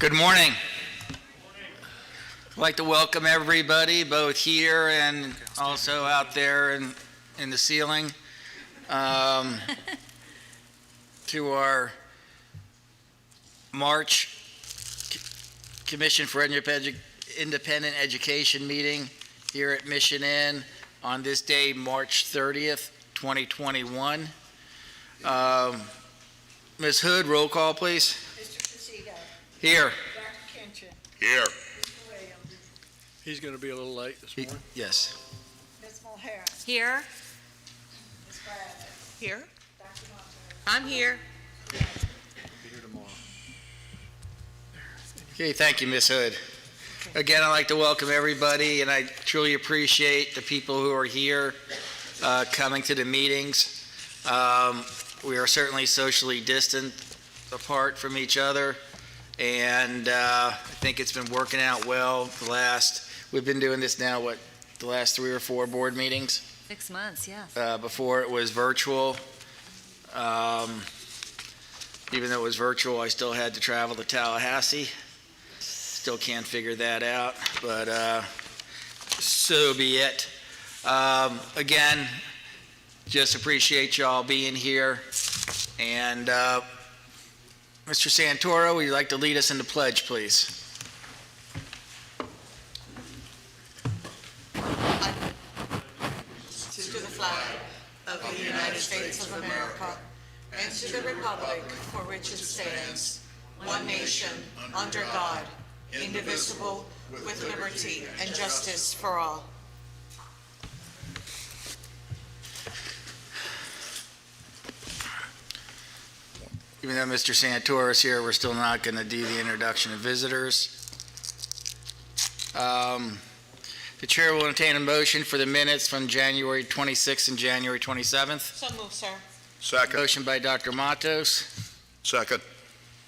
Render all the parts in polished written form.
Good morning. I'd like to welcome everybody, both here and also out there in the ceiling, to our March Commission for Independent Education meeting here at Mission Inn on this day, March 30th, 2021. Ms. Hood, roll call, please. Mr. Tessido. Here. Dr. Kinchin. Here. Mr. Williams. He's going to be a little late this morning. Yes. Ms. Mulhern. Here. Ms. Bradley. Here. Dr. Monte. I'm here. Be here tomorrow. Okay, thank you, Ms. Hood. Again, I'd like to welcome everybody, and I truly appreciate the people who are here coming to the meetings. We are certainly socially distant apart from each other, and I think it's been working out well. We've been doing this now, the last 3 or 4 board meetings? 6 months, yeah. Before it was virtual. Even though it was virtual, I still had to travel to Tallahassee. Still can't figure that out, but so be it. Again, just appreciate y'all being here. And Mr. Santoro, would you like to lead us in the pledge, please? To the flag of the United States of America and to the republic for which it stands, one nation, under God, indivisible, with liberty and justice for all. Even though Mr. Santoro is here, we're still not going to do the introduction of visitors. The chair will entertain a motion for the minutes from January 26th and January 27th. So move, sir. Second. Motion by Dr. Matos, Second.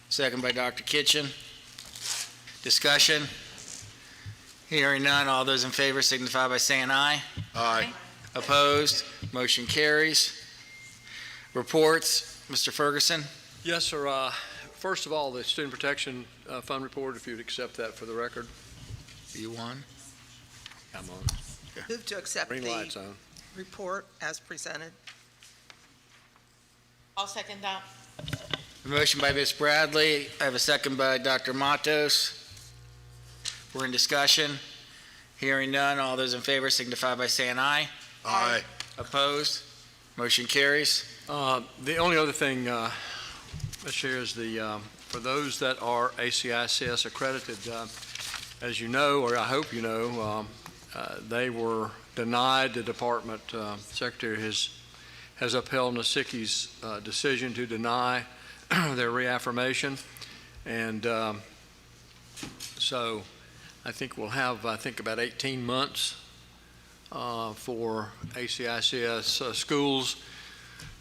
second by Dr. Kitchen. Discussion? Hearing none, all those in favor signify by saying aye. Aye. Opposed? Motion carries. Reports, Mr. Ferguson? Yes, sir. First of all, the Student Protection Fund report, if you'd accept that for the record. You won. Come on. Move to accept Green the light's on. report as presented. I'll second that. A motion by Ms. Bradley. I have a second by Dr. Matos. We're in discussion. Hearing none, all those in favor signify by saying aye. Aye. Opposed? Motion carries. The only other thing, Mr. Chair, is for those that are ACICS accredited, as you know, or I hope you know, they were denied. The Department Secretary has upheld Nasicki's decision to deny their reaffirmation, and so I think we'll have about 18 months for ACICS schools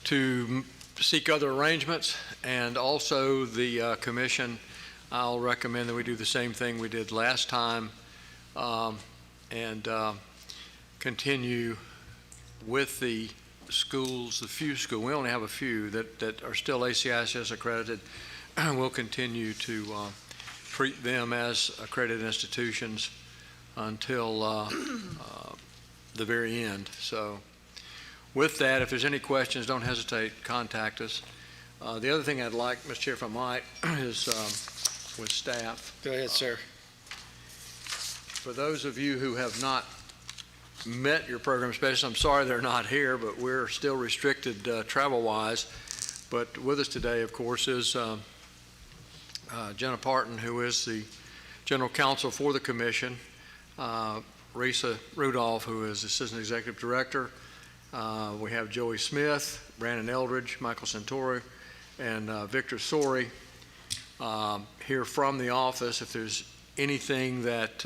to seek other arrangements, and also the commission, I'll recommend that we do the same thing we did last time and continue with the schools, we only have a few that are still ACICS accredited. We'll continue to treat them as accredited institutions until the very end. So with that, if there's any questions, don't hesitate, contact us. The other thing I'd like, Mr. Chair, if I might, is with staff. Go ahead, sir. For those of you who have not met your program specialists, I'm sorry they're not here, but we're still restricted travel-wise. But with us today, of course, is Jenna Parton, who is the General Counsel for the Commission, Risa Rudolph, who is Assistant Executive Director. We have Joey Smith, Brandon Eldridge, Michael Santori, and Victor Sori here from the office. If there's anything that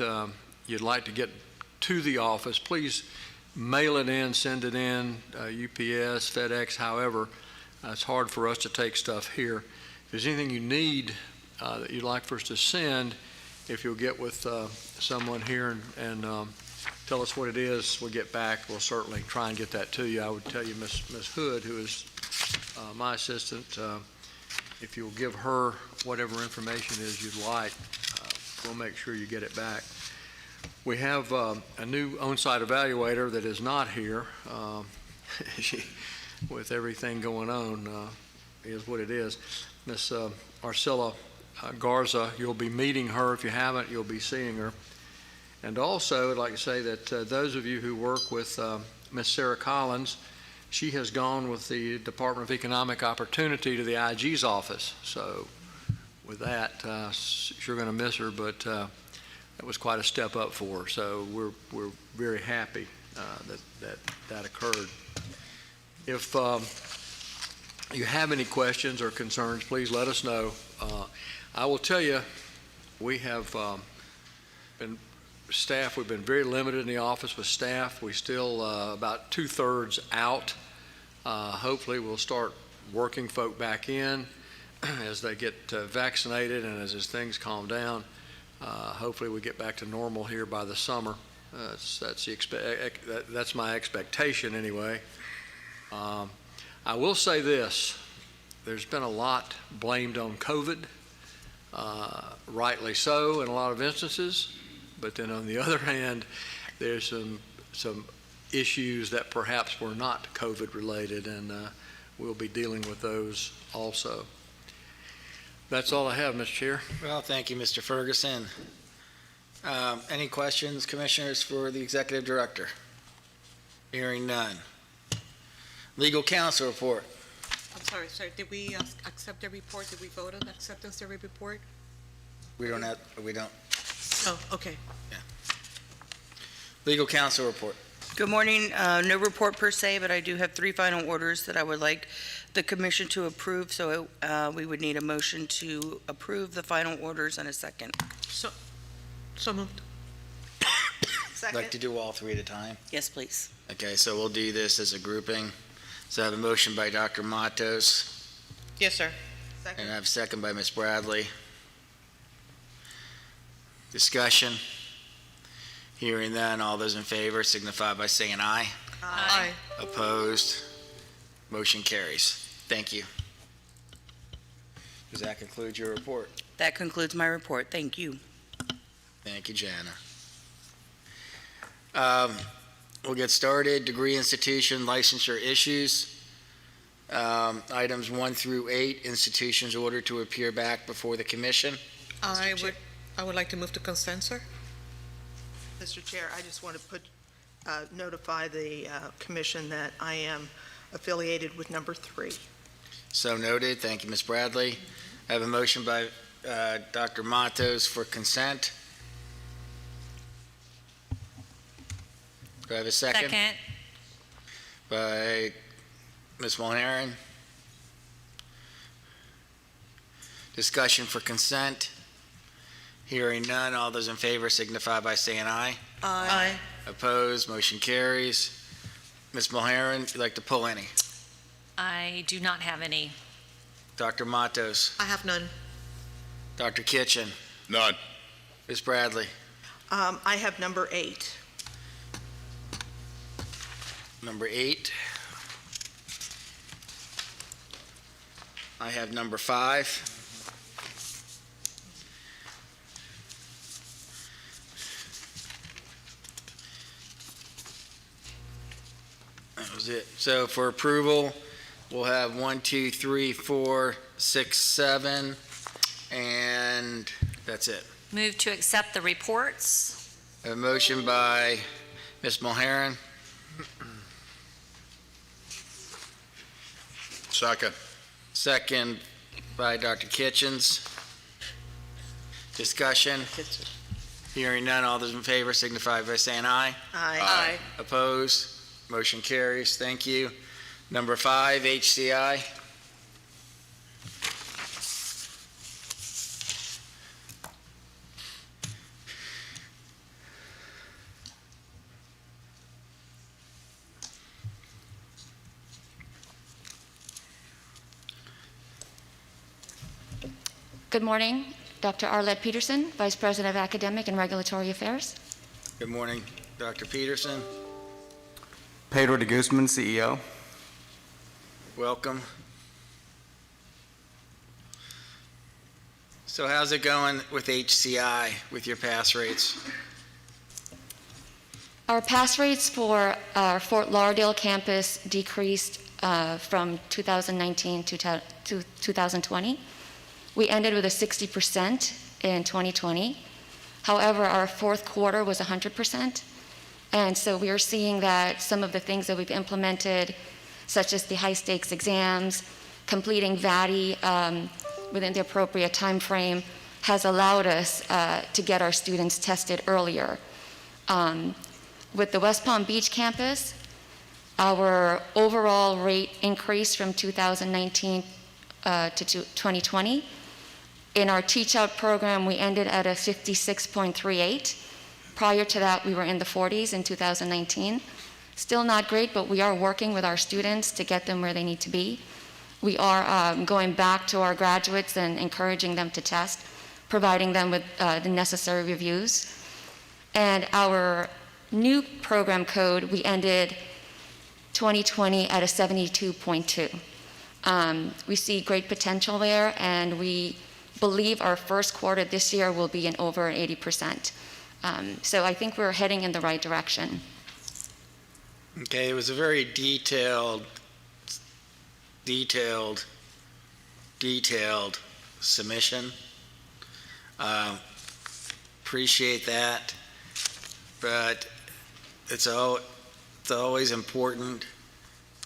you'd like to get to the office, please mail it in, send it in, UPS, FedEx, however. It's hard for us to take stuff here. If there's anything you need that you'd like for us to send, if you'll get with someone here and tell us what it is, we'll get back. We'll certainly try and get that to you. I would tell you Ms. Hood, who is my assistant, if you'll give her whatever information is you'd like, we'll make sure you get it back. We have a new on-site evaluator that is not here. She, with everything going on, is what it is. Miss Arcilla Garza, you'll be meeting her. If you haven't, you'll be seeing her. And also, I'd like to say that those of you who work with Miss Sarah Collins, she has gone with the Department of Economic Opportunity to the IG's office. So with that, you're going to miss her, but that was quite a step up for her. So we're very happy that occurred. If you have any questions or concerns, please let us know. I will tell you, we have been staff. We've been very limited in the office with staff. We still about 2/3 out. Hopefully, we'll start working folk back in as they get vaccinated and as things calm down. Hopefully, we get back to normal here by the summer. That's my expectation anyway. I will say this, there's been a lot blamed on COVID, rightly so in a lot of instances, but then on the other hand, there's some issues that perhaps were not COVID related, and we'll be dealing with those also. That's all I have, Mr. Chair. Well, thank you, Mr. Ferguson. Any questions, commissioners, for the executive director? Hearing none. Legal counsel report. I'm sorry, sir, did we accept the report? Did we vote on acceptance of the report? We don't. Oh, okay. Legal counsel report. Good morning. No report per se, but I do have 3 final orders that I would like the commission to approve. So we would need a motion to approve the final orders and a second. So moved. I'd like to do all 3 at a time. Yes, please. Okay, so we'll do this as a grouping. So I have a motion by Dr. Matos, Yes, sir. and I have a second by Ms. Bradley. Discussion. Hearing none, all those in favor signify by saying aye. Aye. Opposed? Motion carries. Thank you. Does that conclude your report? That concludes my report. Thank you. Thank you, Jana. We'll get started. Degree institution licensure issues. Items 1 through 8, institutions ordered to appear back before the commission. I would like to move to consent, sir. Mr. Chair, I just want to notify the commission that I am affiliated with number 3. So noted. Thank you, Ms. Bradley. I have a motion by Dr. Matos for consent. Do I have a second? Second. By Ms. Mulheron. Discussion for consent. Hearing none, all those in favor signify by saying aye. Aye. Opposed, motion carries. Ms. Mulheron, you'd like to pull any? I do not have any. Dr. Matos, I have none. Dr. Kitchen, None. Ms. Bradley, I have number 8. number 8. I have number 5. That was it. So for approval, we'll have 1, 2, 3, 4, 6, 7, and that's it. Move to accept the reports. A motion by Ms. Mulheron, Second. second by Dr. Kitchens. Discussion. Hearing none, all those in favor signify by saying aye. Aye. Opposed? Motion carries. Thank you. Number 5, HCI. Good morning, Dr. Arlette Peterson, Vice President of Academic and Regulatory Affairs. Good morning, Dr. Peterson. Pedro de Guzman, CEO. Welcome. So how's it going with HCI, with your pass rates? Our pass rates for our Fort Lauderdale campus decreased from 2019 to 2020. We ended with a 60% in 2020. However, our fourth quarter was 100%. And so we are seeing that some of the things that we've implemented, such as the high-stakes exams, completing VATI within the appropriate time frame, has allowed us to get our students tested earlier. With the West Palm Beach campus, our overall rate increased from 2019 to 2020. In our teach-out program, we ended at a 56.38. Prior to that, we were in the 40s in 2019. Still not great, but we are working with our students to get them where they need to be. We are going back to our graduates and encouraging them to test, providing them with the necessary reviews. And our new program code, we ended 2020 at a 72.2. We see great potential there, and we believe our first quarter this year will be in over 80%. So I think we're heading in the right direction. Okay, it was a very detailed submission. Appreciate that, but it's always important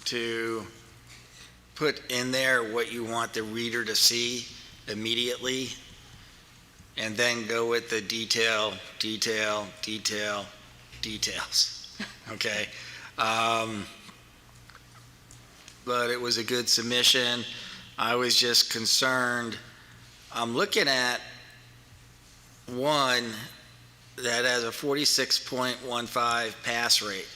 to put in there what you want the reader to see immediately, and then go with the details. Okay? But it was a good submission. I was just concerned. I'm looking at one that has a 46.15 pass rate.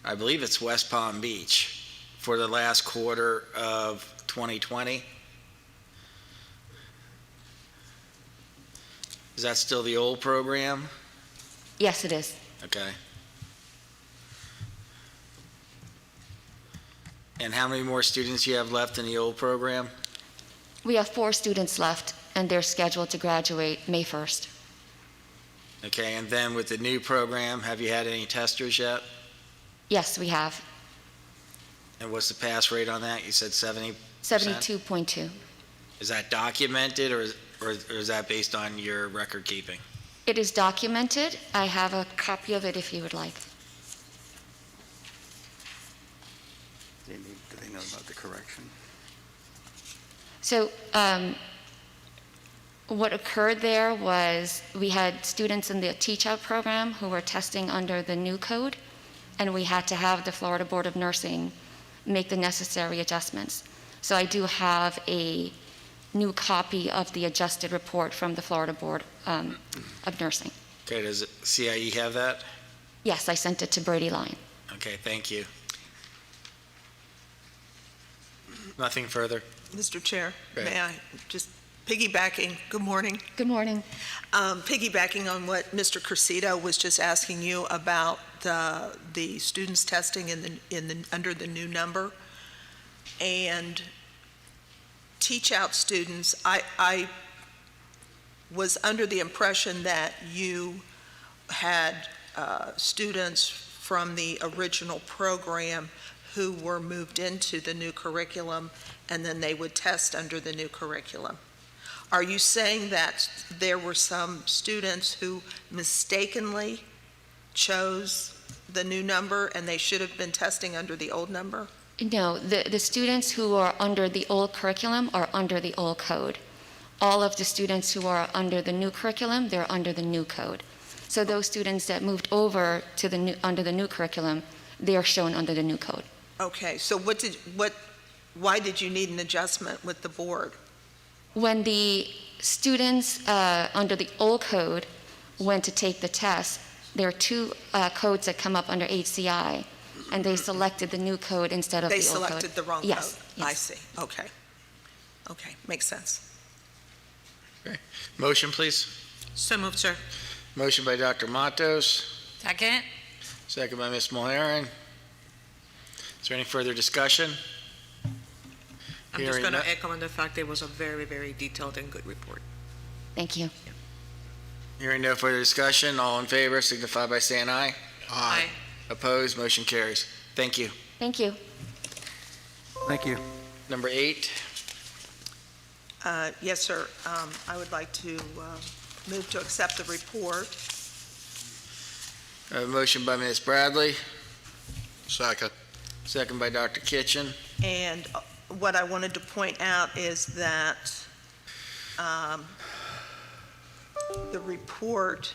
I believe it's West Palm Beach for the last quarter of 2020. Is that still the old program? Yes, it is. Okay. And how many more students you have left in the old program? We have 4 students left, and they're scheduled to graduate May 1st. Okay, and then with the new program, have you had any testers yet? Yes, we have. And what's the pass rate on that? You said 70%? 72.2. Is that documented, or is that based on your record keeping? It is documented. I have a copy of it if you would like. Do they know about the correction? So what occurred there was we had students in the teach-out program who were testing under the new code, and we had to have the Florida Board of Nursing make the necessary adjustments. So I do have a new copy of the adjusted report from the Florida Board of Nursing. Okay, does CIE have that? Yes, I sent it to Brady Line. Okay, thank you. Nothing further? Mr. Chair, Go ahead. may I just piggybacking, good morning. Good morning. Piggybacking on what Mr. Cressida was just asking you about the students testing under the new number and teach-out students, I was under the impression that you had students from the original program who were moved into the new curriculum, and then they would test under the new curriculum. Are you saying that there were some students who mistakenly chose the new number and they should have been testing under the old number? No, the students who are under the old curriculum are under the old code. All of the students who are under the new curriculum, they're under the new code. So those students that moved over to under the new curriculum, they are shown under the new code. Okay, so why did you need an adjustment with the board? When the students under the old code went to take the test, there are 2 codes that come up under HCI, and they selected the new code instead of the old code. They selected the wrong code? Yes. I see, okay. Okay, makes sense. Okay. Motion, please. So moved, sir. Motion by Dr. Matos, Second? second by Ms. Mulherin. Is there any further discussion? I'm just Hearing going to none. echo on the fact it was a very, very detailed and good report. Thank you. Hearing no further discussion, all in favor signify by saying aye. Aye. Opposed, motion carries. Thank you. Thank you. Thank you. Number 8, Yes, sir. I would like to move to accept the report. a motion by Ms. Bradley, Second. second by Dr. Kitchen. And what I wanted to point out is that the report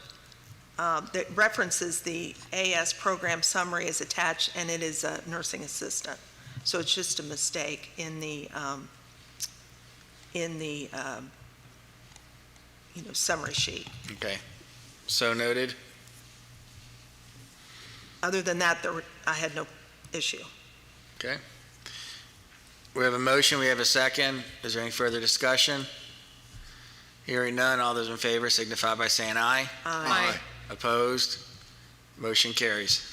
that references the AS program summary is attached, and it is a nursing assistant. So it's just a mistake in the summary sheet. Okay, so noted. Other than that, I had no issue. Okay. We have a motion, we have a second. Is there any further discussion? Hearing none, all those in favor signify by saying aye. Aye. Opposed? Motion carries.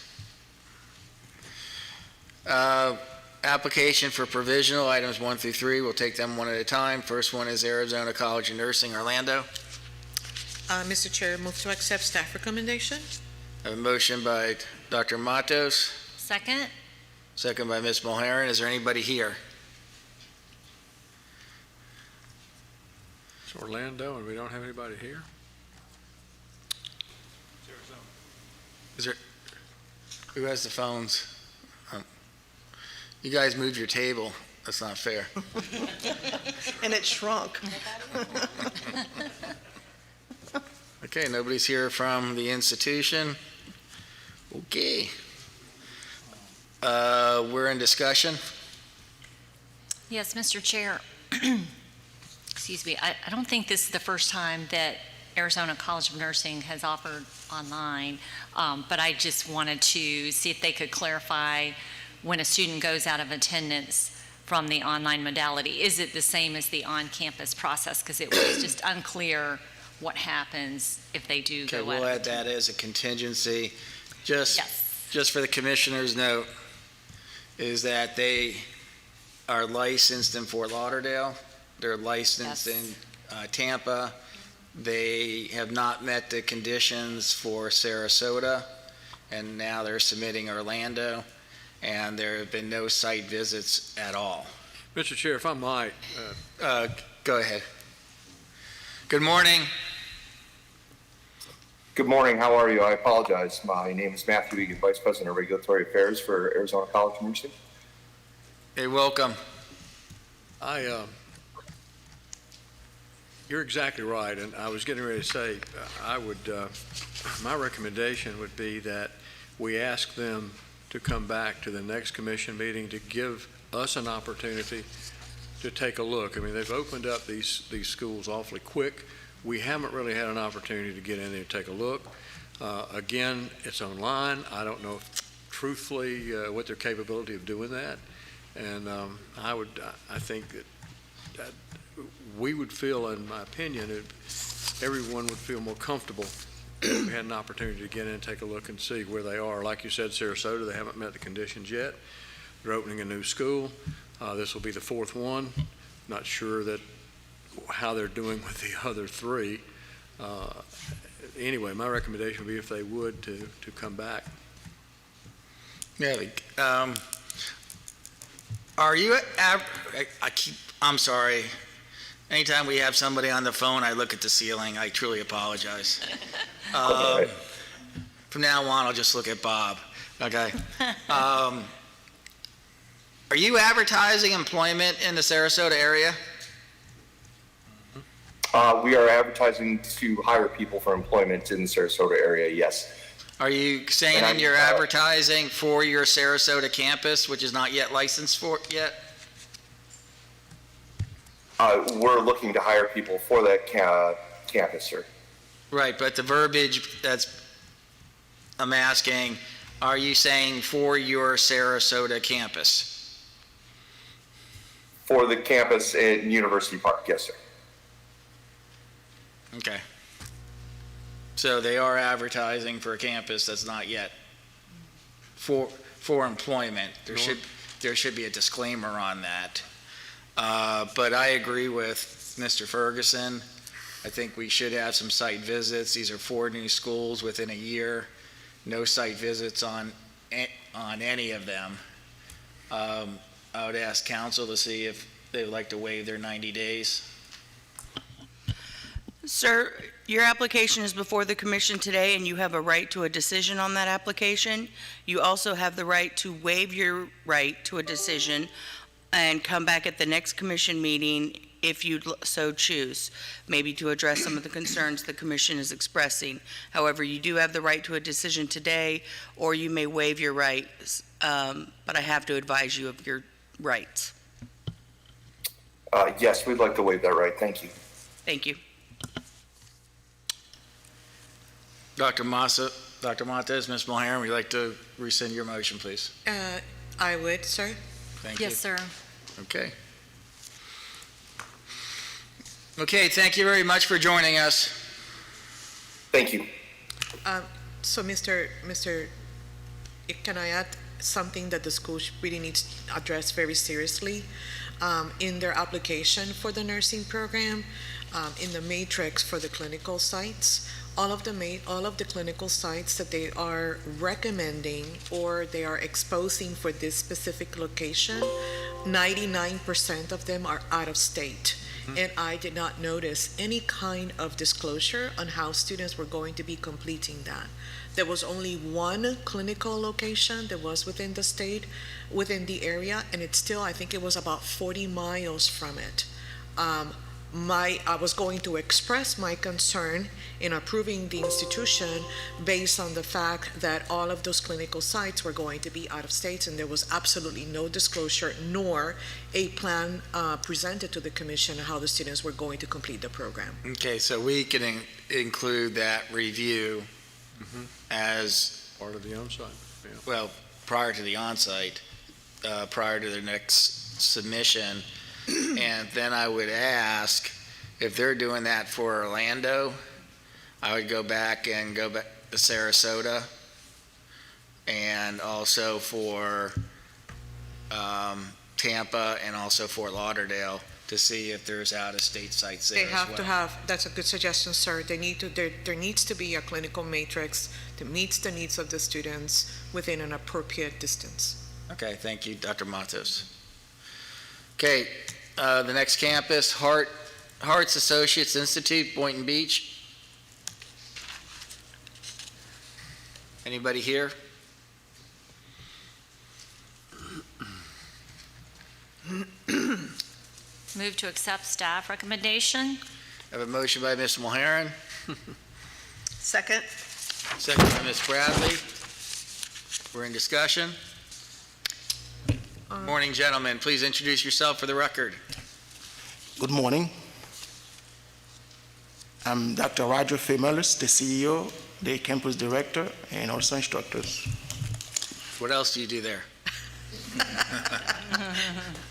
Application for provisional, items 1 through 3, we'll take them one at a time. First one is Arizona College of Nursing, Orlando. Mr. Chair, move to accept staff recommendation. I have a motion by Dr. Matos, Second? second by Ms. Mulheren. Is there anybody here? It's Orlando, and we don't have anybody here? Who has the phones? You guys moved your table. That's not fair. And it shrunk. Okay, nobody's here from the institution. Okay. We're in discussion. Yes, Mr. Chair. Excuse me, I don't think this is the first time that Arizona College of Nursing has offered online, but I just wanted to see if they could clarify when a student goes out of attendance from the online modality, is it the same as the on-campus process? Because it was just unclear what happens if they do Okay, go out we'll of add that as a contingency. Just Yes. for the commissioner's note, is that they are licensed in Fort Lauderdale. They're licensed Yes. in Tampa. They have not met the conditions for Sarasota, and now they're submitting Orlando, and there have been no site visits at all. Mr. Chair, if I might, Go ahead. Good morning. Good morning. How are you? I apologize. My name is Matthew Egan, Vice President of Regulatory Affairs for Arizona College of Nursing. Hey, welcome. You're exactly right, and I was getting ready to say, my recommendation would be that we ask them to come back to the next commission meeting to give us an opportunity to take a look. I mean, they've opened up these schools awfully quick. We haven't really had an opportunity to get in there and take a look. Again, it's online. I don't know truthfully what their capability of doing that. And I think that we would feel, in my opinion, everyone would feel more comfortable if we had an opportunity to get in and take a look and see where they are. Like you said, Sarasota, they haven't met the conditions yet. They're opening a new school. This will be the fourth one. Not sure how they're doing with the other three. Anyway, my recommendation would be if they would to come back. Yeah, are you, I'm sorry. Anytime we have somebody on the phone, I look at the ceiling. I truly apologize. From now on, I'll just look at Bob. Okay. Are you advertising employment in the Sarasota area? We are advertising to hire people for employment in the Sarasota area, yes. Are you saying And in I'm, your advertising for your Sarasota campus, which is not yet licensed for yet? We're looking to hire people for that campus, sir. Right, but the verbiage I'm asking, are you saying for your Sarasota campus? For the campus in University Park, yes, sir. Okay. So they are advertising for a campus that's not yet for employment. There should be a disclaimer on that. But I agree with Mr. Ferguson. I think we should have some site visits. These are 4 new schools within a year. No site visits on any of them. I would ask council to see if they would like to waive their 90 days. Sir, your application is before the commission today, and you have a right to a decision on that application. You also have the right to waive your right to a decision and come back at the next commission meeting if you so choose, maybe to address some of the concerns the commission is expressing. However, you do have the right to a decision today, or you may waive your rights, but I have to advise you of your rights. Yes, we'd like to waive that right. Thank you. Thank you. Dr. Montez, Ms. Mulhern, would you like to rescind your motion, please? I would, sir. Thank you. Yes, sir. Okay. Okay, thank you very much for joining us. Thank you. So, can I add something that the school really needs to address very seriously? In their application for the nursing program, in the matrix for the clinical sites, all of the clinical sites that they are recommending or they are exposing for this specific location, 99% of them are out of state. And I did not notice any kind of disclosure on how students were going to be completing that. There was only one clinical location that was within the state, within the area, and it's still, I think it was about 40 miles from it. I was going to express my concern in approving the institution based on the fact that all of those clinical sites were going to be out of state, and there was absolutely no disclosure nor a plan presented to the commission on how the students were going to complete the program. Okay, so we can include that review as, Part of the on-site. Yeah. well, prior to the onsite, prior to their next submission. And then I would ask, if they're doing that for Orlando, I would go back to Sarasota, and also for Tampa, and also Fort Lauderdale, to see if there's out-of-state sites there They as have well. to have, that's a good suggestion, sir. There needs to be a clinical matrix that meets the needs of the students within an appropriate distance. Okay, thank you, Dr. Matos. Okay, the next campus, Hearts Associates Institute, Boynton Beach. Anybody here? Move to accept staff recommendation. I have a motion by Ms. Mulhern, Second. second by Ms. Bradley. We're in discussion. Morning, gentlemen. Please introduce yourself for the record. Good morning. I'm Dr. Roger Femelis, the CEO, the campus director, and also instructors. What else do you do there?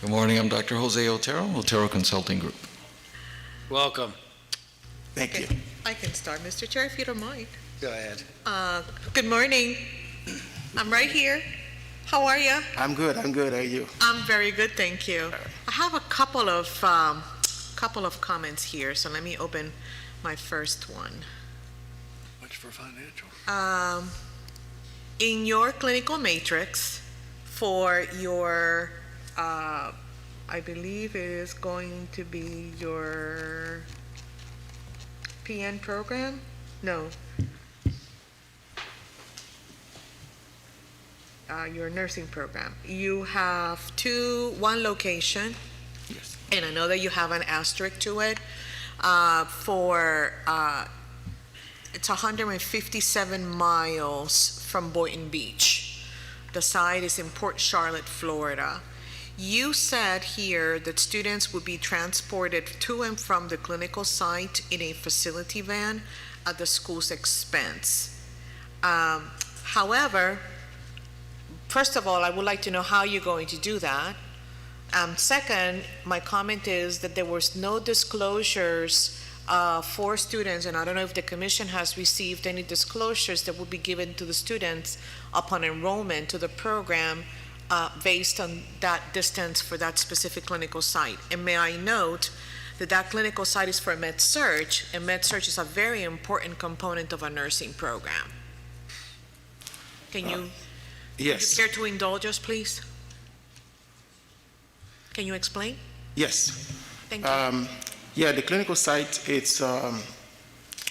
Good morning, I'm Dr. Jose Otero Consulting Group. Welcome. Thank you. I can start, Mr. Chair, if you don't mind. Go ahead. Good morning. I'm right here. How are you? I'm good. How are you? I'm very good, thank you. I have a couple of comments here, so let me open my first one. Much for financial. In your clinical matrix for your, I believe it is going to be your PN program? No. Your nursing program. You have one location. Yes. And I know that you have an asterisk to it, it's 157 miles from Boynton Beach. The site is in Port Charlotte, Florida. You said here that students would be transported to and from the clinical site in a facility van at the school's expense. However, first of all, I would like to know how you're going to do that. Second, my comment is that there was no disclosures for students, and I don't know if the commission has received any disclosures that will be given to the students upon enrollment to the program based on that distance for that specific clinical site. And may I note that clinical site is for med-surg, and med-surg is a very important component of a nursing program. Can you, Yes. care to indulge us, please? Can you explain? Yes. Thank you. Yeah, the clinical site, it's a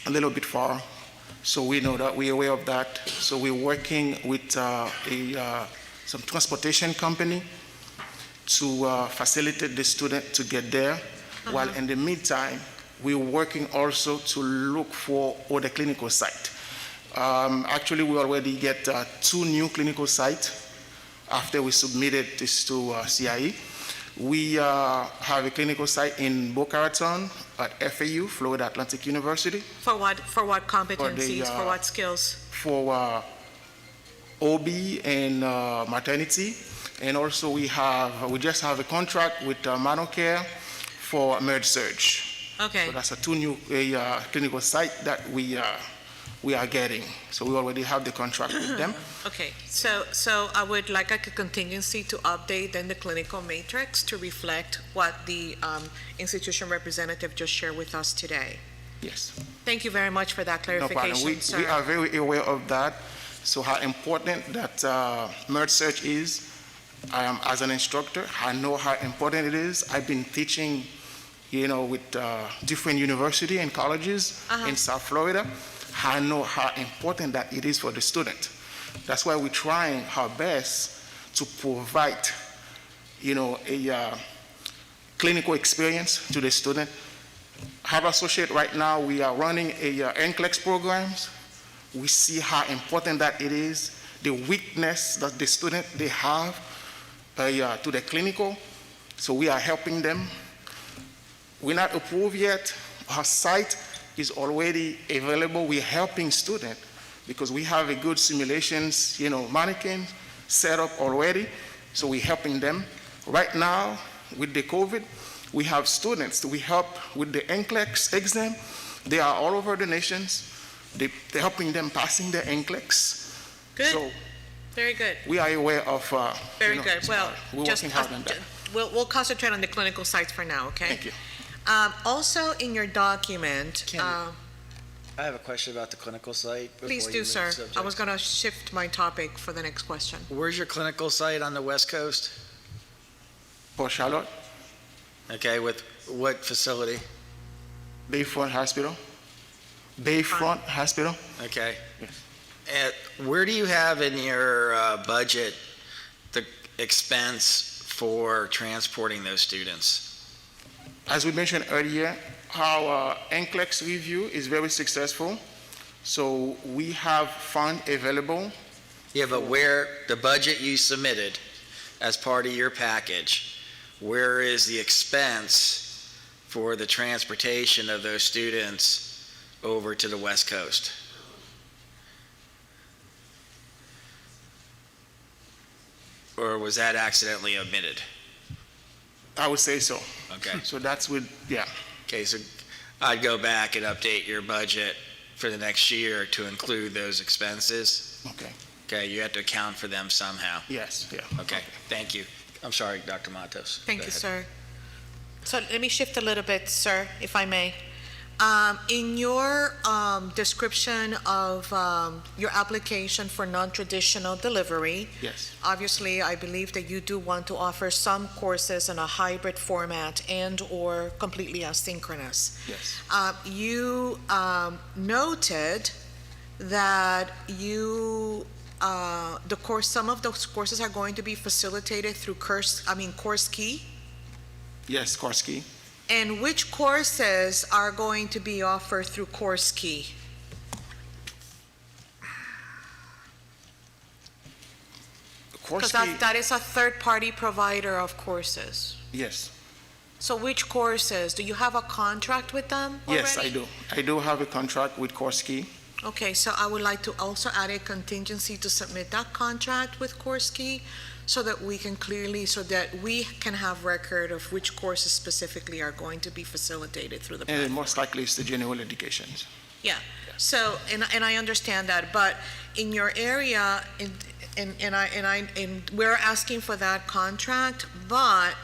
little bit far, so we know that, we're aware of that. So we're working with some transportation company to facilitate the student to get there. While in the meantime, we're working also to look for other clinical site. Actually, we already get 2 new clinical sites after we submitted this to CIE. We have a clinical site in Boca Raton at FAU, Florida Atlantic University, For what competencies, for what skills? for OB and maternity. And also we just have a contract with Care for med-surg. Okay. So that's a 2 new clinical site that we are getting. So we already have the contract with them. Okay, so I would like a contingency to update then the clinical matrix to reflect what the institution representative just shared with us today. Yes. Thank you very much for that No problem. clarification, sir. We are very aware of that. So how important that med-surg is. As an instructor, I know how important it is. I've been teaching, with different universities and colleges in South Florida. I know how important that it is for the student. That's why we're trying our best to provide, a clinical experience to the student. Have associate right now, we are running a NCLEX programs. We see how important that it is, the weakness that the student they have to the clinical. So we are helping them. We're not approved yet. Our site is already available. We're helping students because we have a good simulations, mannequin set up already. So we're helping them. Right now, with the COVID, we have students. We help with the NCLEX exam. They are all over the nations. They're helping them passing the NCLEX. Good. So Very good. we are aware of. Very good. Well, we're just working hard on that. we'll concentrate on the clinical sites for now, okay? Thank you. Also, in your document, I have a question about the clinical site. before please you do, move sir. subjects. I was going to shift my topic for the next question. Where's your clinical site on the West Coast? For Charlotte, Okay, with what facility? Bayfront Hospital. Bayfront Hospital. Okay. Yes. And where do you have in your budget the expense for transporting those students? As we mentioned earlier, our NCLEX review is very successful. So we have fund available. Yeah, but where, the budget you submitted as part of your package, where is the expense for the transportation of those students over to the West Coast? Or was that accidentally omitted? I would say so. Okay. So that's with, yeah. Okay, so I'd go back and update your budget for the next year to include those expenses. Okay. Okay, you have to account for them somehow. Yes, yeah. Okay, thank you. I'm sorry, Dr. Matos. Thank Go you, ahead. sir. So let me shift a little bit, sir, if I may. In your description of your application for non-traditional delivery, Yes. obviously, I believe that you do want to offer some courses in a hybrid format and/or completely asynchronous. Yes. You noted that some of those courses are going to be facilitated through Course Key. Yes, Korsky. And which courses are going to be offered through Course Key? Because Korsky, that is a third-party provider of courses. yes. So which courses? Do you have a contract with them already? Yes, I do. I do have a contract with Korsky. Okay, so I would like to also add a contingency to submit that contract with Course Key so that we can have record of which courses specifically are going to be facilitated through the And platform. most likely it's the general education. Yeah, so, and I understand that, but in your area, and we're asking for that contract, but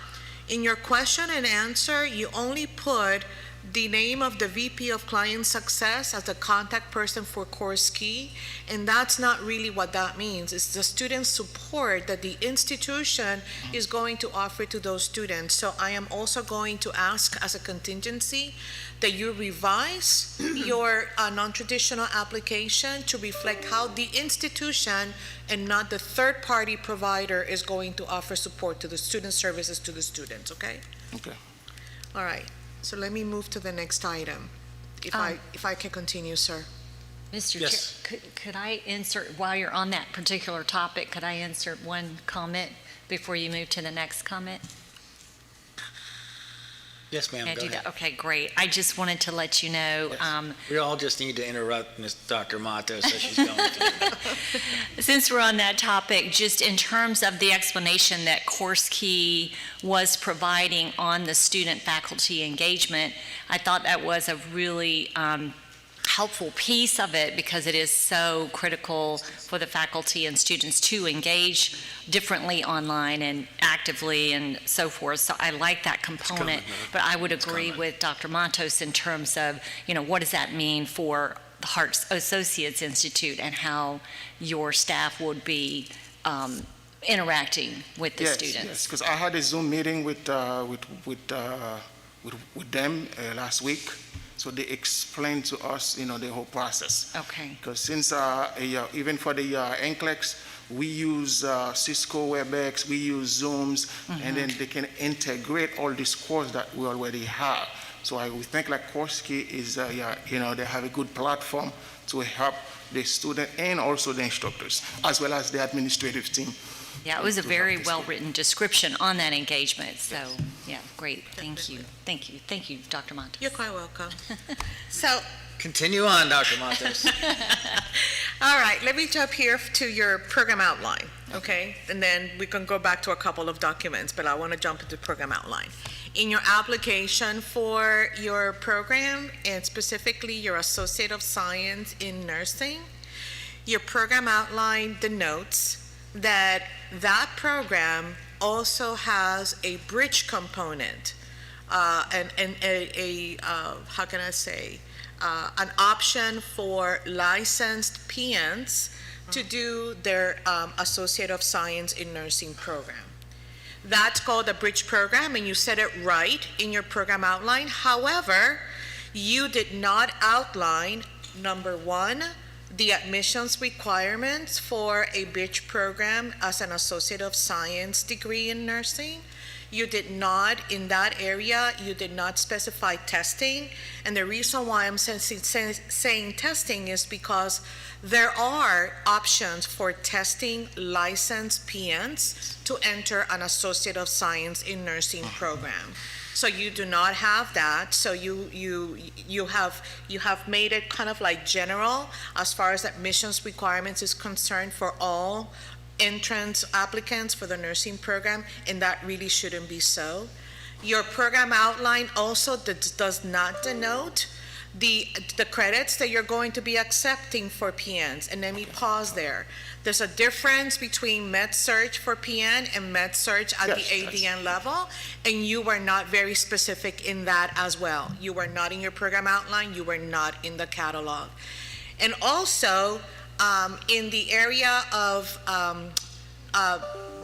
In your question and answer, you only put the name of the VP of Client Success as the contact person for course key, and that's not really what that means. It's the student support that the institution is going to offer to those students. So I am also going to ask as a contingency that you revise your non-traditional application to reflect how the institution and not the third-party provider is going to offer support to the student services to the students, okay? Okay. All right. So let me move to the next item, if I can continue, sir. Mr. Yes. Chair, could I insert, while you're on that particular topic, could I insert one comment before you move to the next comment? Yes, ma'am, Can I go do ahead. that? Okay, great. I just wanted to let you know, We all just need to interrupt Ms. Dr. Mato so she's going through. since we're on that topic, just in terms of the explanation that Course Key was providing on the student-faculty engagement, I thought that was a really helpful piece of it because it is so critical for the faculty and students to engage differently online and actively and so forth. So I like that component, but I would agree with Dr. Matos in terms of, what does that mean for the Heart Associates Institute and how your staff would be interacting with the students. Yes, because I had a Zoom meeting with them last week. So they explained to us, the whole process. Okay. Because since even for the NCLEX, we use Cisco WebEx, we use Zooms, and then they can integrate all this course that we already have. So I would think like Course Key is, they have a good platform to help the student and also the instructors, as well as the administrative team. Yeah, it was a very well-written description on that engagement. So, yeah, great. Thank you. Thank you. Thank you, Dr. Matos. You're quite welcome. So, Continue on, Dr. Matos. all right, let me jump here to your program outline, okay? And then we can go back to a couple of documents, but I want to jump into program outline. In your application for your program, and specifically your Associate of Science in Nursing, your program outline denotes that program also has a bridge component, and how can I say, an option for licensed PNs to do their Associate of Science in Nursing program. That's called a bridge program, and you said it right in your program outline. However, you did not outline, number one, the admissions requirements for a bridge program as an Associate of Science degree in nursing. You did not, in that area, you did not specify testing. And the reason why I'm saying testing is because there are options for testing licensed PNs to enter an Associate of Science in Nursing program. So you do not have that. So you have made it kind of like general as far as admissions requirements is concerned for all entrance applicants for the nursing program, and that really shouldn't be so. Your program outline also does not denote the credits that you're going to be accepting for PNs. And let me pause there. There's a difference between Med-Surg for PN and Med-Surg at the ADN level, and you were not very specific in that as well. You were not in your program outline, you were not in the catalog. And also, in the area of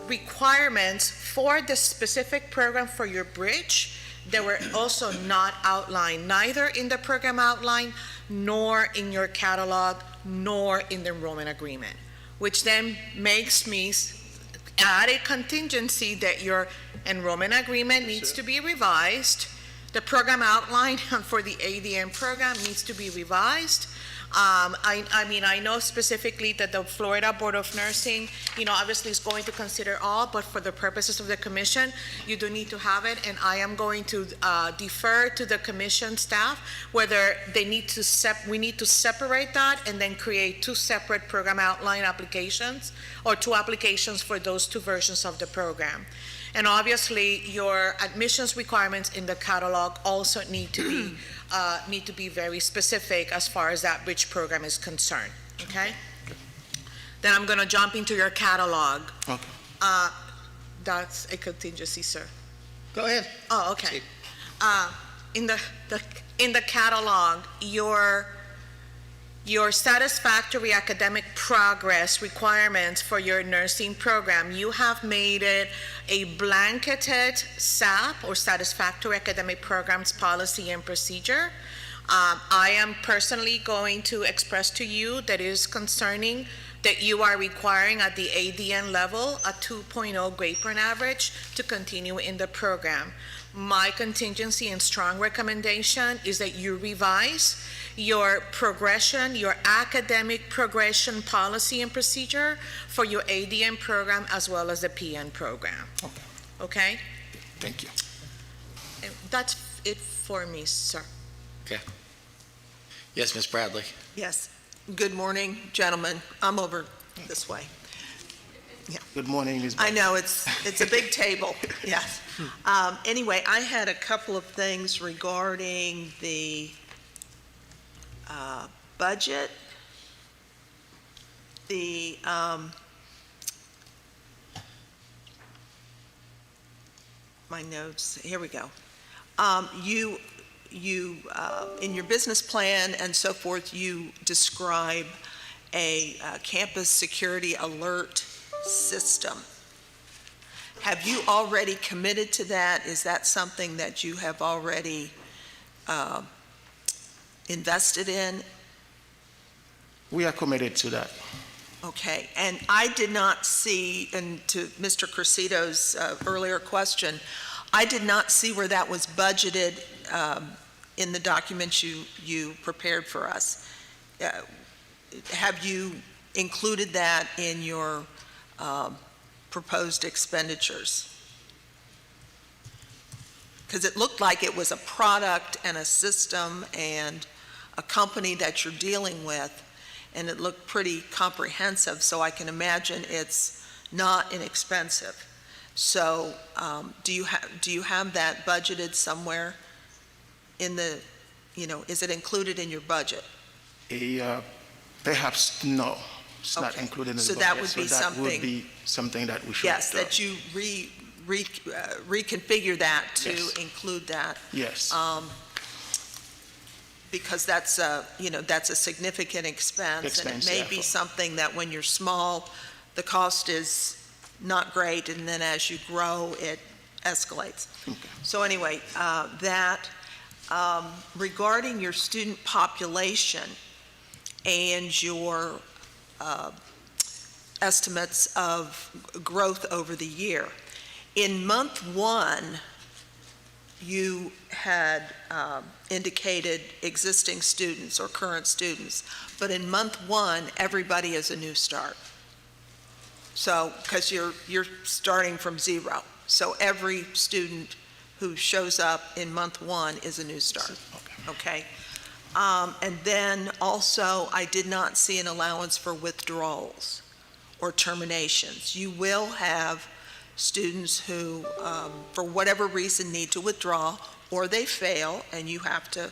requirements for the specific program for your bridge, they were also not outlined, neither in the program outline, nor in your catalog, nor in the enrollment agreement, which then makes me add a contingency that your enrollment agreement needs to be revised. The program outline for the ADN program needs to be revised. I know specifically that the Florida Board of Nursing, obviously is going to consider all, but for the purposes of the commission, you do need to have it, and I am going to defer to the commission staff whether we need to separate that and then create two separate program outline applications or two applications for those two versions of the program. And obviously, your admissions requirements in the catalog also need to be very specific as far as that bridge program is concerned, okay? Then I'm gonna jump into your catalog. Okay. That's a contingency, sir. Go ahead. Oh, okay. In the catalog, your satisfactory academic progress requirements for your nursing program, you have made it a blanketed SAP, or Satisfactory Academic Programs Policy and Procedure. I am personally going to express to you that it is concerning that you are requiring at the ADN level a 2.0 grade point average to continue in the program. My contingency and strong recommendation is that you revise your progression, your academic progression policy and procedure for your ADN program as well as the PN program. Okay. Okay? Thank you. And that's it for me, sir. Yes, Ms. Bradley. Yes. Good morning, gentlemen. I'm over this way. Good morning, Ms. I know, it's a big table, yes. Anyway, I had a couple of things regarding the budget, the my notes, here we go. You in your business plan and so forth, you describe a campus security alert system. Have you already committed to that? Is that something that you have already invested in? We are committed to that. Okay, and I did not see, and to Mr. Cressito's earlier question, I did not see where that was budgeted in the documents you prepared for us. Have you included that in your proposed expenditures? Because it looked like it was a product and a system and a company that you're dealing with, and it looked pretty comprehensive, so I can imagine it's not inexpensive. So do you have that budgeted somewhere in the, is it included in your budget? Perhaps no, it's not Okay. included in the So budget. that would be that something- would be something that we should. Yes, that you reconfigure that to Yes. include that. Yes. Because that's a significant expense. And it may be something that when you're small, the cost is not great, and then as you grow, it escalates. Okay. So anyway, regarding your student population and your estimates of growth over the year, in month one, you had indicated existing students or current students, but in month one, everybody is a new start. So, because you're starting from zero. So every student who shows up in month one is a new start, okay? And then also, I did not see an allowance for withdrawals or terminations. You will have students who, for whatever reason, need to withdraw, or they fail, and you have to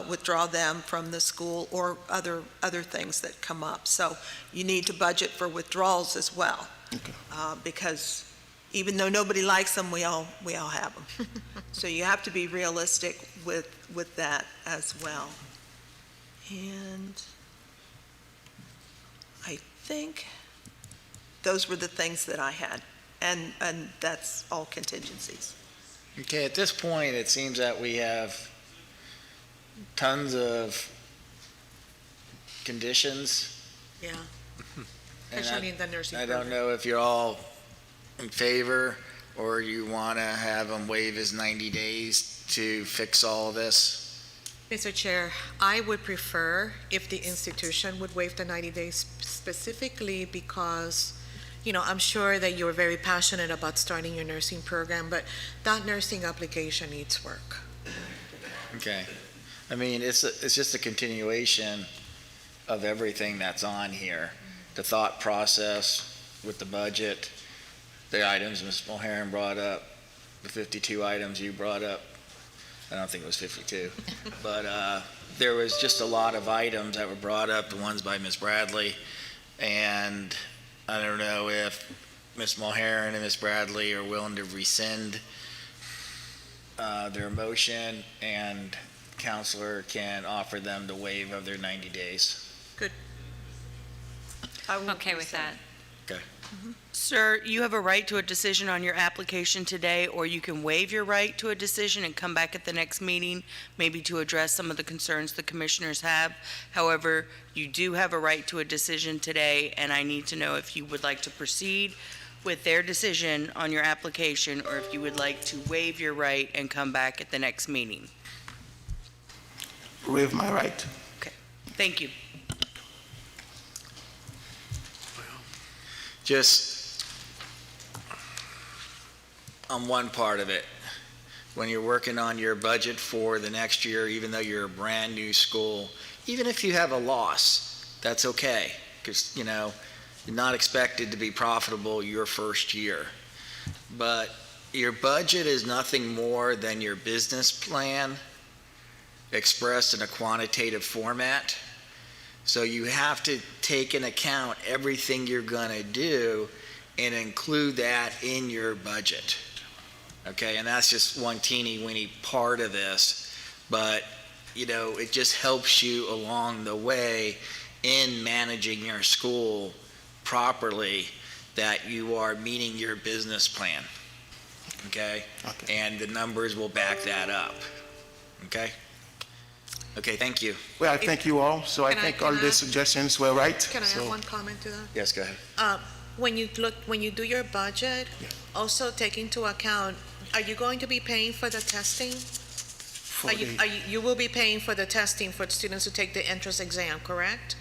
withdraw them from the school, or other things that come up. So you need to budget for withdrawals as well. Okay. Because even though nobody likes them, we all have them. So you have to be realistic with that as well. And I think those were the things that I had. And that's all contingencies. Okay, at this point, it seems that we have tons of conditions. Yeah, and especially in the nursing I program. don't know if you're all in favor, or you want to have them waive his 90 days to fix all this. Mr. Chair, I would prefer if the institution would waive the 90 days, specifically because, I'm sure that you're very passionate about starting your nursing program, but that nursing application needs work. Okay. I mean, it's just a continuation of everything that's on here. The thought process with the budget, the items Ms. Mulhern brought up, the 52 items you brought up. I don't think it was 52, but there was just a lot of items that were brought up, the ones by Ms. Bradley, and I don't know if Ms. Mulhern and Ms. Bradley are willing to rescind their motion, and counselor can offer them the waive of their 90 days. I'm okay with that. Sir, you have a right to a decision on your application today, or you can waive your right to a decision and come back at the next meeting, maybe to address some of the concerns the commissioners have. However, you do have a right to a decision today, and I need to know if you would like to proceed with their decision on your application, or if you would like to waive your right and come back at the next meeting. Waive my right. Thank you. Just on one part of it, when you're working on your budget for the next year, even though you're a brand-new school, even if you have a loss, that's okay, because, you know, you're not expected to be profitable your first year. But your budget is nothing more than your business plan expressed in a quantitative format. So you have to take into account everything you're going to do and include that in your budget. Okay, and that's just one teeny weeny part of this, but you know, it just helps you along the way in managing your school properly, that you are meeting your business plan. Okay? And the numbers will back that up. Okay? Okay, thank you. Well, I thank you all, so I Can I- think can all I- the suggestions were right. Can I so- add one comment to that? Yes, go ahead. When you do your budget, also take into account, are you going to be paying for the testing? You will be paying for the testing for students who take the entrance exam, correct?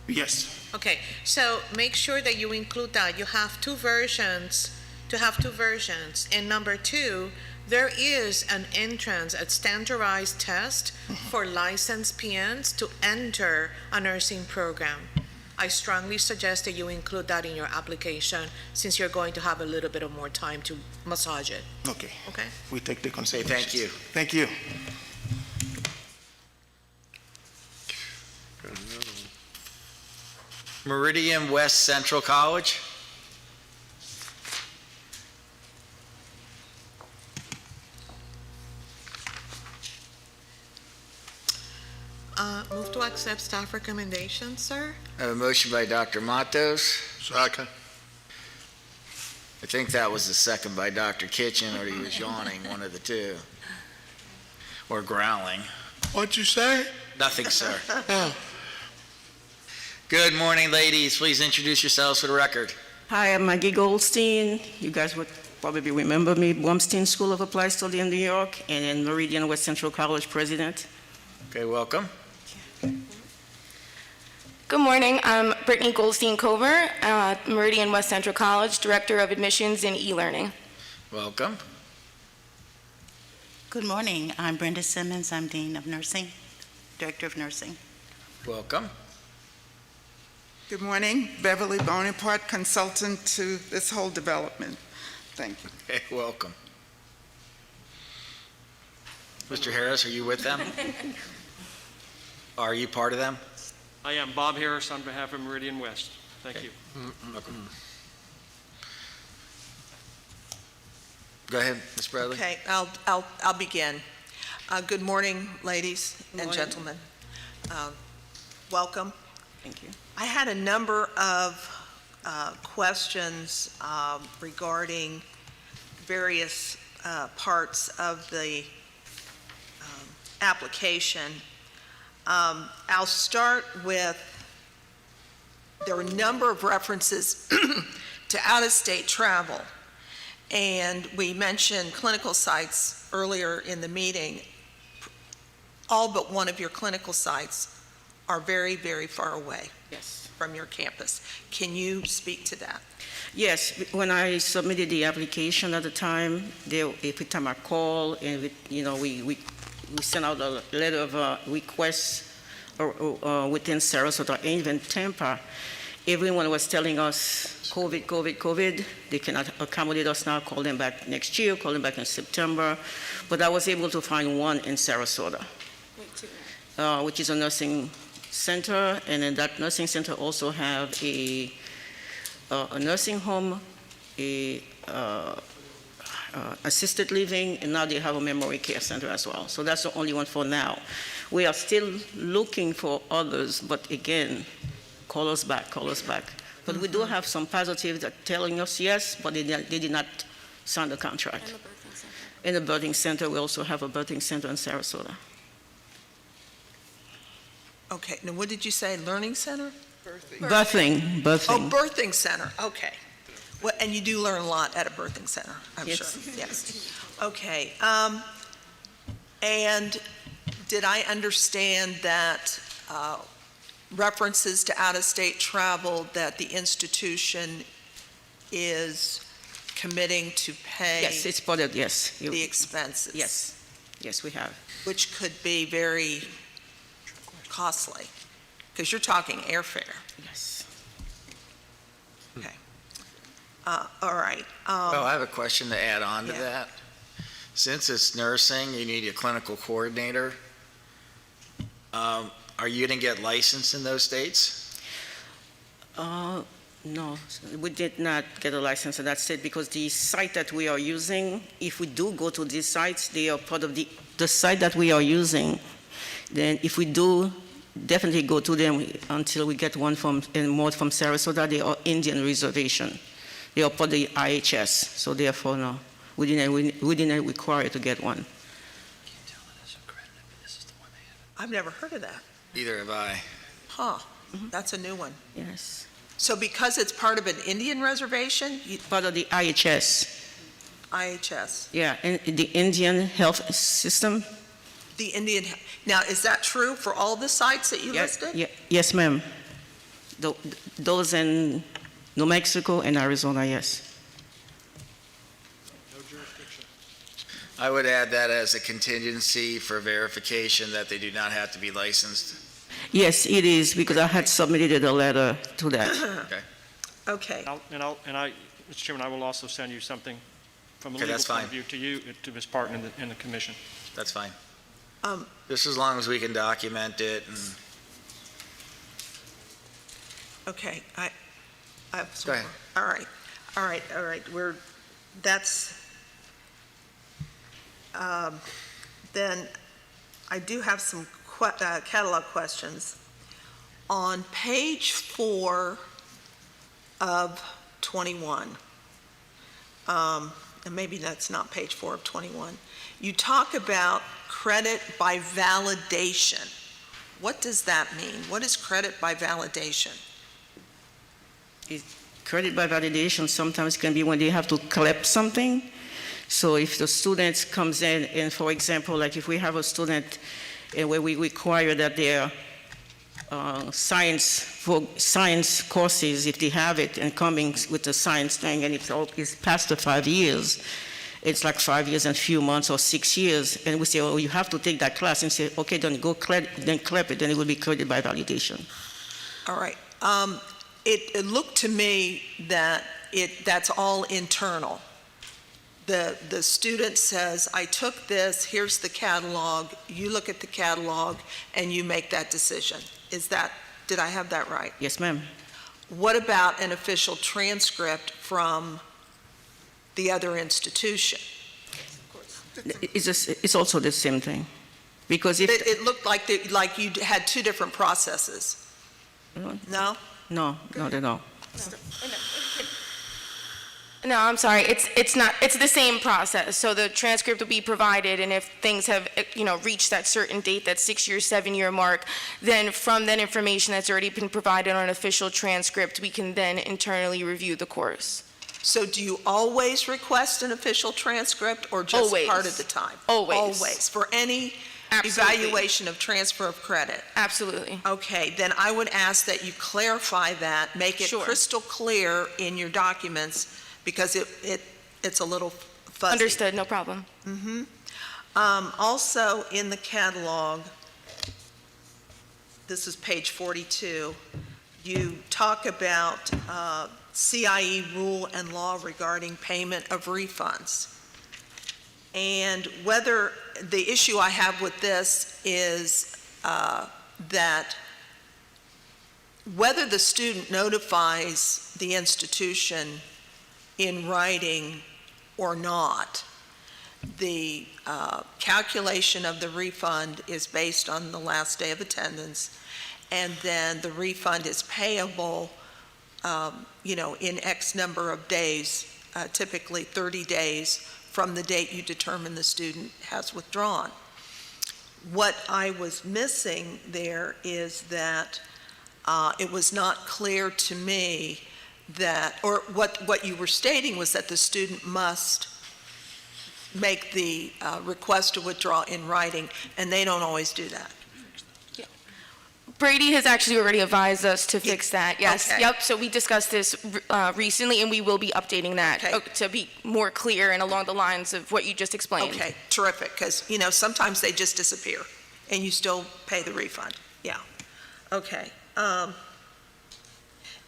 Yes. Okay, so make sure that you include that. You have two versions, And number two, there is an entrance, a standardized test for licensed PNs to enter a nursing program. I strongly suggest that you include that in your application, since you're going to have a little bit of more time to massage it. Okay. Okay? We take the Say consideration. thank you. Thank you. Meridian West Central College. Move to accept staff recommendations, sir. I have a motion by Dr. Matos. Second. I think that was the second by Dr. Kitchen, or he was yawning, one of the two. Or growling. What'd you say? Nothing, sir. Good morning, ladies. Please introduce yourselves for the record. Hi, I'm Maggie Goldstein. You guys would probably remember me, Blumstein School of Applied Study in New York, and then Meridian West Central College president. Okay, welcome. Good morning. I'm Brittany Goldstein-Cover, Meridian West Central College, Director of Admissions and E-Learning. Welcome. Good morning. I'm Brenda Simmons. I'm Dean of Nursing, Director of Nursing. Welcome. Good morning. Beverly Bonaparte, consultant to this whole development. Thank you. Okay, welcome. Mr. Harris, are you with them? Are you part of them? I am Bob Harris on behalf of Meridian West. Thank you. Welcome. Go ahead, Ms. Bradley. Okay, I'll begin. Good morning, ladies and gentlemen. Welcome. Thank you. I had a number of questions regarding various parts of the application. I'll start with, there were a number of references to out-of-state travel, and we mentioned clinical sites earlier in the meeting. All but one of your clinical sites are very, very far away from your campus. Can you speak to that? Yes, when I submitted the application at the time, every time I call, and we sent out a letter of requests within Sarasota and even Tampa. Everyone was telling us COVID, COVID, COVID. They cannot accommodate us now. Call them back next year. Call them back in September. But I was able to find one in Sarasota, which is a nursing center, and then that nursing center also have a nursing home, a assisted living, and now they have a memory care center as well. So that's the only one for now. We are still looking for others, but again, call us back. But we do have some positives that telling us yes, but they did not sign the contract. In the birthing center, we also have a birthing center in Sarasota. Okay, now what did you say, learning center? Birthing. Oh, birthing center, okay. Well, and you do learn a lot at a birthing center, I'm Yes. sure, yes. Okay, and did I understand that references to out-of-state travel, that the institution is committing to pay? Yes, it's part of, yes. The expenses? Yes, we have. Which could be very costly, because you're talking airfare. Yes. Okay. All right. Well, I have a question to add on to Yeah. that. Since it's nursing, you need a clinical coordinator. Are you going to get licensed in those states? No, we did not get a license in that state because the site that we are using, if we do go to these sites, they are part of the site that we are using. Then if we do definitely go to them until we get one from Sarasota, they are Indian reservation. They are part of the IHS, so therefore, no, we didn't require to get one. I've never heard of that. Either have I. Huh, that's a new one. Yes. So because it's part of an Indian reservation, Part of the IHS, IHS, yeah, and the Indian health system. the Indian, now, is that true for all the sites that you listed? Yes, ma'am. Those in New Mexico and Arizona, yes. I would add that as a contingency for verification that they do not have to be licensed. Yes, it is, because I had submitted a letter to that. Okay. Okay, And I, Mr. Chairman, I will also send you something from a Okay, legal that's point of fine. view to you, to Ms. Parton in the commission. That's fine. Um, Just as long as we can document it and. okay, I have some Go ahead. more. All right, then I do have some catalog questions. On page 4 of 21, and maybe that's not page 4 of 21, you talk about credit by validation. What does that mean? What is credit by validation? Credit by validation sometimes can be when they have to collect something. So if the student comes in, and for example, like if we have a student where we require that their science courses, if they have it, and coming with the science thing, and it's past the 5 years, it's like 5 years and a few months or 6 years, and we say, oh, you have to take that class, and say, okay, then go collect it, then it will be credit by validation. All right. It looked to me that that's all internal. The student says, I took this, here's the catalog, you look at the catalog, and you make that decision. Did I have that right? Yes, ma'am. What about an official transcript from the other institution? It's also the same thing. Because if... It looked like you had two different processes. No? No, not at all. No, I'm sorry. It's not. It's the same process. So the transcript will be provided, and if things have, reached that certain date, that 6-year, 7-year mark, then from that information that's already been provided on an official transcript, we can then internally review the course. So do you always request an official transcript, or just Always. part of the time? Always. Always, for any Absolutely. evaluation of transfer of credit? Absolutely. Okay, then I would ask that you clarify that, make it Sure. crystal clear in your documents, because it's a little fuzzy. Understood. No problem. Also, in the catalog, this is page 42, you talk about CIE rule and law regarding payment of refunds. And whether, the issue I have with this is that whether the student notifies the institution in writing or not, the calculation of the refund is based on the last day of attendance, and then the refund is payable, in X number of days, typically 30 days from the date you determine the student has withdrawn. What I was missing there is that it was not clear to me that, or what you were stating was that the student must make the request to withdraw in writing, and they don't always do that. Brady has actually already advised us to fix that, yes. Okay. Yep, so we discussed this recently, and we will be updating that to be more clear and along the lines of what you just explained. Okay, terrific, because, sometimes they just disappear, and you still pay the refund. Yeah, okay.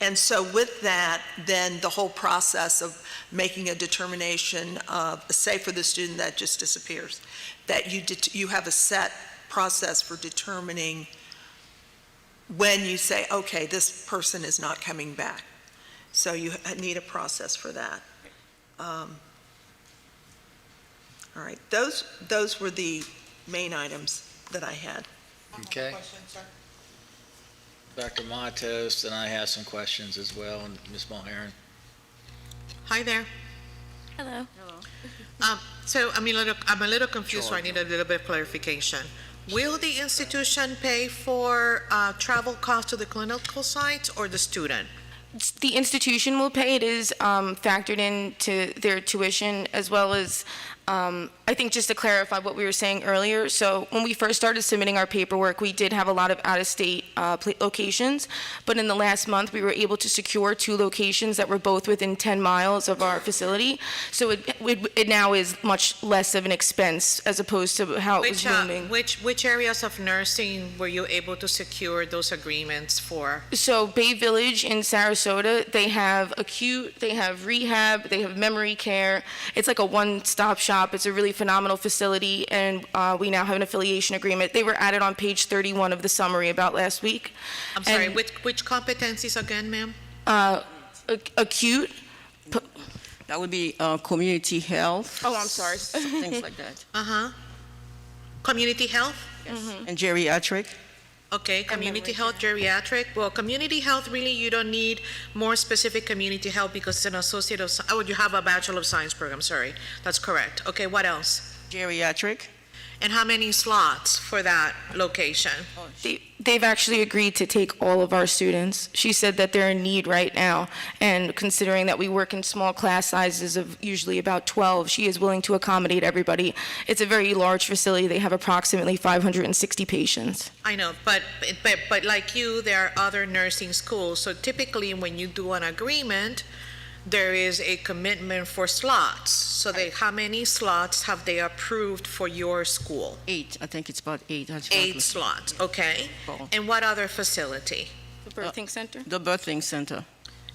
And so with that, then the whole process of making a determination of, say for the student that just disappears, that you have a set process for determining when you say, okay, this person is not coming back. So you need a process for that. All right, those were the main items that I had. Okay. Dr. Matos, and I have some questions as well, and Ms. Mulheron. Hi there. Hello. So I'm a little confused, so I need a little bit of clarification. Will the institution pay for travel costs to the clinical sites or the student? The institution will pay. It is factored into their tuition, as well as, I think just to clarify what we were saying earlier, so when we first started submitting our paperwork, we did have a lot of out-of-state locations, but in the last month, we were able to secure 2 locations that were both within 10 miles of our facility, so it now is much less of an expense as opposed to how it was booming. Which areas of nursing were you able to secure those agreements for? So Bay Village in Sarasota, they have acute, they have rehab, they have memory care. It's like a one-stop shop. It's a really phenomenal facility, and we now have an affiliation agreement. They were added on page 31 of the summary about last week. I'm sorry, which competencies again, ma'am? Acute. That would be community health. Oh, I'm sorry. Things like that. Community health? And geriatric. Okay, community health, geriatric. Well, community health, really, you don't need more specific community health because it's an associate of, you have a Bachelor of Science program, sorry. That's correct. Okay, what else? Geriatric. And how many slots for that location? They've actually agreed to take all of our students. She said that they're in need right now, and considering that we work in small class sizes of usually about 12, she is willing to accommodate everybody. It's a very large facility. They have approximately 560 patients. I know, but like you, there are other nursing schools. So typically, when you do an agreement, there is a commitment for slots. So how many slots have they approved for your school? 8. I think it's about 8. 8 slots, okay. And what other facility? The birthing center? The birthing center.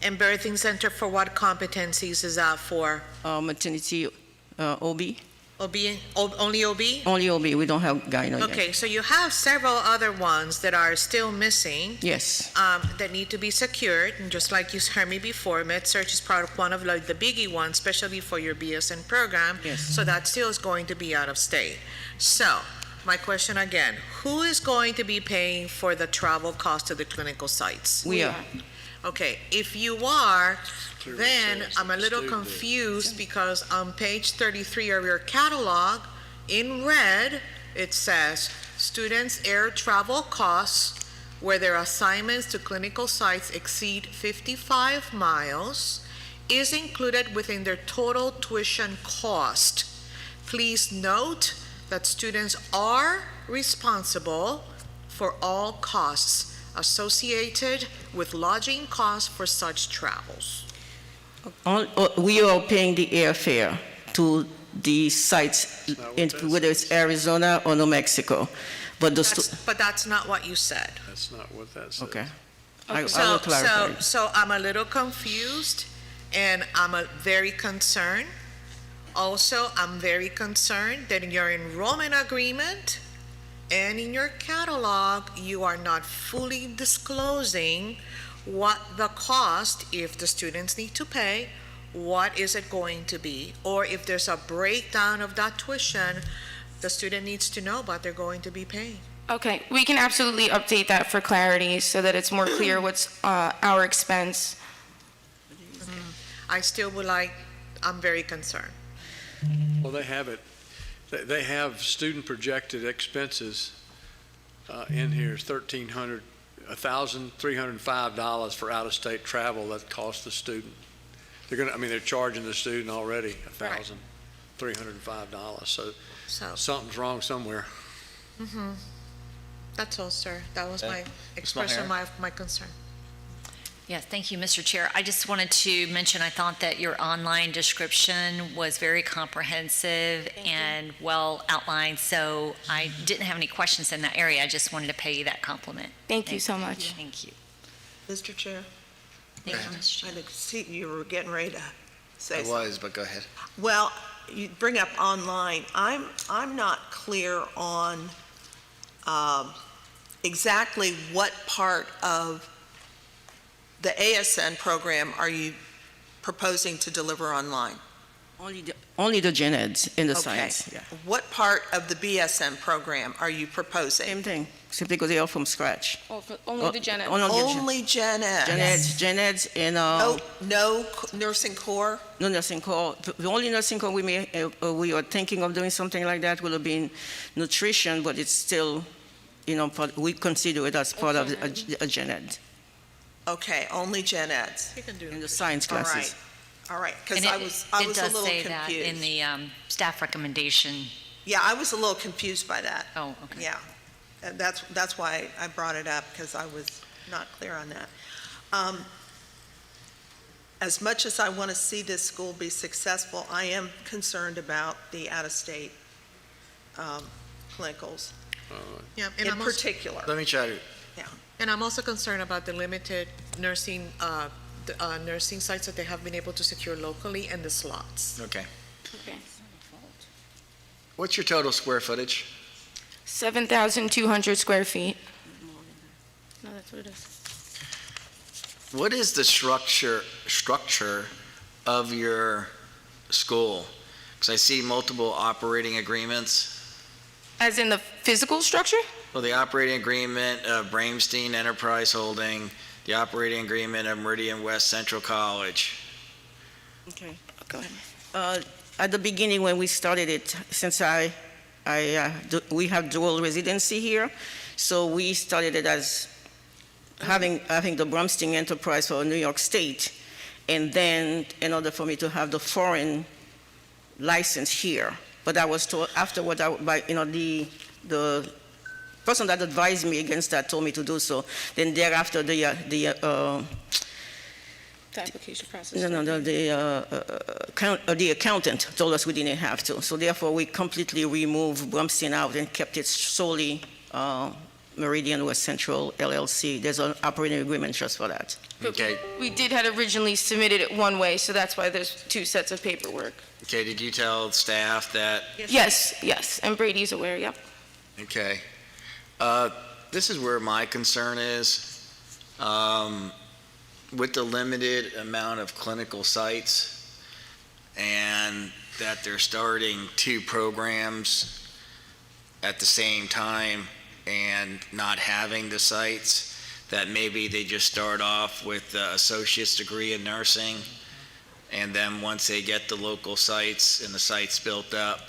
And birthing center for what competencies is that for? Maternity, OB. OB, only OB? Only OB. We don't have gyno yet. Okay, so you have several other ones that are still missing. Yes. That need to be secured, and just like you heard me before, MedSearch is part of one of the biggie ones, especially for your BSN program. Yes. So that still is going to be out of state. So, my question again, who is going to be paying for the travel cost to the clinical sites? We are. Okay, if you are, then I'm a little confused because on page 33 of your catalog, in red, it says, students' air travel costs where their assignments to clinical sites exceed 55 miles is included within their total tuition cost. Please note that students are responsible for all costs associated with lodging costs for such travels. We are paying the airfare to the sites, whether it's Arizona or New Mexico. But that's not what you said. That's not what that says. Okay. I will clarify. So I'm a little confused, and I'm very concerned. Also, I'm very concerned that in your enrollment agreement and in your catalog, you are not fully disclosing what the cost, if the students need to pay, what is it going to be? Or if there's a breakdown of that tuition, the student needs to know what they're going to be paying. Okay, we can absolutely update that for clarity so that it's more clear what's our expense. I still would like, I'm very concerned. Well, they have it. They have student projected expenses in here, $1,305 for out-of-state travel that costs the student. They're charging the student already $1,305. So something's wrong somewhere. That's all, sir. That was my Ms. expression, Mulhern? my concern. Yes, thank you, Mr. Chair. I just wanted to mention, I thought that your online description was very comprehensive and well outlined, so I didn't have any questions in that area. I just wanted to pay you that compliment. Thank you so much. Thank you. Mr. Chair, Thank you, Mr. Chair. I could see you were getting ready to say It something. was, but go ahead. Well, you bring up online. I'm not clear on exactly what part of the ASN program are you proposing to deliver online? Only the gen eds in the Okay. science. Yeah. What part of the BSN program are you proposing? Same thing, simply because they are from scratch. Only the gen ed. Only gen ed? Gen eds and No nursing core? no nursing core. The only nursing core we are thinking of doing something like that will have been nutrition, but it's still, we consider it as part of a gen ed Okay, only gen eds. in the science classes. All right, because And I was a little It does say that confused. in the staff recommendation. Yeah, I was a little confused by that. Oh, okay. Yeah, and that's why I brought it up, because I was not clear on that. As much as I want to see this school be successful, I am concerned about the out-of-state clinicals Yeah, and in I'm also, particular. Let me try to, and I'm also concerned about the limited nursing, nursing sites that they have been able to secure locally and the slots. okay. Okay. What's your total square footage? 7,200 square feet. No, that's what it is. What is the structure of your school? Because I see multiple operating agreements. As in the physical structure? Well, the operating agreement of Bramstein Enterprise Holding, the operating agreement of Meridian West Central College. Okay. Go ahead. At the beginning, when we started it, since we have dual residency here, so we started it as having the Bramstein Enterprise for New York State, and then in order for me to have the foreign license here, but I was told afterward the person that advised me against that told me to do so. Then thereafter, The application process. the accountant told us we didn't have to. So therefore, we completely removed Bramstein out and kept it solely Meridian West Central LLC. There's an operating agreement just for that. Okay. We had originally submitted it one way, so that's why there's two sets of paperwork. Okay, did you tell staff that? Yes, and Brady's aware, yep. Okay. This is where my concern is. With the limited amount of clinical sites and that they're starting two programs at the same time and not having the sites, that maybe they just start off with the associate's degree in nursing, and then once they get the local sites and the sites built up,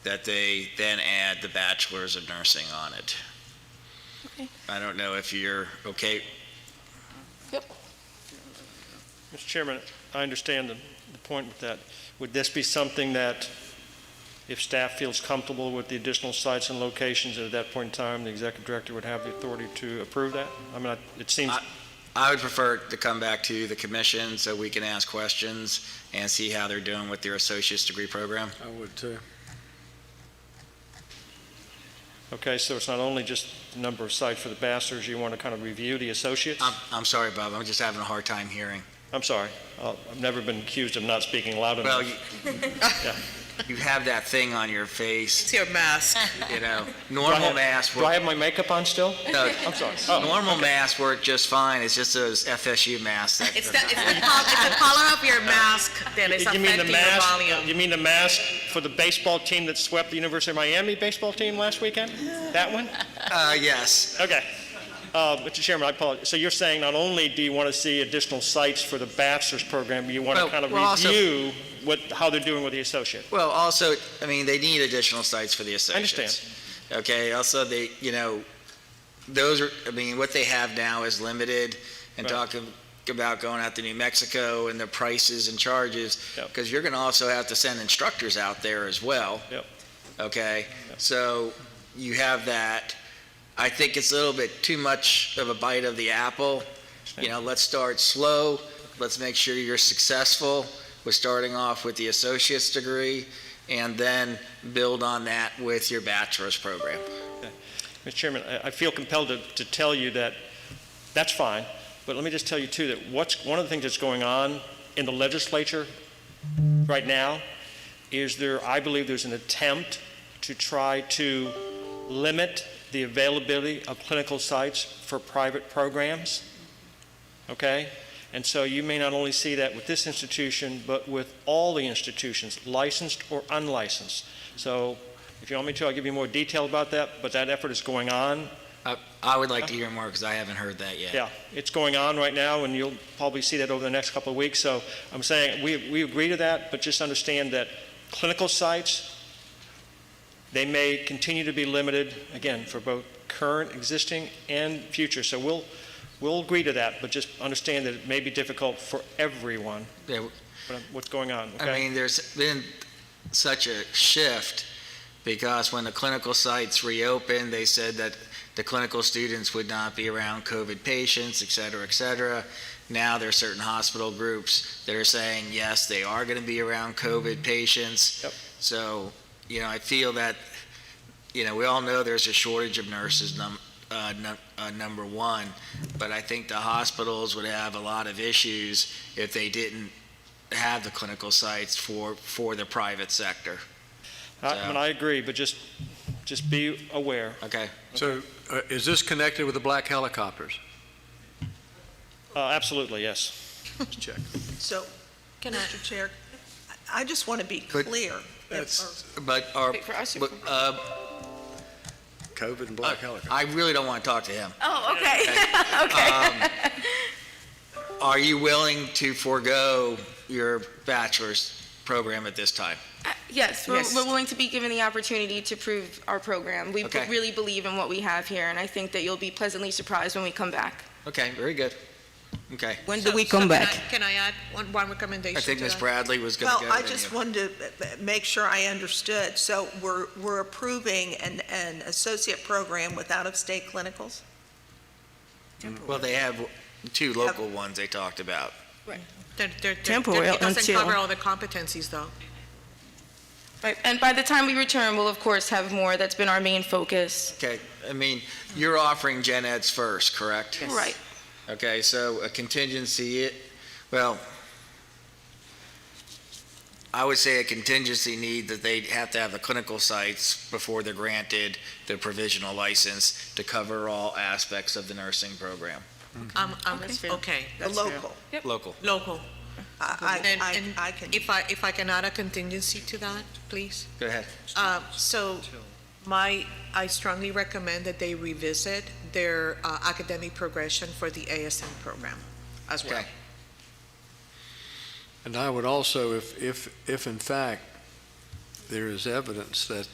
that they then add the bachelor's of nursing on it. Okay. I don't know if you're okay. Mr. Chairman, I understand the point with that. Would this be something that, if staff feels comfortable with the additional sites and locations, at that point in time, the executive director would have the authority to approve that? I mean, it seems... I would prefer to come back to the commission so we can ask questions and see how they're doing with their associate's degree program. I would too. Okay, so it's not only just the number of sites for the bachelor's, you want to kind of review the associates? I'm sorry, Bob, I'm just having a hard time hearing. I'm sorry. I've never been accused of not speaking loud enough. Well, you have that thing on your face, It's your mask. you know, normal masks. Do I have my makeup on still? No, I'm sorry. Oh, normal masks work just fine. It's just those FSU masks that. It's the color of your mask that is You mean the affecting your mask? volume. You mean the mask for the baseball team that swept the University of Miami baseball team last weekend? That one? Yes. Okay. Mr. Chairman, I apologize. So you're saying not only do you want to see additional sites for the bachelor's program, but you want to kind of review how they're doing with the associate? Well, also, I mean, they need additional sites for the associates. I understand. Okay, also they, those are, I mean, what they have now is limited, and Right. talking about going out to New Mexico and the prices and charges, because you're going to also have to send instructors out there as well. Yep. Okay, so you have that. I think it's a little bit too much of a bite of the apple. Let's start slow. Let's make sure you're successful with starting off with the associate's degree, and then build on that with your bachelor's program. Mr. Chairman, I feel compelled to tell you that that's fine, but let me just tell you too that one of the things that's going on in the legislature right now is I believe there's an attempt to try to limit the availability of clinical sites for private programs, okay? And so you may not only see that with this institution, but with all the institutions, licensed or unlicensed. So if you want me to, I'll give you more detail about that, but that effort is going on. I would like to hear more, because I haven't heard that yet. Yeah, it's going on right now, and you'll probably see that over the next couple of weeks. So I'm saying we agree to that, but just understand that clinical sites, they may continue to be limited, again, for both current, existing, and future. So we'll agree to that, but just understand that it may be difficult for everyone. Yeah. What's going on, I okay? mean, there's been such a shift, because when the clinical sites reopened, they said that the clinical students would not be around COVID patients, et cetera, et cetera. Now there are certain hospital groups that are saying, yes, they are going to be around COVID patients. Yep. So, I feel that, we all know there's a shortage of nurses, number one, but I think the hospitals would have a lot of issues if they didn't have the clinical sites for the private sector. And I agree, but just be aware. Okay. So is this connected with the black helicopters? Absolutely, yes. Let's check. So, Mr. Chair, I just want to be But- clear. COVID and black helicopters. I really don't want to talk to him. Oh, okay. Okay. Are you willing to forego your bachelor's program at this time? Yes, we're willing to be given the opportunity to prove our program. We Okay. really believe in what we have here, and I think that you'll be pleasantly surprised when we come back. Okay, very good. Okay. When do we come back? Can I add one recommendation? I think to Ms. that? Bradley was going to go. Well, I then just you. wanted to make sure I understood. So we're approving an associate program with out-of-state clinicals? Well, they have two local ones they talked about. Temporary It doesn't until- cover all the competencies, though. Right, and by the time we return, we'll of course have more. That's been our main focus. Okay, I mean, you're offering gen eds first, correct? Right. Okay, so a contingency, well, I would say a contingency need that they have to have the clinical sites before they're granted the provisional license to cover all aspects of the nursing program. Okay, That's local. Local. Local. And I can. If I can add a contingency to that, please. Go ahead. So I strongly recommend that they revisit their academic progression for the ASN program as well. Okay. And I would also, if in fact there is evidence that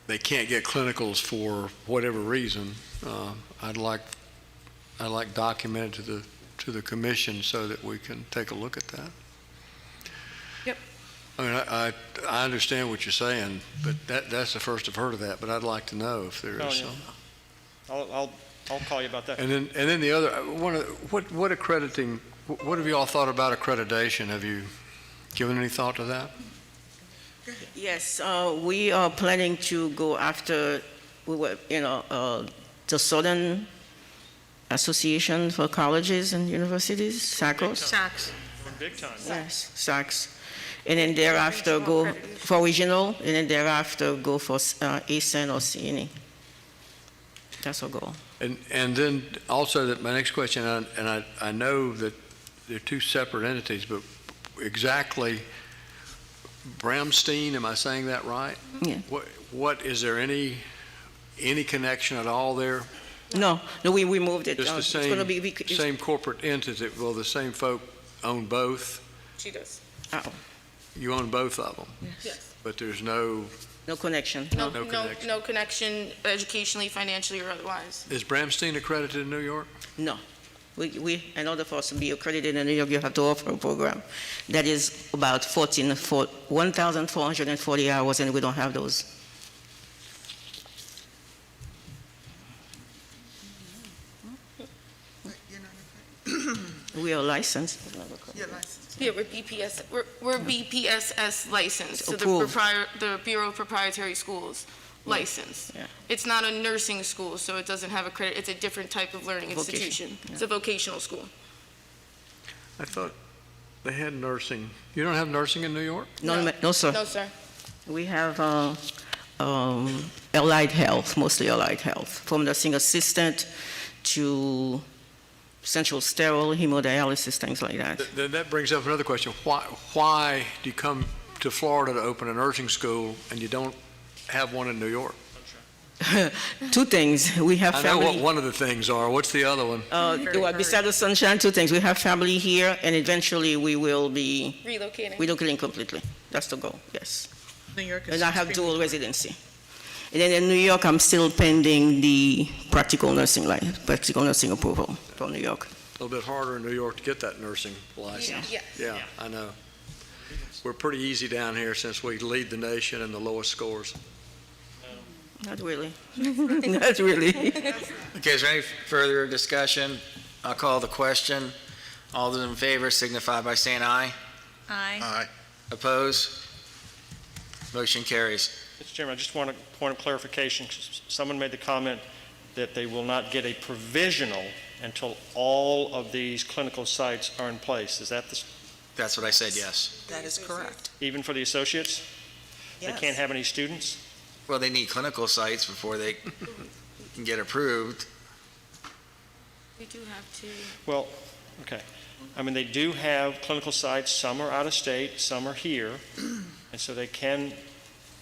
they can't get clinicals for whatever reason, I'd like documented to the commission so that we can take a look at that. Yep. I mean, I understand what you're saying, but that's the first I've heard of that, but I'd like to know if there is some. I'll call you about that. And then the other, what accrediting, what have you all thought about accreditation? Have you given any thought to that? Yes, we are planning to go after, the Southern Association for Colleges and Universities, SACOS. SACS. Big time. Yes, SACS. and then thereafter go for regional, and then thereafter go for ASEN or CNE. That's our goal. And then also that my next question, and I know that they're two separate entities, but exactly Bramstein, am I saying that right? Yeah. What is there any connection at all there? No, we moved it. Just the It's gonna be, same corporate entity, will the same folk own both? She does. You own both of them? Yes. But there's no connection. No connection. no connection educationally, financially, or otherwise. Is Bramstein accredited in New York? No. In order for us to be accredited in New York, you have to offer a program that is about 1,440 hours, and we don't have those. We are licensed. Yeah, we're BPS. We're BPSS licensed, so Approved. the Bureau of Proprietary Schools license. Yeah. It's not a nursing school, so it doesn't have a credit. It's a different type of learning Vocation, institution. yeah. It's a vocational school. I thought they had nursing. You don't have nursing in New York? No, sir. No, sir. We have allied health, mostly allied health, from nursing assistant to central sterile, hemodialysis, things like that. Then that brings up another question. Why do you come to Florida to open a nursing school and you don't have one in New York? Two things. We have I know family. what one of the things are. What's the other one? Besides the sunshine, two things. We have family here, and eventually we will be relocating completely. That's the goal, yes. New York is And I have extremely dual residency. And then in New York, I'm still pending the practical nursing approval from New York. A little bit harder in New York to get that nursing license. Yeah. I know. We're pretty easy down here since we lead the nation in the lowest scores. Not really. Not really. Okay, is there any further discussion? I'll call the question. All those in favor signify by saying aye. Aye. Aye. Oppose? Motion carries. Mr. Chairman, I just want a point of clarification. Someone made the comment that they will not get a provisional until all of these clinical sites are in place. Is that That's what I said, yes. That is correct. even for the associates? They Yes. can't have any students? Well, they need clinical sites before they can get approved. We do have to. Well, okay. I mean, they do have clinical sites. Some are out of state, some are here. And so they can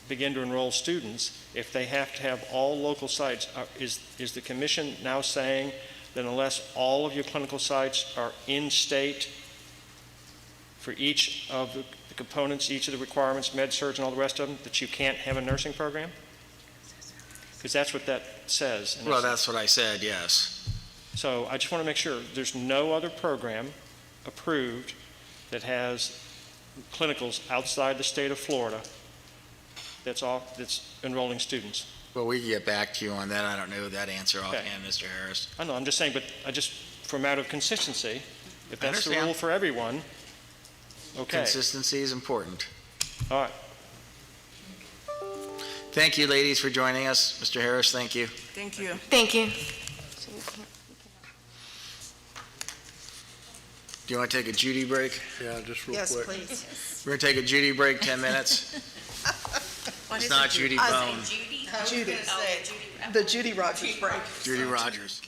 begin to enroll students. If they have to have all local sites, is the commission now saying that unless all of your clinical sites are in-state for each of the components, each of the requirements, med-surg and all the rest of them, that you can't have a nursing program? Because that's what that says. Well, that's what I said, yes. So I just want to make sure there's no other program approved that has clinicals outside the state of Florida that's enrolling students. Well, we can get back to you on that. I don't know that answer offhand, Mr. Harris. I know, I'm just saying, but for a matter of consistency, if that's the understand. rule for everyone, okay. Consistency is important. All right. Thank you, ladies, for joining us. Mr. Harris, thank you. Thank you. Thank you. Do you want to take a Judy break? Yeah, just real Yes, quick. please. We're going to take a Judy break, 10 minutes. It's not Judy Bone. Judy. The Judy Rogers break. Judy Rogers.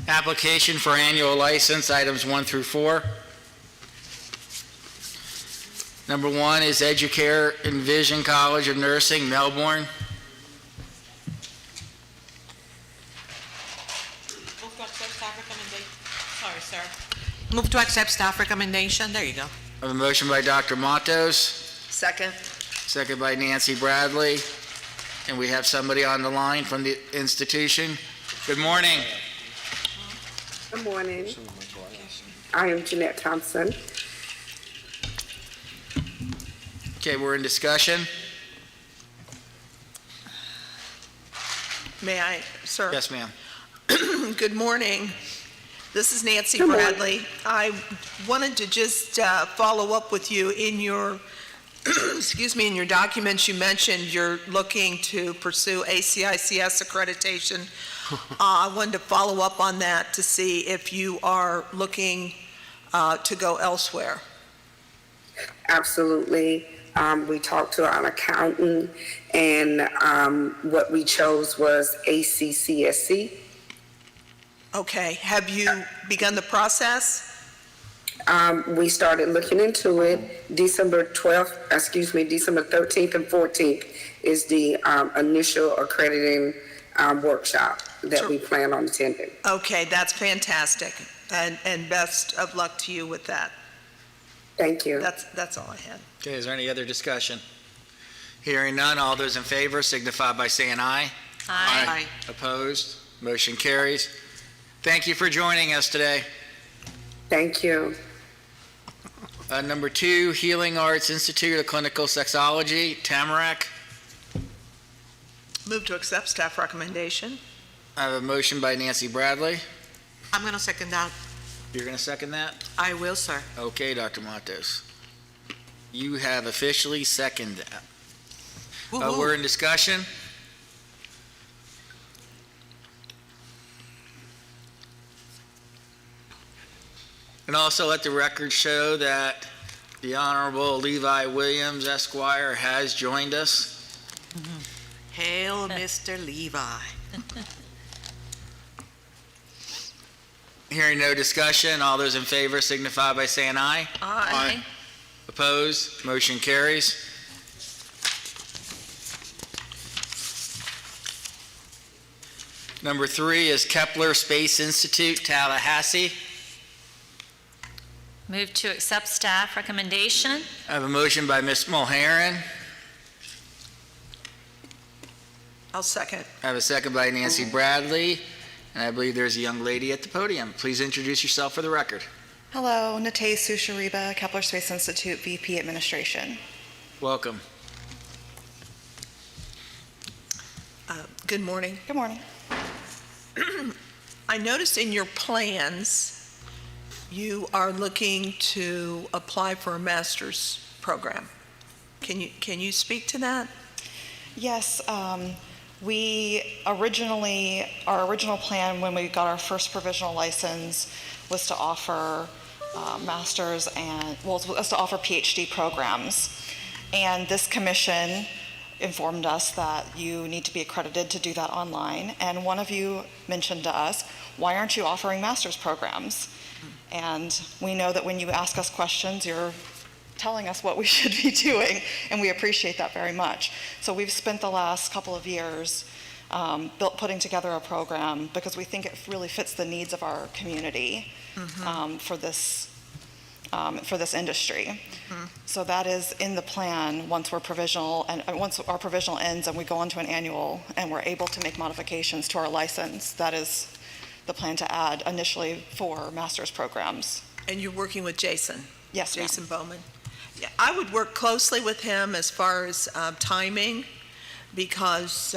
Application for annual license, items 1 through 4. Number 1 is Educare Envision College of Nursing, Melbourne. Move to accept staff recommendation. Sorry, sir. Move to accept staff recommendation. There you go. I have a motion by Dr. Matos, Second. second by Nancy Bradley, and we have somebody on the line from the institution. Good morning. Good morning. I am Jeanette Thompson. Okay, we're in discussion. May I, sir? Yes, ma'am. Good morning. This is Nancy Good morning. Bradley. I wanted to just follow up with you in your, excuse me, in your documents, you mentioned you're looking to pursue ACICS accreditation. I wanted to follow up on that to see if you are looking to go elsewhere. Absolutely. We talked to an accountant, and what we chose was ACCSC. Okay. Have you begun the process? We started looking into it. December 13th and 14th is the initial accrediting workshop that we plan on attending. Okay, that's fantastic. And best of luck to you with that. Thank you. That's all I had. Okay, is there any other discussion? Hearing none, all those in favor signify by saying aye. Aye. Opposed? Motion carries. Thank you for joining us today. Thank you. Number 2, Healing Arts Institute of Clinical Sexology, Tamarack. Move to accept staff recommendation. I have a motion by Nancy Bradley. I'm going to second that. You're going to second that? I will, sir. Okay, Dr. Matos. You have officially seconded that. Woo-hoo. We're in discussion. And also let the record show that the Honorable Levi Williams, Esquire, has joined us. Hail, Mr. Levi. Hearing no discussion, all those in favor signify by saying aye. Aye. Opposed? Motion carries. Number 3 is Kepler Space Institute, Tallahassee. Move to accept staff recommendation. I have a motion by Ms. Mulheron. I'll second. I have a second by Nancy Bradley, and I believe there's a young lady at the podium. Please introduce yourself for the record. Hello, Natay Sushariba, Kepler Space Institute, VP Administration. Welcome. Good morning. Good morning. I noticed in your plans, you are looking to apply for a master's program. Can you speak to that? Yes, our original plan when we got our first provisional license was to offer master's was to offer PhD programs. And this commission informed us that you need to be accredited to do that online. And one of you mentioned to us, why aren't you offering master's programs? And we know that when you ask us questions, you're telling us what we should be doing, and we appreciate that very much. So we've spent the last couple of years putting together a program because we think it really fits the needs of our community for this industry. So that is in the plan once we're provisional, and once our provisional ends and we go on to an annual and we're able to make modifications to our license, that is the plan to add initially for master's programs. And you're working with Jason? Yes, ma'am. Jason Bowman. Yeah, I would work closely with him as far as timing, because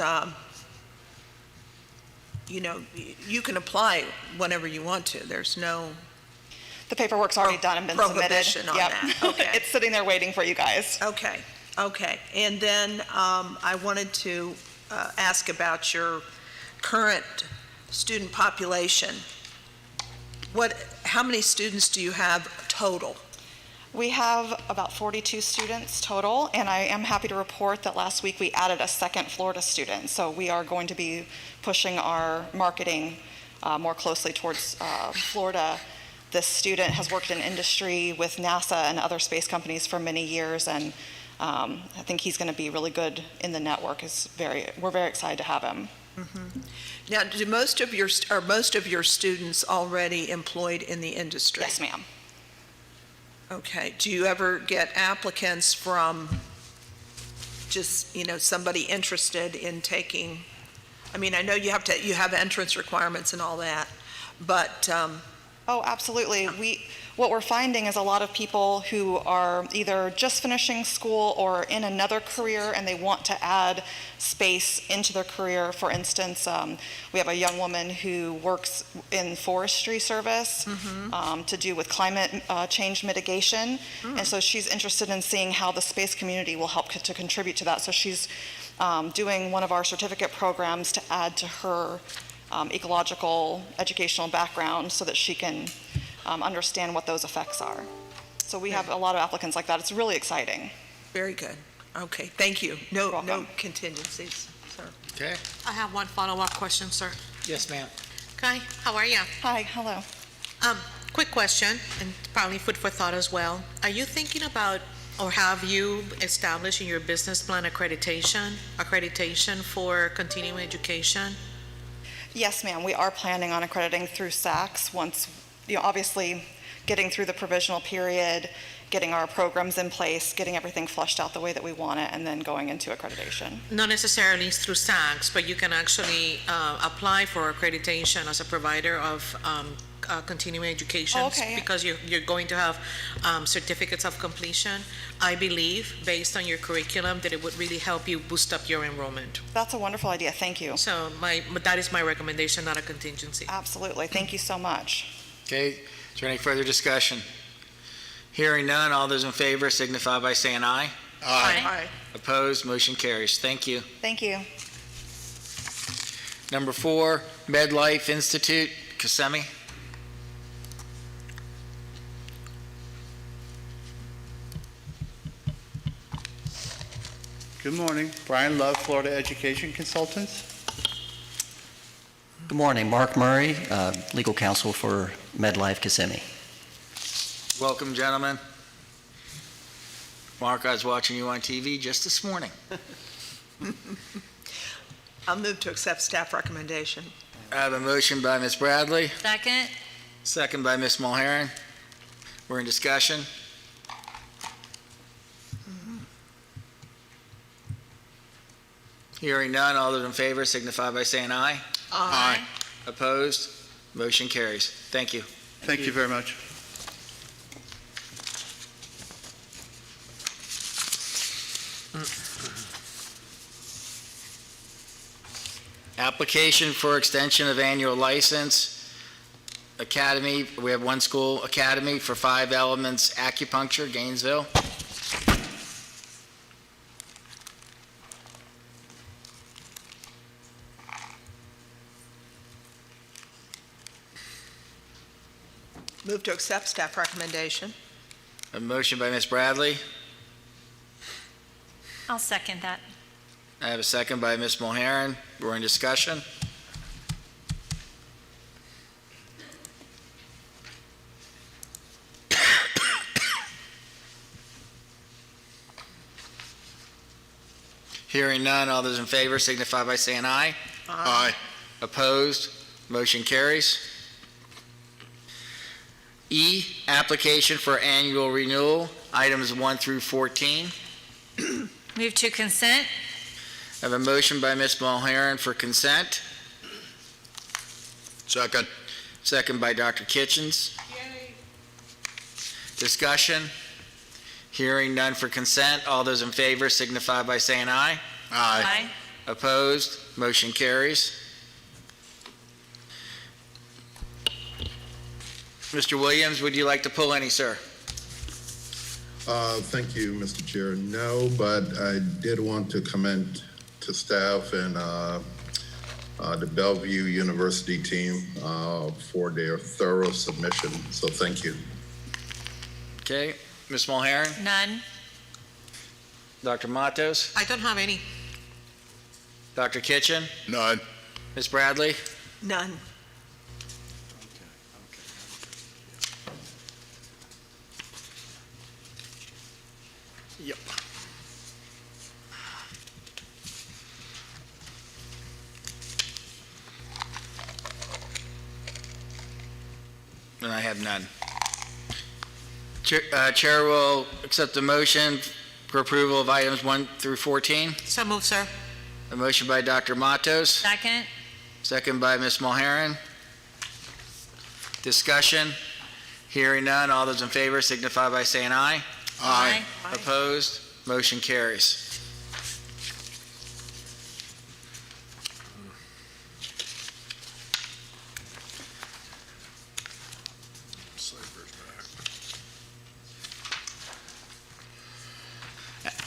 you can apply whenever you want to. There's no The paperwork's already done and been submitted. prohibition on that. Okay. It's sitting there waiting for you guys. Okay. And then I wanted to ask about your current student population. How many students do you have total? We have about 42 students total, and I am happy to report that last week we added a second Florida student. So we are going to be pushing our marketing more closely towards Florida. This student has worked in industry with NASA and other space companies for many years, and I think he's going to be really good in the network. We're very excited to have him. Mm-hmm. Now, are most of your students already employed in the industry? Yes, ma'am. Okay. Do you ever get applicants from just, somebody interested in taking, I mean, I know you have entrance requirements and all that, but. Oh, absolutely. What we're finding is a lot of people who are either just finishing school or in another career and they want to add space into their career. For instance, we have a young woman who works in forestry service to do with climate change mitigation. And so she's interested in seeing how the space community will help to contribute to that. So she's doing one of our certificate programs to add to her ecological educational background so that she can understand what those effects are. So we have a lot of applicants like that. It's really exciting. Very good. Okay, thank you. No contingencies, sir. Okay. I have one follow-up question, sir. Yes, ma'am. Kai, how are you? Hi, hello. Quick question, and probably food for thought as well. Are you thinking about, or have you established in your business plan accreditation for continuing education? Yes, ma'am. We are planning on accrediting through SACS once, obviously getting through the provisional period, getting our programs in place, getting everything fleshed out the way that we want it, and then going into accreditation. Not necessarily through SACS, but you can actually apply for accreditation as a provider of continuing education. Okay. Because you're going to have certificates of completion. I believe, based on your curriculum, that it would really help you boost up your enrollment. That's a wonderful idea. Thank you. So that is my recommendation, not a contingency. Absolutely. Thank you so much. Okay, is there any further discussion? Hearing none, all those in favor signify by saying aye. Aye. Opposed, motion carries. Thank you. Thank you. Number 4, MedLife Institute, Kissimmee. Good morning. Brian Love, Florida Education Consultants. Good morning. Mark Murray, legal counsel for MedLife Kissimmee. Welcome, gentlemen. Mark, I was watching you on TV just this morning. I'll move to accept staff recommendation. I have a motion by Ms. Bradley, Second. second by Ms. Mulharen. We're in discussion. Hearing none, all those in favor signify by saying aye. Aye. Opposed? Motion carries. Thank you. Thank you very much. Application for extension of annual license. Academy, we have one school, Academy for 5 Elements Acupuncture, Gainesville. Move to accept staff recommendation. A motion by Ms. Bradley. I'll second that. I have a second by Ms. Mulharen. We're in discussion. Hearing none, all those in favor signify by saying aye. Aye. Opposed? Motion carries. E, application for annual renewal, items 1 through 14. Move to consent. I have a motion by Ms. Mulharen for consent, Second. second by Dr. Kitchens. Discussion? Hearing none for consent. All those in favor signify by saying aye. Aye. Opposed? Motion carries. Mr. Williams, would you like to pull any, sir? Thank you, Mr. Chair. No, but I did want to commend to staff and the Bellevue University team for their thorough submission. So thank you. Okay. Ms. Mulhern? None. Dr. Matos? I don't have any. Dr. Kitchen? None. Ms. Bradley? None. Yep. And I have none. Chair will accept the motion for approval of items 1 through 14. So move, sir. A motion by Dr. Matos, Second. second by Ms. Mulhern. Discussion. Hearing none. All those in favor signify by saying aye. Aye. Opposed? Motion carries.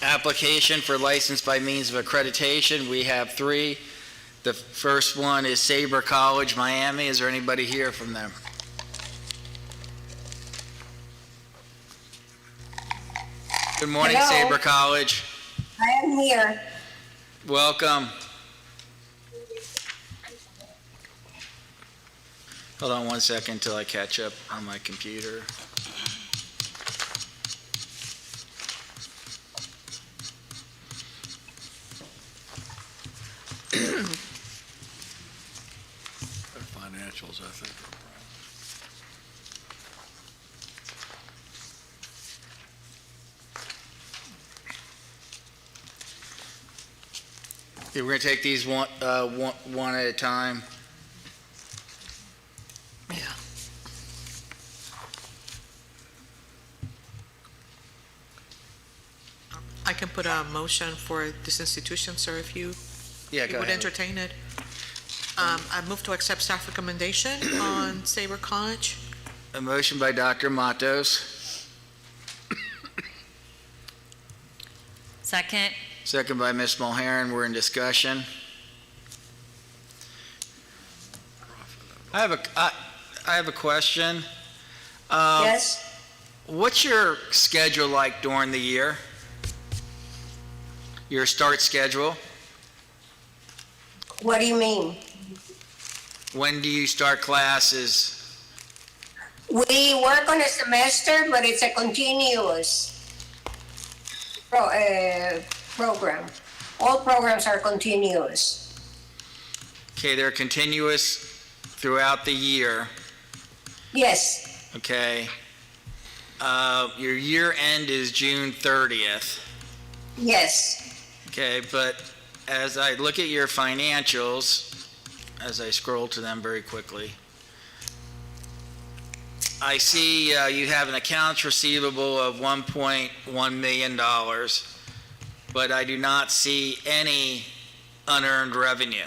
Application for license by means of accreditation. We have 3. The first one is Sabre College, Miami. Is there anybody here from them? Good morning, Hello. Sabre College. I am here. Welcome. Hold on one second until I catch up on my computer. Financials, I think. Okay, we're going to take these one at a time. Yeah. I can put a motion for this institution, sir, if you Yeah, go would ahead. entertain it. I move to accept staff recommendation on Sabre College. A motion by Dr. Matos, Second. second by Ms. Mulhern. We're in discussion. I have a question. Yes? What's your schedule like during the year? Your start schedule? What do you mean? When do you start classes? We work on a semester, but it's a continuous program. All programs are continuous. Okay, they're continuous throughout the year, Yes, okay? Your year end is June 30th, yes. okay? But as I look at your financials, as I scroll to them very quickly, I see you have an accounts receivable of $1.1 million, but I do not see any unearned revenue.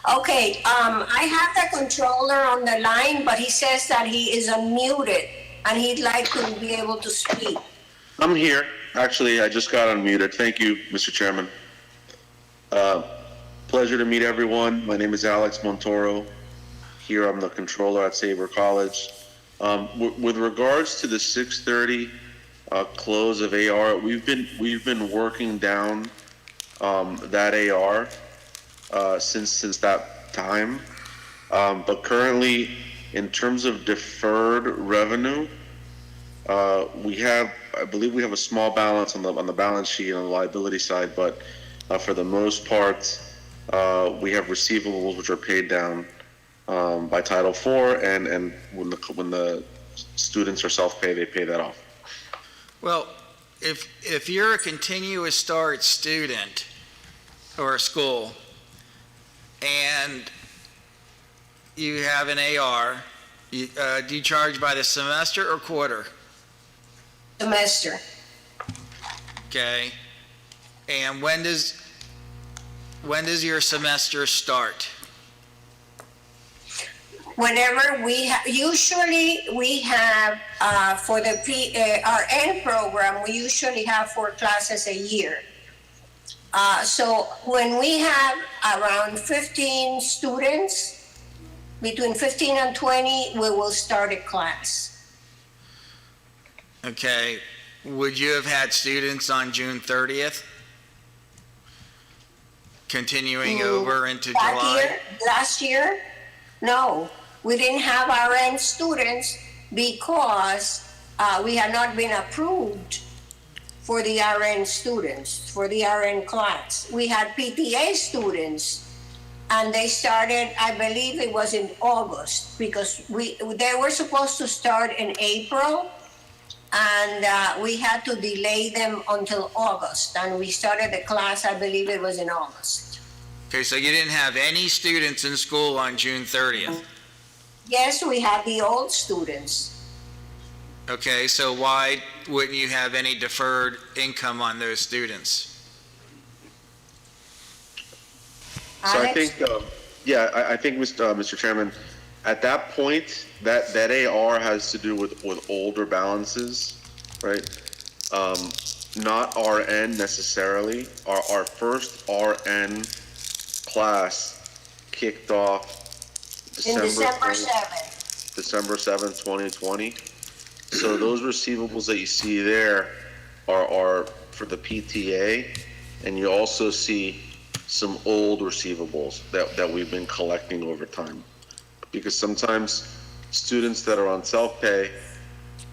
Okay, I have the controller on the line, but he says that he is unmuted and he'd like to be able to speak. I'm here. Actually, I just got unmuted. Thank you, Mr. Chairman. Pleasure to meet everyone. My name is Alex Montoro. Here, I'm the controller at Sabre College. With regards to the 6:30 close of AR, we've been working down that AR since that time. But currently, in terms of deferred revenue, I believe we have a small balance on the balance sheet on the liability side, but for the most part, we have receivables which are paid down by Title IV, and when the students are self-pay, they pay that off. Well, if you're a continuous start student or a school and you have an AR, do you charge by the semester or quarter? Semester. Okay. And when does your semester start? Whenever usually we have, for the our end program, we usually have 4 classes a year. So when we have around 15 students, between 15 and 20, we will start a class. Okay, would you have had students on June 30th? Continuing over into July? Last year, no, we didn't have RN students because we had not been approved for the RN students, for the RN class. We had PTA students, and they started, I believe it was in August, because they were supposed to start in April, and we had to delay them until August, and we started the class, I believe it was in August. Okay, so you didn't have any students in school on June 30th? Yes, we had the old students. Okay, so why wouldn't you have any deferred income on those students? So I Alex? think, I think, Mr. Chairman, at that point, that AR has to do with older balances, right? Not RN necessarily. Our first RN class kicked off In December 7th. December 7th, 2020. So those receivables that you see there are for the PTA, and you also see some old receivables that we've been collecting over time. Because sometimes students that are on self-pay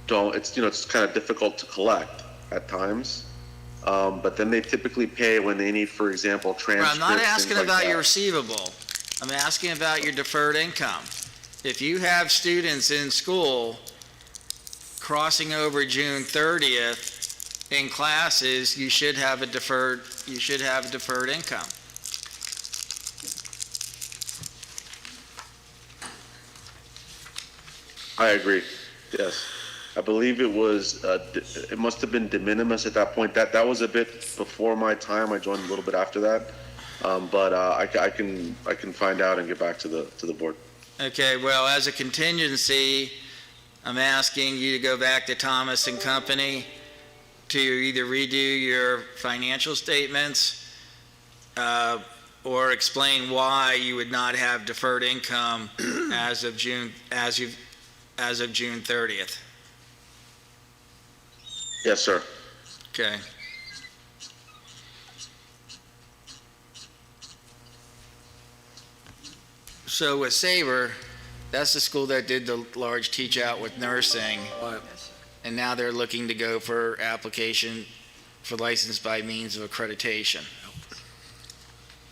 it's kind of difficult to collect at times. But then they typically pay when they need, for example, transcripts. Well, I'm not asking things like about that. your receivable. I'm asking about your deferred income. If you have students in school crossing over June 30th in classes, you should have a deferred income. I agree, yes. I believe it was, it must have been de minimis at that point. That was a bit before my time. I joined a little bit after that. But I can find out and get back to the board. Okay, well, as a contingency, I'm asking you to go back to Thomas and Company to either redo your financial statements or explain why you would not have deferred income as of June 30th. Yes, sir. Okay. So with Sabre, that's the school that did the large teach out with nursing. And now they're looking to go for application for license by means of accreditation.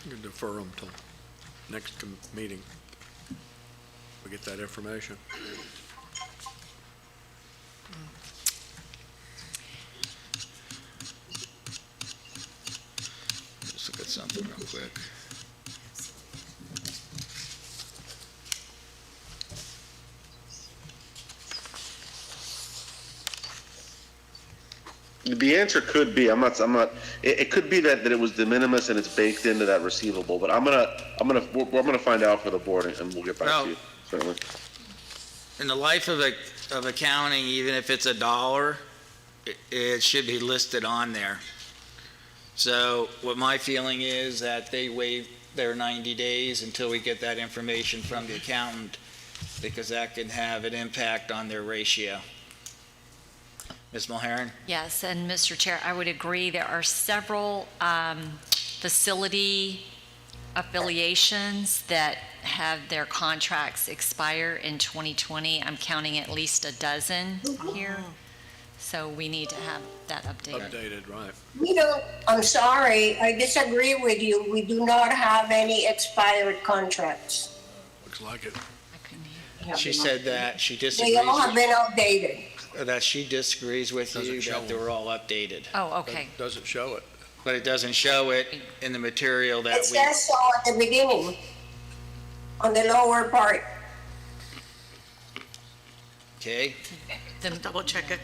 You can defer them till next meeting. We get that information. Let's look at something real quick. The answer could be, it could be that it was de minimis and it's baked into that receivable, but I'm gonna find out for the board and we'll get back to you, certainly. In the life of accounting, even if it's $1, it should be listed on there. So what my feeling is that they waive their 90 days until we get that information from the accountant, because that can have an impact on their ratio. Ms. Mulherin? Yes, and Mr. Chair, I would agree. There are several facility affiliations that have their contracts expire in 2020. I'm counting at least a dozen here. So we need to have that updated. Updated, right. We don't, I'm sorry, I disagree with you. We do not have any expired contracts. Looks like it. She said that she They disagrees, all have been updated. that she disagrees with Doesn't you, show that they them. were all updated. Oh, okay. Doesn't show it. But it doesn't show it in the material that It we, says so at the beginning, on the lower part. okay, Double check it.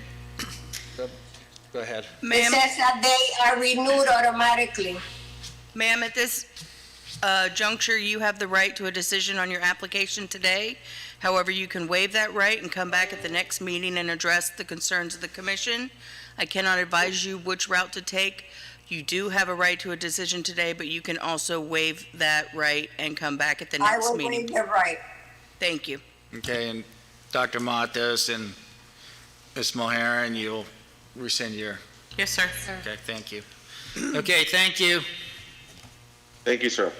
go ahead. It says that they are renewed automatically. Ma'am, at this juncture, you have the right to a decision on your application today. However, you can waive that right and come back at the next meeting and address the concerns of the commission. I cannot advise you which route to take. You do have a right to a decision today, but you can also waive that right and come back at the I next will meeting. waive the right. Thank you. Okay, and Dr. Matos and Ms. Mulheren, you'll rescind your, Yes, sir. okay, thank you. Okay, thank you. Thank you, sir.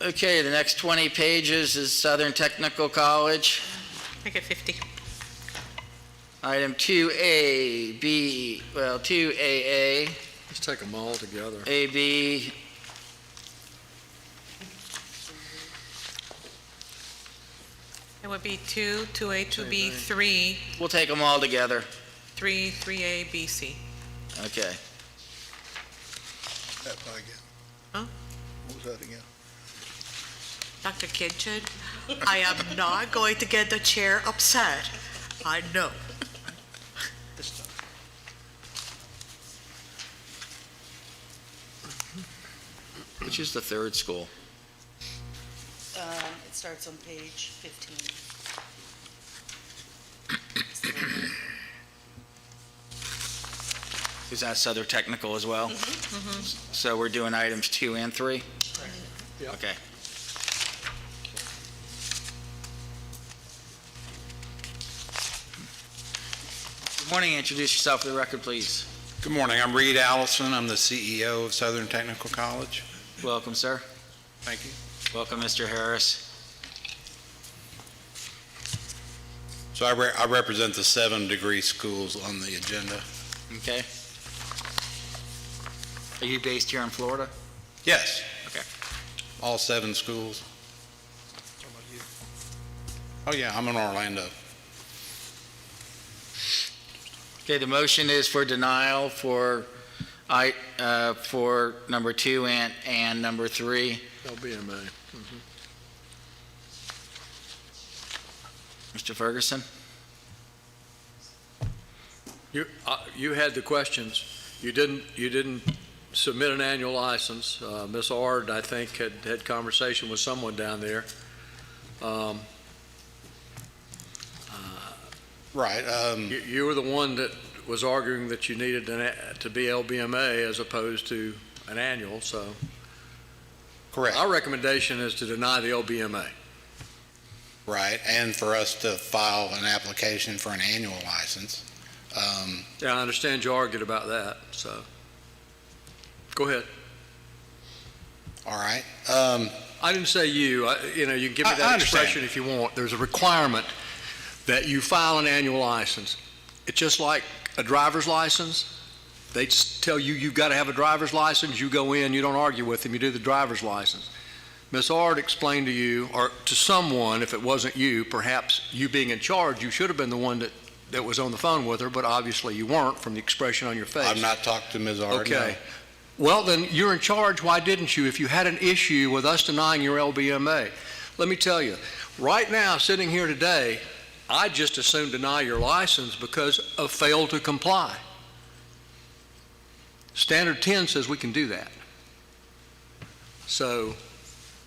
Okay, the next 20 pages is Southern Technical College. Make it 50. Item 2A, B, well, 2AA, Let's take them all together. AB, It would be 2, 2A, 2B, 3, we'll take them all together. 3, 3A, B, C. Okay. That part again. Huh? What was that again? Dr. Kitchen, I am not going to get the chair upset. I know. Which is the third school? It starts on page 15. Is that Southern Technical as well? So we're doing items 2 and 3? Yep. Okay. Good morning, introduce yourself for the record, please. Good morning, I'm Reed Allison, I'm the CEO of Southern Technical College. Welcome, sir. Thank you. Welcome, Mr. Harris. So I represent the 7 degree schools on the agenda. Okay. Are you based here in Florida? Yes. Okay. All 7 schools. Oh yeah, I'm in Orlando. Okay, the motion is for denial for number 2 and number 3. LBMA. Mr. Ferguson? You had the questions. You didn't submit an annual license. Ms. Ard, I think, had conversation with someone down there. Right. You were the one that was arguing that you needed to be LBMA as opposed to an annual, so. Correct. Our recommendation is to deny the LBMA. Right, and for us to file an application for an annual license. Yeah, I understand you argued about that, so. Go ahead. All right. I didn't say you. You can give me I that understand. expression if you want. There's a requirement that you file an annual license. It's just like a driver's license. They tell you you've got to have a driver's license. You go in, you don't argue with them, you do the driver's license. Ms. Ard explained to you, or to someone, if it wasn't you, perhaps you being in charge, you should have been the one that was on the phone with her, but obviously you weren't from the expression on your face. I've not talked to Ms. Ard. Okay. Well, then you're in charge. Why didn't you? If you had an issue with us denying your LBMA, let me tell you, right now, sitting here today, I'd just as soon deny your license because of fail to comply. Standard 10 says we can do that. So,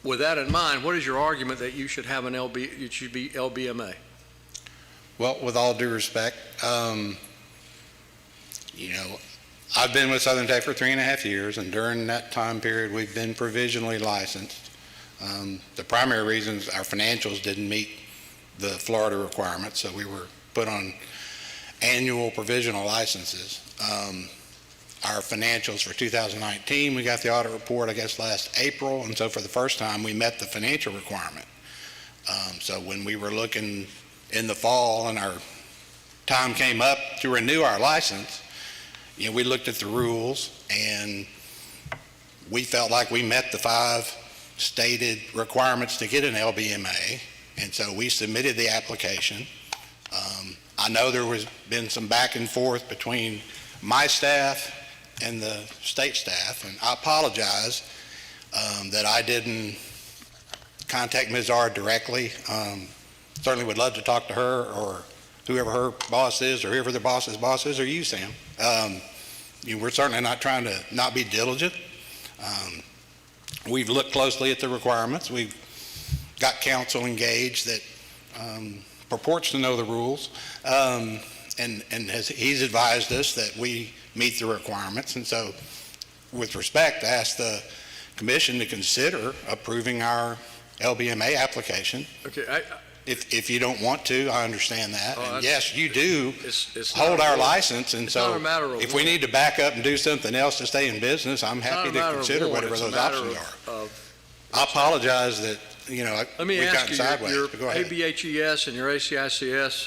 with that in mind, what is your argument that you should have it should be LBMA? Well, with all due respect, I've been with Southern Tech for 3.5 years, and during that time period, we've been provisionally licensed. The primary reason is our financials didn't meet the Florida requirements, so we were put on annual provisional licenses. Our financials for 2019, we got the audit report, I guess, last April, and so for the first time, we met the financial requirement. So when we were looking in the fall and our time came up to renew our license, we looked at the rules and we felt like we met the 5 stated requirements to get an LBMA, and so we submitted the application. I know there was been some back and forth between my staff and the state staff, and I apologize that I didn't contact Ms. Ard directly. Certainly would love to talk to her or whoever her boss is or whoever the boss's boss is, or you, Sam. We're certainly not trying to not be diligent. We've looked closely at the requirements. We've got counsel engaged that purports to know the rules, and he's advised us that we meet the requirements. And so, with respect, I ask the commission to consider approving our LBMA application. Okay, If you don't want to, I understand that. Oh, And that's- yes, you do It's not hold a our will. license, and It's not so a matter of if we will. need to back up and do something else to stay in business, I'm It's not happy a to matter of consider want, whatever it's a those matter options of- are. of- I apologize that, Let me we've ask gotten you, sideways. your but go ahead. ABHES and your ACICS,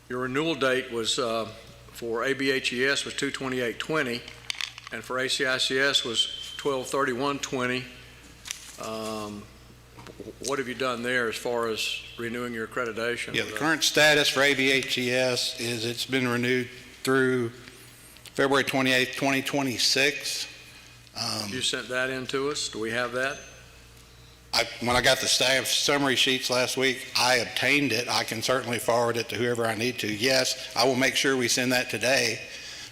your renewal date was, for ABHES was 2/28/20, and for ACICS was 12/31/20. What have you done there as far as renewing your accreditation? Yeah, the current status for ABHES is it's been renewed through February 28th, 2026. You sent that in to us? Do we have that? When I got the staff summary sheets last week, I obtained it. I can certainly forward it to whoever I need to. Yes, I will make sure we send that today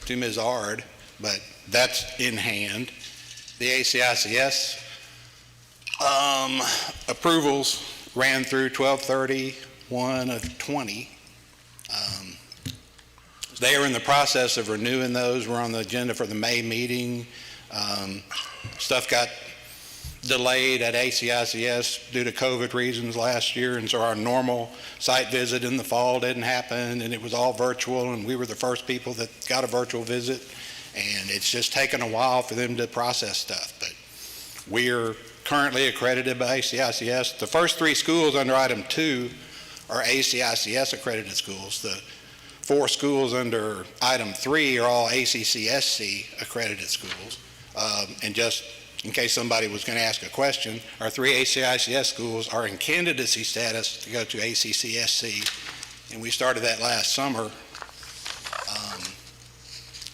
to Ms. Ard, but that's in hand. The ACICS approvals ran through 12/31/20. They are in the process of renewing those. We're on the agenda for the May meeting. Stuff got delayed at ACICS due to COVID reasons last year, and so our normal site visit in the fall didn't happen, and it was all virtual, and we were the first people that got a virtual visit, and it's just taken a while for them to process stuff. But we are currently accredited by ACICS. The first three schools under item 2 are ACICS accredited schools. The 4 schools under item 3 are all ACCSC accredited schools. And just in case somebody was going to ask a question, our 3 ACICS schools are in candidacy status to go to ACCSC, and we started that last summer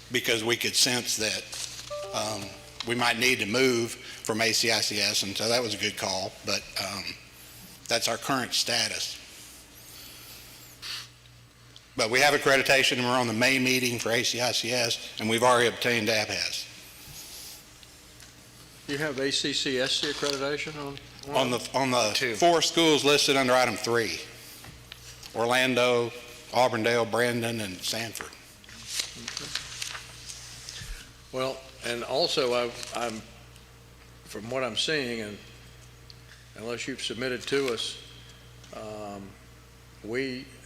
because we could sense that we might need to move from ACICS, and so that was a good call, but that's our current status. But we have accreditation, and we're on the May meeting for ACICS, and we've already obtained ABHES. You have ACCSC accreditation On the 4 schools listed under item 3, Orlando, Auburndale, Brandon, and Sanford. Well, and also I'm, from what I'm seeing, and unless you've submitted to us,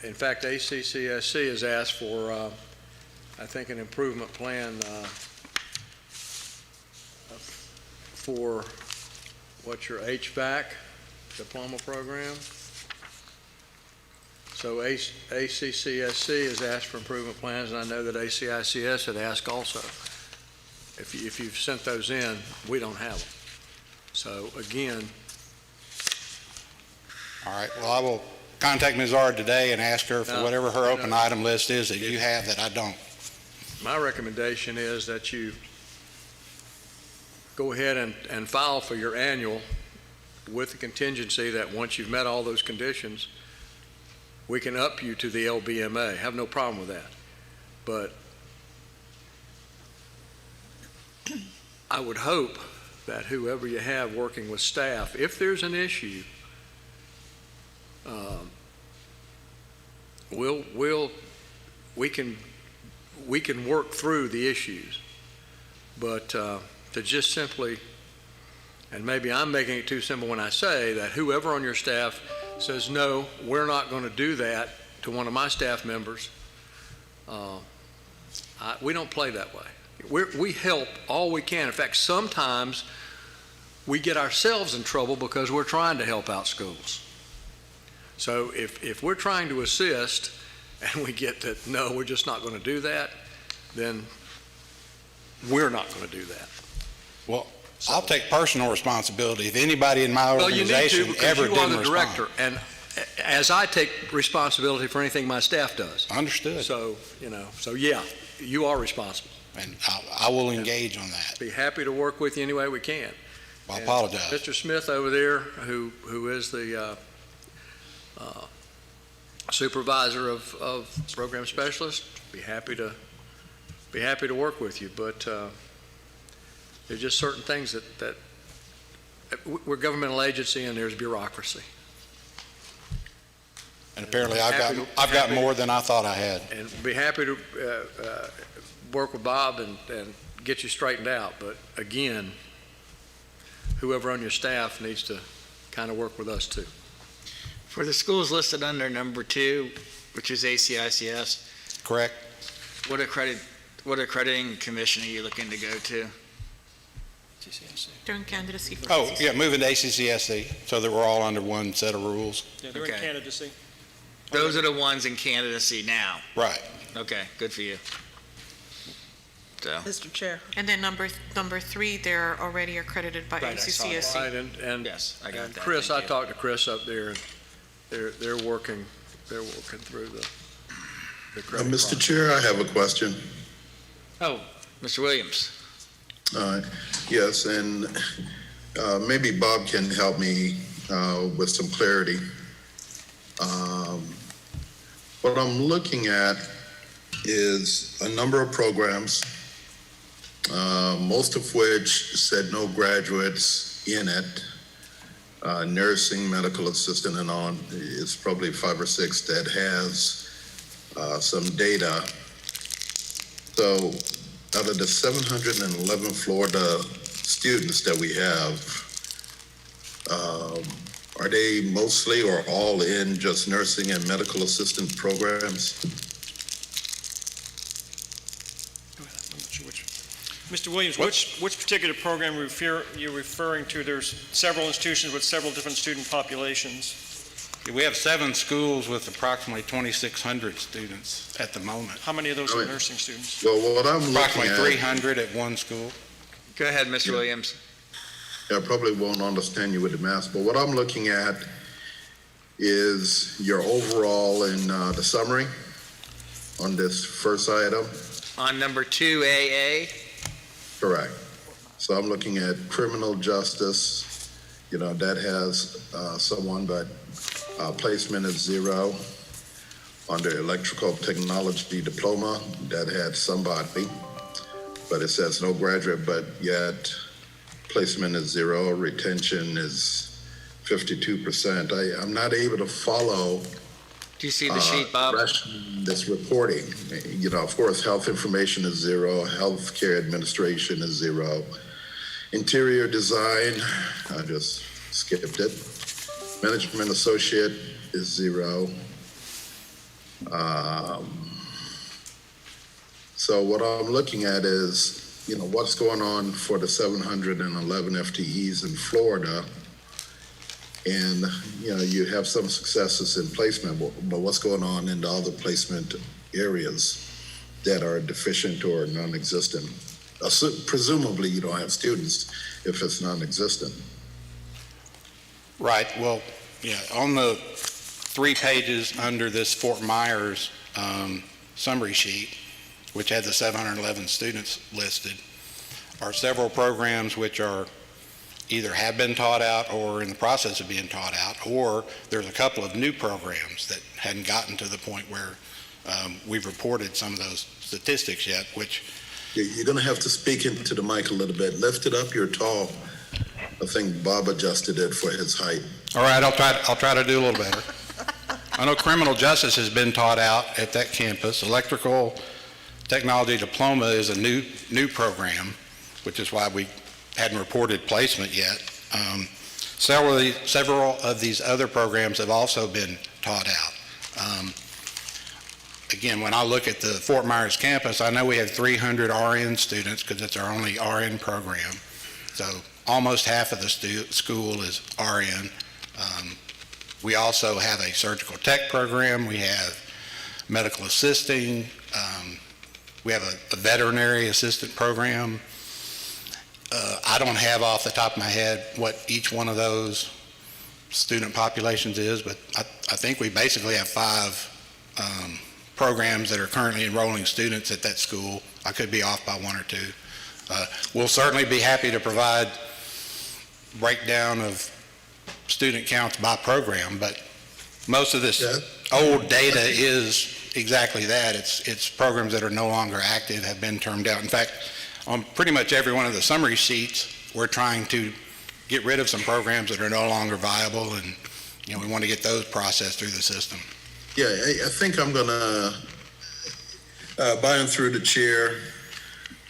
in fact, ACCSC has asked for, I think, an improvement plan for what's your HVAC diploma program. So ACCSC has asked for improvement plans, and I know that ACICS had asked also. If you've sent those in, we don't have them. So again. All right, well, I will contact Ms. Ard today and ask her for whatever her open item list is that you have that I don't. My recommendation is that you go ahead and file for your annual with the contingency that once you've met all those conditions, we can up you to the LBMA. Have no problem with that. But I would hope that whoever you have working with staff, if there's an issue, we can work through the issues. But to just simply, and maybe I'm making it too simple when I say that whoever on your staff says, no, we're not going to do that to one of my staff members, we don't play that way. We help all we can. In fact, sometimes we get ourselves in trouble because we're trying to help out schools. So if we're trying to assist and we get that, no, we're just not going to do that, then we're not going to do that. Well, I'll take personal responsibility. If anybody in my organization ever didn't respond. You are the director, and as I take responsibility for anything my staff does. Understood. So, so yeah, you are responsible. And I will engage on that. Be happy to work with you any way we can. I apologize. Mr. Smith over there, who is the supervisor of program specialist, be happy to work with you. But there's just certain things that we're a governmental agency and there's bureaucracy. And apparently I've got more than I thought I had. And be happy to work with Bob and get you straightened out. But again, whoever on your staff needs to kind of work with us too. For the schools listed under number 2, which is ACICS, Correct? what accrediting commission are you looking to go to? During candidacy for Oh, ACC. yeah, moving to ACCSC, so that we're all under one set of rules. Yeah, they're in Okay. candidacy. Those are the ones in candidacy now. Right. Okay, good for you. So, Mr. Chair. And then number 3, they're already accredited by Right, I saw that. ACCSC. Right, and yes, I got and that. Chris, Thank I you. talked to Chris up there, and they're working through the credit Mr. process. Chair, I have a question. Oh, Mr. Williams. Yes, and maybe Bob can help me with some clarity. What I'm looking at is a number of programs, most of which said no graduates in it, nursing, medical assistant, and on. It's probably 5 or 6 that has some data. So out of the 711 Florida students that we have, are they mostly or all in just nursing and medical assistant programs? Mr. Williams, which particular program you're referring to? There's several institutions with several different student populations. We have 7 schools with approximately 2,600 students at the moment. How many of those are nursing students? Well, what I'm looking Approximately at, 300 at one school. Go ahead, Mr. Williams. I probably won't understand you with the math, but what I'm looking at is your overall in the summary on this first item. On number 2AA, Correct. So I'm looking at criminal justice, that has someone, but placement is 0. Under electrical technology diploma, that had somebody, but it says no graduate, but yet placement is 0, retention is 52%. I'm not able to follow do you see the sheet, Bob? this reporting. Of course, health information is 0, healthcare administration is 0. Interior design, I just skipped it. Management associate is 0. So what I'm looking at is, what's going on for the 711 FTEs in Florida. And, you have some successes in placement, but what's going on in the other placement areas that are deficient or non-existent? Presumably, you don't have students if it's non-existent. Right, well, yeah, on the 3 pages under this Fort Myers summary sheet, which had the 711 students listed, are several programs which are either have been taught out or in the process of being taught out, or there's a couple of new programs that hadn't gotten to the point where we've reported some of those statistics yet, which... You're going to have to speak into the mic a little bit. Lift it up, you're tall. I think Bob adjusted it for his height. All right, I'll try to do a little better. I know criminal justice has been taught out at that campus. Electrical technology diploma is a new program, which is why we hadn't reported placement yet. Several of these other programs have also been taught out. Again, when I look at the Fort Myers campus, I know we have 300 RN students because it's our only RN program. So almost half of the school is RN. We also have a surgical tech program. We have medical assisting. We have a veterinary assistant program. I don't have off the top of my head what each one of those student populations is, but I think we basically have 5 programs that are currently enrolling students at that school. I could be off by 1 or 2. We'll certainly be happy to provide breakdown of student counts by program, but most of this old data is exactly that. It's programs that are no longer active, have been termed out. In fact, on pretty much every one of the summary sheets, we're trying to get rid of some programs that are no longer viable, and we want to get those processed through the system. Yeah, I think I'm going to, by and through the chair,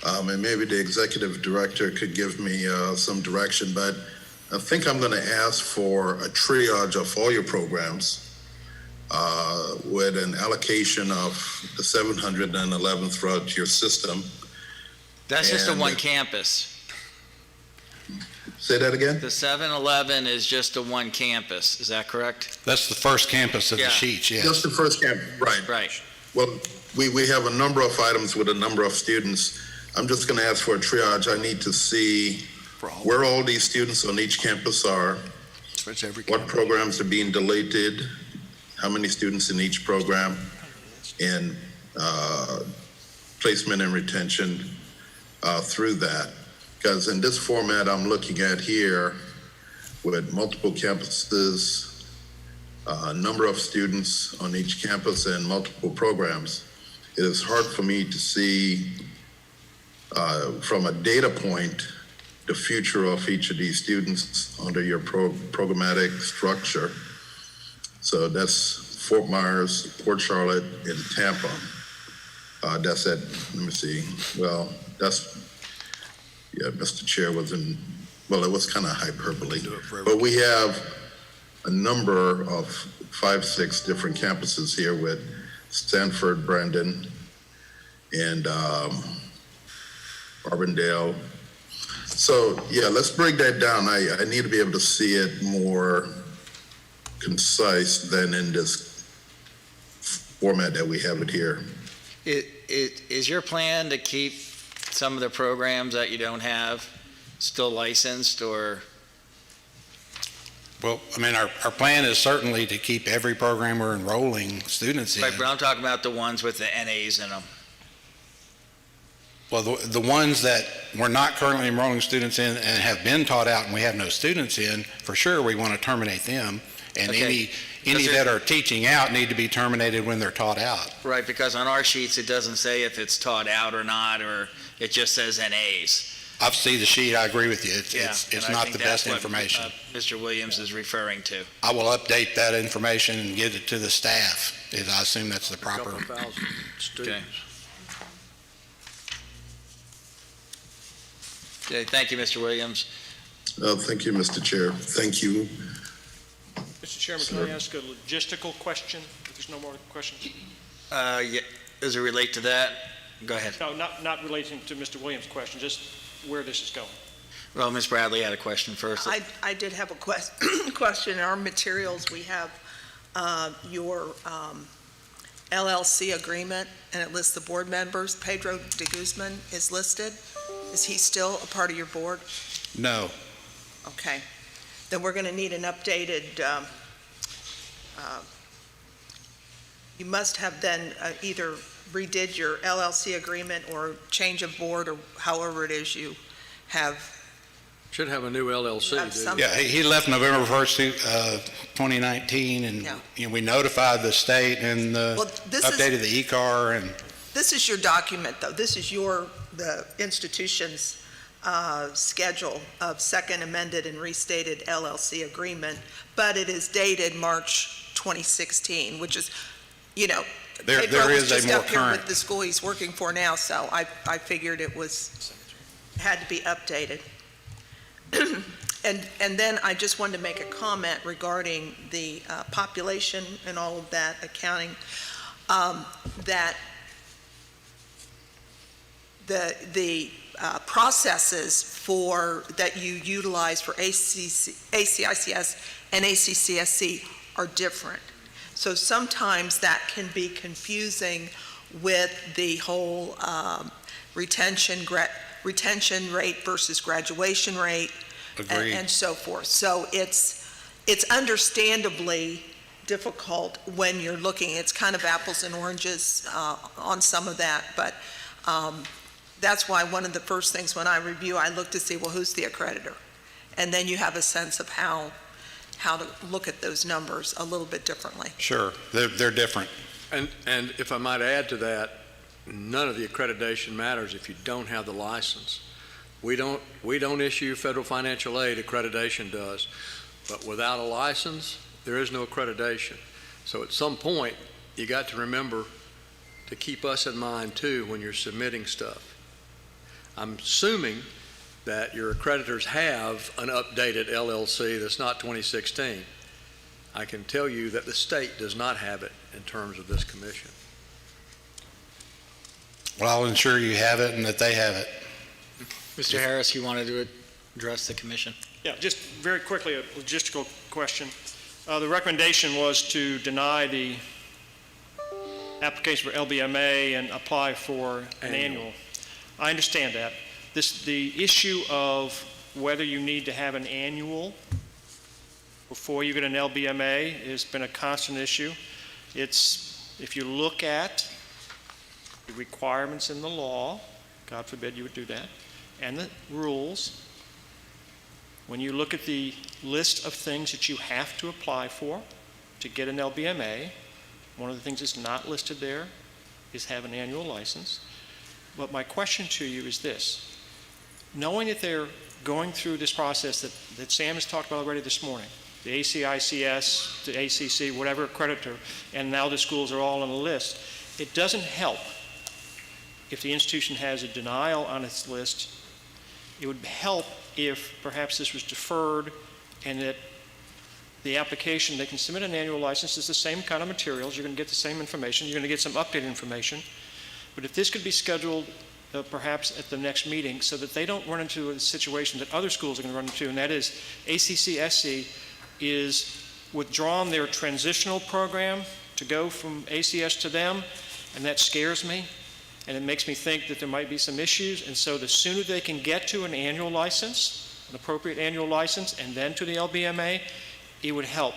and maybe the executive director could give me some direction, but I think I'm going to ask for a triage of all your programs with an allocation of the 711 throughout your system. That's just a And- one campus. Say that again? The 7-Eleven is just a one campus, is that correct? That's the first campus of the Yeah. sheets, yes. Just the first campus, right. Right. Well, we have a number of items with a number of students. I'm just going to ask for a triage. I need to see where all these students on each campus are, what programs are being deleted, how many students in each program, and placement and retention through that. Because in this format I'm looking at here, with multiple campuses, a number of students on each campus and multiple programs, it is hard for me to see from a data point the future of each of these students under your programmatic structure. So that's Fort Myers, Port Charlotte, and Tampa. That's at, let me see, well, that's, yeah, Mr. Chair was in, well, it was kind of hyperbole. But we have a number of 5-6 different campuses here with Stanford, Brandon, and Arbondale. So, yeah, let's break that down. I need to be able to see it more concise than in this format that we have it here. Is your plan to keep some of the programs that you don't have still licensed, or? Well, I mean, our plan is certainly to keep every program we're enrolling students in. Right, but I'm talking about the ones with the NAs in them. Well, the ones that we're not currently enrolling students in and have been taught out and we have no students in, for sure, we want to terminate them. And Okay. any that are teaching out need to be terminated when they're taught out. Right, because on our sheets, it doesn't say if it's taught out or not, or it just says NAs. I've seen the sheet, I agree with you. Yeah, It's and I not think the that's best what, information. Mr. Williams is referring to. I will update that information and give it to the staff. I assume that's the proper. A couple thousand students. Okay, thank you, Mr. Williams. Thank you, Mr. Chair. Thank you. Mr. Chairman, can I ask a logistical question, if there's no more questions? Yeah, does it relate to that? Go ahead. No, not relating to Mr. Williams' question, just where this is going. Well, Ms. Bradley had a question first. I did have a question. In our materials, we have your LLC agreement, and it lists the board members. Pedro de Guzman is listed. Is he still a part of your board? No. Okay. Then we're going to need an updated, you must have then either redid your LLC agreement or change of board, or however it is you have. Should have a new LLC, Have dude. some- Yeah, he left November 1st, 2019, and Yeah. you know, we notified the state and Well, this is- updated the E-car and. This is your document, though. This is the institution's schedule of second amended and restated LLC agreement, but it is dated March 2016, which is, you know, There Pedro was is a just more up here current. with the school he's working for now, so I figured it had to be updated. And then I just wanted to make a comment regarding the population and all of that accounting, that the processes that you utilize for ACICS and ACCSC are different. So sometimes that can be confusing with the whole retention rate versus graduation rate. Agreed. And so forth. So it's understandably difficult when you're looking, it's kind of apples and oranges on some of that, but that's why one of the first things when I review, I look to see, well, who's the accreditor? And then you have a sense of how to look at those numbers a little bit differently. Sure, they're different. And if I might add to that, none of the accreditation matters if you don't have the license. We don't issue federal financial aid, accreditation does. But without a license, there is no accreditation. So at some point, you got to remember to keep us in mind too when you're submitting stuff. I'm assuming that your accreditors have an updated LLC that's not 2016. I can tell you that the state does not have it in terms of this commission. Well, I'll ensure you have it and that they have it. Mr. Harris, you wanted to address the commission? Yeah, just very quickly, a logistical question. The recommendation was to deny the application for LBMA and apply for an annual. I understand that. The issue of whether you need to have an annual before you get an LBMA has been a constant issue. If you look at the requirements in the law, God forbid you would do that, and the rules, when you look at the list of things that you have to apply for to get an LBMA, one of the things that's not listed there is have an annual license. But my question to you is this. Knowing that they're going through this process that Sam has talked about already this morning, the ACICS, the ACC, whatever accreditor, and now the schools are all on the list, it doesn't help if the institution has a denial on its list. It would help if perhaps this was deferred and that the application, they can submit an annual license, it's the same kind of materials, you're going to get the same information, you're going to get some updated information. But if this could be scheduled perhaps at the next meeting so that they don't run into a situation that other schools are going to run into, and that is ACCSC is withdrawn their transitional program to go from ACS to them, and that scares me, and it makes me think that there might be some issues. And so the sooner they can get to an annual license, an appropriate annual license, and then to the LBMA, it would help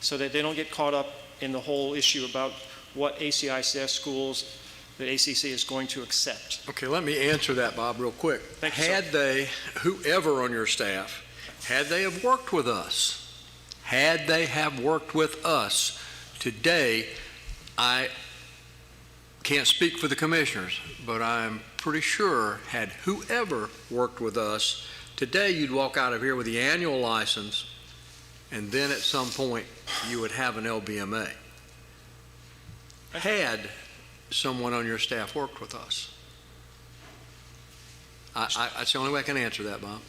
so that they don't get caught up in the whole issue about what ACICS schools that ACC is going to accept. Okay, let me answer that, Bob, real quick. Thank you, Had they, whoever on your staff, had they have worked with us, today, I can't speak for the commissioners, but I'm pretty sure had whoever worked with us, today you'd walk out of here with the annual license, and then at some point you would have an LBMA. Had someone on your staff worked with us. That's the only way I can answer that, Bob.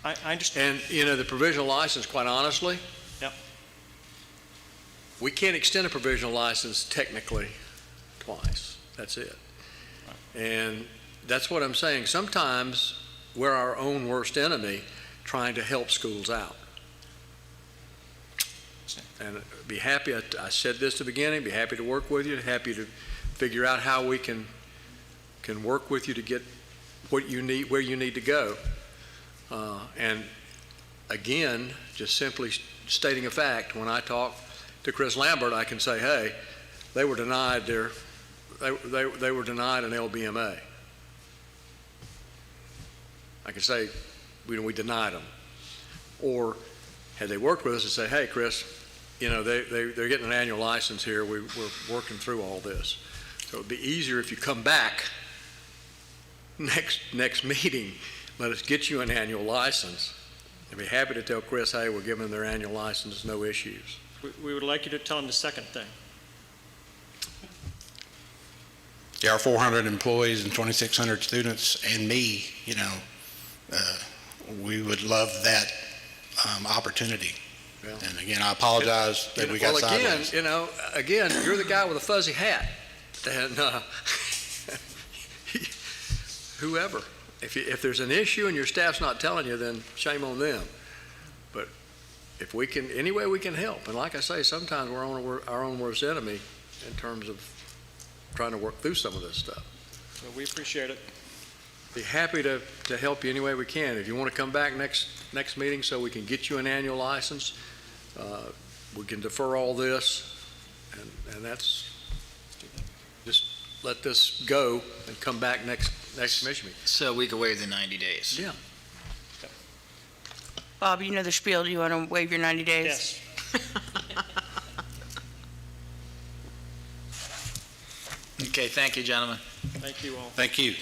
I understand. And, the provisional license, quite honestly, Yep. we can't extend a provisional license technically twice. That's it. And that's what I'm saying. Sometimes we're our own worst enemy trying to help schools out. And be happy, I said this at the beginning, be happy to work with you, happy to figure out how we can work with you to get what you need, where you need to go. And again, just simply stating a fact, when I talk to Chris Lambert, I can say, hey, they were denied they were denied an LBMA. I can say, we denied them. Or had they worked with us and say, hey, Chris, they're getting an annual license here. We're working through all this. So it'd be easier if you come back next meeting, let us get you an annual license. I'd be happy to tell Chris, hey, we're giving them their annual license, no issues. We would like you to tell them the second thing. There are 400 employees and 2,600 students and me, we would love that opportunity. Yeah. And again, I apologize that we got sideways. Again, you're the guy with a fuzzy hat. And whoever, if there's an issue and your staff's not telling you, then shame on them. But if we can, any way we can help, and like I say, sometimes we're our own worst enemy in terms of trying to work through some of this stuff. So we appreciate it. Be happy to help you any way we can. If you want to come back next meeting so we can get you an annual license, we can defer all this, and that's, just let this go and come back next commission meeting. So we could waive the 90 days. Yeah. Bob, you know the spiel. Do you want to waive your 90 days? Yes. Okay, thank you, gentlemen. Thank you all. Thank you.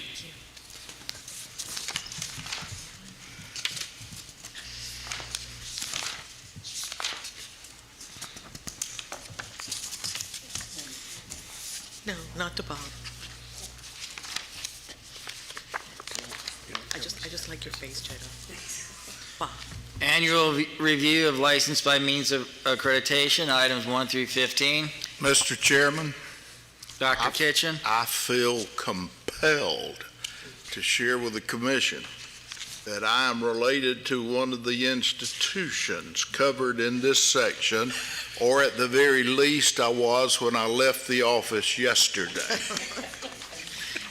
No, not to Bob. I just like your face, Cheto. Annual review of license by means of accreditation, items 1 through 15. Mr. Chairman, Dr. Kitchen? I feel compelled to share with the commission that I am related to one of the institutions covered in this section, or at the very least I was when I left the office yesterday.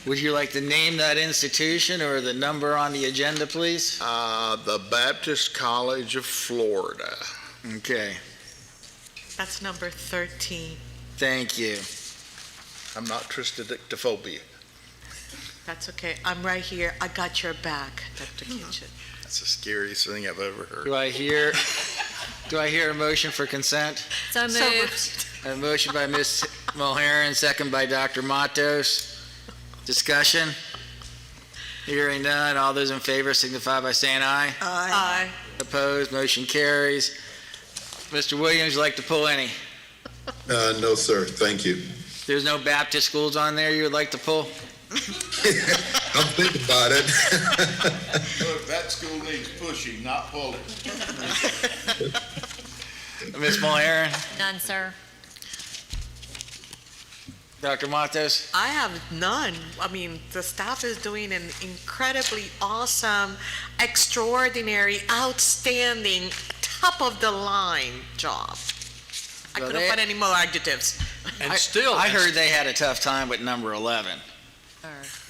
Would you like to name that institution or the number on the agenda, please? The Baptist College of Florida. Okay, That's number 13. thank you. I'm not tristidicophobia. That's okay. I'm right here. I got your back, Dr. Kitchen. That's the scariest thing I've ever heard. Do I hear a motion for consent? So moved. A motion by Ms. Mulheren, second by Dr. Matos. Discussion? Hearing none, all those in favor signify by saying aye. Aye. Opposed, motion carries. Mr. Williams, you like to pull any? No, sir, thank you. There's no Baptist schools on there you would like to pull? I'm thinking about it. Look, that school needs pushing, not pulling. Ms. Mulheren? None, sir. Dr. Matos? I have none. I mean, the staff is doing an incredibly awesome, extraordinary, outstanding, top of the line job. I Well, couldn't they- find any more adjectives. I heard they had a tough time with number 11.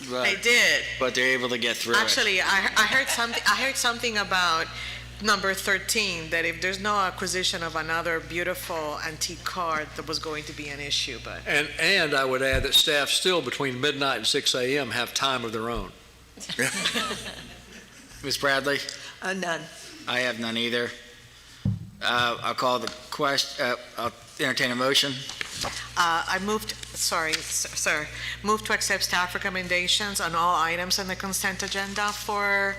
They did. But they're able to get through it. Actually, I heard something about number 13, that if there's no acquisition of another beautiful antique car, that was going to be an issue, but. And I would add that staff still between midnight and 6 a.m. have time of their own. Ms. Bradley? None. I have none either. I'll call the question, I'll entertain a motion. I moved, sorry, sir, moved to accept staff recommendations on all items on the consent agenda for,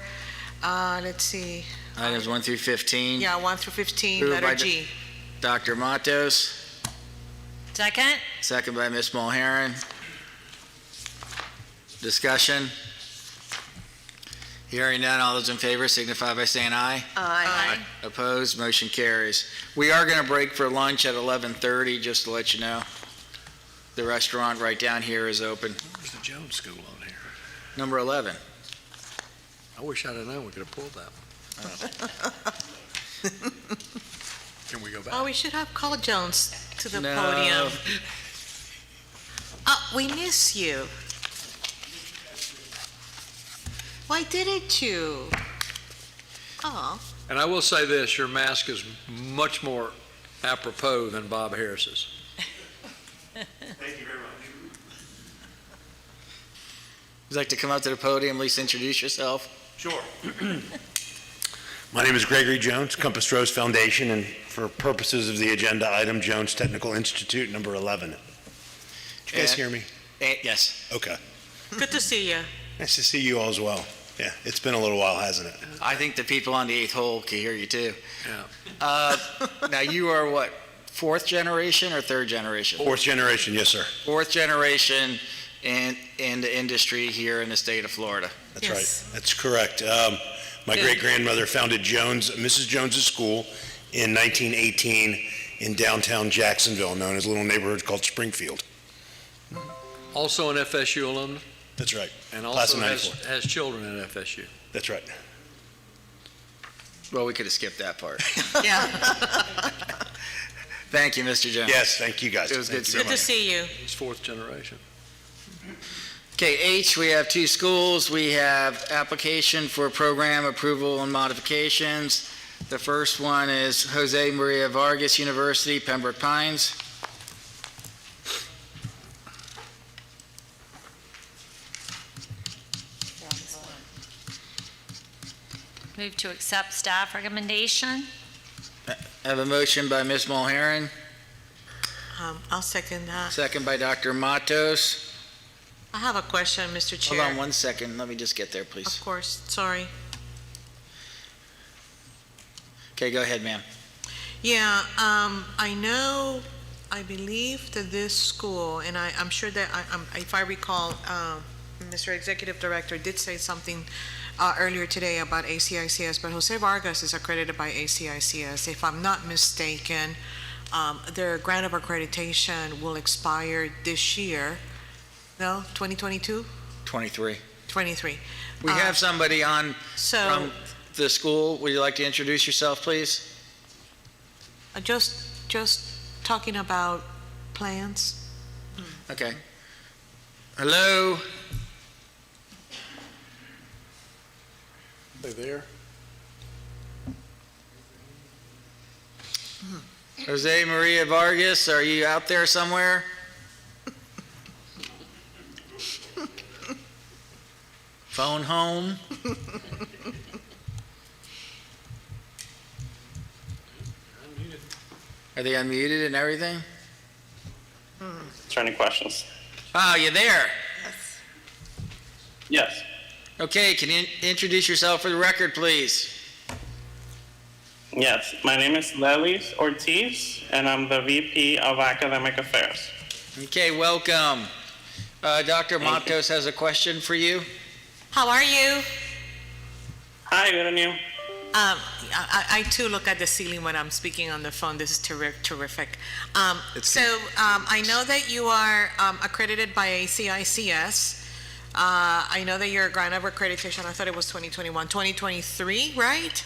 let's see. Items 1 through 15. Yeah, 1 through 15, Moved letter by G. Dr. Matos, Second? second by Ms. Mulheren. Discussion? Hearing none, all those in favor signify by saying aye. Aye. Opposed, motion carries. We are going to break for lunch at 11:30, just to let you know. The restaurant right down here is open. There's the Jones School on here. Number 11. I wish I'd have known we could have pulled that one. Can we go back? Oh, we should have called Jones to the No. podium. We miss you. Why didn't you? Oh. And I will say this, your mask is much more apropos than Bob Harris's. Thank you very much. Would you like to come up to the podium, at least introduce yourself? Sure. My name is Gregory Jones, Compass Rose Foundation, and for purposes of the agenda item, Jones Technical Institute, number 11. Did you guys hear me? Yes. Okay. Good to see you. Nice to see you all as well. Yeah, it's been a little while, hasn't it? I think the people on the 8th hole can hear you too. Yeah. Now you are what, 4th generation or 3rd generation? Fourth generation, yes, sir. 4th generation in the industry here in the state of Florida. That's right. That's correct. My great-grandmother founded Mrs. Jones's School in 1918 in downtown Jacksonville, known as a little neighborhood called Springfield. Also an FSU alumna? That's right. And Class also of 94. has children at FSU. That's right. Well, we could have skipped that part. Yeah. Thank you, Mr. Jones. Yes, thank you guys. It was good Good to see you. It's 4th generation. Okay, H, we have 2 schools. We have application for program approval and modifications. The first one is Jose Maria Vargas University, Pembroke Pines. Move to accept staff recommendation. I have a motion by Ms. Mulheren, I'll second that. second by Dr. Matos. I have a question, Mr. Chair. Hold on 1 second. Let me just get there, please. Of course, sorry. Okay, go ahead, ma'am. Yeah, I believe that this school, and I'm sure that, if I recall, Mr. Executive Director did say something earlier today about ACICS, but Jose Vargas is accredited by ACICS. If I'm not mistaken, their grant of accreditation will expire this year. No, 2022? 23. 23. We have somebody on So, from the school. Would you like to introduce yourself, please? just talking about plans. Okay. Hello? They there? Jose Maria Vargas, are you out there somewhere? Phone home? Are they unmuted and everything? Is there any questions? Oh, you there? Yes. Okay, can you introduce yourself for the record, please? Yes. My name is Lelis Ortiz, and I'm the VP of Academic Affairs. Okay, welcome. Dr. Matos has a question for you. How are you? Hi, good on you. I too look at the ceiling when I'm speaking on the phone. This is terrific. I know that you are accredited by ACICS. I know that your grant of accreditation, I thought it was 2021, 2023, right?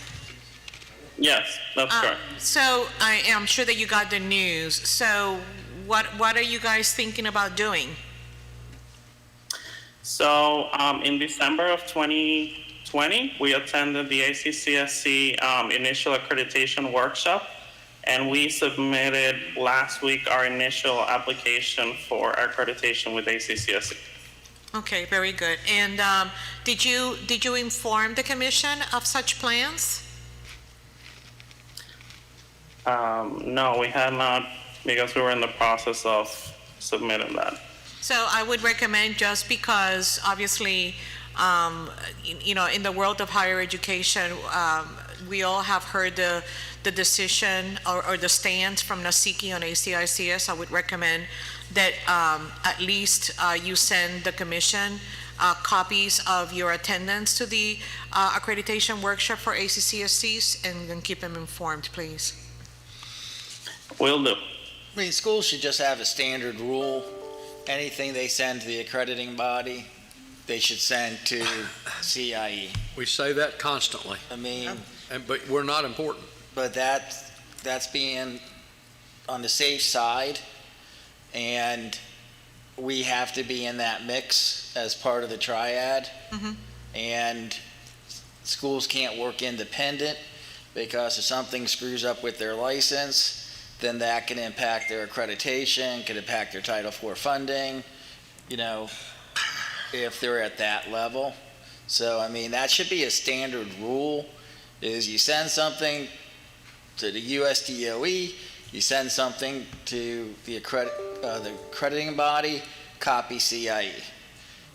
Yes, that's correct. So I am sure that you got the news. So what are you guys thinking about doing? So in December of 2020, we attended the ACCSC initial accreditation workshop, and we submitted last week our initial application for accreditation with ACCSC. Okay, very good. And did you inform the commission of such plans? No, we had not, because we were in the process of submitting that. So I would recommend, just because obviously, in the world of higher education, we all have heard the decision or the stance from NASICI on ACICS. I would recommend that at least you send the commission copies of your attendance to the accreditation workshop for ACCSCs, and then keep them informed, please. Will do. I mean, schools should just have a standard rule. Anything they send to the accrediting body, they should send to CIE. We say that constantly. I mean, but we're not important. But that's being on the safe side, and we have to be in that mix as part of the triad. And schools can't work independent, because if something screws up with their license, then that can impact their accreditation, can impact their Title IV funding, if they're at that level. So, I mean, that should be a standard rule, is you send something to the USDOE, you send something to the accrediting body, copy CIE.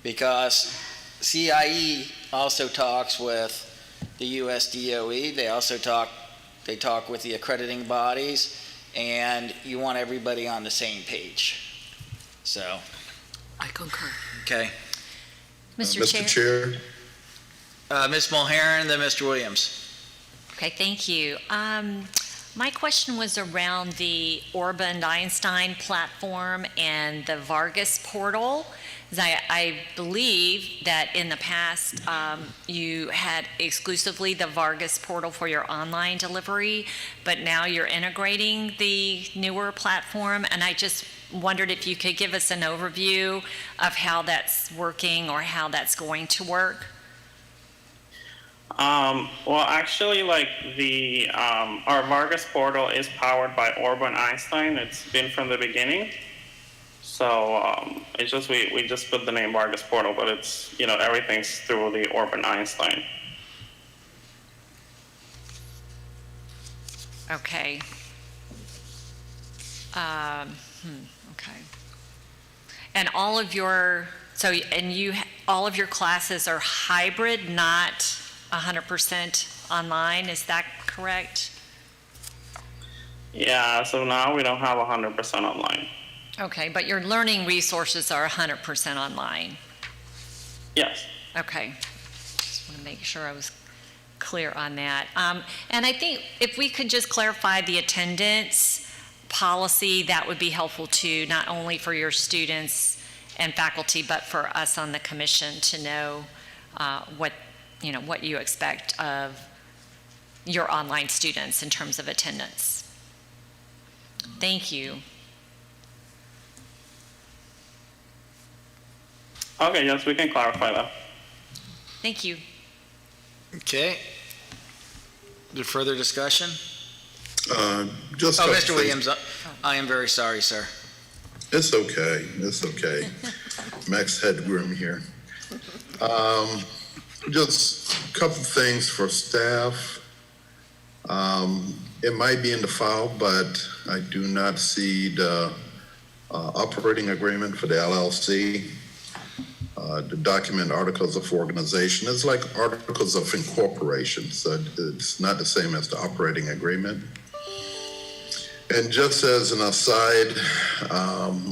Because CIE also talks with the USDOE, they talk with the accrediting bodies, and you want everybody on the same page. So. I concur. Okay. Mr. Mr. Chair. Ms. Mulheron, then Mr. Williams. Okay, thank you. My question was around the Orban Einstein platform and the Vargas portal. I believe that in the past you had exclusively the Vargas portal for your online delivery, but now you're integrating the newer platform, and I just wondered if you could give us an overview of how that's working or how that's going to work. Well, actually, our Vargas portal is powered by Orban Einstein. It's been from the beginning. So it's just we just put the name Vargas portal, but it's everything's through the Orban Einstein. Okay. Okay. And all of your classes are hybrid, not 100% online. Is that correct? Yeah. So now we don't have 100% online. Okay, but your learning resources are 100% online. Yes. Okay. want to make sure I was clear on that. And I think if we could just clarify the attendance policy, that would be helpful too, not only for your students and faculty, but for us on the commission to know what you expect of your online students in terms of attendance. Thank you. Okay, yes, we can clarify that. Thank you. Okay. Is there further discussion? Just. Oh, Mr. Williams, I am very sorry, sir. It's okay. It's okay. Max Headroom here. Just a couple things for staff. It might be in the file, but I do not see the operating agreement for the LLC. The document articles of organization is like articles of incorporation, so it's not the same as the operating agreement. And just as an aside,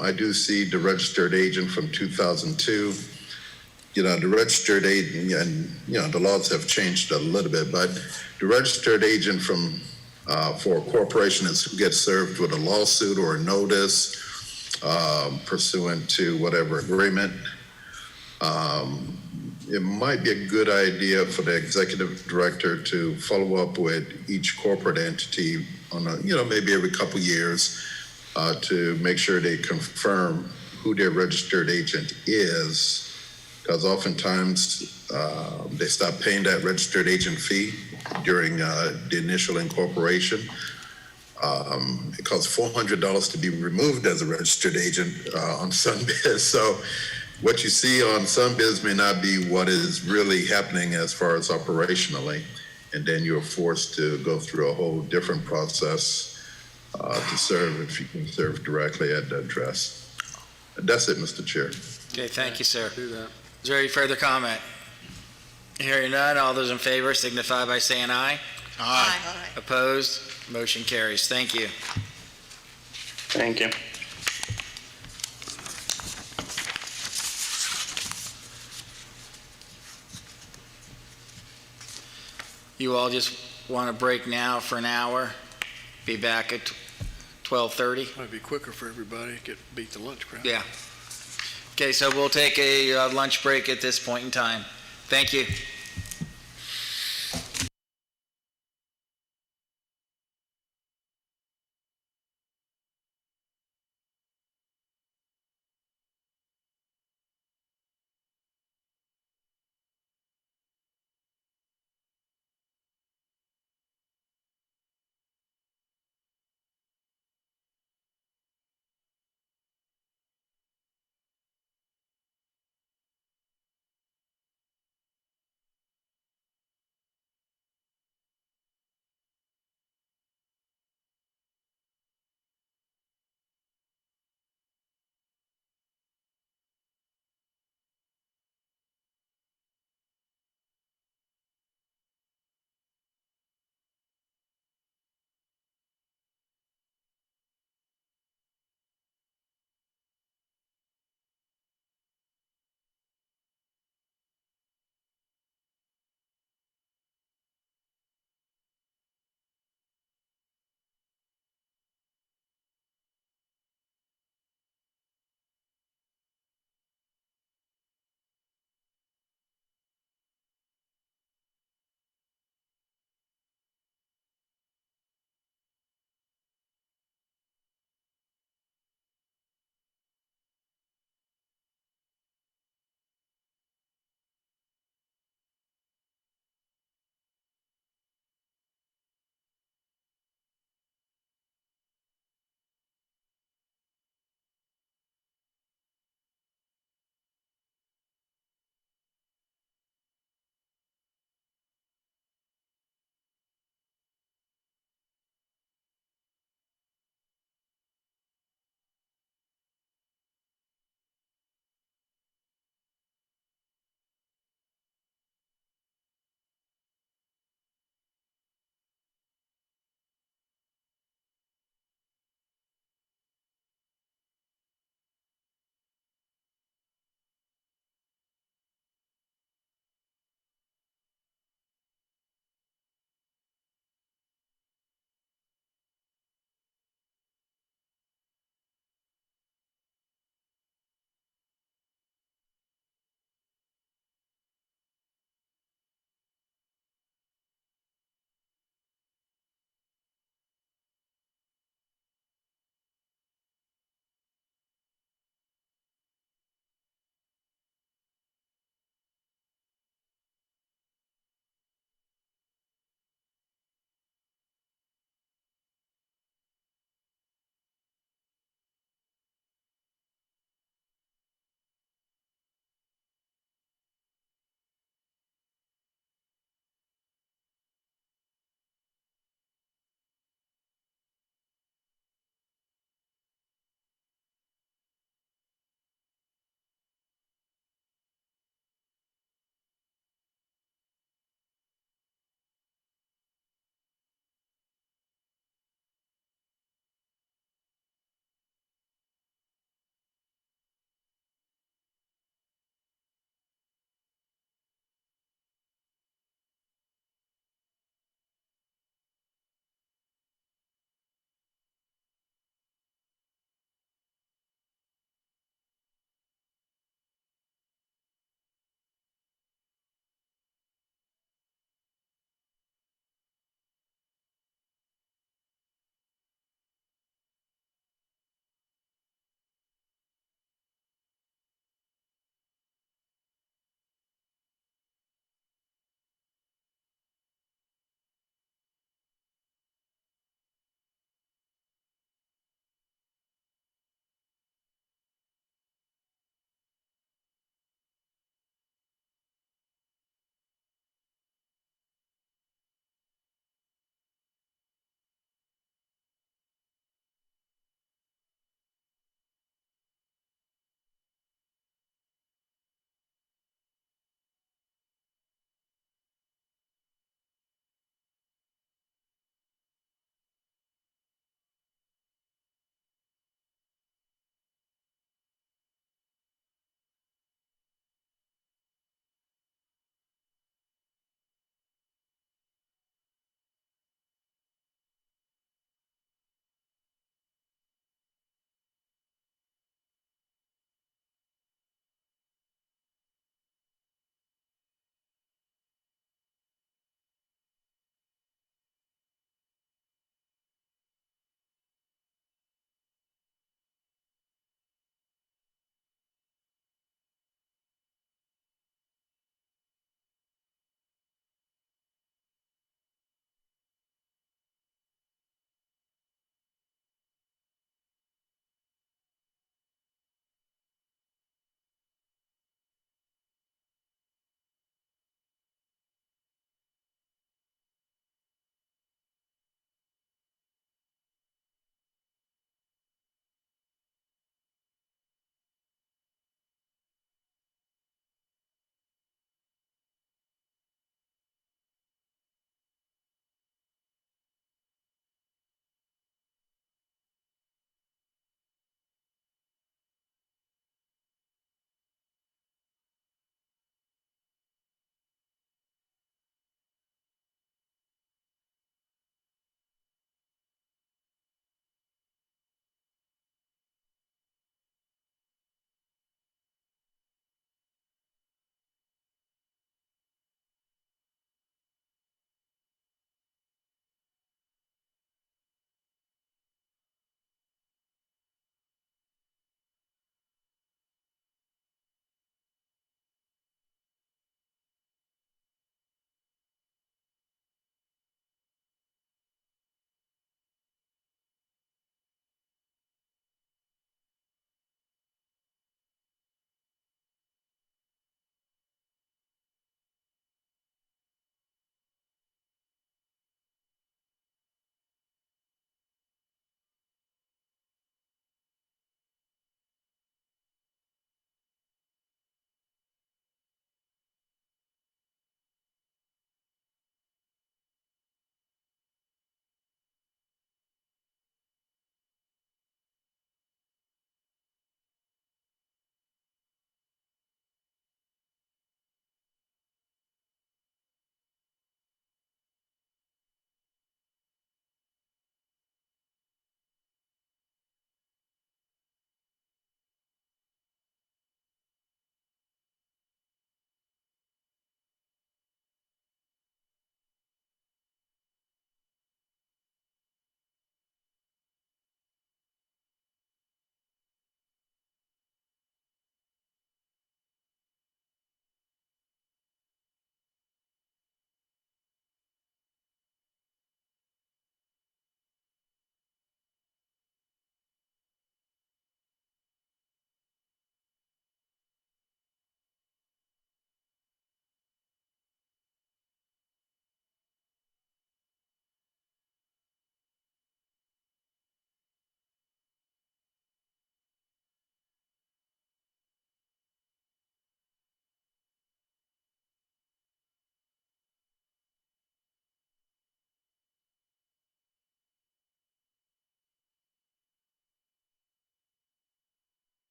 I do see the registered agent from 2002. The registered agent, and the laws have changed a little bit, but the registered agent for a corporation is who gets served with a lawsuit or a notice pursuant to whatever agreement. It might be a good idea for the executive director to follow up with each corporate entity on maybe every couple years to make sure they confirm who their registered agent is, because oftentimes they stop paying that registered agent fee during the initial incorporation. It costs $400 to be removed as a registered agent on Sunbiz. So what you see on Sunbiz may not be what is really happening as far as operationally, and then you're forced to go through a whole different process to serve if you can serve directly at the address. And that's it, Mr. Chair. Okay, thank you, sir. Is there any further comment? Hearing none, all those in favor signify by saying aye. Aye. Opposed? Motion carries. Thank you. Thank you. You all just want to break now for an hour? Be back at 12:30? Might be quicker for everybody, beat the lunch crowd. Yeah. Okay, so we'll take a lunch break at this point in time. Thank you.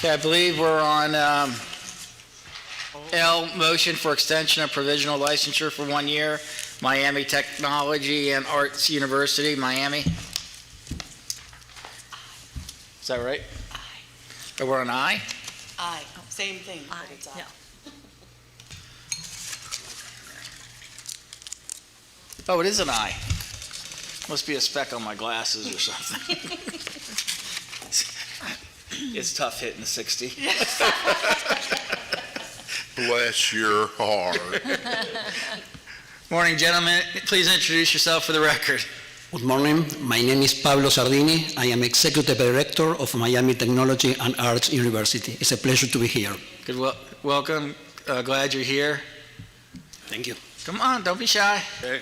Okay, I believe we're on L, motion for extension of provisional licensure for 1 year, Miami Technology and Arts University, Miami. Is that right? Oh, we're on I? Aye, same thing, but it's aye. Oh, it is an I. Must be a speck on my glasses or something. It's tough hitting 60. Bless your heart. Morning, gentlemen. Please introduce yourself for the record. Good morning. My name is Pablo Sardini. I am Executive Director of Miami Technology and Arts University. It's a pleasure to be here. Good, welcome. Glad you're here. Thank you. Come on, don't be shy. Hey.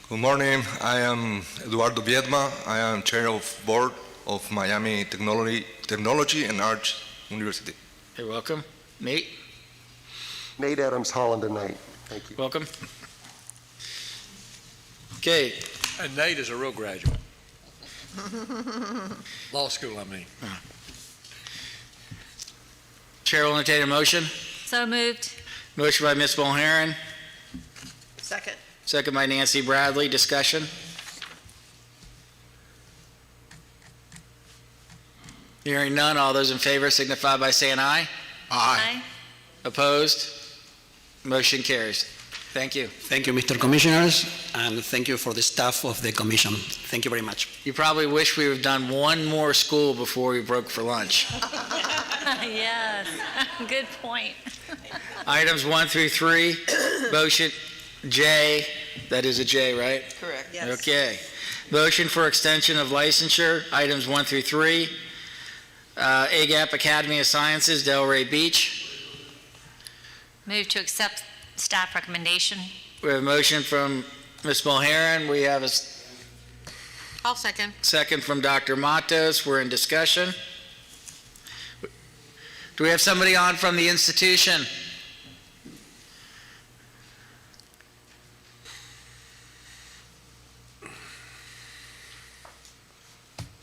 Good morning. I am Eduardo Viedma. I am Chair of Board of Miami Technology and Arts University. You're welcome. Nate? Nate Adams, Holland and Knight. Thank you. Welcome. Okay. And Nate is a real graduate. Law school, I mean. Chair will entertain a motion. So moved. Motion by Ms. Mulheron, Second. second by Nancy Bradley. Discussion. Hearing none, all those in favor signify by saying aye. Aye. Opposed? Motion carries. Thank you. Thank you, Mr. Commissioners, and thank you for the staff of the commission. Thank you very much. You probably wish we would have done one more school before we broke for lunch. Yes, good point. Items 1 through 3, motion J, that is a J, right? Correct. Yes. Okay. Motion for extension of licensure, items 1 through 3. AGAP Academy of Sciences, Delray Beach. Move to accept staff recommendation. We have a motion from Ms. Mulheron. We have a I'll second. second from Dr. Matos. We're in discussion. Do we have somebody on from the institution?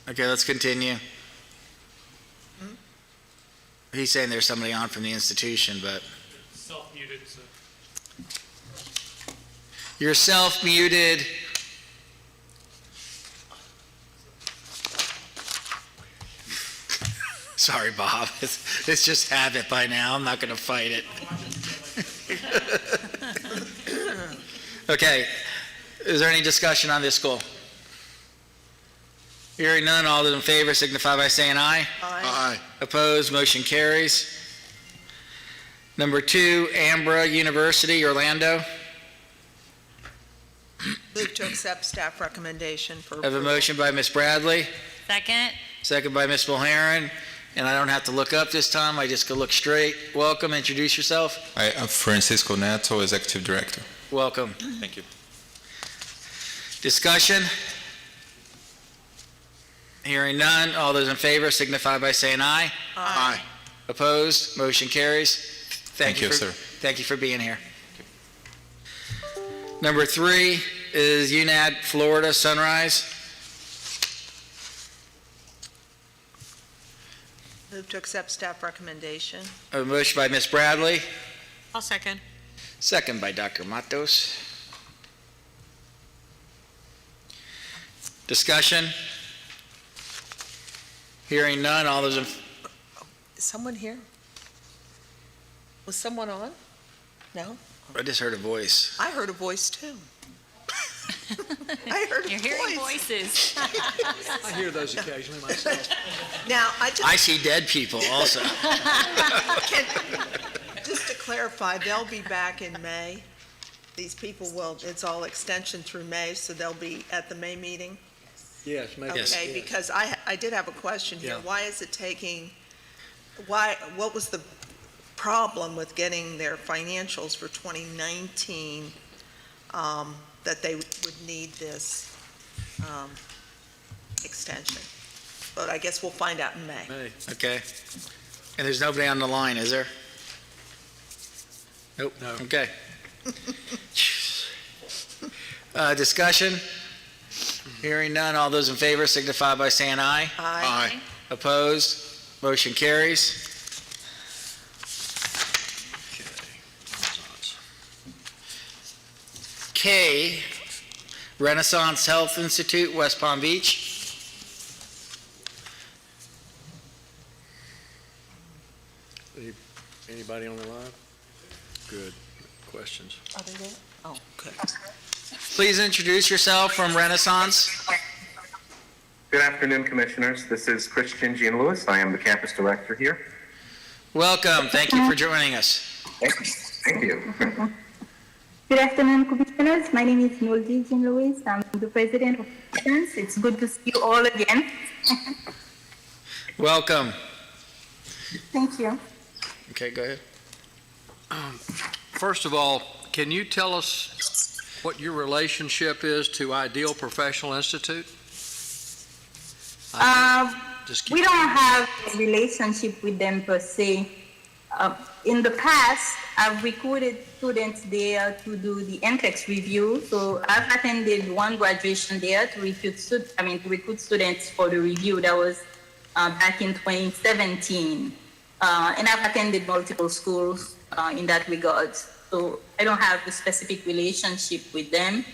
Okay, let's continue. He's saying there's somebody on from the institution, but Self-muted, so. you're self-muted. Sorry, Bob. It's just habit by now. I'm not going to fight it. Okay. Is there any discussion on this school? Hearing none, all those in favor signify by saying aye. Aye. Opposed, motion carries. Number 2, Ambra University, Orlando. Move to accept staff recommendation for I have a approval. motion by Ms. Bradley, Second. second by Ms. Mulheron, and I don't have to look up this time. I just go look straight. Welcome. Introduce yourself. I am Francisco Neto, Executive Director. Welcome. Thank you. Discussion? Hearing none, all those in favor signify by saying aye. Aye. Opposed, motion carries. Thank you, sir. Thank you for being here. Number 3 is UNAD Florida Sunrise. Move to accept staff recommendation. A motion by Ms. Bradley, I'll second. second by Dr. Matos. Discussion? Hearing none, all those in, Is someone here? Was someone on? No? I just heard a voice. I heard a voice too. I heard a You're hearing voice. voices. I hear those occasionally myself. Now, I just. I see dead people also. Just to clarify, they'll be back in May. These people will, it's all extension through May, so they'll be at the May meeting? Yes, maybe. Okay, because I did have a question here. Yeah. Why is it taking, what was the problem with getting their financials for 2019, that they would need this extension? But I guess we'll find out in May. Okay. And there's nobody on the line, is there? Nope. No. Okay. Discussion? Hearing none, all those in favor signify by saying aye. Aye. Opposed? Motion carries. K, Renaissance Health Institute, West Palm Beach. Anybody on the line? Good. Questions? Are they there? Oh, okay. Please introduce yourself from Renaissance. Good afternoon, Commissioners. This is Christian Jean Lewis. I am the campus director here. Welcome. Thank you for joining us. Thank you. Good afternoon, Commissioners. My name is Noldi Jean Lewis. I'm the president of Renaissance. It's good to see you all again. Welcome. Thank you. Okay, go ahead. First of all, can you tell us what your relationship is to Ideal Professional Institute? We don't have a relationship with them per se. In the past, I've recruited students there to do the NCLEX review. So I've attended one graduation there to recruit students for the review. That was back in 2017. And I've attended multiple schools in that regard. So I don't have a specific relationship with them.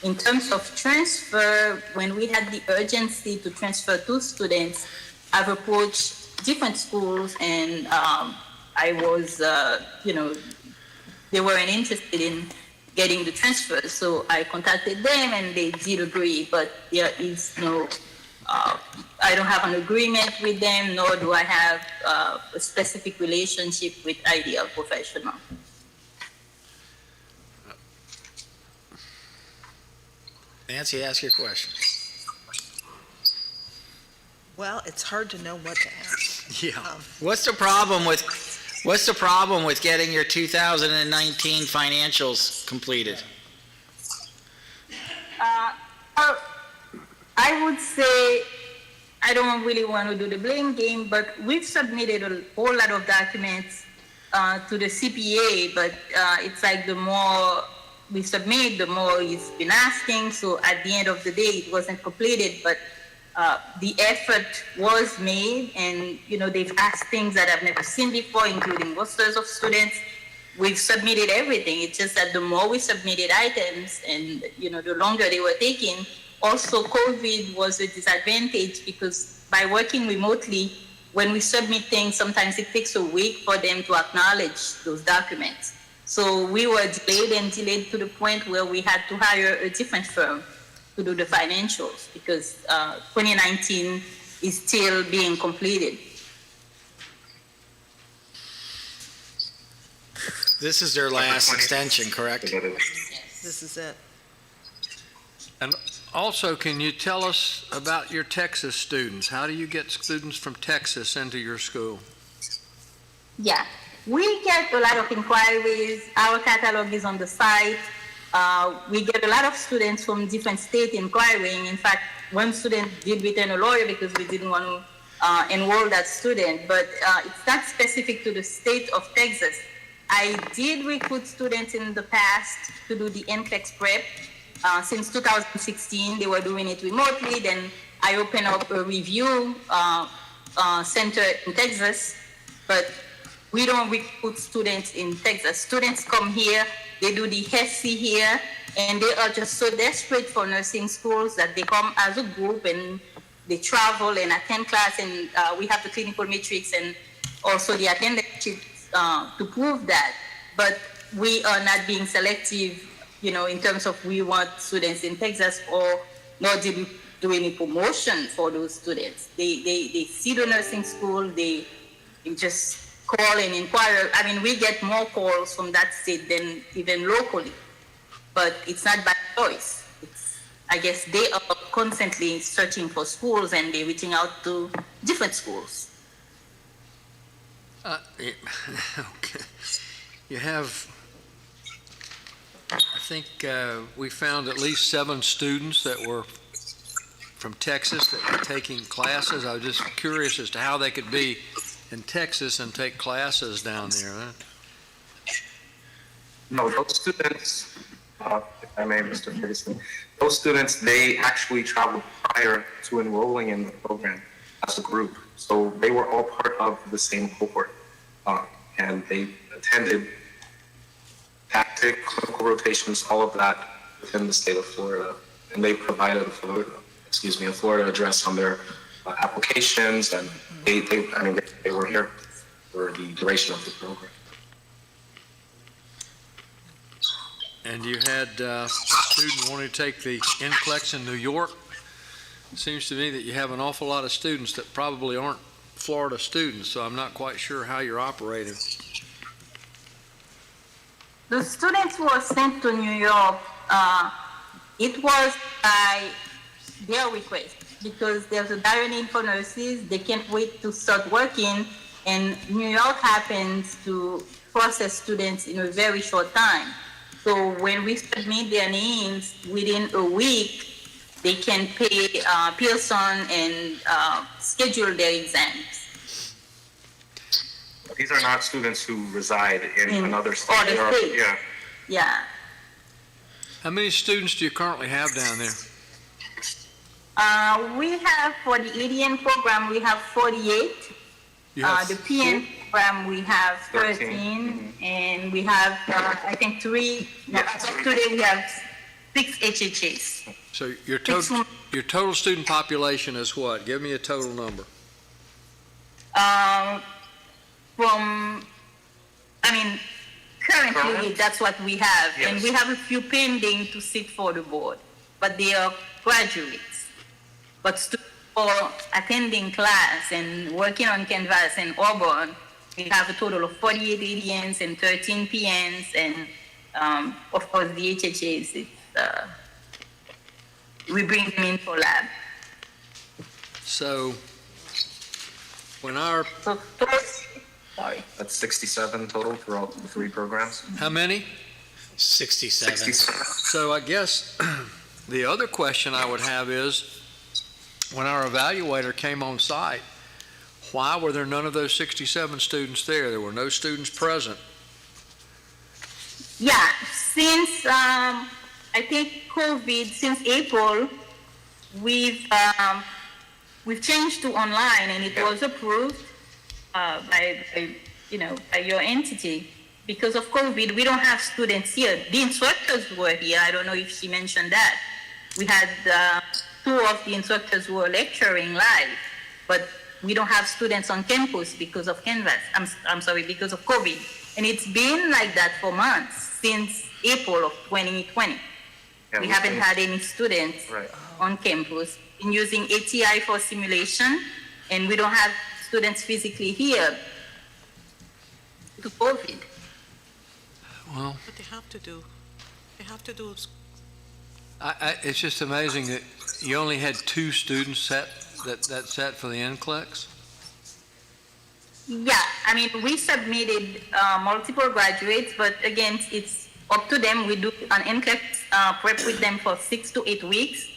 In terms of transfer, when we had the urgency to transfer 2 students, I've approached different schools and I was, they weren't interested in getting the transfer. So I contacted them and they did agree, but there is no, I don't have an agreement with them, nor do I have a specific relationship with Ideal Professional. Nancy, ask your question. Well, it's hard to know what to ask. Yeah. What's the problem with getting your 2019 financials completed? I would say I don't really want to do the blame game, but we've submitted a whole lot of documents to the CPA, but it's like the more we submit, the more he's been asking. So at the end of the day, it wasn't completed, but the effort was made, and they've asked things that I've never seen before, including rosters of students. We've submitted everything. It's just that the more we submitted items and the longer they were taking. Also, COVID was a disadvantage because by working remotely, when we submit things, sometimes it takes a week for them to acknowledge those documents. So we were delayed to the point where we had to hire a different firm to do the financials because 2019 is still being completed. This is their last extension, correct? This is it. And also, can you tell us about your Texas students? How do you get students from Texas into your school? Yeah, we get a lot of inquiries. Our catalog is on the site. We get a lot of students from different states inquiring. In fact, one student did return a lawyer because we didn't want to enroll that student, but it's not specific to the state of Texas. I did recruit students in the past to do the NCLEX prep. Since 2016, they were doing it remotely. Then I opened up a review center in Texas, but we don't recruit students in Texas. Students come here, they do the SC here, and they are just so desperate for nursing schools that they come as a group and they travel and attend class, and we have the clinical matrix and also the attendance sheets to prove that. But we are not being selective, in terms of we want students in Texas, or nor did we do any promotion for those students. They see the nursing school, they just call and inquire. I mean, we get more calls from that state than even locally, but it's not by choice. I guess they are constantly searching for schools and they're reaching out to different schools. Okay. You have, I think we found at least 7 students that were from Texas that were taking classes. I was just curious as to how they could be in Texas and take classes down there. Huh? No, those students, if I may, Mr. Ferguson, those students, they actually traveled prior to enrolling in the program as a group. So they were all part of the same cohort, and they attended tactic, clinical rotations, all of that within the state of Florida. And they provided a Florida address on their applications, and they were here for the duration of the program. And you had a student wanting to take the NCLEX in New York. It seems to me that you have an awful lot of students that probably aren't Florida students, so I'm not quite sure how you're operating. The students who were sent to New York, it was by their request, because there's a dire need for nurses. They can't wait to start working, and New York happens to process students in a very short time. So when we submit their names, within a week, they can pay Pearson and schedule their exams. These are not students who reside in another state. Other states. Yeah. Yeah. How many students do you currently have down there? We have, for the ADN program, we have 48. You have The PN program, we have 13. And we have, I think, 3. Today we have 6 HHAs. So your total student population is what? Give me a total number. Currently, that's what we have. Yes. And we have a few pending to sit for the board, but they are graduates. But students for attending class and working on Canvas and Auburn, we have a total of 48 ADNs and 13 PNs, and of course the HHAs, we bring them in for lab. So when our... Sorry. That's 67 total for all the 3 programs. How many? 67. 67. So I guess the other question I would have is, when our evaluator came on site, why were there none of those 67 students there? There were no students present. Yeah, since I think COVID, since April, we've changed to online, and it was approved by your entity. Because of COVID, we don't have students here. The instructors were here. I don't know if she mentioned that. We had 2 of the instructors who were lecturing live, but we don't have students on campus because of Canvas. Because of COVID. And it's been like that for months, since April of 2020. Yeah, we haven't had any students on campus. We're using ATI for simulation, and we don't have students physically here to COVID. Well, What they have to do, it's just amazing that you only had 2 students set for the NCLEX. Yeah, we submitted multiple graduates, but again, it's up to them. We do an NCLEX prep with them for 6 to 8 weeks.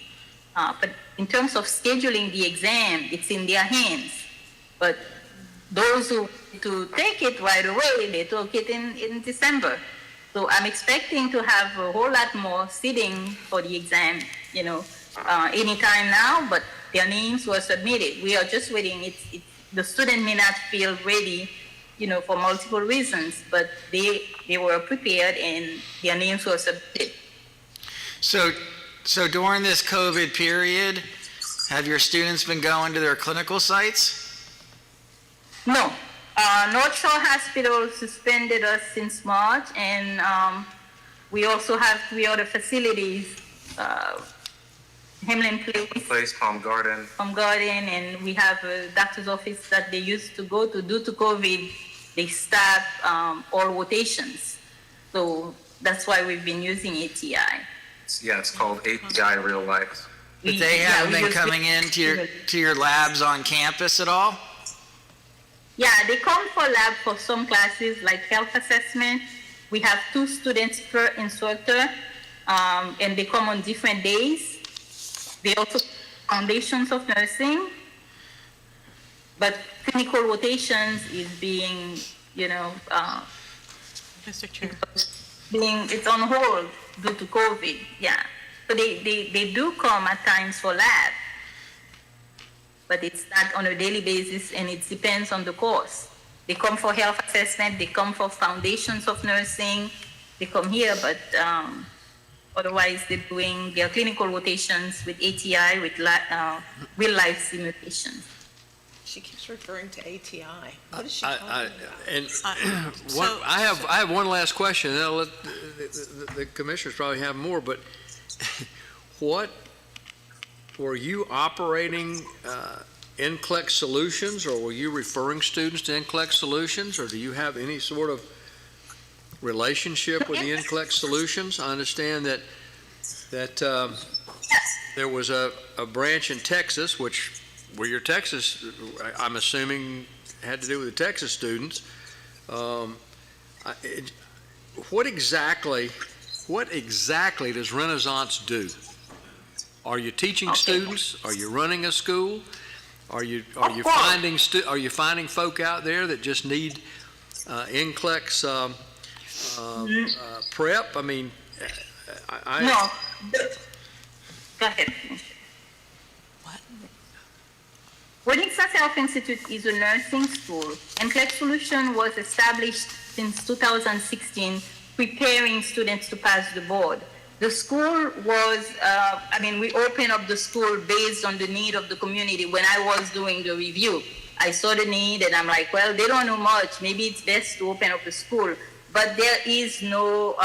But in terms of scheduling the exam, it's in their hands. But those who to take it right away, they took it in December. So I'm expecting to have a whole lot more sitting for the exam, anytime now, but their names were submitted. We are just waiting. The student may not feel ready, for multiple reasons, but they were prepared and their names were submitted. So during this COVID period, have your students been going to their clinical sites? No. North Shore Hospital suspended us since March, and we also have 3 other facilities, Hemlin Place, Palm Garden, and we have a doctor's office that they used to go to. Due to COVID, they stopped all rotations. So that's why we've been using ATI. It's called ATI Real Life. But they haven't been coming into your labs on campus at all? Yeah, they come for lab for some classes like health assessment. We have 2 students per instructor, and they come on different days. They also foundations of nursing, but clinical rotations is being, Mr. Chair. It's on hold due to COVID. Yeah, so they do come at times for lab, but it's not on a daily basis, and it depends on the course. They come for health assessment, they come for foundations of nursing, they come here, but Otherwise, they're doing their clinical rotations with ATI, with real-life simulations. She keeps referring to ATI. What is she I- talking I- about? And So- I have one last question, and I'll let the commissioners probably have more, but what, were you operating NCLEX Solutions, or were you referring students to NCLEX Solutions, or do you have any sort of relationship with the NCLEX Solutions? I understand that there was a branch in Texas, which were your Texas, I'm assuming, had to do with the Texas students. What exactly does Renaissance do? Are you teaching students? Are you running a school? Are you finding folk out there that just need NCLEX prep? I mean, No. Go ahead. Wellington Health Institute is a nursing school, and NCLEX Solution was established since 2016, preparing students to pass the board. The school was, we opened up the school based on the need of the community. When I was doing the review, I saw the need, and I'm like, well, they don't know much. Maybe it's best to open up the school. But there is no,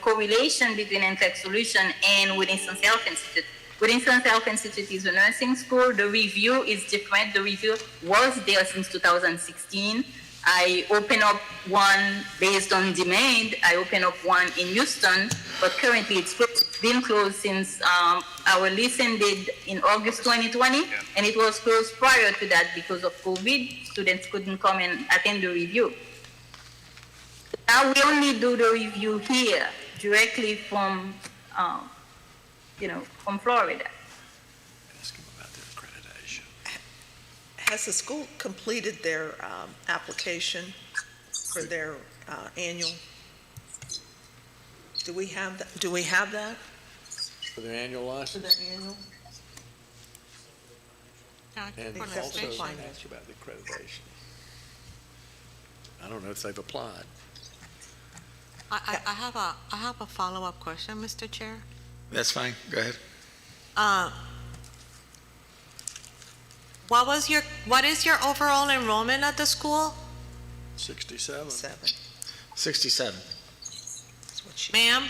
correlation between NCLEX Solution and Wellington Health Institute. Wellington Health Institute is a nursing school. The review is different. The review was there since 2016. I opened up one based on demand. I opened up one in Houston, but currently it's been closed since our lease ended in August 2020, and it was closed prior to that because of COVID. Students couldn't come and attend the review. Now we only do the review here, directly from, from Florida. Ask them about their accreditation. Has the school completed their application for their annual? Do we have that? For their annual For license? their annual? And Accreditation. also, ask you about the accreditation. I don't know if they've applied. I have a follow-up question, Mr. Chair. That's fine, go ahead. What is your overall enrollment at the school? 67. 67. Ma'am?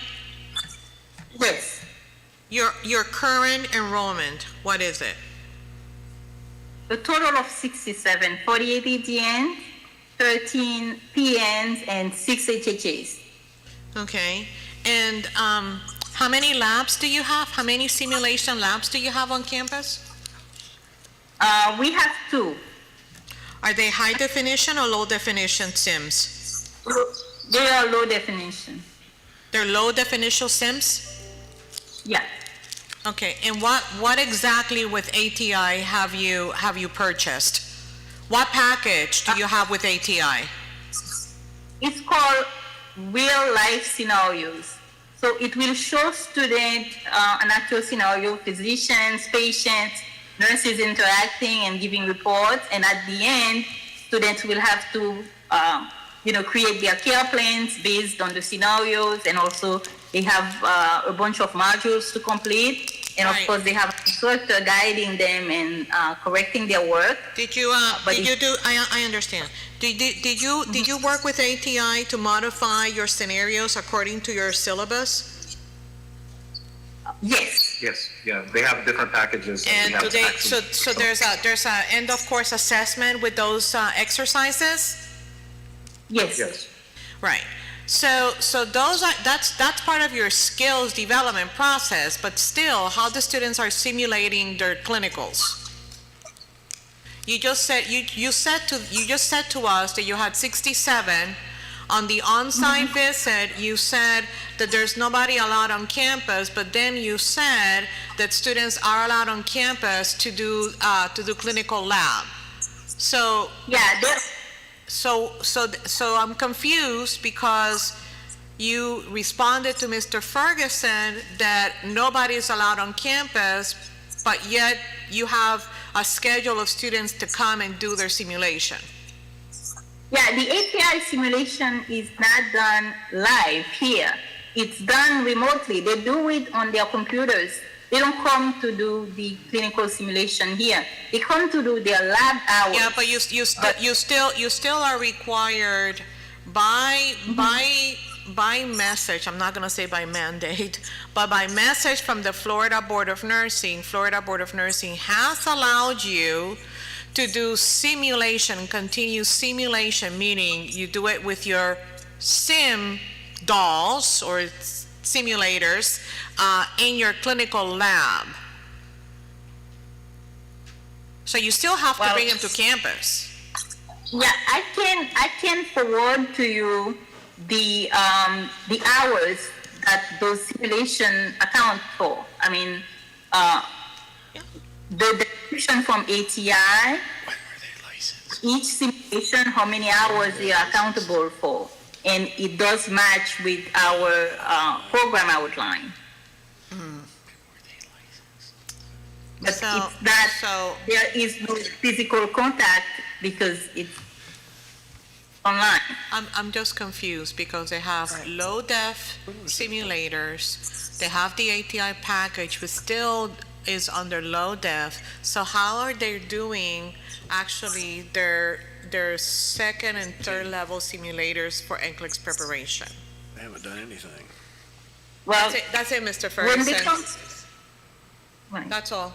Yes. Your current enrollment, what is it? A total of 67, 48 ATNs, 13 PNs, and 6 HHAs. Okay. And how many labs do you have? How many simulation labs do you have on campus? We have 2. Are they high definition or low definition sims? They are low definition. They're low definition sims? Yeah. Okay, and what exactly with ATI have you purchased? What package do you have with ATI? It's called real life scenarios. So it will show students an actual scenario, physicians, patients, nurses interacting and giving reports, and at the end, students will have to, create their care plans based on the scenarios, and also they have a bunch of modules to complete, and of course they have an instructor guiding them and correcting their work. I understand. Did you work with ATI to modify your scenarios according to your syllabus? Yes. Yes, yeah, they have different packages. And do they, so there's a end of course assessment with those exercises? Yes. Right. So that's part of your skills development process, but still, how the students are simulating their clinicals. You just said to us that you had 67. On the on-site visit, you said that there's nobody allowed on campus, but then you said that students are allowed on campus to do clinical lab. So yeah, so I'm confused because you responded to Mr. Ferguson that nobody is allowed on campus, but yet you have a schedule of students to come and do their simulation. Yeah, the API simulation is not done live here. it's done remotely. They do it on their computers. They don't come to do the clinical simulation here. They come to do their lab hours. Yeah, but you still are required by message, I'm not gonna say by mandate, but by message from the Florida Board of Nursing has allowed you to do simulation, continuous simulation, meaning you do it with your sim dolls or simulators in your clinical lab. So you still have to bring them to campus. Yeah, I can forward to you the hours that those simulation account for. I mean, the description from ATI, each simulation, how many hours they are accountable for, and it does match with our program outline. But it's that there is no physical contact because it's online. I'm just confused because they have low def simulators, they have the ATI package, which still is under low def. So how are they doing actually their second and third level simulators for NCLEX preparation? They haven't done anything. Well, that's it, Mr. when they Ferguson. come, That's all.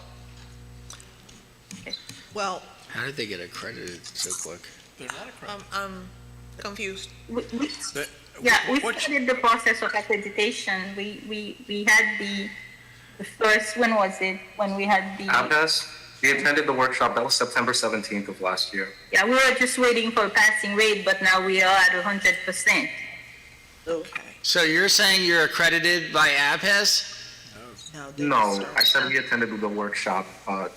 Well, How did they get accredited so quick? They're not accredited. I'm confused. we started the process of accreditation. We had the first, when was it? When we had the... ABDAS, we attended the workshop, that was September 17th of last year. Yeah, we were just waiting for a passing rate, but now we are at 100%. okay. So you're saying you're accredited by ABHES? No, I said we attended the workshop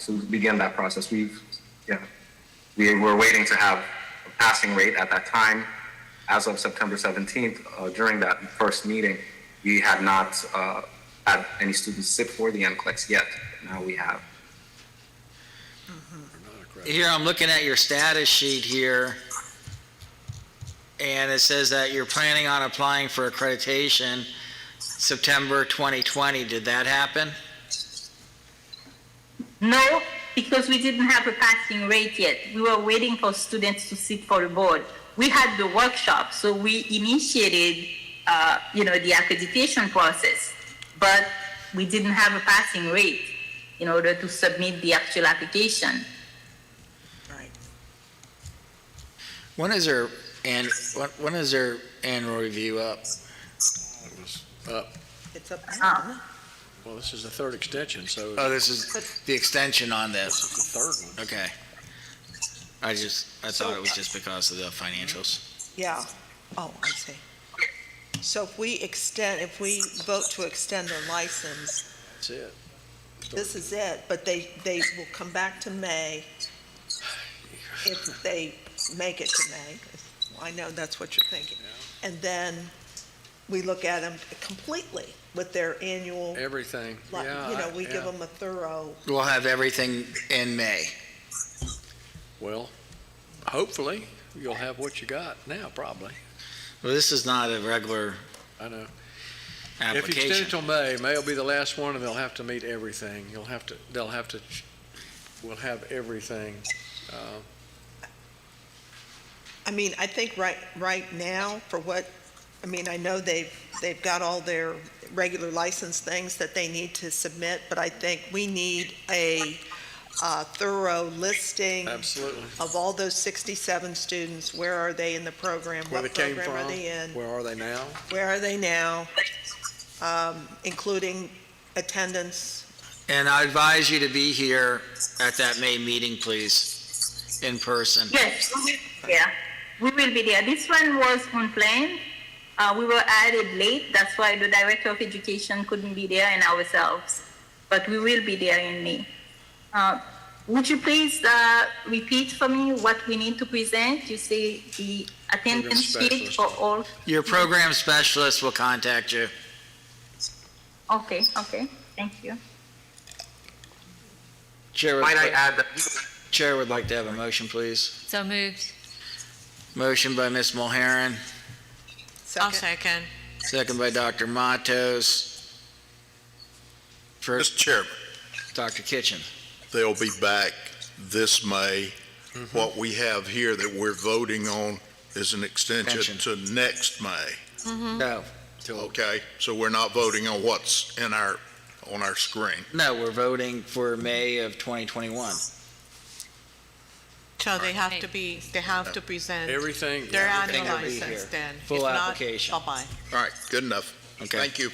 to begin that process. We were waiting to have a passing rate at that time. As of September 17th, during that first meeting, we had not had any students sit for the NCLEX yet. Now we have. Here, I'm looking at your status sheet here, and it says that you're planning on applying for accreditation September 2020. Did that happen? No, because we didn't have a passing rate yet. We were waiting for students to sit for the board. We had the workshop, so we initiated, the accreditation process, but we didn't have a passing rate in order to submit the actual application. Right. When is their annual review up? It was up. It's up now, isn't it? Well, this is the third extension, so. Oh, this is the extension on this. This is the third one. Okay. I thought it was just because of the financials. Yeah. Oh, I see. So if we vote to extend their license, That's it. this is it, but they will come back to May if they make it to May. I know that's what you're thinking. And then we look at them completely with their annual, Everything. we give them a thorough, We'll have everything in May. Well, hopefully, you'll have what you got now, probably. Well, this is not a regular I know. If you extend it application. till May will be the last one, and they'll have to meet everything. We'll have everything. I think right now, I know they've got all their regular license things that they need to submit, but I think we need a thorough listing Absolutely. of all those 67 students. Where are they in the program? Where they What came program are from, they in? where are they now? Where are they now? Including attendance. And I advise you to be here at that May meeting, please, in person. Yes, yeah, we will be there. This one was unplanned. We were added late. That's why the Director of Education couldn't be there and ourselves. But we will be there in May. Would you please repeat for me what we need to present? You say the attendance sheet for all. Your program specialist will contact you. Okay, thank you. Might I add that Chair would like to have a motion, please. So moved. Motion by Ms. Mulheron, I'll second. second by Dr. Matos. First, Mr. Chairman, Dr. Kitchen. they'll be back this May. What we have here that we're voting on is an extension to next May. No, Okay, so we're not voting on what's on our screen. no, we're voting for May of 2021. So they have to present Everything. their everything annual will be license here. then. Full If not, application. bye-bye. All right, good enough. Okay. Thank you.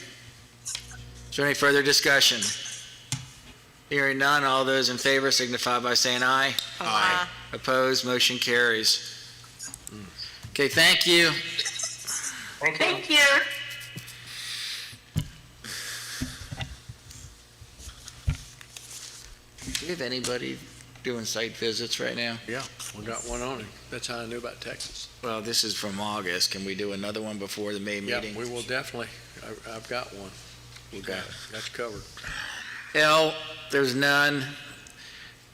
Is there any further discussion? Hearing none, all those in favor signify by saying aye. Aye. Opposed, motion carries. Okay, thank you. Thank you. Do we have anybody doing site visits right now? Yeah, we got one on it. That's how I knew about Texas. Well, this is from August. Can we do another one before the May Yeah, meeting? we will definitely. I've got one. We got it. That's covered. L, there's none.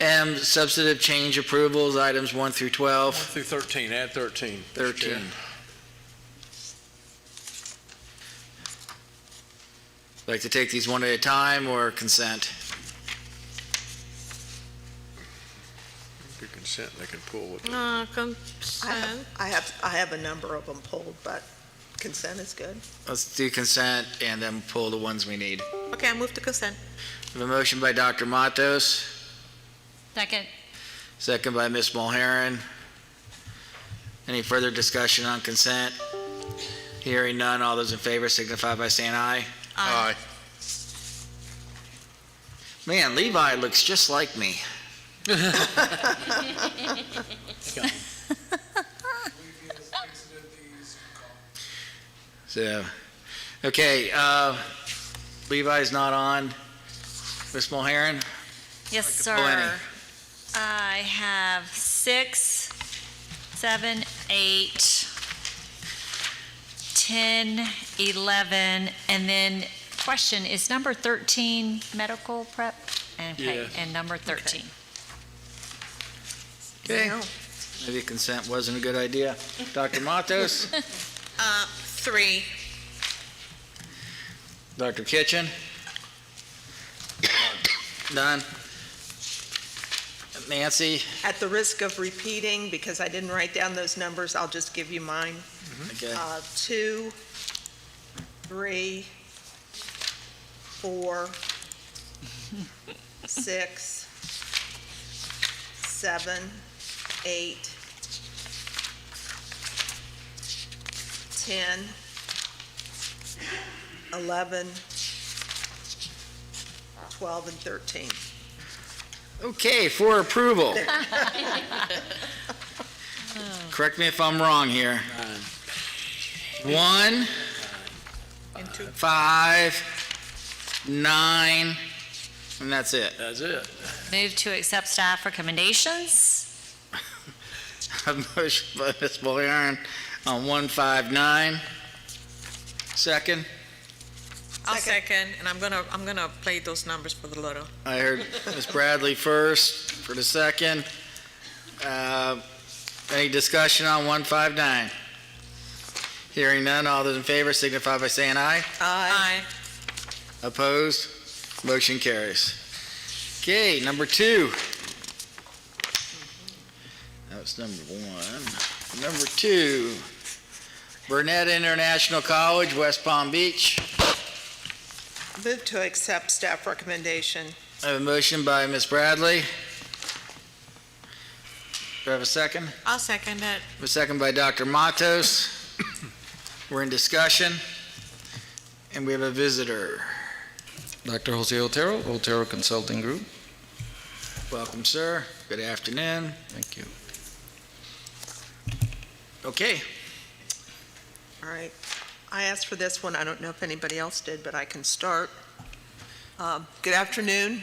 M, substantive change approvals, items 1 through 12. 1 through 13, add 13. Mr. 13. Chair. Like to take these one at a time or consent? If you consent, they can pull with it. Consent. I have a number of them pulled, but consent is good. Let's do consent and then pull the ones we need. Okay, I move to consent. We have a motion by Dr. Matos, Second. second by Ms. Mulheron. Any further discussion on consent? Hearing none, all those in favor signify by saying aye. Aye. Man, Levi looks just like me. So, okay, Levi's not on. Ms. Mulheron? Yes, pull any. sir. I have 6, 7, 8, 10, 11, and then question, is number 13 medical prep? Okay, Yes. and number 13. Okay, maybe consent wasn't a good idea. Dr. Matos? 3. Dr. Kitchen? None? Nancy? At the risk of repeating, because I didn't write down those numbers, I'll just give you mine. Okay. 2, 3, 4, 6, 7, 8, 10, 11, 12, and 13. Okay, for approval. Correct me if I'm wrong here. 1, 5, 9, and that's it. That's it. Move to accept staff recommendations. A motion by Ms. Mulheron on 159. Second, I'll second, and I'm gonna play those numbers for the Lotto. I heard Ms. Bradley first for the second. Any discussion on 159? Hearing none, all those in favor signify by saying aye. Aye. Opposed? Motion carries. Okay, number 2. That was number 1. Number 2, Burnett International College, West Palm Beach. Move to accept staff recommendation. I have a motion by Ms. Bradley. Do I have a second? I'll second it. A second by Dr. Matos. We're in discussion, and we have a visitor. Dr. Jose Otero, Otero Consulting Group. Welcome, sir. Good afternoon. Thank you. Okay. All right. I asked for this one. I don't know if anybody else did, but I can start. Good afternoon,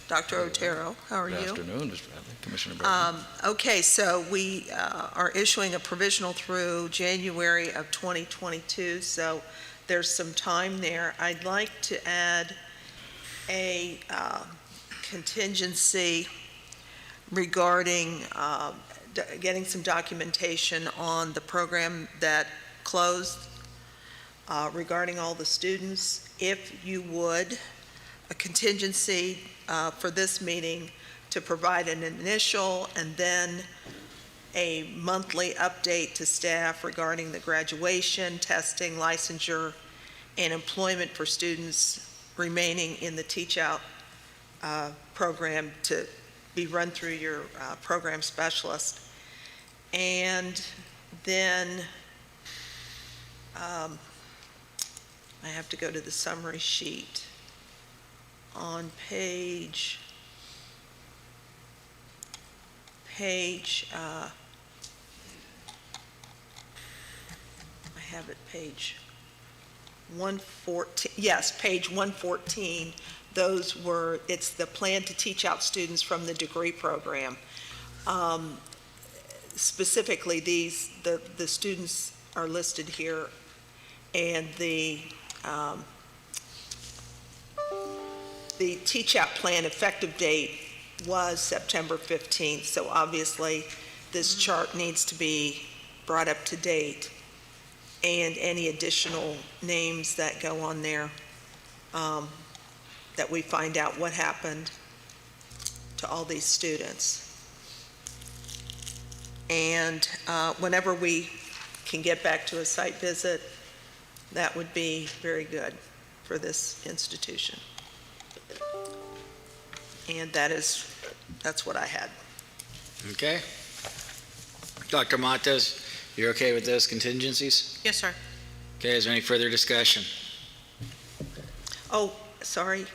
Dr. Otero. How are you? Good afternoon, Ms. Bradley. Commissioner Bradley. Okay, so we are issuing a provisional through January of 2022, so there's some time there. I'd like to add a contingency regarding getting some documentation on the program that closed regarding all the students. If you would, a contingency for this meeting to provide an initial and then a monthly update to staff regarding the graduation, testing, licensure, and employment for students remaining in the teach-out program to be run through your program specialist. And then I have to go to the summary sheet. On page I have it page 114, yes, page 114. It's the plan to teach out students from the degree program. Specifically, the students are listed here, and the teach out plan effective date was September 15th, so obviously this chart needs to be brought up to date, and any additional names that go on there, that we find out what happened to all these students. And whenever we can get back to a site visit, that would be very good for this institution. And that's what I had. Okay. Dr. Matos, you're okay with those contingencies? Yes, sir. Okay, is there any further discussion? Oh, sorry.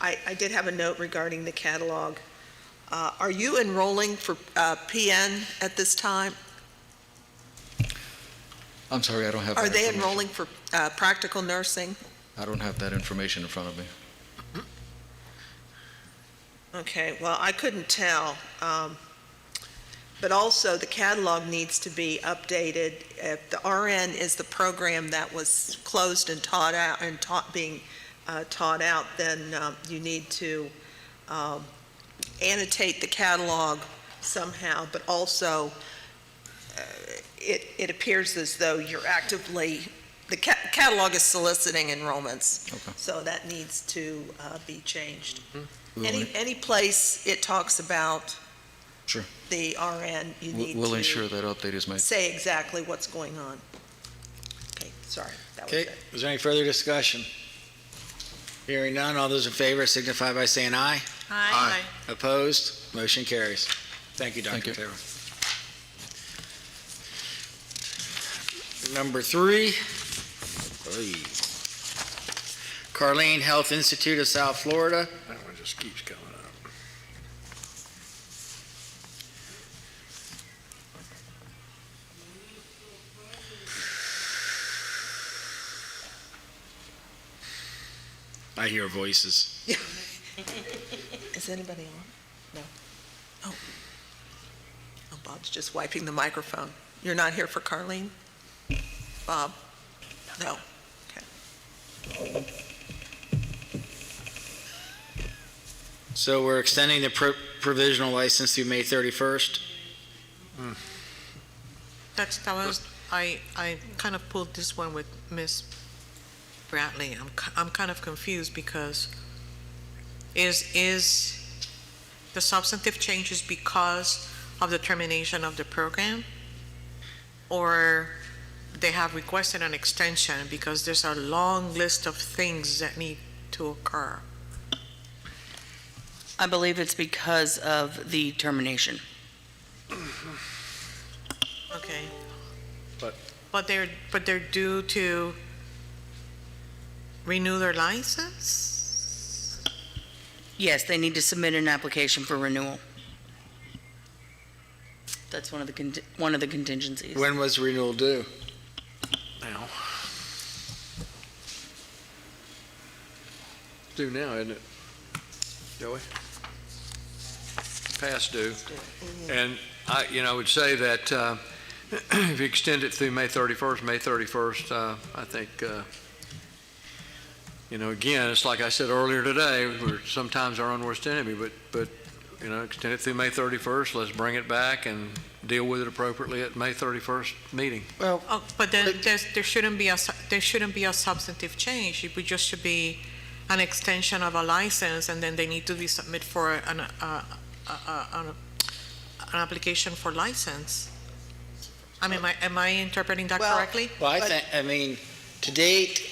I did have a note regarding the catalog. Are you enrolling for PN at this time? I'm sorry, I don't have that Are they information. enrolling for practical nursing? I don't have that information in front of me. Okay, well, I couldn't tell. But also, the catalog needs to be updated. If the RN is the program that was closed and taught out, being taught out, then you need to annotate the catalog somehow, but also it appears as though you're actively, the catalog is soliciting enrollments. Okay. So that needs to be changed. We'll- Any place it talks about Sure. the RN, you need We'll to ensure that update is made. say exactly what's going on. Okay, sorry, that was Okay, it. is there any further discussion? Hearing none, all those in favor signify by saying aye. Aye. Opposed? Motion carries. Thank you, Dr. Thank you. Terrell. Number 3. Carlene Health Institute of South Florida. That one just keeps going up. I hear voices. Is anybody on? No. Oh, Bob's just wiping the microphone. You're not here for Carlene? Bob? No. Okay. So we're extending the provisional license through May 31st. I kind of pulled this one with Ms. Bradley. I'm kind of confused because is the substantive changes because of the termination of the program? Or they have requested an extension because there's a long list of things that need to occur? I believe it's because of the termination. Okay. But- But they're due to renew their license? Yes, they need to submit an application for renewal. That's one of the contingencies. When was renewal due? Now. Due now, isn't it? Joey? Past due. And I would say that if you extend it through May 31st, I think, again, it's like I said earlier today, we're sometimes our own worst enemy, but extend it through May 31st, let's bring it back and deal with it appropriately at May 31st meeting. Well, But then there shouldn't be a substantive change. It would just should be an extension of a license, and then they need to be submit for an application for license. I mean, am I interpreting that correctly? Well, I mean, to date,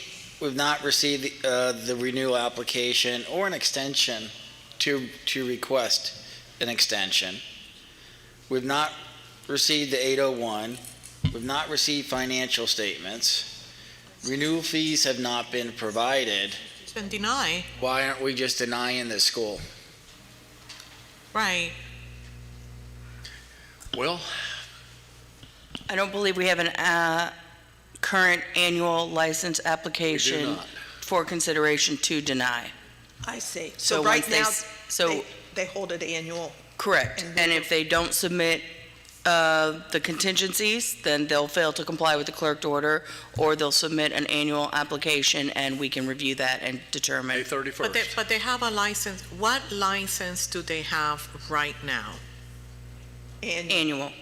we've not received the renewal application or an extension to request an extension. We've not received the 801. We've not received financial statements. Renewal fees have not been provided. It's been denied. Why aren't we just denying the school? Right. Well, I don't believe we have an current annual license application not. for consideration to deny. I see. So So right once they now, s- so- they hold it annual. Correct. And if they don't submit the contingencies, then they'll fail to comply with the clerked order, or they'll submit an annual application, and we can review that and determine. May 31st. But they have a license. What license do they have right now? Annual.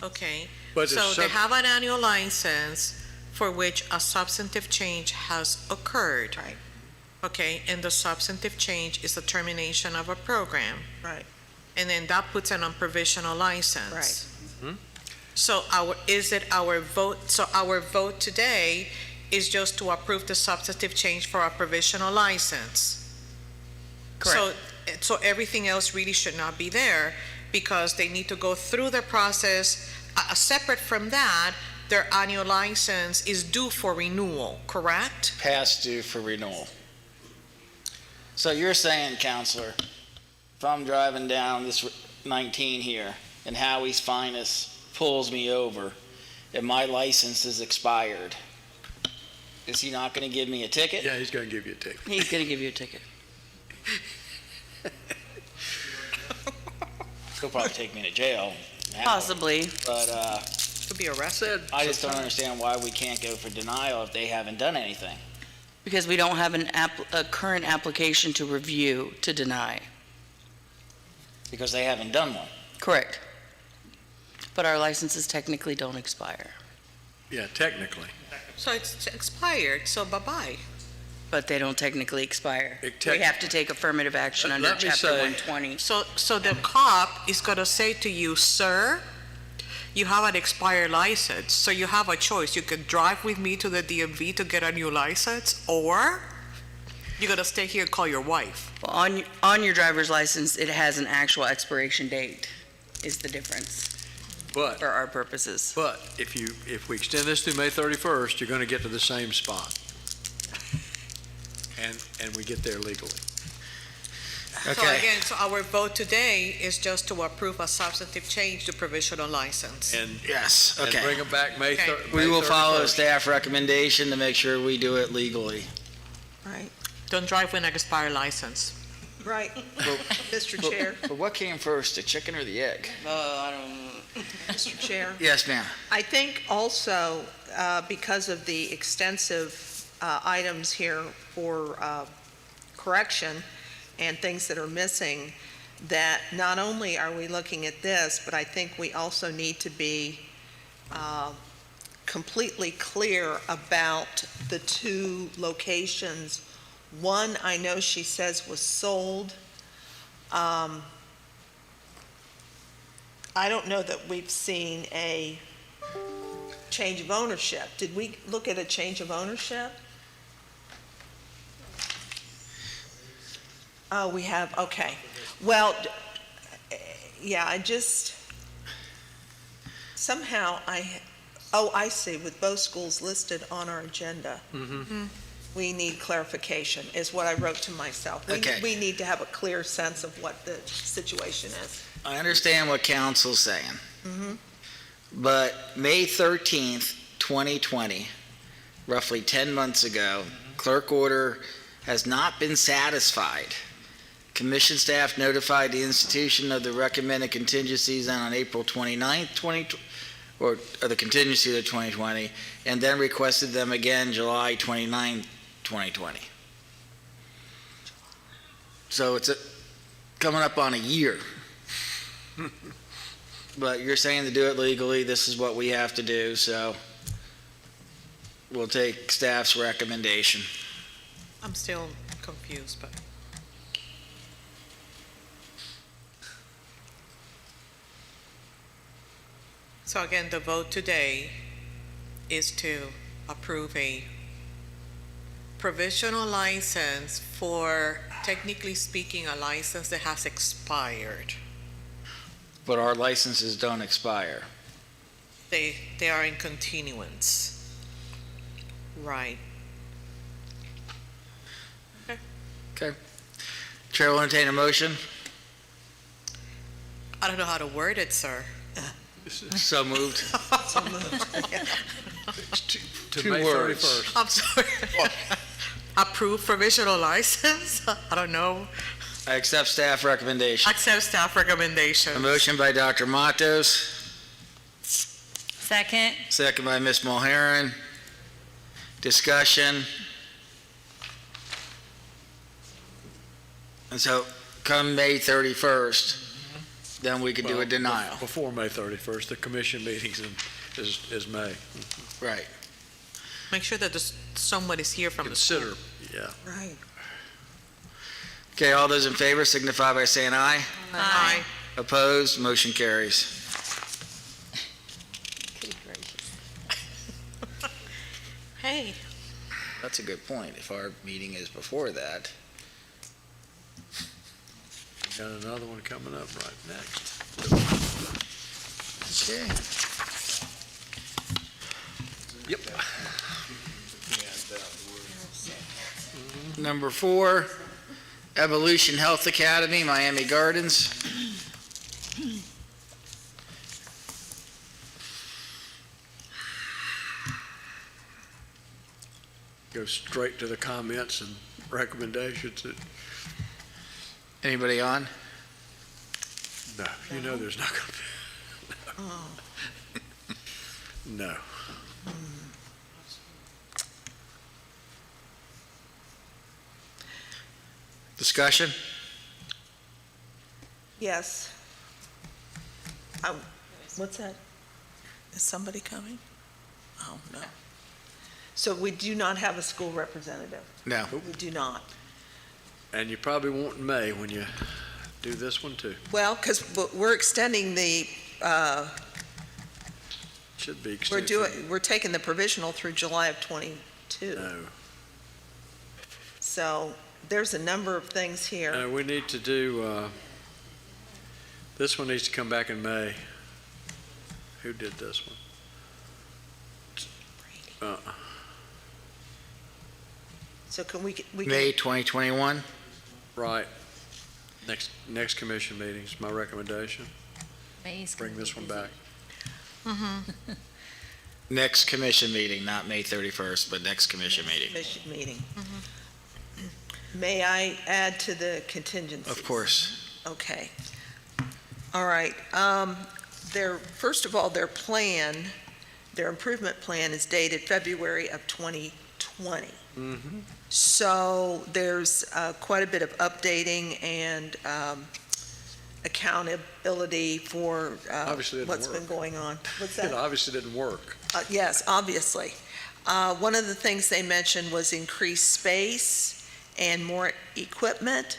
Okay. But So it's they sub- have an annual license for which a substantive change has occurred. Right. Okay, and the substantive change is the termination of a program. Right. And then that puts it on provisional license. Right. Mhm. So our vote today is just to approve the substantive change for a provisional license. Correct. So everything else really should not be there, because they need to go through the process. Separate from that, their annual license is due for renewal, correct? Past due for renewal. So you're saying, Counselor, if I'm driving down this 19 here and Howie's Finest pulls me over and my license is expired, is he not going to give me a ticket? Yeah, he's going to give you a ticket. He's going to give you a ticket. He'll probably take me to jail. now. Possibly. But To be arrested? I just don't understand why we can't go for denial if they haven't done anything. Because we don't have a current application to review to deny. Because they haven't done one. Correct. But our licenses technically don't expire. Yeah, technically. So it's expired, so bye-bye. But they don't technically expire. It We have to take affirmative action under Let me Chapter say- 120. So the cop is gonna say to you, sir, you have an expired license, so you have a choice. You can drive with me to the DMV to get a new license, or you're gonna stay here and call your wife. Well, on your driver's license, it has an actual expiration date, is the difference But, for our purposes. but if we extend this to May 31st, you're going to get to the same spot. And we get there legally. So again, so our vote today is just to approve a substantive change to provisional license. And, Yes, and okay. bring them back May Okay. 31st. We will follow a staff recommendation to make sure we do it legally. Right. Don't drive with an expired license. Right. Mr. But- Chair, But what came first, the chicken or the egg? I don't know. Mr. Chair. Yes, ma'am. I think also, because of the extensive items here for correction and things that are missing, that not only are we looking at this, but I think we also need to be completely clear about the two locations. One, I know she says was sold. I don't know that we've seen a change of ownership. Did we look at a change of ownership? Oh, we have, okay. Well, yeah, I just, somehow I see, with both schools listed on our agenda, we need clarification, is what I wrote to myself. Okay. We need to have a clear sense of what the situation is. I understand what council's saying, but May 13th, 2020, roughly 10 months ago, clerk order has not been satisfied. Commission staff notified the institution of the recommended contingencies on April 29th, or the contingency of 2020, and then requested them again July 29th, 2020. So coming up on a year. But you're saying to do it legally, this is what we have to do, so we'll take staff's recommendation. I'm still confused, but. So again, the vote today is to approve a provisional license for, technically speaking, a license that has expired. But our licenses don't expire. They are in continuance. Right. Okay. Chair will entertain a motion. I don't know how to word it, sir. So moved. So moved. To May 31st. I'm sorry. Approve provisional license? I don't know. I accept staff recommendation. Accept staff recommendation. A motion by Dr. Matos, Second. second by Ms. Mulheron. Discussion. And so come May 31st, then we could do a Well, denial. Before May 31st, the commission meetings is May. Right. Make sure that somebody's here from the school. Consider, yeah. Right. Okay, all those in favor signify by saying aye. Aye. Opposed, motion carries. Hey. That's a good point. If our meeting is before that. Got another one coming up right next. Okay. Yep. Number 4, Evolution Health Academy, Miami Gardens. Go straight to the comments and recommendations. Anybody on? No, you know there's not going to be. No. Discussion? Yes. What's that? Is somebody coming? Oh, no. So we do not have a school representative? No. We do not. And you probably won't in May when you do this one too. Well, because we're extending the, Should be extended. we're taking the provisional through July of '22. No. So there's a number of things here. We need to do, this one needs to come back in May. Who did this one? So can we May 2021? Right. Next commission meeting is my recommendation. Bring this one back. Mm-hmm. Next commission meeting, not May 31st, but next commission meeting. Commission meeting. May I add to the contingencies? Of course. Okay. All right. First of all, their improvement plan is dated February of 2020. Mm-hmm. So there's quite a bit of updating and accountability for what's been going on. What's that? It obviously didn't work. Yes, obviously. One of the things they mentioned was increased space and more equipment.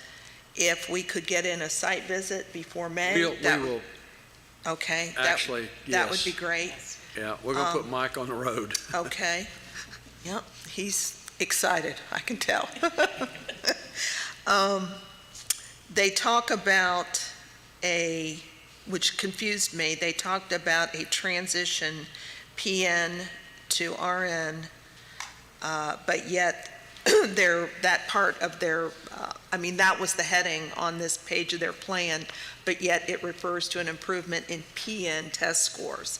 If we could get in a site visit before May. We will. Okay. Actually, That would yes. be great. Yeah, we're going to put Mike on the road. Okay. Yep, he's excited, I can tell. They talk about which confused me, they talked about a transition PN to RN, but yet that part of their, that was the heading on this page of their plan, but yet it refers to an improvement in PN test scores.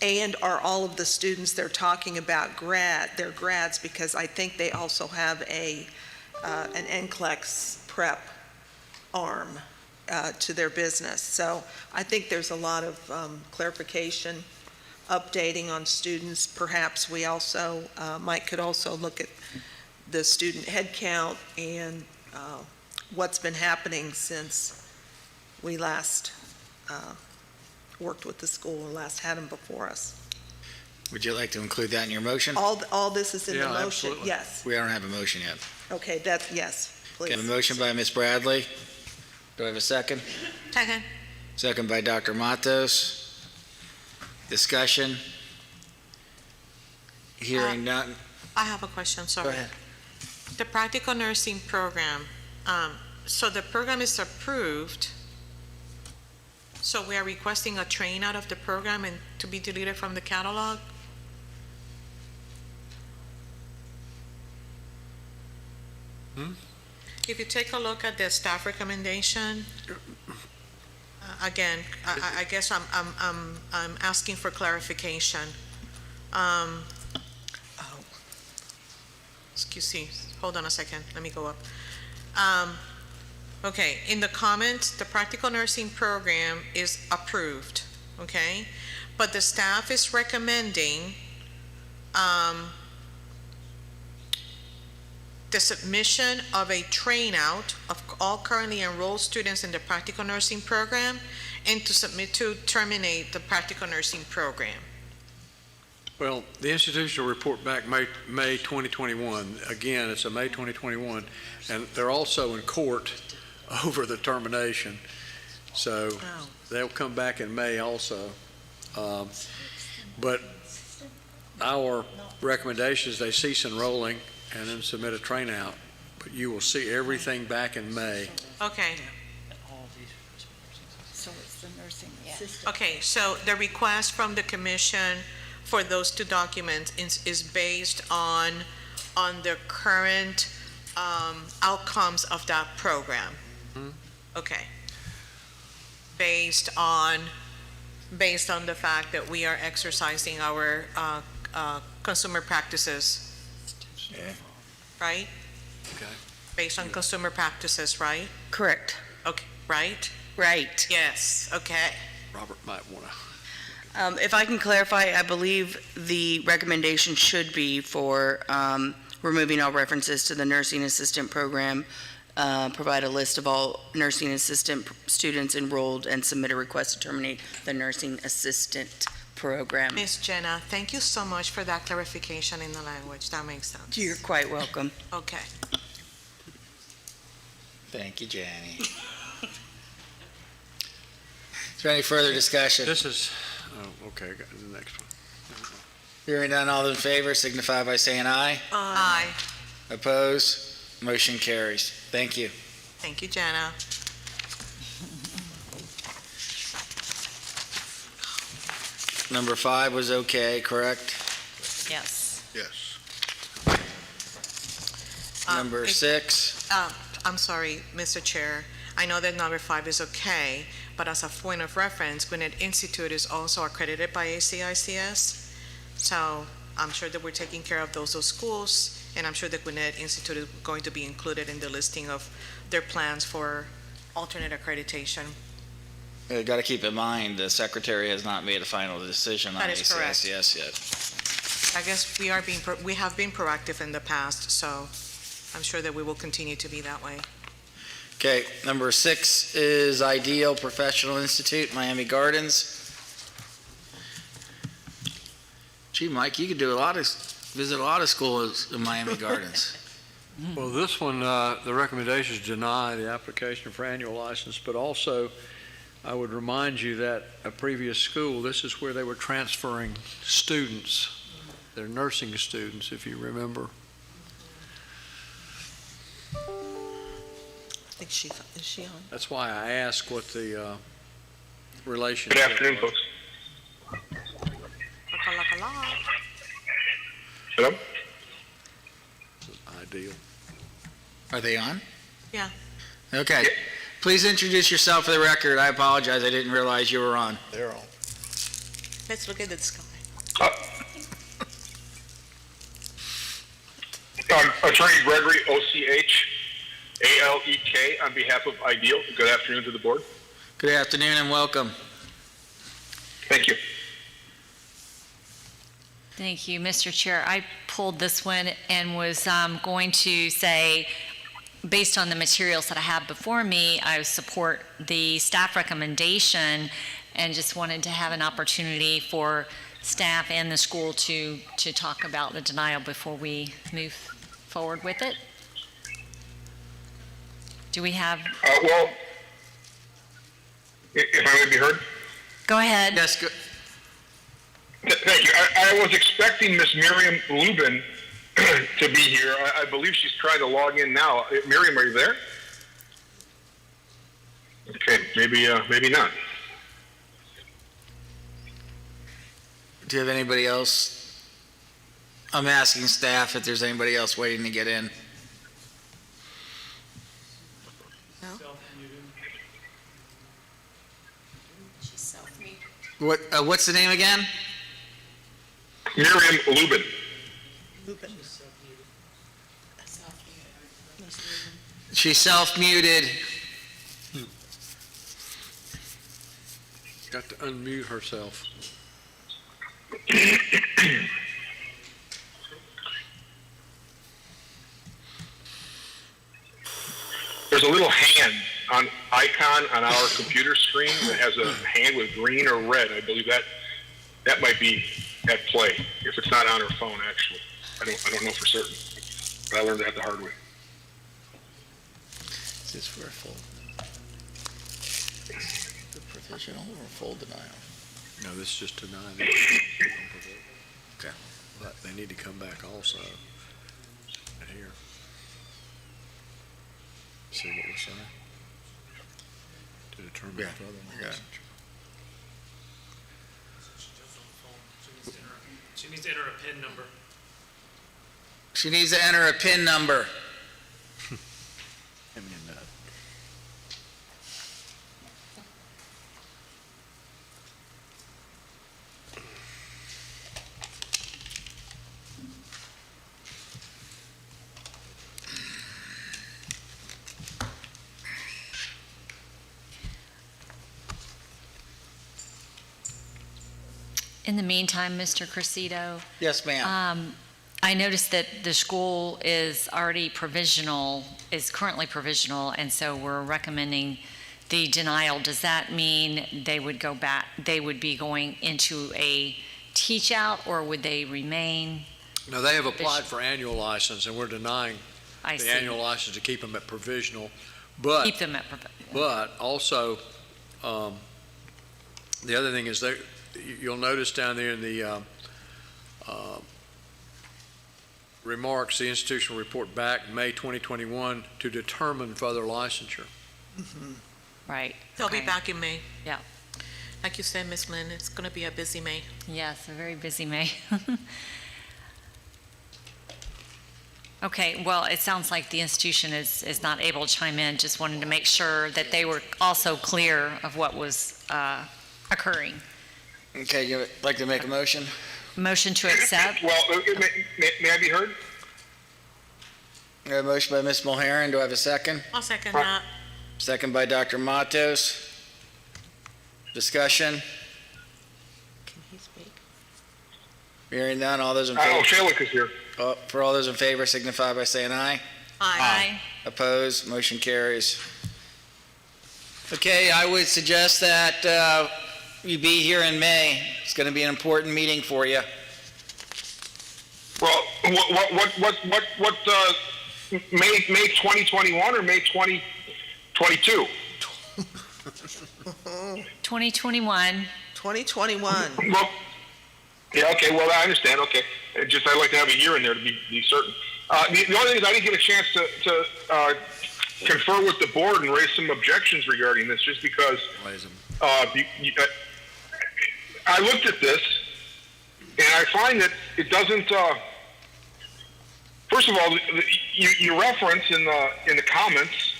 And are all of the students they're talking about they're grads, because I think they also have an NCLEX prep arm to their business. So I think there's a lot of clarification, updating on students. Perhaps we also, Mike could also look at the student head count and what's been happening since we last worked with the school and last had them before us. Would you like to include that in your motion? All this is in the Yeah, motion, absolutely. yes. We don't have a motion yet. Okay, yes, Okay, please. a motion by Ms. Bradley. Do I have a second? Second. Second by Dr. Matos. Discussion? Hearing none. I have a question, sorry. Go ahead. The practical nursing program, so the program is approved, so we are requesting a train out of the program and to be deleted from the catalog? If you take a look at the staff recommendation, again, I guess I'm asking for clarification. Excuse me, hold on a second, let me go up. Okay, in the comment, the practical nursing program is approved, okay? But the staff is recommending the submission of a train out of all currently enrolled students in the practical nursing program and to submit to terminate the practical nursing program. Well, the institution will report back May 2021. Again, it's a May 2021, and they're also in court over the termination. So they'll come back in May also. But our recommendation is they cease enrolling and then submit a train out. But you will see everything back in May. Okay. So it's the nursing assistant. Okay, so the request from the commission for those two documents is based on the current outcomes of that program? Okay. Based on the fact that we are exercising our consumer practices, right? Okay. Based on consumer practices, right? Correct. Okay, right? Right. Yes, okay. Robert might want to. If I can clarify, I believe the recommendation should be for removing all references to the nursing assistant program, provide a list of all nursing assistant students enrolled, and submit a request to terminate the nursing assistant program. Ms. Jenna, thank you so much for that clarification in the language. That makes sense. You're quite welcome. Okay. Thank you, Jenny. Is there any further discussion? This is, okay, I got the next one. Hearing none, all in favor signify by saying aye. Aye. Opposed? Motion carries. Thank you. Thank you, Jenna. Number 5 was okay, correct? Yes. Yes. Number 6? I'm sorry, Mr. Chair. I know that number 5 is okay, but as a point of reference, Gwinnett Institute is also accredited by ACICS. So I'm sure that we're taking care of those schools, and I'm sure that Gwinnett Institute is going to be included in the listing of their plans for alternate accreditation. You got to keep in mind, the secretary has not made a final decision on That is correct. ACICS yet. I guess we have been proactive in the past, so I'm sure that we will continue to be that way. Okay, number 6 is Ideal Professional Institute, Miami Gardens. Gee, Mike, you could visit a lot of schools in Miami Gardens. Well, this one, the recommendation is deny the application for annual license, but also I would remind you that a previous school, this is where they were transferring students, their nursing students, if you remember. I think is she on? That's why I asked what the relationship was. Good afternoon, folks. Hello? Ideal. Are they on? Yeah. Okay. Please introduce yourself for the record. I apologize, I didn't realize you were on. They're on. Let's look at the sky. Attorney Gregory, O-C-H-A-L-E-K, on behalf of Ideal. Good afternoon to the board. Good afternoon and welcome. Thank you. Thank you, Mr. Chair. I pulled this one and was going to say based on the materials that I have before me, I support the staff recommendation and just wanted to have an opportunity for staff and the school to talk about the denial before we move forward with it. Do we have? Well, if I may be heard? Go ahead. Yes, go. Thank you. I was expecting Miss Miriam Lubin to be here. I believe she's trying to log in now. Miriam, are you there? Okay, maybe not. Do you have anybody else? I'm asking staff if there's anybody else waiting to get in. What's the name again? Miriam Lubin. She's self-muted. Got to unmute herself. There's a little hand icon on our computer screen that has a hand with green or red. I believe that might be at play if it's not on her phone. Actually, I don't know for certain, but I learned that the hard way. Is this for a full? The provisional or full denial? No, this is just denied. Okay. But they need to come back also. Here. See what we say? To determine whether Yeah. She needs to enter a PIN number. She needs to enter a PIN number. In the meantime, Mr. Cressito, Yes, ma'am. I noticed that the school is currently provisional, and so we're recommending the denial. Does that mean they would go back, they would be going into a teach out, or would they remain? No, they have applied for annual license, and we're denying I the see. annual license to keep them at provisional. But Keep them at provisional. But also, the other thing is you'll notice down there in the remarks, the institution will report back May 2021 to determine further licensure. Right. They'll be okay. back in May. Yeah. Like you said, Ms. Lynn, it's going to be a busy May. Yes, a very busy May. Okay, well, it sounds like the institution is not able to chime in. Just wanted to make sure that they were also clear of what was occurring. Okay, you'd like to make a motion? Motion to accept? Well, may I be heard? I have a motion by Ms. Mulheron. Do I have a second? I'll second that. Second by Dr. Matos. Discussion? Can he speak? Hearing none, all those in Oh, favor? Shalik is here. For all those in favor, signify by saying aye. Aye. Opposed, motion carries. Okay, I would suggest that you be here in May. It's going to be an important meeting for you. Well, what May 2021 or May 2022? 2021. 2021. Well, yeah, okay, well, I understand, okay. Just I'd like to have a year in there to be certain. The only thing is I didn't get a chance to confer with the board and raise some objections regarding this, just because I looked at this and I find that it doesn't. First of all, you reference in the comments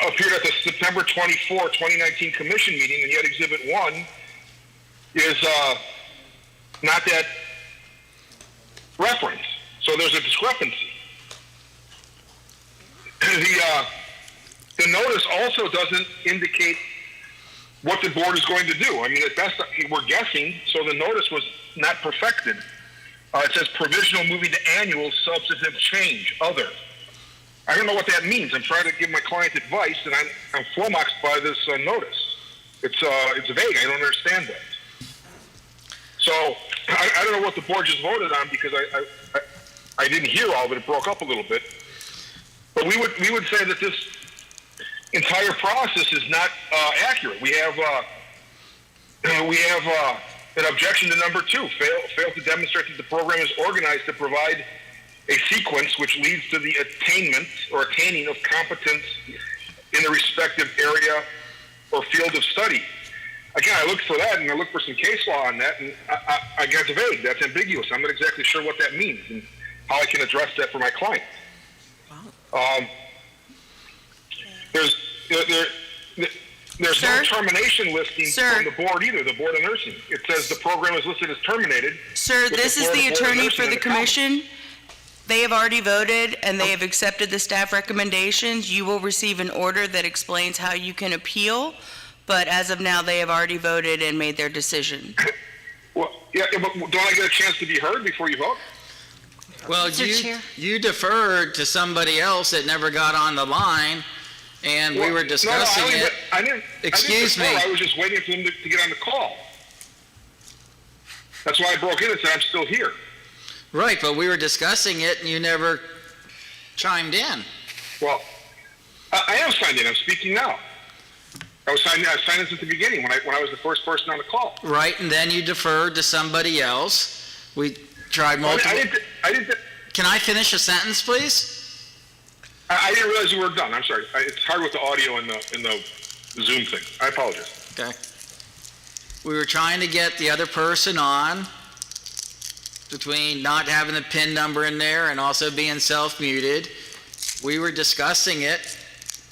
appeared at the September 24, 2019 commission meeting, and yet Exhibit 1 is not that reference. So there's a discrepancy. The notice also doesn't indicate what the board is going to do. I mean, at best, we're guessing, so the notice was not perfected. It says provisional moving to annual substantive change, other. I don't know what that means. I'm trying to give my client advice, and I'm flummoxed by this notice. It's vague. I don't understand that. So I don't know what the board just voted on because I didn't hear all of it. It broke up a little bit. But we would say that this entire process is not accurate. We have an objection to number 2. Fail to demonstrate that the program is organized to provide a sequence which leads to the attainment or attaining of competence in the respective area or field of study. Again, I looked for that, and I looked for some case law on that, and I got vague. That's ambiguous. I'm not exactly sure what that means and how I can address that for my client. There's no termination listing on the board either, the Board of Nursing. It says the program is listed as terminated. Sir, this is the attorney for the commission. They have already voted, and they have accepted the staff recommendations. You will receive an order that explains how you can appeal, but as of now, they have already voted and made their decision. Well, yeah, but don't I get a chance to be heard before you vote? Well, you deferred to somebody else that never got on the line, and we were discussing it. Excuse me. I was just waiting for them to get on the call. That's why I broke in and said I'm still here. Right, but we were discussing it, and you never chimed in. Well, I am signed in. I'm speaking now. I signed in since the beginning when I was the first person on the call. Right, and then you deferred to somebody else. We tried multiple. Can I finish a sentence, please? I didn't realize you were done. I'm sorry. It's hard with the audio and the Zoom thing. I apologize. Okay. We were trying to get the other person on between not having the PIN number in there and also being self-muted. We were discussing it,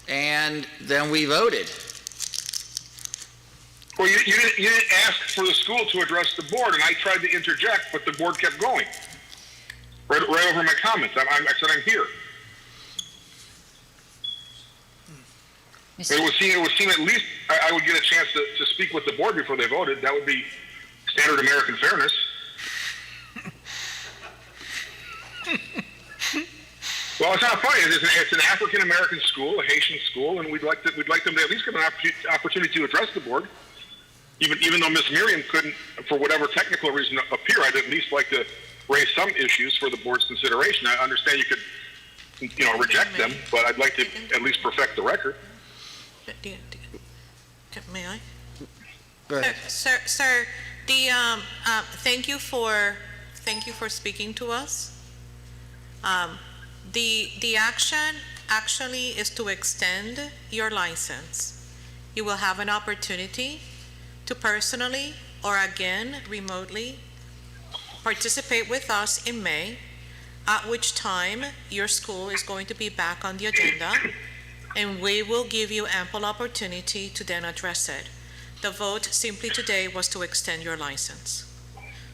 and then we voted. Well, you didn't ask for the school to address the board, and I tried to interject, but the board kept going. Right over my comments. I said I'm here. It would seem at least I would get a chance to speak with the board before they voted. That would be standard American fairness. Well, it's not funny. It's an African American school, a Haitian school, and we'd like them to at least get an opportunity to address the board. Even though Ms. Miriam couldn't, for whatever technical reason, appear, I'd at least like to raise some issues for the board's consideration. I understand you could, reject them, but I'd like to at least perfect the record. May I? Go ahead. Sir, thank you for speaking to us. The action actually is to extend your license. You will have an opportunity to personally or again remotely participate with us in May, at which time your school is going to be back on the agenda, and we will give you ample opportunity to then address it. The vote simply today was to extend your license.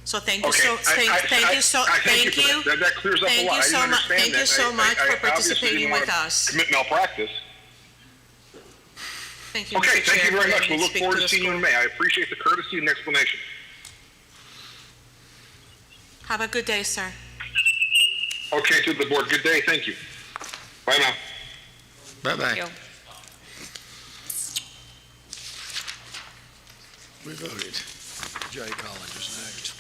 So thank you so thank you. That clears up a lot. Thank you so much for participating with us. Commit malpractice. Thank you. Okay, Mr. thank Chair, you very for much. We'll look letting me forward speak to seeing you in May. I appreciate the courtesy and explanation. Have a good day, sir. Okay, to the board. Good day. Thank you. Bye now. Bye-bye. We voted. Jay College is next.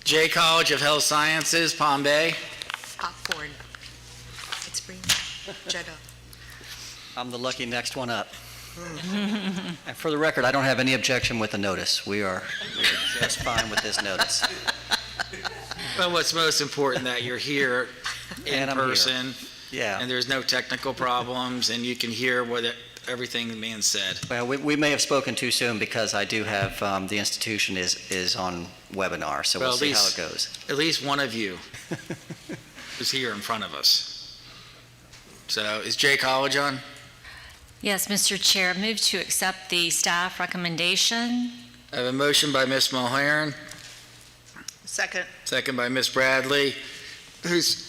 Jay College of Health Sciences, Palm Bay. Popcorn. It's spring. Jeddah. I'm the lucky next one up. And for the record, I don't have any objection with the notice. We are just fine with this notice. Well, what's most important that you're here in And I'm here. person. Yeah. And there's no technical problems, and you can hear everything being said. Well, we may have spoken too soon because I do have, the institution is on webinar, so we'll see how it goes. At least one of you is here in front of us. So is Jay College on? Yes, Mr. Chair, move to accept the staff recommendation. I have a motion by Ms. Mulhern, Second. second by Ms. Bradley. Who's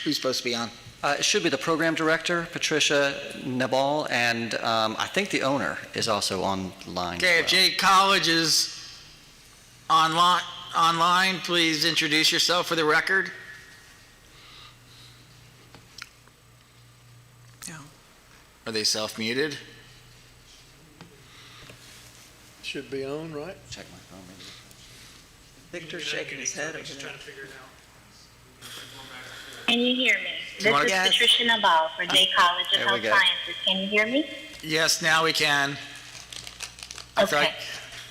supposed to be on? It should be the program director, Patricia Nabal, and I think the owner is also online. Okay, if Jay College is online, please introduce yourself for the record. Are they self-muted? Should be on, right? Check my phone, maybe. Victor's shaking his head over Just there. trying to figure it out. Can you hear me? This Mark? is Yes. Patricia Naval for Day College of There we Health go. Sciences. Can you hear me? Yes, now we can. Okay.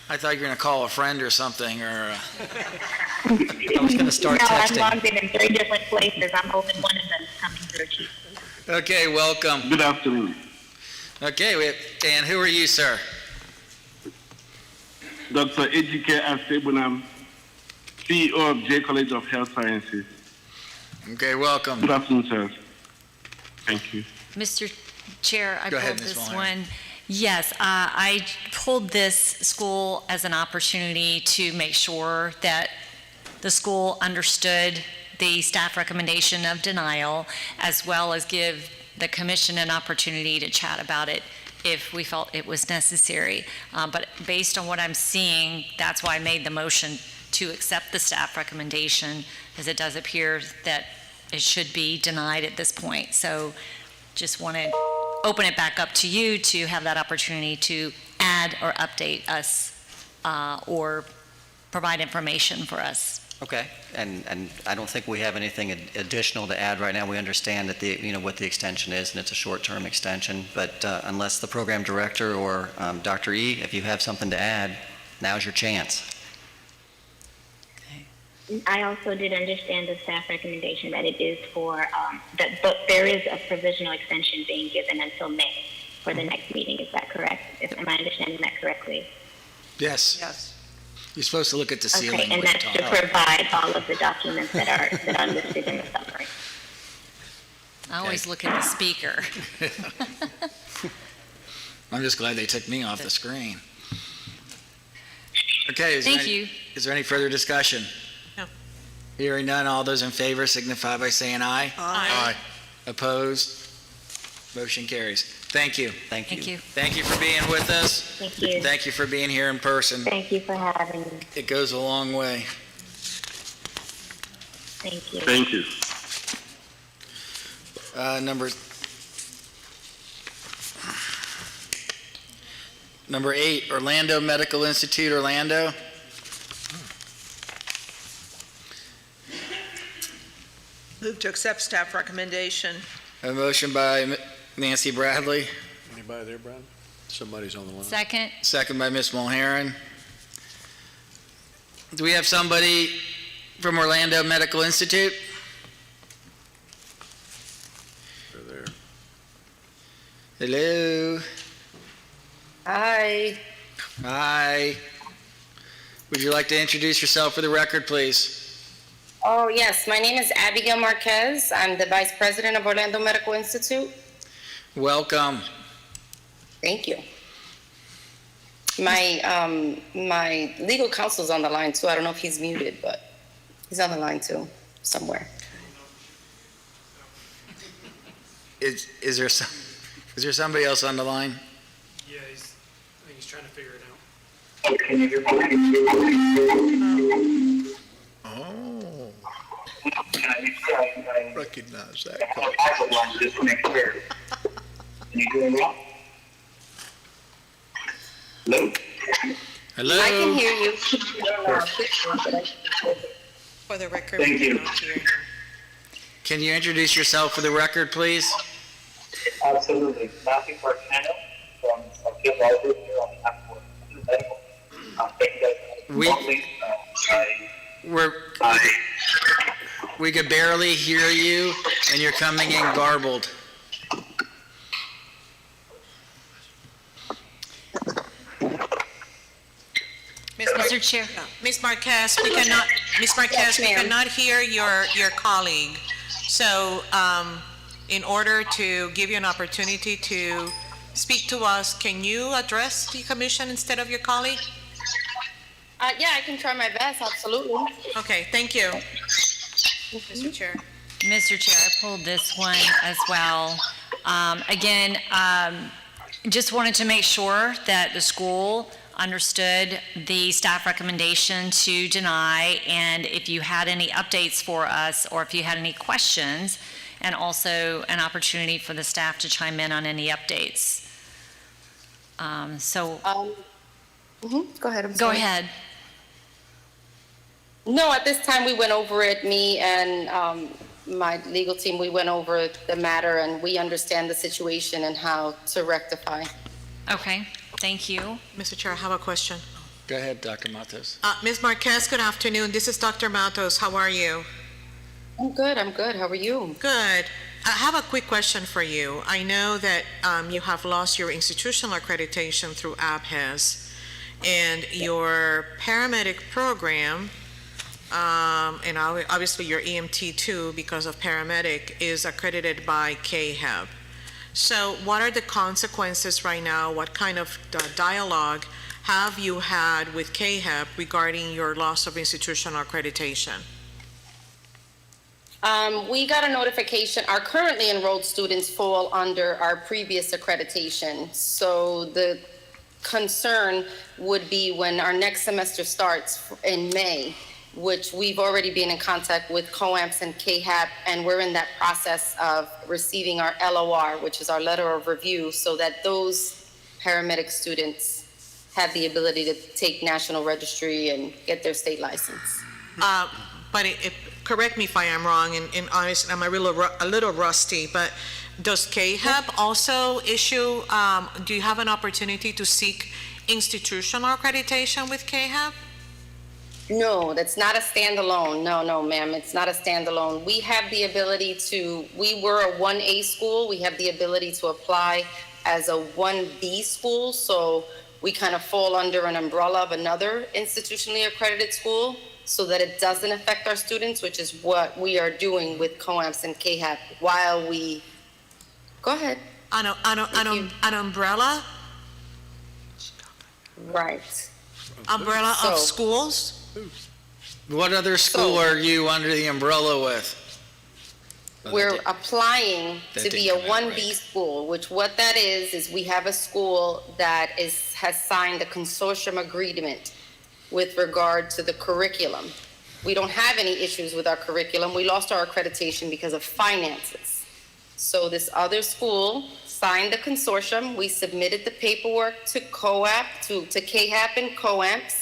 I thought you were going to call a friend or something, or, I was going to start No, I'm texting. logged in 3 different places. I'm hoping one of them is coming through to you. okay, welcome. Good afternoon. Okay, and who are you, sir? Dr. Ejike Astebunam, CEO of J College of Health Sciences. Okay, welcome. Good afternoon, sir. Thank you. Mr. Chair, I Go ahead, pulled Ms. this Mulhern. one. Yes, I pulled this school as an opportunity to make sure that the school understood the staff recommendation of denial, as well as give the commission an opportunity to chat about it if we felt it was necessary. But based on what I'm seeing, that's why I made the motion to accept the staff recommendation, as it does appear that it should be denied at this point. So just want to open it back up to you to have that opportunity to add or update us or provide information for us. Okay, and I don't think we have anything additional to add right now. We understand that what the extension is, and it's a short-term extension, but unless the program director or Dr. E, if you have something to add, now's your chance. I also did understand the staff recommendation that it is for, but there is a provisional extension being given until May for the next meeting. Is that correct? Am I understanding that correctly? Yes. Yes. You're supposed to look at the ceiling. Okay, and when you that's to talk. provide all of the documents that are listed in the summary. I always look at the speaker. I'm just glad they took me off the screen. Okay. Thank you. Is there any further discussion? No. Hearing none, all those in favor signify by saying aye. Aye. Opposed? Motion carries. Thank you. Thank you. Thank you. Thank you for being with us. Thank you. Thank you for being here in person. Thank you for having me. It goes a long way. Thank you. Thank you. Number 8, Orlando Medical Institute, Orlando. Move to accept staff recommendation. A motion by Nancy Bradley, Anybody there, Brad? Somebody's on the line. Second. second by Ms. Mulhern. Do we have somebody from Orlando Medical Institute? They're there. Hello. Hi. Hi. Would you like to introduce yourself for the record, please? Oh, yes. My name is Abigail Marquez. I'm the Vice President of Orlando Medical Institute. Welcome. Thank you. My legal counsel's on the line, too. I don't know if he's muted, but he's on the line, too, somewhere. Is there somebody else on the line? Yeah, I think he's trying to figure it out. Oh. Recognize that. Can you hear me? Hello? Hello? I can hear you. For the record. Thank we you. cannot hear. Can you introduce yourself for the record, please? Absolutely. Matthew Marcano from Southfield Library here on behalf of Medical. Thank you guys. We could barely hear you, and you're coming in garbled. Mr. Chair. Ms. Marquez, we cannot, Ms. Marquez, Yes, we ma'am. cannot hear your colleague. So, in order to give you an opportunity to speak to us, can you address the commission instead of your colleague? Yeah, I can try my best, absolutely. Okay, thank you. Mr. Chair. Mr. Chair, I pulled this one as well. Again, just wanted to make sure that the school understood the staff recommendation to deny, and if you had any updates for us or if you had any questions, and also an opportunity for the staff to chime in on any updates. Go ahead. I'm Go sorry. ahead. No, at this time, we went over it, me and my legal team, we went over the matter, and we understand the situation and how to rectify. Okay, thank you. Mr. Chair, I have a question. Go ahead, Dr. Matos. Ms. Marquez, good afternoon. This is Dr. Matos. How are you? I'm good. How are you? Good. I have a quick question for you. I know that you have lost your institutional accreditation through ABHES, and your paramedic program, and obviously your EMT too, because of paramedic, is accredited by CAHAB. So what are the consequences right now? What kind of dialogue have you had with CAHAB regarding your loss of institutional accreditation? We got a notification. Our currently enrolled students fall under our previous accreditation. So the concern would be when our next semester starts in May, which we've already been in contact with COAMPS and CAHAB, and we're in that process of receiving our LOR, which is our letter of review, so that those paramedic students have the ability to take national registry and get their state license. But correct me if I am wrong, and honestly, I'm a little rusty, but does CAHAB also issue, do you have an opportunity to seek institutional accreditation with CAHAB? No, that's not a standalone. No, ma'am, it's not a standalone. We have the ability to, we were a 1A school. We have the ability to apply as a 1B school. So we kind of fall under an umbrella of another institutionally accredited school so that it doesn't affect our students, which is what we are doing with COAMPS and CAHAB while we, go ahead. An umbrella? Right. Umbrella of schools? What other school are you under the umbrella with? We're applying to be a 1B school, which what that is we have a school that has signed a consortium agreement with regard to the curriculum. We don't have any issues with our curriculum. We lost our accreditation because of finances. So this other school signed the consortium. We submitted the paperwork to CAHAB and COAMPS,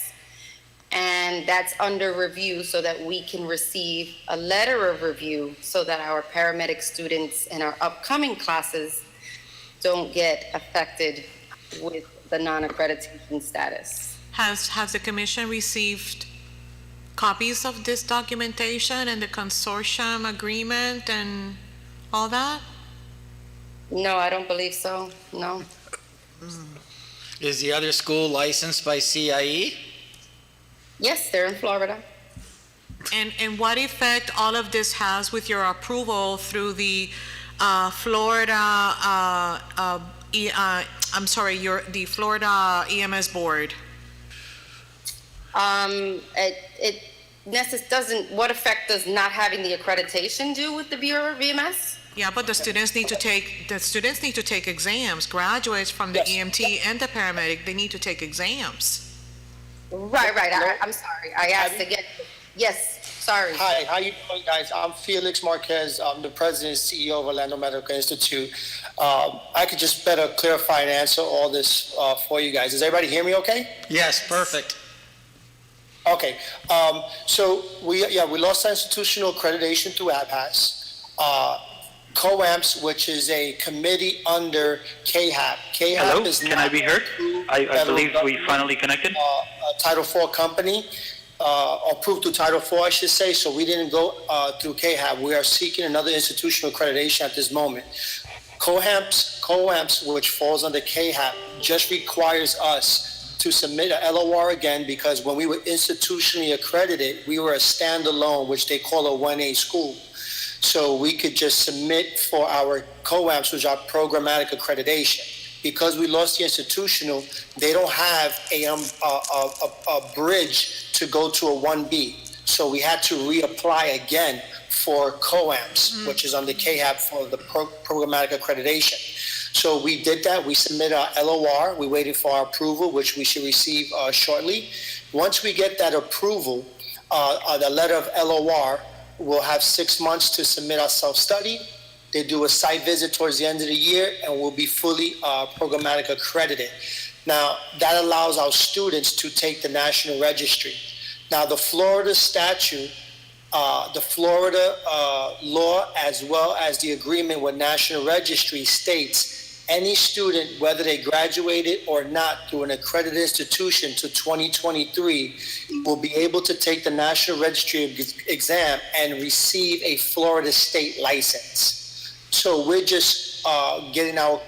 and that's under review so that we can receive a letter of review so that our paramedic students in our upcoming classes don't get affected with the non-accreditation status. Has the commission received copies of this documentation and the consortium agreement and all that? No, I don't believe so, no. Is the other school licensed by CIE? Yes, they're in Florida. And what effect all of this has with your approval through the Florida, the Florida EMS board? What effect does not having the accreditation do with the Bureau of EMS? Yeah, but the students need to take exams. Graduates from the EMT and the paramedic, they need to take exams. Right. I'm sorry. I asked again. Yes, sorry. Hi, how you doing, guys? I'm Felix Marquez. I'm the president and CEO of Orlando Medical Institute. I could just better clarify and answer all this for you guys. Does everybody hear me okay? Yes, perfect. Okay. So we lost our institutional accreditation through ABHAS. COAMPS, which is a committee under CAHAB. Hello, can I be heard? I believe we finally connected. Title IV company, approved through Title IV, I should say, so we didn't go through CAHAB. We are seeking another institutional accreditation at this moment. COAMPS, which falls under CAHAB, just requires us to submit a LOR again because when we were institutionally accredited, we were a standalone, which they call a 1A school. So we could just submit for our COAMPS, which is our programmatic accreditation. Because we lost the institutional, they don't have a bridge to go to a 1B. So we had to reapply again for COAMPS, which is under CAHAB for the programmatic accreditation. So we did that. We submitted our LOR. We waited for our approval, which we should receive shortly. Once we get that approval, the letter of LOR, we'll have 6 months to submit our self-study. They do a site visit towards the end of the year and will be fully programmatic accredited. Now, that allows our students to take the national registry. Now, the Florida statute, the Florida law, as well as the agreement with National Registry states any student, whether they graduated or not through an accredited institution to 2023, will be able to take the National Registry exam and receive a Florida state license. So we're just getting our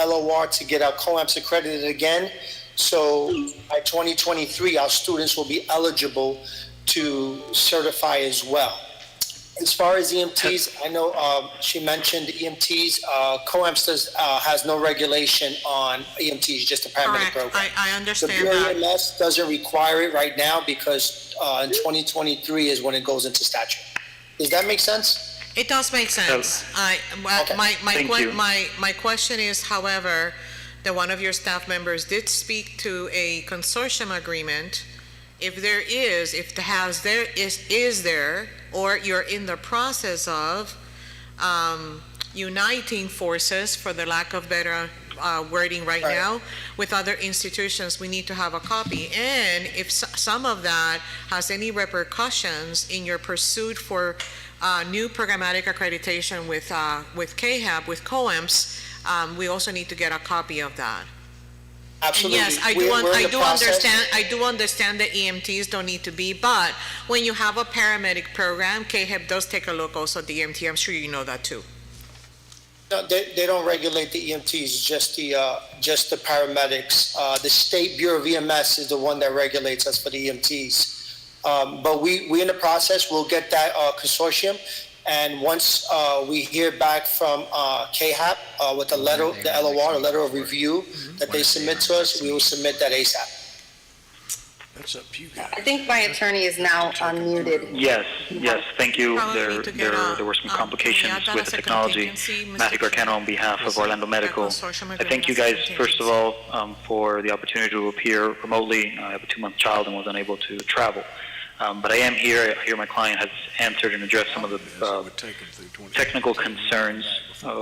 LOR to get our COAMPS accredited again. So by 2023, our students will be eligible to certify as well. As far as EMTs, I know she mentioned EMTs. COAMPS has no regulation on EMTs, just a paramedic program. I understand the that. EMS doesn't require it right now because in 2023 is when it goes into statute. Does that make sense? It does make sense. My question is, however, that one of your staff members did speak to a consortium agreement. If there is, is there, or you're in the process of uniting forces, for the lack of better wording right now, with other institutions, we need to have a copy. And if some of that has any repercussions in your pursuit for new programmatic accreditation with KHAP, with COAMPS, we also need to get a copy of that. Absolutely. And yes, I do understand that EMTs don't need to be, but when you have a paramedic program, KHEP does take a look also at the EMT. I'm sure you know that too. No, they don't regulate the EMTs, just the paramedics. The State Bureau of EMS is the one that regulates us for the EMTs. But we in the process, we'll get that consortium. And once we hear back from KHAP with the letter, the LOR, the letter of review that they submit to us, we will submit that ASAP. That's up to you guys. I think my attorney is now unmuted. Yes, thank you. There were some complications with the technology. Matthew Garcano on behalf of Orlando Medical. I thank you guys, first of all, for the opportunity to appear remotely. I have a 2-month child and was unable to travel. But I am here. I hear my client has answered and addressed some of the technical concerns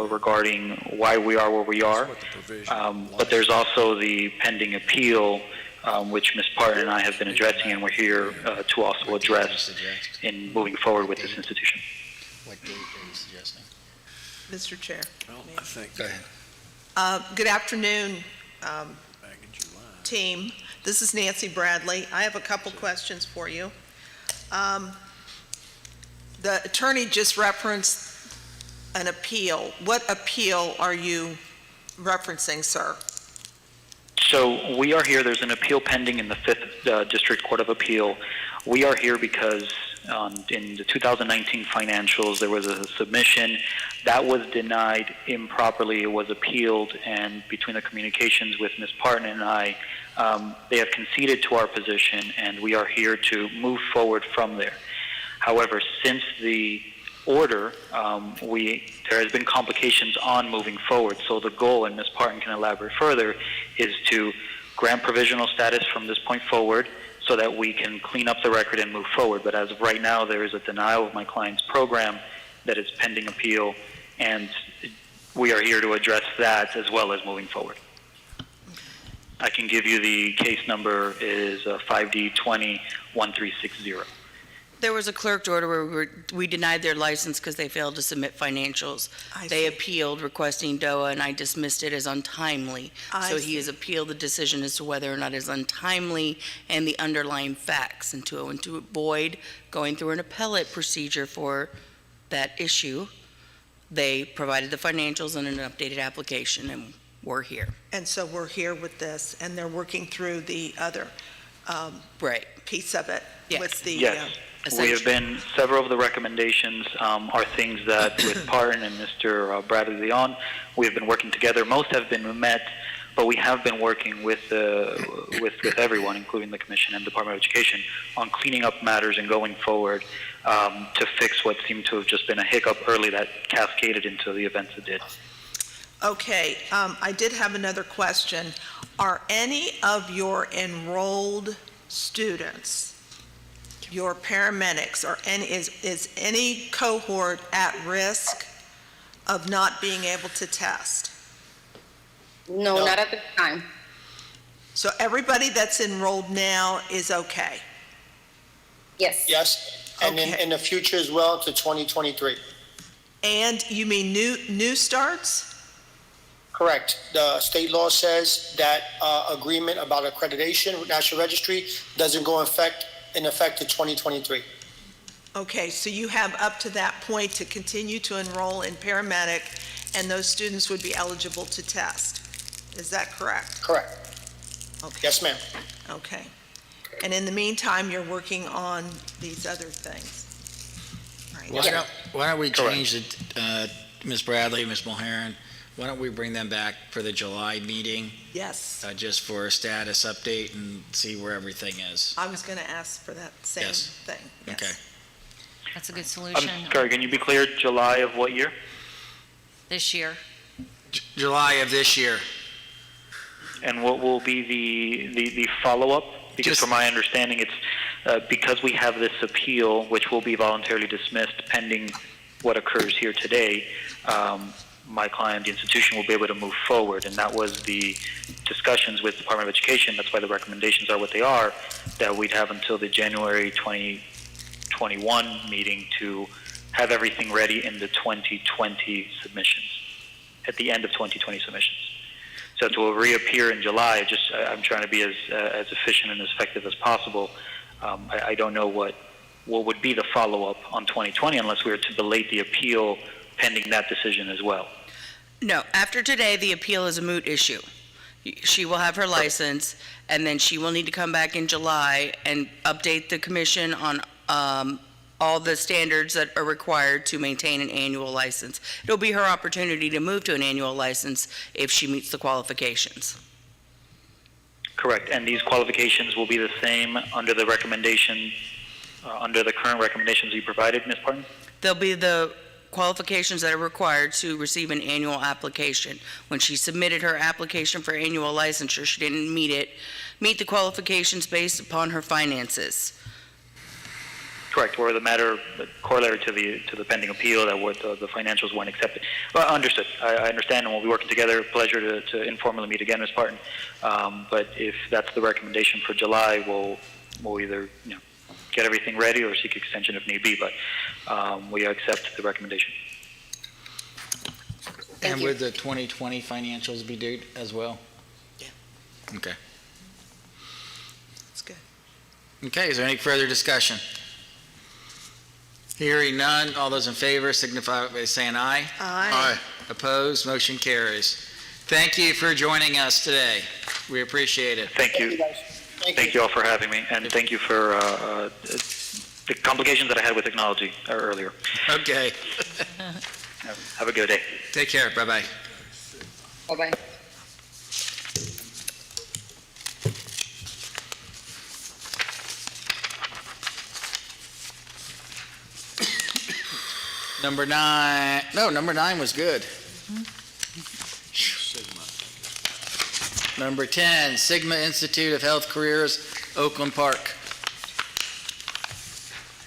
regarding why we are where we are. But there's also the pending appeal, which Ms. Parton and I have been addressing, and we're here to also address in moving forward with this institution. What date are you suggesting? Mr. Chair. Go ahead. Good afternoon, team. This is Nancy Bradley. I have a couple questions for you. The attorney just referenced an appeal. What appeal are you referencing, sir? So we are here. There's an appeal pending in the 5th District Court of Appeal. We are here because in the 2019 financials, there was a submission that was denied improperly. It was appealed, and between the communications with Ms. Parton and I, they have conceded to our position, and we are here to move forward from there. However, since the order, there has been complications on moving forward. So the goal, and Ms. Parton can elaborate further, is to grant provisional status from this point forward so that we can clean up the record and move forward. But as of right now, there is a denial of my client's program that is pending appeal, and we are here to address that as well as moving forward. I can give you the case number is 5D201360. There was a clerked order where we denied their license because they failed to submit financials. They appealed requesting DOA, and I dismissed it as untimely. So he has appealed the decision as to whether or not it's untimely and the underlying facts. And to avoid going through an appellate procedure for that issue, they provided the financials and an updated application, and we're here. And so we're here with this, and they're working through the other piece of it with the... Yes. We have been, several of the recommendations are things that with Parton and Mr. Bradley Leon, we have been working together. Most have been met, but we have been working with everyone, including the Commission and Department of Education, on cleaning up matters and going forward to fix what seemed to have just been a hiccup early that cascaded into the events it did. Okay, I did have another question. Are any of your enrolled students, your paramedics, or is any cohort at risk of not being able to test? No, not at this time. So everybody that's enrolled now is okay? Yes. Yes, and in the future as well to 2023. And you mean new starts? Correct. The state law says that agreement about accreditation with National Registry doesn't go in effect to 2023. Okay, so you have up to that point to continue to enroll in paramedic, and those students would be eligible to test. Is that correct? Correct. Okay. Yes, ma'am. Okay. And in the meantime, you're working on these other things? Right. Why don't we change it, Ms. Bradley, Ms. Mulheron, why don't we bring them back for the July meeting? Yes. Just for a status update and see where everything is. I was going to ask for that same thing. Yes. Okay. That's a good solution. Sorry, can you be clear, July of what year? This year. July of this year. And what will be the follow-up? Because from my understanding, it's because we have this appeal, which will be voluntarily dismissed pending what occurs here today, my client, the institution, will be able to move forward. And that was the discussions with the Department of Education. That's why the recommendations are what they are, that we'd have until the January 2021 meeting to have everything ready in the 2020 submissions, at the end of 2020 submissions. So to reappear in July, I'm trying to be as efficient and as effective as possible. I don't know what would be the follow-up on 2020 unless we were to belate the appeal pending that decision as well. No, after today, the appeal is a moot issue. She will have her license, and then she will need to come back in July and update the commission on all the standards that are required to maintain an annual license. It'll be her opportunity to move to an annual license if she meets the qualifications. Correct, and these qualifications will be the same under the recommendation, under the current recommendations you provided, Ms. Parton? They'll be the qualifications that are required to receive an annual application. When she submitted her application for annual licensure, she didn't meet the qualifications based upon her finances. Correct, or the matter corollary to the pending appeal that the financials weren't accepted. Well, understood. I understand, and we'll be working together. Pleasure to informally meet again, Ms. Parton. But if that's the recommendation for July, we'll either get everything ready or seek extension if need be. But we accept the recommendation. And would the 2020 financials be due as well? Yeah. Okay. That's good. Okay, is there any further discussion? Hearing none, all those in favor signify by saying aye. Aye. Opposed, motion carries. Thank you for joining us today. We appreciate it. Thank you. Thank you all for having me, and thank you for the complications that I had with technology earlier. Okay. Have a good day. Take care. Bye-bye. Bye-bye. Number 9 was good. Number 10, Sigma Institute of Health Careers, Oakland Park.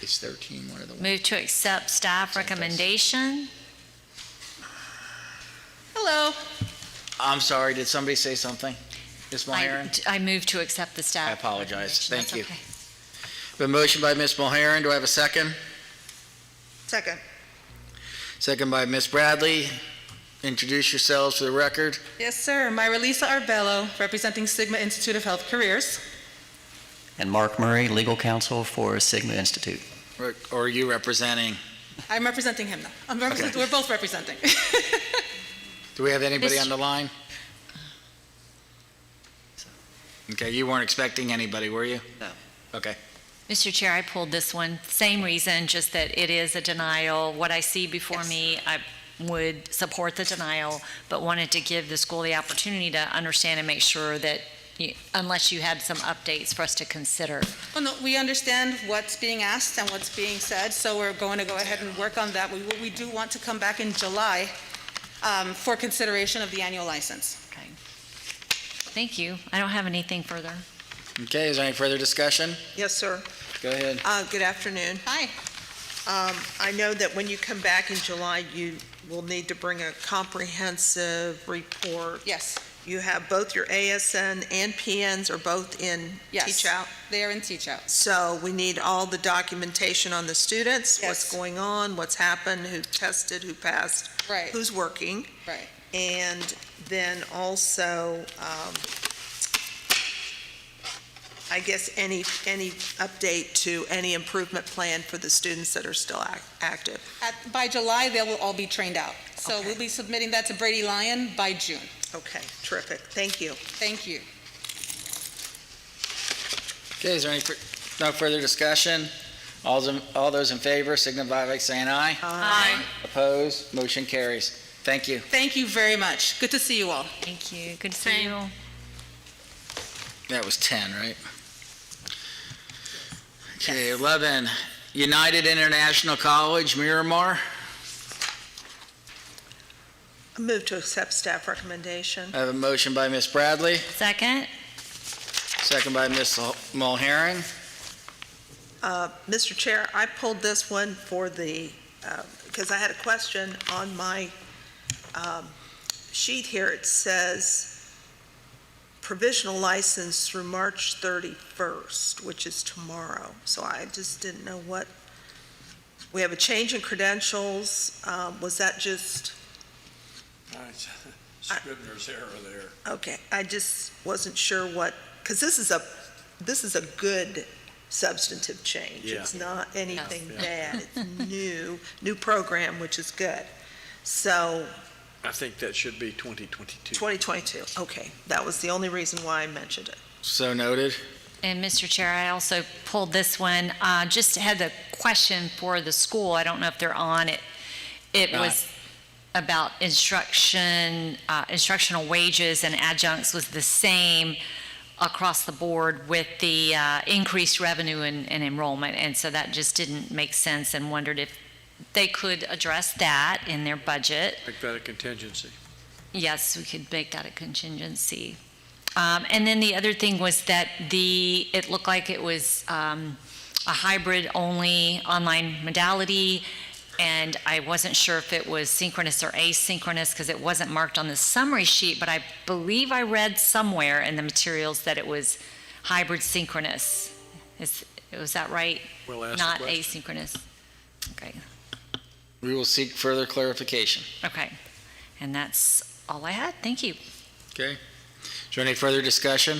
It's 13, what are the ones? Move to accept staff recommendation. Hello. I'm sorry, did somebody say something? Ms. Mulheron? I move to accept the staff. I apologize. Thank you. Okay. A motion by Ms. Mulheron, do I have a second? Second. Second by Ms. Bradley. Introduce yourselves for the record. Yes, sir. Myralisa Arbello, representing Sigma Institute of Health Careers. And Mark Murray, legal counsel for Sigma Institute. Or are you representing? I'm representing him now. Okay. We're both representing. Do we have anybody on the line? Okay, you weren't expecting anybody, were you? No. Okay. Mr. Chair, I pulled this one. Same reason, just that it is a denial. What I see before me, I would support the denial, but wanted to give the school the opportunity to understand and make sure that, unless you had some updates for us to consider. Well, no, we understand what's being asked and what's being said, so we're going to go ahead and work on that. We do want to come back in July for consideration of the annual license. Okay. Thank you. I don't have anything further. Okay, is there any further discussion? Yes, sir. Go ahead. Good afternoon. Hi. I know that when you come back in July, you will need to bring a comprehensive report. Yes. You have both your ASN and PNs are both in Yes. Teach Out? They are in Teach Out. So we need all the documentation on the students, what's Yes. going on, what's happened, who tested, who passed, Right. who's working. Right. And then also, I guess any update to any improvement plan for the students that are still active. By July, they will all be trained out. So Okay. we'll be submitting that to Brady Lyon by June. Okay, terrific. Thank you. Thank you. Okay, is there no further discussion? All those in favor signify by saying aye. Aye. Opposed? Motion carries. Thank you. Thank you very much. Good to see you all. Thank you. Good to see you. That was 10, right? Okay, 11, United International College, Miramar. I move to accept staff recommendation. I have a motion by Ms. Bradley, Second? second by Ms. Mulherron. Mr. Chair, I pulled this one for because I had a question on my sheet here. It says provisional license through March 31st, which is tomorrow. So I just didn't know we have a change in credentials. Was that just, Scribner's error there. okay, I just wasn't sure because this is a good substantive change. Yeah. It's not anything Yeah. bad. It's new program, which is good. So I think that should be 2022. 2022, okay. That was the only reason why I mentioned it. So noted. And Mr. Chair, I also pulled this one, just had the question for the school. I don't know if they're on it. It was about instructional wages and adjuncts was the same across the board with the increased revenue and enrollment. And so that just didn't make sense, and wondered if they could address that in their budget. Make that a contingency. Yes, we could make that a contingency. And then the other thing was that it looked like it was a hybrid-only online modality, and I wasn't sure if it was synchronous or asynchronous because it wasn't marked on the summary sheet, but I believe I read somewhere in the materials that it was hybrid synchronous. Was that right? We'll ask Not the question. asynchronous? Okay. We will seek further clarification. Okay. And that's all I had. Thank you. Okay. Is there any further discussion?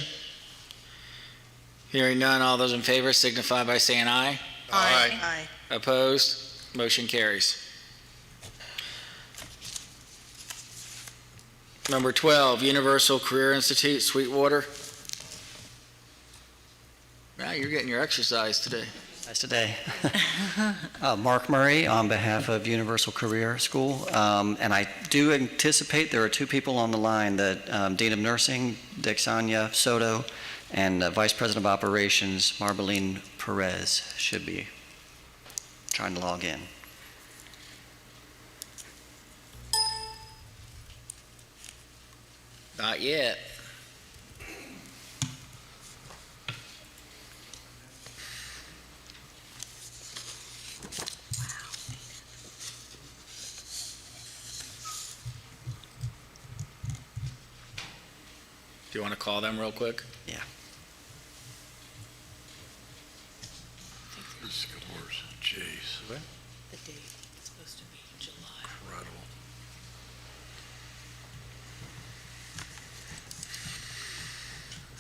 Hearing none, all those in favor signify by saying aye. Aye. Opposed? Motion carries. Number 12, Universal Career Institute, Sweetwater. Wow, you're getting your exercise today. Nice today. Mark Murray on behalf of Universal Career School. And I do anticipate there are two people on the line, the Dean of Nursing, Dexania Soto, and Vice President of Operations, Marbeline Perez, should be trying to log in. Not yet. Do you want to call them real quick? Yeah. Scores. Jeez. The date is supposed to be July. Incredible.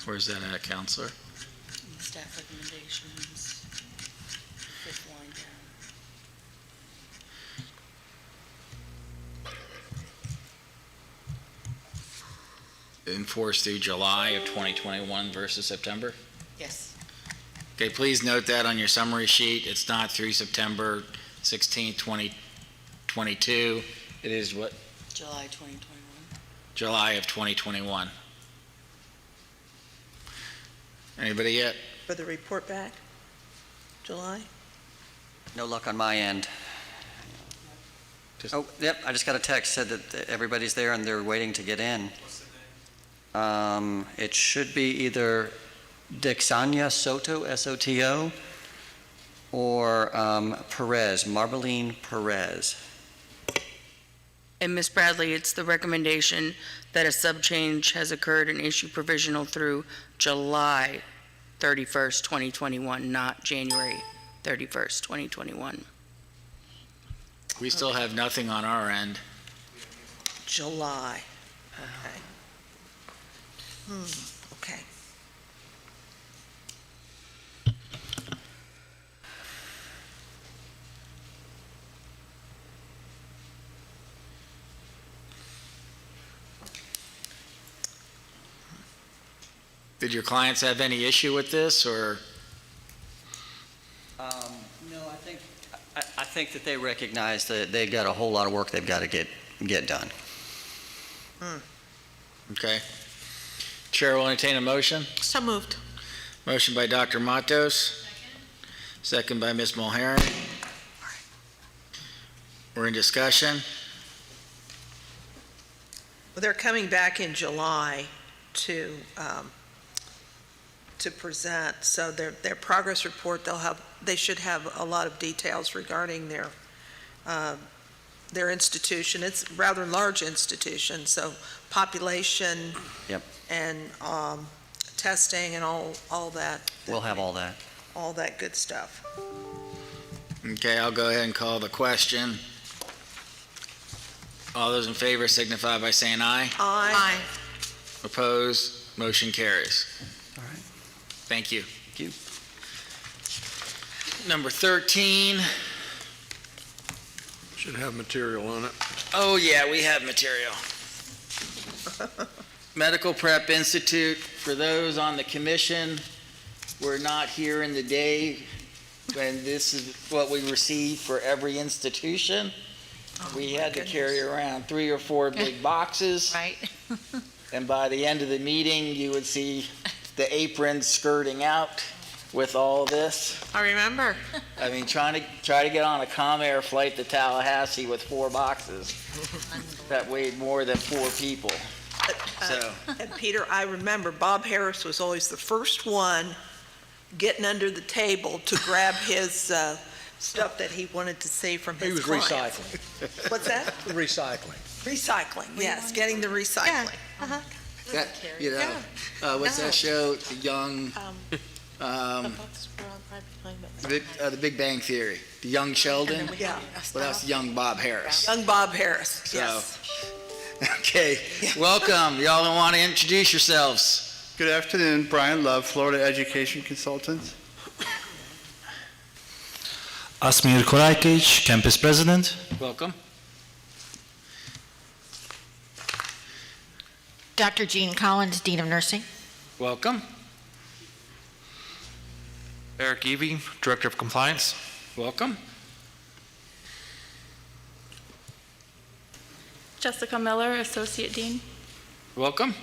Where's that at, Counselor? Staff recommendations, fifth line down. Enforced through July of 2021 versus September? Yes. Okay, please note that on your summary sheet. It's not through September 16, 2022. It is what? July 2021. July of 2021. Anybody yet? For the report back? July? No luck on my end. Oh, yep, I just got a text, said that everybody's there and they're waiting to get in. It should be either Dexania Soto, S-O-T-O, or Perez, Marbeline Perez. And Ms. Bradley, it's the recommendation that a sub-change has occurred and issue provisional through July 31st, 2021, not January 31st, 2021. We still have nothing on our end. July. Okay. Okay. Did your clients have any issue with this, or? No, I think that they recognize that they've got a whole lot of work they've got to get done. Okay. Chair will entertain a motion. So moved. Motion by Dr. Matos. Second by Ms. Mulhern. We're in discussion. Well, they're coming back in July to present, so their progress report, they should have a lot of details regarding their institution. It's a rather large institution, so population. Yep. And testing and all that. We'll have all that. All that good stuff. Okay, I'll go ahead and call the question. All those in favor signify by saying aye. Aye. Opposed? Motion carries. All right. Thank you. Thank you. Number 13. Should have material on it. Oh, yeah, we have material. Medical Prep Institute, for those on the commission, we're not here in the day when this is what we receive for every institution. We had to carry around 3 or 4 big boxes. Right. And by the end of the meeting, you would see the aprons skirting out with all this. I remember. I mean, try to get on a Comair flight to Tallahassee with 4 boxes that weighed more than 4 people. So. And Peter, I remember Bob Harris was always the first one getting under the table to grab his stuff that he wanted to save from his clients. He was recycling. What's that? Recycling. Recycling, yes, getting the recycling. Uh-huh. That, you know, what's that show? The Young, the Big Bang Theory. The Young Sheldon. Yeah. Well, that's Young Bob Harris. Young Bob Harris, So, yes. okay, welcome. Y'all want to introduce yourselves? Good afternoon, Brian Love, Florida Education Consultant. Asmir Koraykic, Campus President. Welcome. Dr. Jean Collins, Dean of Nursing. Welcome. Eric Evie, Director of Compliance. Welcome. Jessica Miller, Associate Dean. Welcome.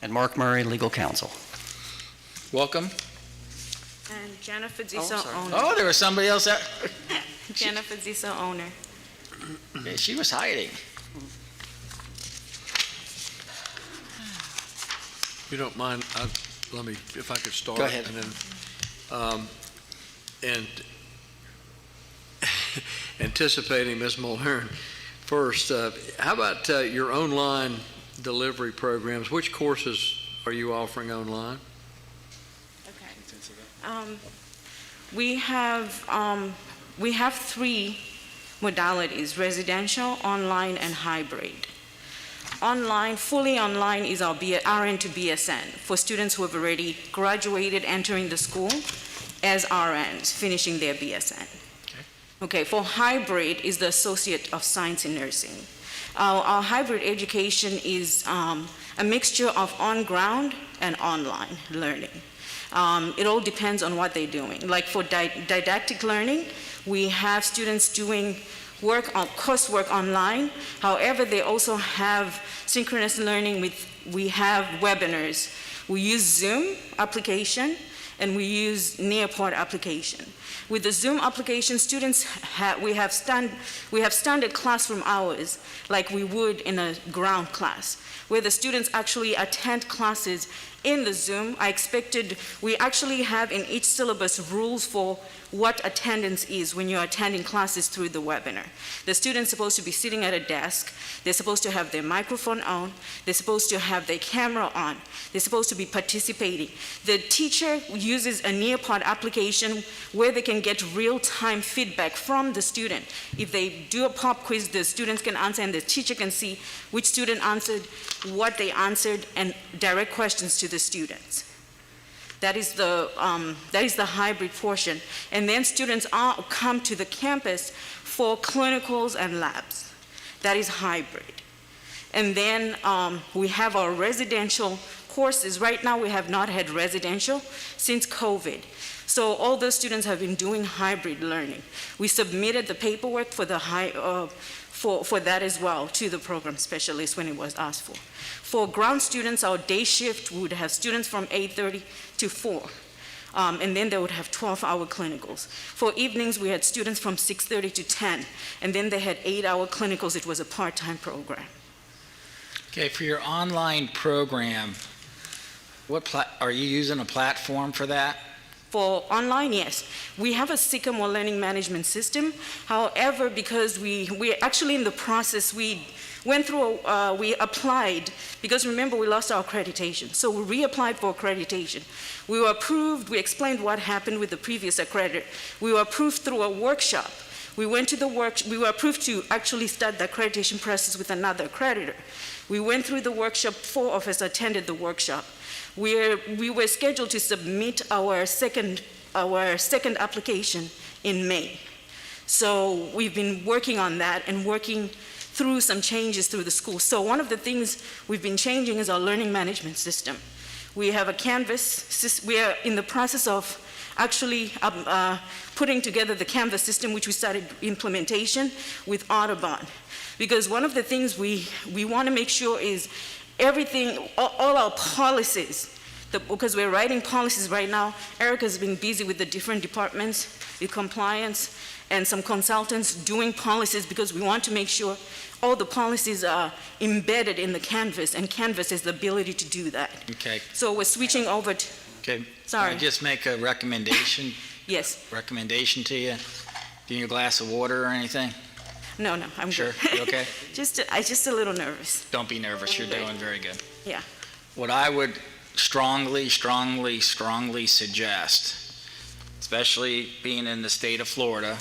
And Mark Murray, Legal Counsel. Welcome. And Jennifer Ziso, owner. Oh, there was somebody else out. Jennifer Ziso, owner. Okay, she was hiding. If you don't mind, let me, if I could start. Go ahead. And then, anticipating Ms. Mulhern first, how about your online delivery programs? Which courses are you offering online? We have 3 modalities: residential, online, and hybrid. Online, fully online, is our RN to BSN for students who have already graduated, entering the school as RNs, finishing their BSN. Okay, for hybrid is the Associate of Science in Nursing. Our hybrid education is a mixture of on-ground and online learning. It all depends on what they're doing. Like for didactic learning, we have students doing coursework online. However, they also have synchronous learning we have webinars. We use Zoom application and we use Nearport application. With the Zoom application, students we have standard classroom hours like we would in a ground class, where the students actually attend classes in the Zoom, we actually have in each syllabus rules for what attendance is when you're attending classes through the webinar. The student's supposed to be sitting at a desk, they're supposed to have their microphone on, they're supposed to have their camera on, they're supposed to be participating. The teacher uses a Nearpod application where they can get real-time feedback from the student. If they do a pop quiz, the students can answer and the teacher can see which student answered, what they answered, and direct questions to the students. That is the hybrid portion. And then students come to the campus for clinicals and labs. That is hybrid. And then we have our residential courses. Right now we have not had residential since COVID. So all those students have been doing hybrid learning. We submitted the paperwork for the for that as well to the program specialist when it was asked for. For ground students, our day shift would have students from 8:30 to 4. And then they would have 12-hour clinicals. For evenings, we had students from 6:30 to 10, and then they had 8-hour clinicals. It was a part-time program. Okay, for your online program, are you using a platform for that? For online, yes. We have a Sycamore learning management system. However, because we're actually in the process, we applied, because remember we lost our accreditation. So we reapplied for accreditation. We were approved, we explained what happened with the previous accreditor. We were approved through a workshop. We went to we were approved to actually start the accreditation process with another accreditor. We went through the workshop, 4 of us attended the workshop. We were scheduled to submit our second application in May. So we've been working on that and working through some changes through the school. So one of the things we've been changing is our learning management system. We have a Canvas, we are in the process of actually putting together the Canvas system, which we started implementation with Audubon. Because one of the things we want to make sure is everything, all our policies, because we're writing policies right now. Erica's been busy with the different departments, with compliance, and some consultants doing policies because we want to make sure all the policies are embedded in the Canvas, and Canvas has the ability to do that. Okay. So we're switching over to... Okay. Sorry. Can I just make a recommendation? Yes. Recommendation to you? Give you a glass of water or anything? No, I'm sure. good. You okay? I'm just a little nervous. Don't be nervous. You're doing very good. Yeah. What I would strongly suggest, especially being in the state of Florida,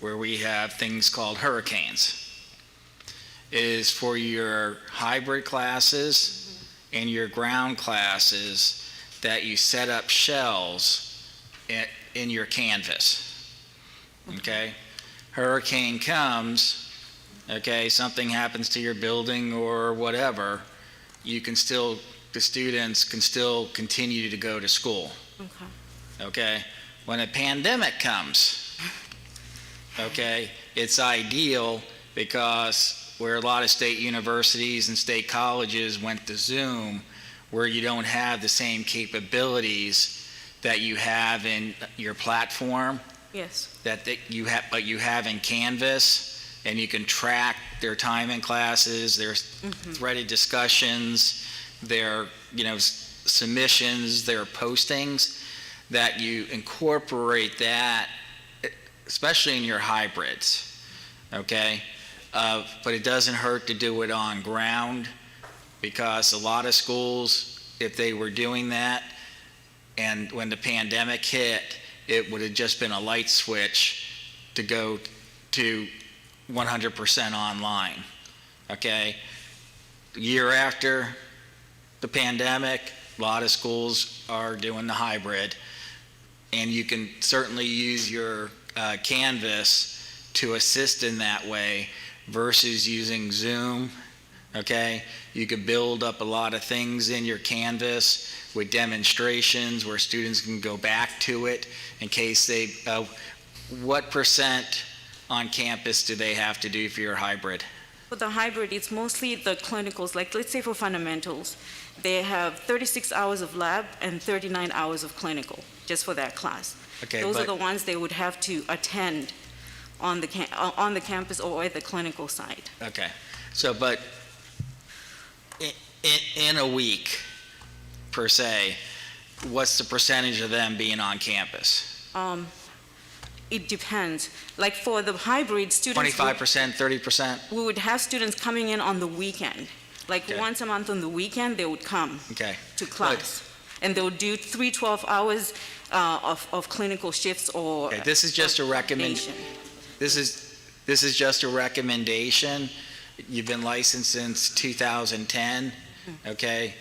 where we have things called hurricanes, is for your hybrid classes and your ground classes that you set up shells in your Canvas. Okay? Hurricane comes, okay, something happens to your building or whatever, the students can still continue to go to school. Okay. Okay? When a pandemic comes, okay, it's ideal because where a lot of state universities and state colleges went to Zoom, where you don't have the same capabilities that you have in your platform, Yes. but you have in Canvas, and you can track their time in classes, their threaded discussions, their submissions, their postings, that you incorporate that, especially in your hybrids, okay? But it doesn't hurt to do it on ground, because a lot of schools, if they were doing that, and when the pandemic hit, it would have just been a light switch to go to 100% online, okay? The year after the pandemic, a lot of schools are doing the hybrid, and you can certainly use your Canvas to assist in that way versus using Zoom, okay? You could build up a lot of things in your Canvas with demonstrations where students can go back to it in case they, what percent on campus do they have to do for your hybrid? For the hybrid, it's mostly the clinicals, like let's say for fundamentals, they have 36 hours of lab and 39 hours of clinical, just for that class. Okay, Those are the ones they would have to attend on the campus or at the clinical site. Okay, so but in a week, per se, what's the percentage of them being on campus? It depends. Like for the hybrid students, 25%, 30%? we would have students coming in on the weekend. Like Okay. once a month on the weekend, they would come Okay. to class. And they would do 3 12 hours of clinical shifts or. Okay, this is just a recommendation. This is just a recommendation. You've been licensed since 2010, okay?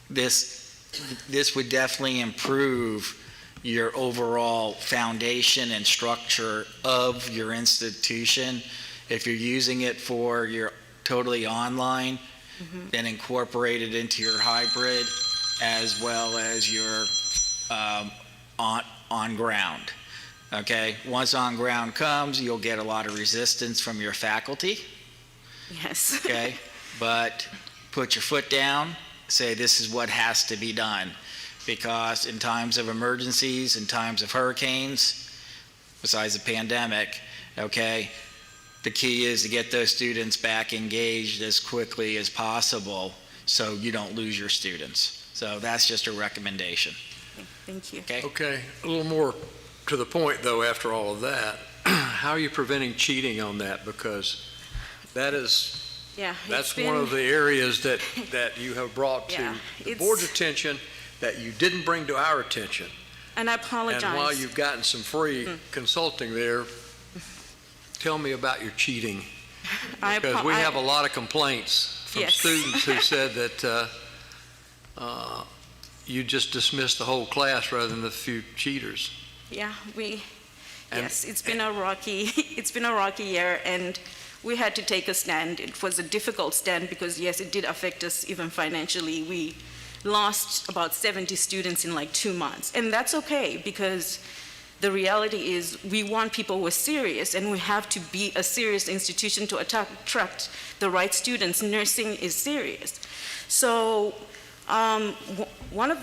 This would definitely improve your overall foundation and structure of your institution. If you're using it for your totally online, then incorporate it into your hybrid as well as your on ground. Okay, once on ground comes, you'll get a lot of resistance from your faculty. Yes. Okay, but put your foot down, say this is what has to be done. Because in times of emergencies, in times of hurricanes, besides the pandemic, okay, the key is to get those students back engaged as quickly as possible so you don't lose your students. So that's just a recommendation. Thank you. Okay? Okay, a little more to the point, though, after all of that. How are you preventing cheating on that? Because that's one of the areas that you have brought to the board's attention that you didn't bring to our attention. And I apologize. And while you've gotten some free consulting there, tell me about your cheating. Because we have a lot of complaints from students who said that you just dismissed the whole class rather than the few cheaters. Yeah, it's been a rocky year, and we had to take a stand. It was a difficult stand because, yes, it did affect us even financially. We lost about 70 students in like 2 months, and that's okay because the reality is we want people who are serious, and we have to be a serious institution to attract the right students. Nursing is serious. So one of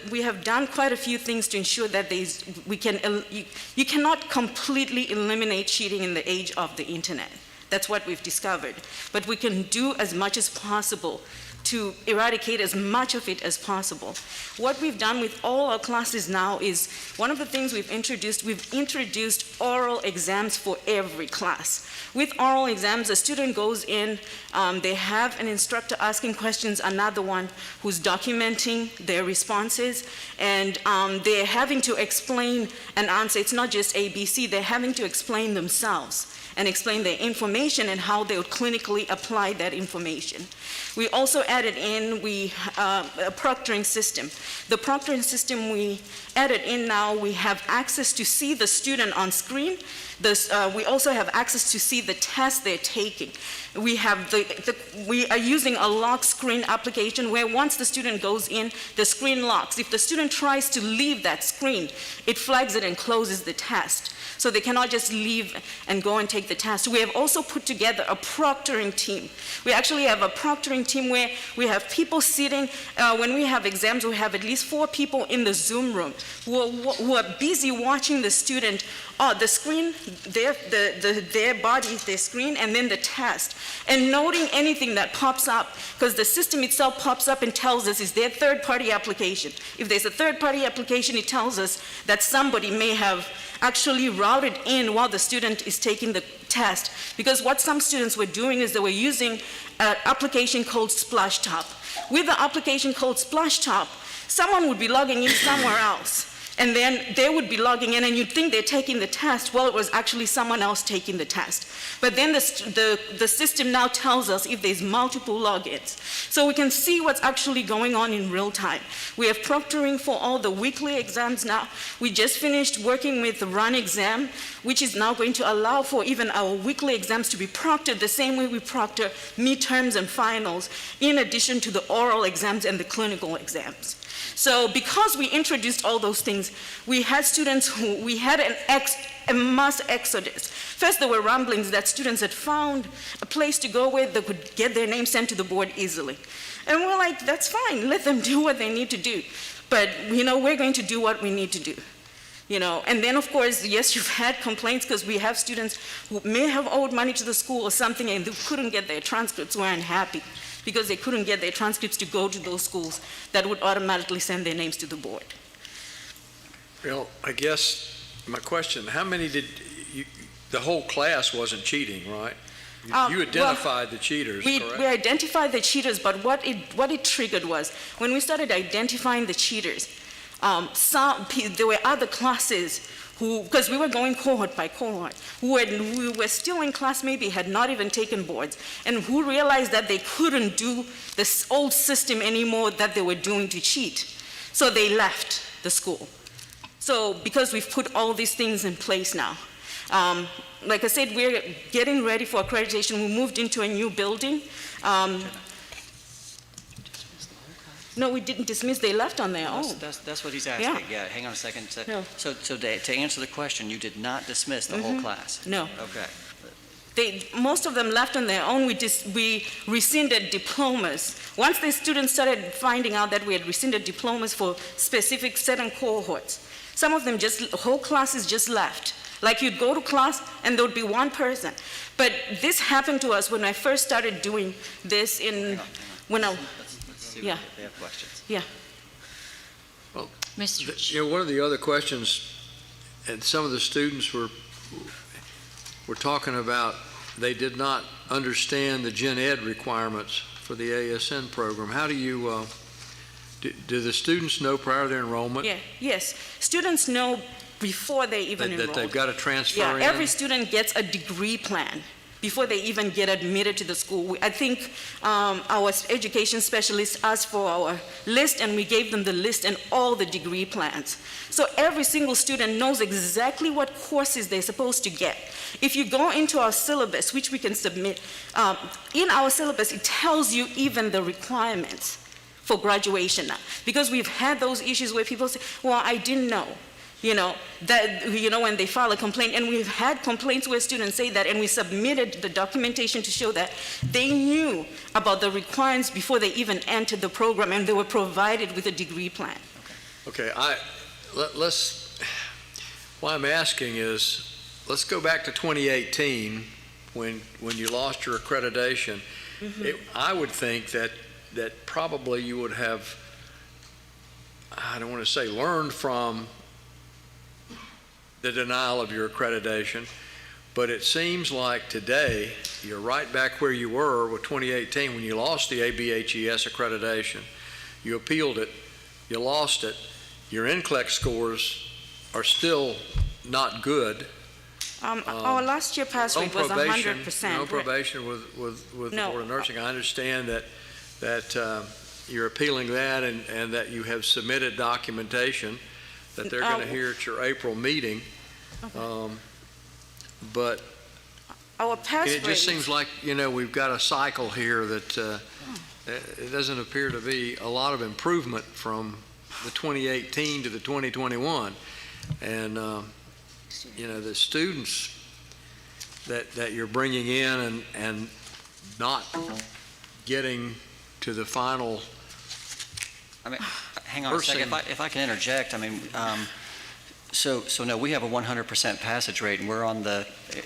we have done quite a few things to ensure that you cannot completely eliminate cheating in the age of the internet. That's what we've discovered. But we can do as much as possible to eradicate as much of it as possible. What we've done with all our classes now is, one of the things we've introduced oral exams for every class. With oral exams, a student goes in, they have an instructor asking questions, another one who's documenting their responses, and they're having to explain and answer. It's not just ABC, they're having to explain themselves and explain their information and how they would clinically apply that information. We also added in a proctoring system. The proctoring system we added in now, we have access to see the student on screen. We also have access to see the test they're taking. We are using a lock screen application where once the student goes in, the screen locks. If the student tries to leave that screen, it flags it and closes the test. So they cannot just leave and go and take the test. We have also put together a proctoring team. We actually have a proctoring team where we have people sitting, when we have exams, we have at least 4 people in the Zoom room who are busy watching the student, the screen, their body, their screen, and then the test, and noting anything that pops up, because the system itself pops up and tells us, is there a third-party application? If there's a third-party application, it tells us that somebody may have actually routed in while the student is taking the test. Because what some students were doing is they were using an application called Splashtop. With the application called Splashtop, someone would be logging in somewhere else, and then they would be logging in, and you'd think they're taking the test. Well, it was actually someone else taking the test. But then the system now tells us if there's multiple logins. So we can see what's actually going on in real time. We have proctoring for all the weekly exams now. We just finished working with the Run exam, which is now going to allow for even our weekly exams to be proctored the same way we proctor midterms and finals, in addition to the oral exams and the clinical exams. So because we introduced all those things, we had students we had a mass exodus. First, there were rumblings that students had found a place to go where they could get their name sent to the board easily. And we're like, that's fine, let them do what they need to do. But, we're going to do what we need to do. And then of course, yes, you've had complaints because we have students who may have owed money to the school or something and they couldn't get their transcripts, we're unhappy. because they couldn't get their transcripts to go to those schools that would automatically send their names to the board. Well, I guess my question, how many did you, the whole class wasn't cheating, right? You identified the cheaters, correct? We identified the cheaters, but what it triggered was, when we started identifying the cheaters, there were other classes who, because we were going cohort by cohort, who were still in class, maybe had not even taken boards, and who realized that they couldn't do this old system anymore that they were doing to cheat. So they left the school. So because we've put all these things in place now, like I said, we're getting ready for accreditation. We moved into a new building. No, we didn't dismiss. They left on their own. That's what he's asking. Yeah, hang on a second. No. So to answer the question, you did not dismiss the whole class? No. Okay. Most of them left on their own. We rescinded diplomas. Once the students started finding out that we had rescinded diplomas for specific certain cohorts, some of them whole classes just left. Like you'd go to class and there would be one person. But this happened to us when I first started doing this when I, Let's see yeah. if they have questions. Yeah. Well, Mr. one of the other questions, and some of the students were talking about, they did not understand the gen ed requirements for the ASN program. How do you, do the students know prior to their enrollment? Yeah. Yes. Students know before they even enroll. That they've got to transfer in? Yeah, every student gets a degree plan before they even get admitted to the school. I think our education specialist asked for our list, and we gave them the list and all the degree plans. So every single student knows exactly what courses they're supposed to get. If you go into our syllabus, which we can submit, in our syllabus, it tells you even the requirements for graduation now. Because we've had those issues where people say, well, I didn't know. When they file a complaint, and we've had complaints where students say that, and we submitted the documentation to show that they knew about the requirements before they even entered the program, and they were provided with a degree plan. Okay, why I'm asking is, let's go back to 2018, when you lost your accreditation. I would think that probably you would have, I don't want to say learned from the denial of your accreditation, but it seems like today you're right back where you were with 2018 when you lost the ABHES accreditation. You appealed it, you lost it, your NCLEX scores are still not good. Our last year pass rate was 100%. No probation with the Board of Nursing. I understand that you're appealing that, and that you have submitted documentation that they're going to hear at your April meeting. But our pass it just seems like, we've got a cycle here that it doesn't appear to be a lot of improvement from the 2018 to the 2021. And, the students that you're bringing in and not getting to the final. I mean, hang on a second, if I can interject, so no, we have a 100% passage rate, and we're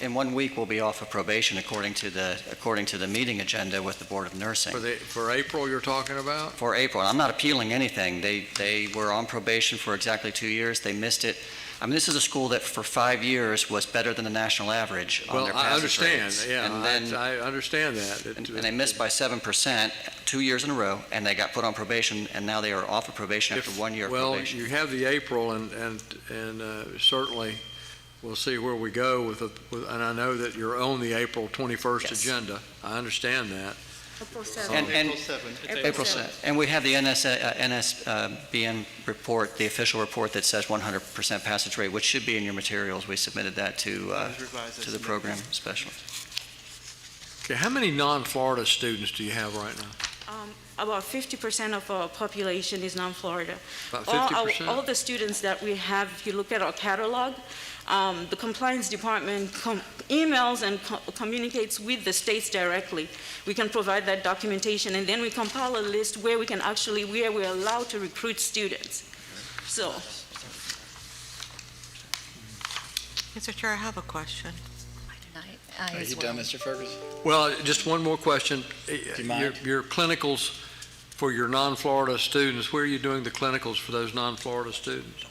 in 1 week we'll be off of probation according to the meeting agenda with the Board of Nursing. For April you're talking about? For April. I'm not appealing anything. They were on probation for exactly 2 years. They missed it. This is a school that for 5 years was better than the national average on their passage rates. I understand, I understand that. And they missed by 7% 2 years in a row, and they got put on probation, and now they are off of probation after 1 year of probation. Well, you have the April, and certainly we'll see where we go and I know that you're on the April 21st agenda. I understand that. April 7th. April 7th. And we have the NSBN report, the official report that says 100% passage rate, which should be in your materials. We submitted that to the program specialist. Okay, how many non-Florida students do you have right now? About 50% of our population is non-Florida. About 50%? All the students that we have, if you look at our catalog, the compliance department emails and communicates with the states directly. We can provide that documentation, and then we compile a list where we're allowed to recruit students. So. Mr. Chair, I have a question. I Are as you well. done, Mr. Ferguson? Well, just one more question. you mind? Your clinicals for your non-Florida students, where are you doing the clinicals for those non-Florida students?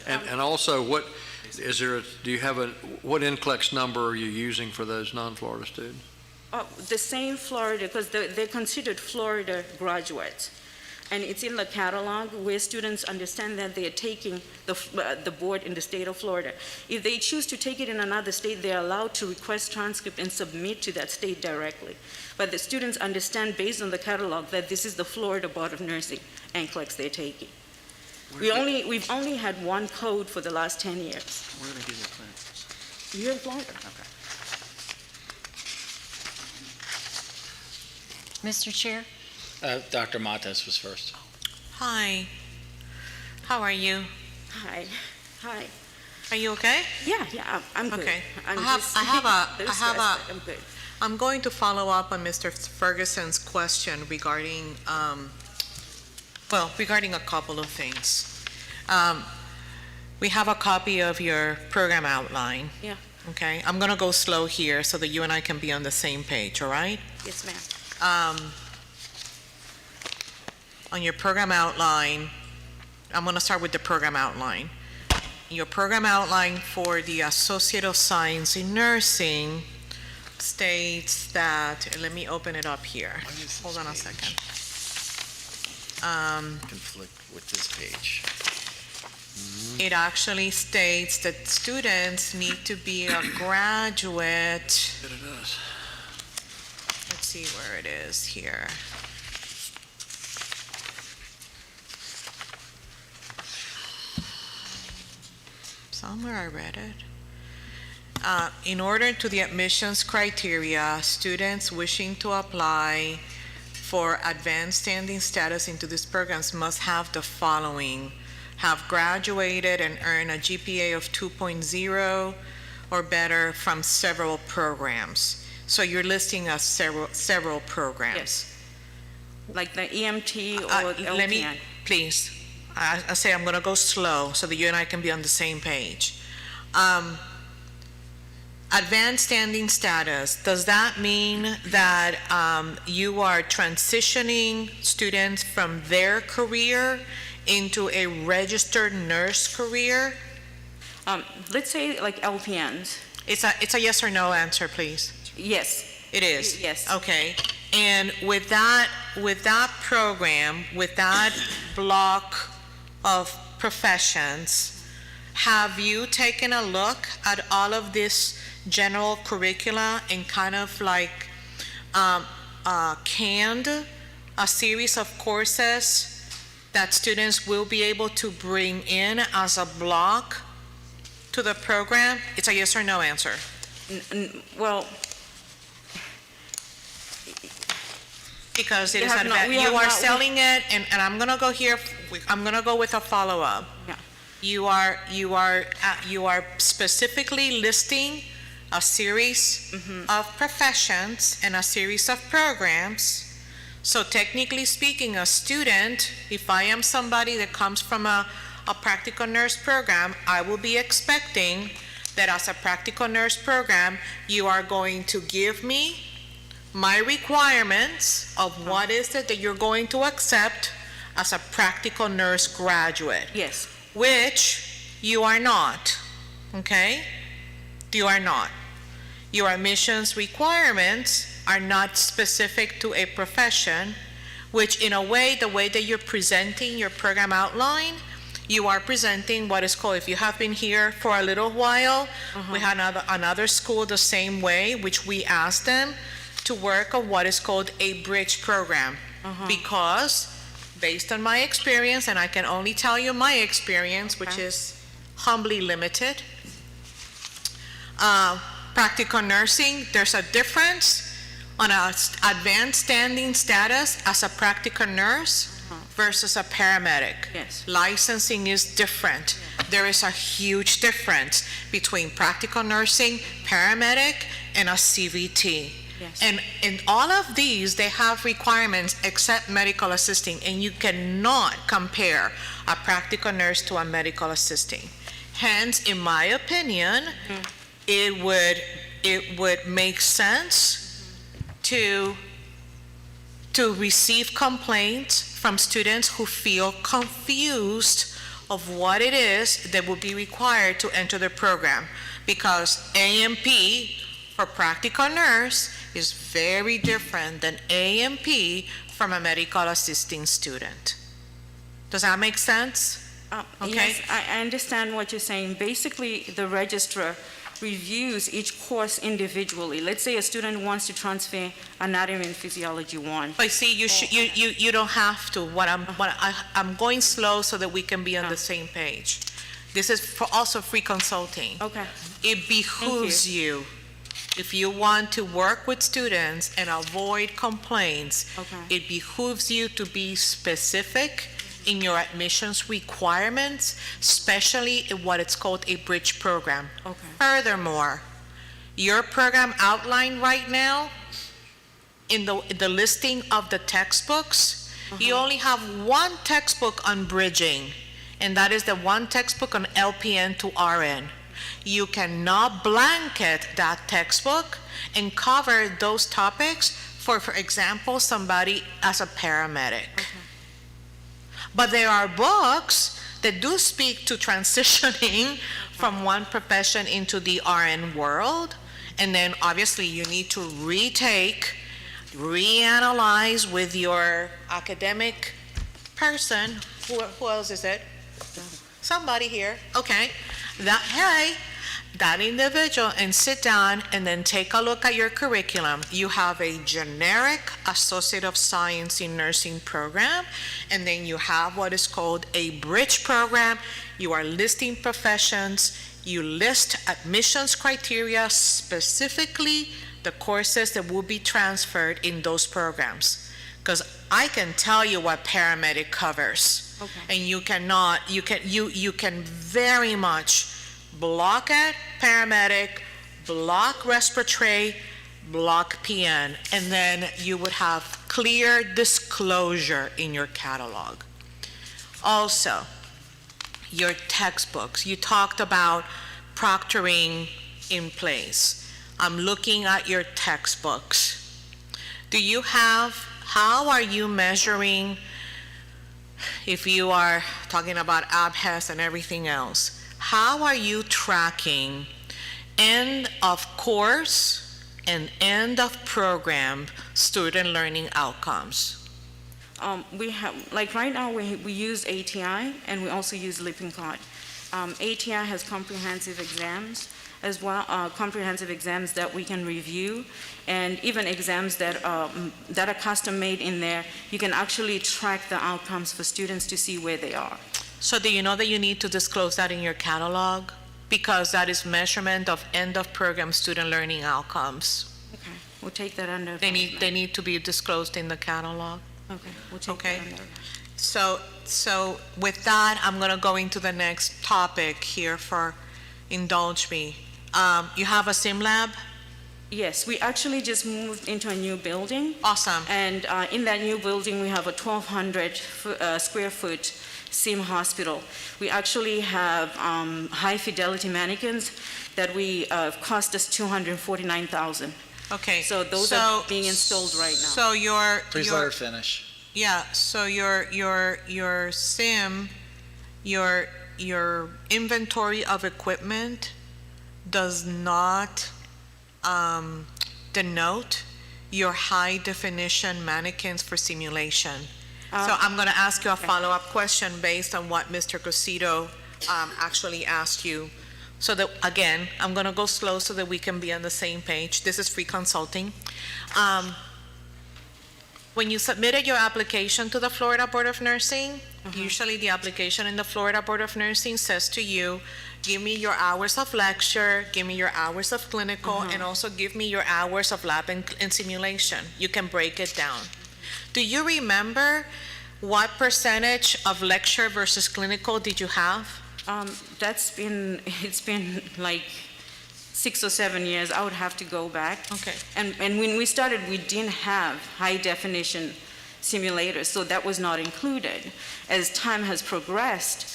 And also, what NCLEX number are you using for those non-Florida students? The same Florida, because they're considered Florida graduates. And it's in the catalog where students understand that they are taking the board in the state of Florida. If they choose to take it in another state, they're allowed to request transcript and submit to that state directly. But the students understand based on the catalog that this is the Florida Board of Nursing NCLEX they're taking. We've only had one code for the last 10 years. Where do they do their clinicals? You're in Florida. Okay. Mr. Chair? Dr. Matos was first. Hi. How are you? Hi. Are you okay? Yeah, I'm good. Okay. I'm good. I'm going to follow up on Mr. Ferguson's question regarding a couple of things. We have a copy of your program outline. Yeah. Okay, I'm gonna go slow here so that you and I can be on the same page, all right? Yes, ma'am. On your program outline, I'm gonna start with the program outline. Your program outline for the Associate of Science in Nursing states that, let me open it up here. Hold on a second. Conflict with this page. It actually states that students need to be a graduate. Let's see where it is here. Somewhere I read it. In order to the admissions criteria, students wishing to apply for advanced standing status into these programs must have the following: have graduated and earned a GPA of 2.0 or better from several programs. So you're listing us several programs. Yes. Like the EMT or the LPN. Let me, please, I say I'm gonna go slow so that you and I can be on the same page. Advanced standing status, does that mean that you are transitioning students from their career into a registered nurse career? Let's say like LPNs. It's a yes or no answer, please. Yes. It is? Yes. Okay. And with that program, with that block of professions, have you taken a look at all of this general curricula and kind of like canned a series of courses that students will be able to bring in as a block to the program? It's a yes or no answer. Well, because it is you are selling it, and I'm gonna go here. I'm gonna go with a follow-up. Yeah. You are specifically listing a series of professions and a series of programs. So technically speaking, a student, if I am somebody that comes from a practical nurse program, I will be expecting that as a practical nurse program, you are going to give me my requirements of what is it that you're going to accept as a practical nurse graduate. Yes. Which you are not, okay? You are not. Your admissions requirements are not specific to a profession, which in a way, the way that you're presenting your program outline, you are presenting what is called, if you have been here for a little while, we had another school the same way, which we asked them to work on what is called a bridge program. Because based on my experience, and I can only tell you my experience, which is humbly limited, practical nursing, there's a difference on an advanced standing status as a practical nurse versus a paramedic. Yes. Licensing is different. There is a huge difference between practical nursing, paramedic, and a CVT. Yes. And in all of these, they have requirements except medical assisting, and you cannot compare a practical nurse to a medical assisting. Hence, in my opinion, it would make sense to receive complaints from students who feel confused of what it is that would be required to enter the program. Because A&P for practical nurse is very different than A&P from a medical assisting student. Does that make sense? Okay. Yes, I understand what you're saying. Basically, the registrar reviews each course individually. Let's say a student wants to transfer anatomy and physiology 1. But see, you don't have to. I'm going slow so that we can be on the same page. This is also free consulting. Okay. It behooves you, if you want to work with students and avoid complaints, it behooves you to be specific in your admissions requirements, especially in what it's called a bridge program. Furthermore, your program outline right now, in the listing of the textbooks, you only have one textbook on bridging, and that is the one textbook on LPN to RN. You cannot blanket that textbook and cover those topics for example, somebody as a paramedic. But there are books that do speak to transitioning from one profession into the RN world. And then obviously you need to reanalyze with your academic person. Who else is it? Somebody here. Okay. That individual, and sit down and then take a look at your curriculum. You have a generic Associate of Science in Nursing program, and then you have what is called a bridge program. You are listing professions. You list admissions criteria, specifically the courses that will be transferred in those programs. Because I can tell you what paramedic covers, and you can very much block it, paramedic, block respiratory, block PN, and then you would have clear disclosure in your catalog. Also, your textbooks. You talked about proctoring in place. I'm looking at your textbooks. How are you measuring, if you are talking about ABHES and everything else, how are you tracking end of course and end of program student learning outcomes? We have, like right now, we use ATI and we also use Lippincott. ATI has comprehensive exams as well, comprehensive exams that we can review, and even exams that are custom made in there. You can actually track the outcomes for students to see where they are. So do you know that you need to disclose that in your catalog? Because that is measurement of end of program student learning outcomes. Okay, we'll take that under. They need to be disclosed in the catalog. Okay, we'll take that under. So with that, I'm gonna go into the next topic here for indulge me. You have a sim lab? Yes, we actually just moved into a new building. Awesome. And in that new building, we have a 1,200 square foot sim hospital. We actually have high fidelity mannequins that cost us $249,000. Okay. So those are being installed right now. So Please let her finish. Yeah, so your sim, your inventory of equipment does not denote your high definition mannequins for simulation. So I'm going to ask you a follow-up question based on what Mr. Cosito actually asked you. So that, again, I'm going to go slow so that we can be on the same page. This is free consulting. When you submitted your application to the Florida Board of Nursing, usually the application in the Florida Board of Nursing says to you, give me your hours of lecture, give me your hours of clinical, and also give me your hours of lab and simulation. You can break it down. Do you remember what percentage of lecture versus clinical did you have? It's been like 6 or 7 years. I would have to go back. Okay. And when we started, we didn't have high definition simulators, so that was not included. As time has progressed,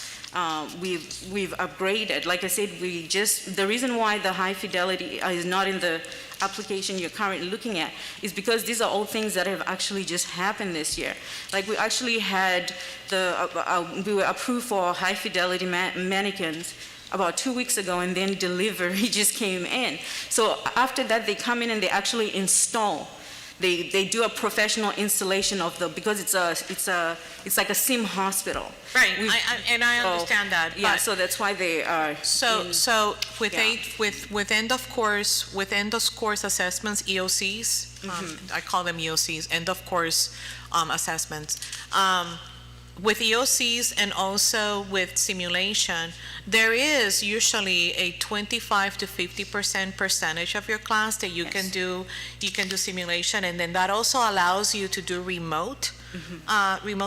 We've upgraded. Like I said, the reason why the high fidelity is not in the application you're currently looking at is because these are all things that have actually just happened this year. Like we actually had we were approved for high fidelity mannequins about 2 weeks ago, and then delivery just came in. So after that, they come in and they actually install. They do a professional installation of because it's like a sim hospital. Right, I understand that. Yeah, but- so that's why they are. So with end of course assessments, EOCs, I call them EOCs, end of course assessments. With EOCs and also with simulation, there is usually a 25 to 50% percentage of your class that you can do simulation, and then that also allows you to do remote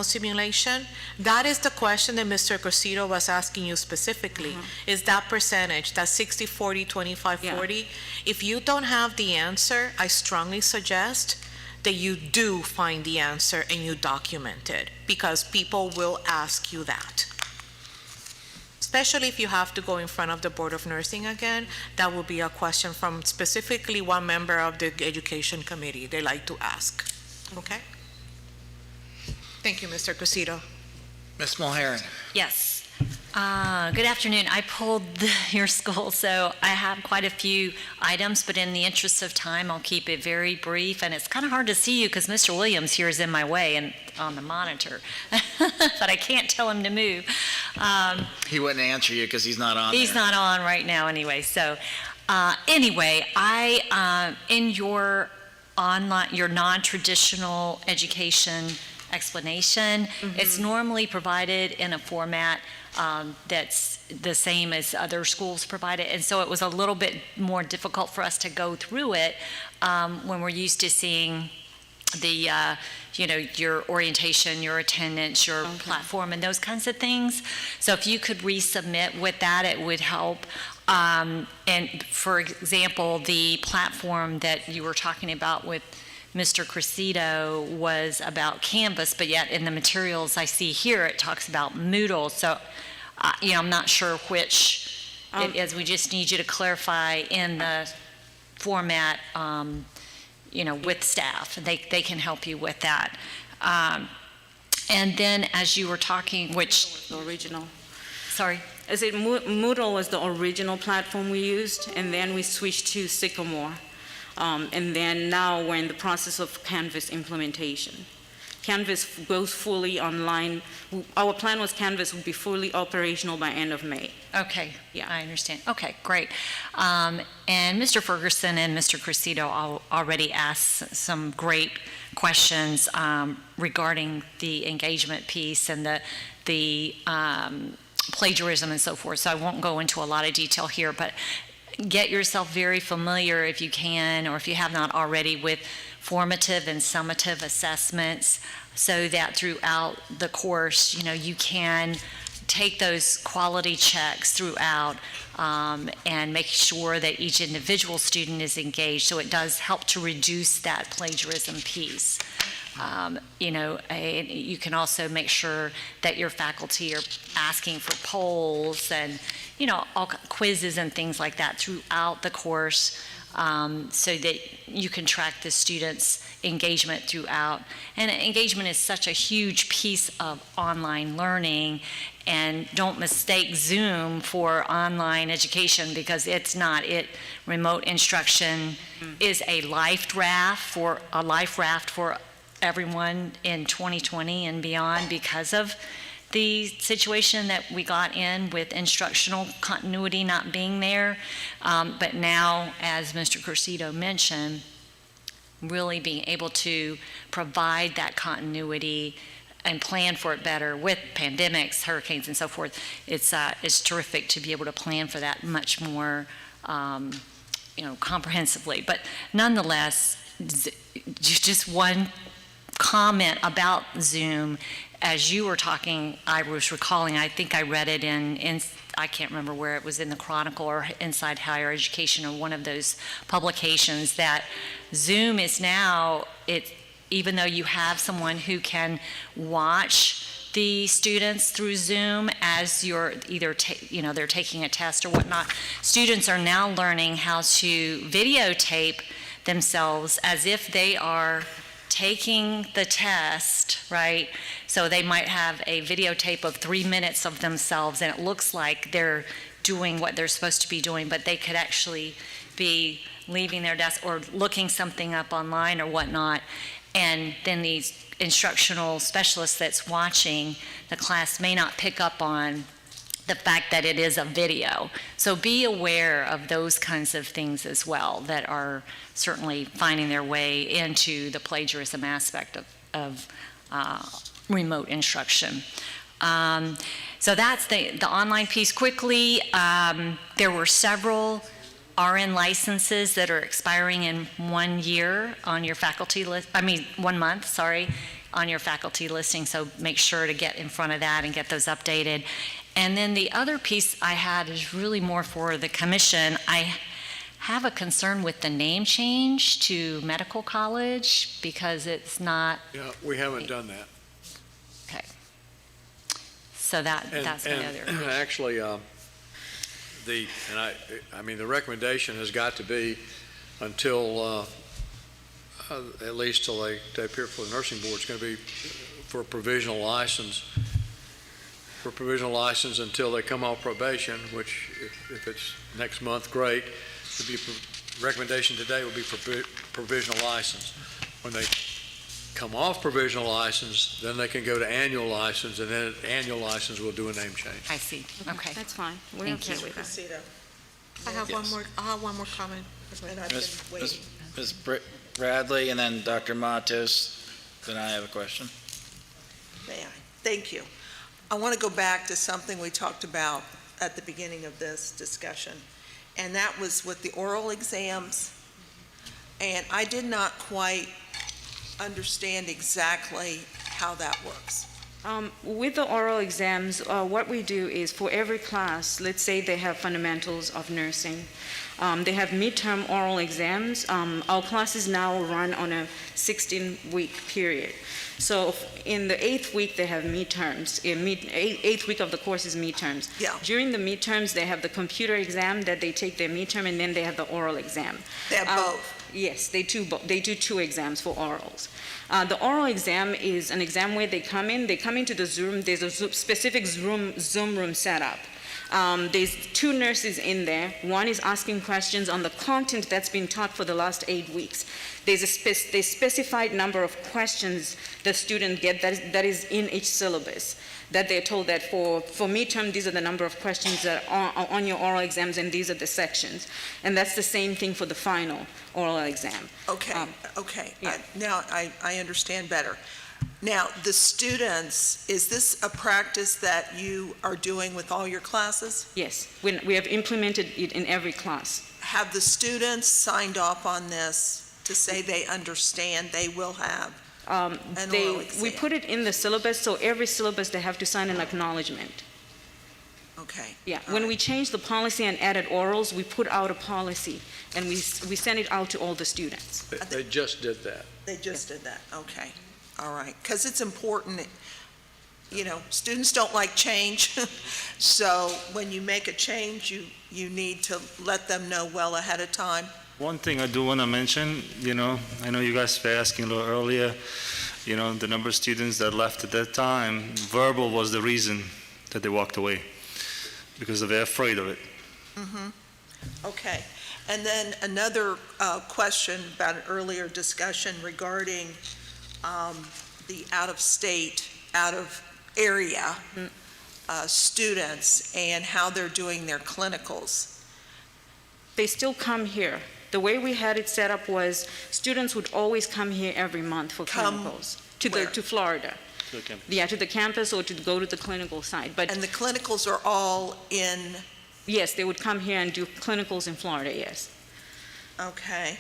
simulation. That is the question that Mr. Cosito was asking you specifically. Is that percentage, that 60-40, 25-40? If you don't have the answer, I strongly suggest that you do find the answer and you document it, because people will ask you that. Especially if you have to go in front of the Board of Nursing again, that will be a question from specifically one member of the Education Committee they like to ask. Okay? Thank you, Mr. Cosito. Ms. Mulherin. Yes. Good afternoon. I pulled your school, so I have quite a few items, but in the interest of time, I'll keep it very brief. And it's kind of hard to see you because Mr. Williams here is in my way and on the monitor, but I can't tell him to move. He wouldn't answer you because he's not on He's there. not on right now anyway. So anyway, in your non-traditional education explanation, it's normally provided in a format that's the same as other schools provide it, and so it was a little bit more difficult for us to go through it when we're used to seeing the your orientation, your attendance, your platform, and those kinds of things. So if you could resubmit with that, it would help. And for example, the platform that you were talking about with Mr. Crescido was about Canvas, but yet in the materials I see here, it talks about Moodle. So, I'm not sure which it is. We just need you to clarify in the format, with staff. They can help you with that. And then as you were talking, which... The original. Sorry? I said Moodle was the original platform we used, and then we switched to Sycamore. And then now we're in the process of Canvas implementation. Canvas goes fully online. Our plan was Canvas would be fully operational by end of May. Okay, yeah, I understand. Okay, great. And Mr. Ferguson and Mr. Crescido already asked some great questions regarding the engagement piece and the plagiarism and so forth, so I won't go into a lot of detail here, but get yourself very familiar, if you can, or if you have not already, with formative and summative assessments, so that throughout the course, you can take those quality checks throughout and make sure that each individual student is engaged, so it does help to reduce that plagiarism piece. You can also make sure that your faculty are asking for polls and, all quizzes and things like that throughout the course, so that you can track the students' engagement throughout. And engagement is such a huge piece of online learning, and don't mistake Zoom for online education, because it's not. Remote instruction is a life raft for everyone in 2020 and beyond, because of the situation that we got in with instructional continuity not being there. But now, as Mr. Crescido mentioned, really being able to provide that continuity and plan for it better with pandemics, hurricanes, and so forth, it's terrific to be able to plan for that much more comprehensively. But nonetheless, just one comment about Zoom. As you were talking, I was recalling, I think I read it in I can't remember where it was, in the Chronicle or Inside Higher Education or one of those publications, that Zoom is now, even though you have someone who can watch the students through Zoom as you're either, they're taking a test or whatnot. Students are now learning how to videotape themselves as if they are taking the test, right? So they might have a videotape of 3 minutes of themselves, and it looks like they're doing what they're supposed to be doing, but they could actually be leaving their desk or looking something up online or whatnot. And then these instructional specialists that's watching the class may not pick up on the fact that it is a video. So be aware of those kinds of things as well that are certainly finding their way into the plagiarism aspect of remote instruction. So that's the online piece. Quickly, there were several RN licenses that are expiring in 1 year on your faculty list, 1 month, sorry, on your faculty listing, so make sure to get in front of that and get those updated. And then the other piece I had is really more for the commission. I have a concern with the name change to medical college because it's not. Yeah, we haven't done that. Okay. So that's my other. Actually, the recommendation has got to be until, at least till they appear for the nursing board, it's going to be for a provisional license. For provisional license until they come off probation, which if it's next month, great. Recommendation today would be for provisional license. When they come off provisional license, then they can go to annual license, and then at annual license, we'll do a name change. I see. Okay. That's fine. We're Thank okay you. with that. I have one more comment, and I've been waiting. Ms. Bradley, and then Dr. Matos, then I have a question. May I? Thank you. I want to go back to something we talked about at the beginning of this discussion, and that was with the oral exams. And I did not quite understand exactly how that works. With the oral exams, what we do is for every class, let's say they have fundamentals of nursing, they have midterm oral exams. Our classes now run on a 16-week period. So in the 8th week, they have midterms. 8th week of the course is midterms. Yeah. During the midterms, they have the computer exam that they take their midterm, and then they have the oral exam. They have both? Yes, they do both. They do 2 exams for orals. The oral exam is an exam where they come into the Zoom, there's a specific Zoom room setup. There's 2 nurses in there. One is asking questions on the content that's been taught for the last 8 weeks. There's a specified number of questions the student get that is in each syllabus, that they're told that for midterm, these are the number of questions that are on your oral exams, and these are the sections. And that's the same thing for the final oral exam. Okay, okay. Yeah. Now I understand better. Now, the students, is this a practice that you are doing with all your classes? Yes, we have implemented it in every class. Have the students signed off on this to say they understand they will have an oral exam? We put it in the syllabus, so every syllabus they have to sign an acknowledgement. Okay. Yeah, when we changed the policy and added orals, we put out a policy, and we sent it out to all the students. They just did that. They just did that, okay. All right, because it's important, students don't like change. So when you make a change, you need to let them know well ahead of time. One thing I do want to mention, I know you guys were asking a little earlier, the number of students that left at that time, verbal was the reason that they walked away because they're afraid of it. Mm-hmm. Okay. And then another question about an earlier discussion regarding the out-of-state, out-of-area students and how they're doing their clinicals. They still come here. The way we had it set up was students would always come here every month for clinicals. To Florida. To the campus. Yeah, to the campus or to go to the clinical site. And the clinicals are all in? Yes, they would come here and do clinicals in Florida, yes. Okay.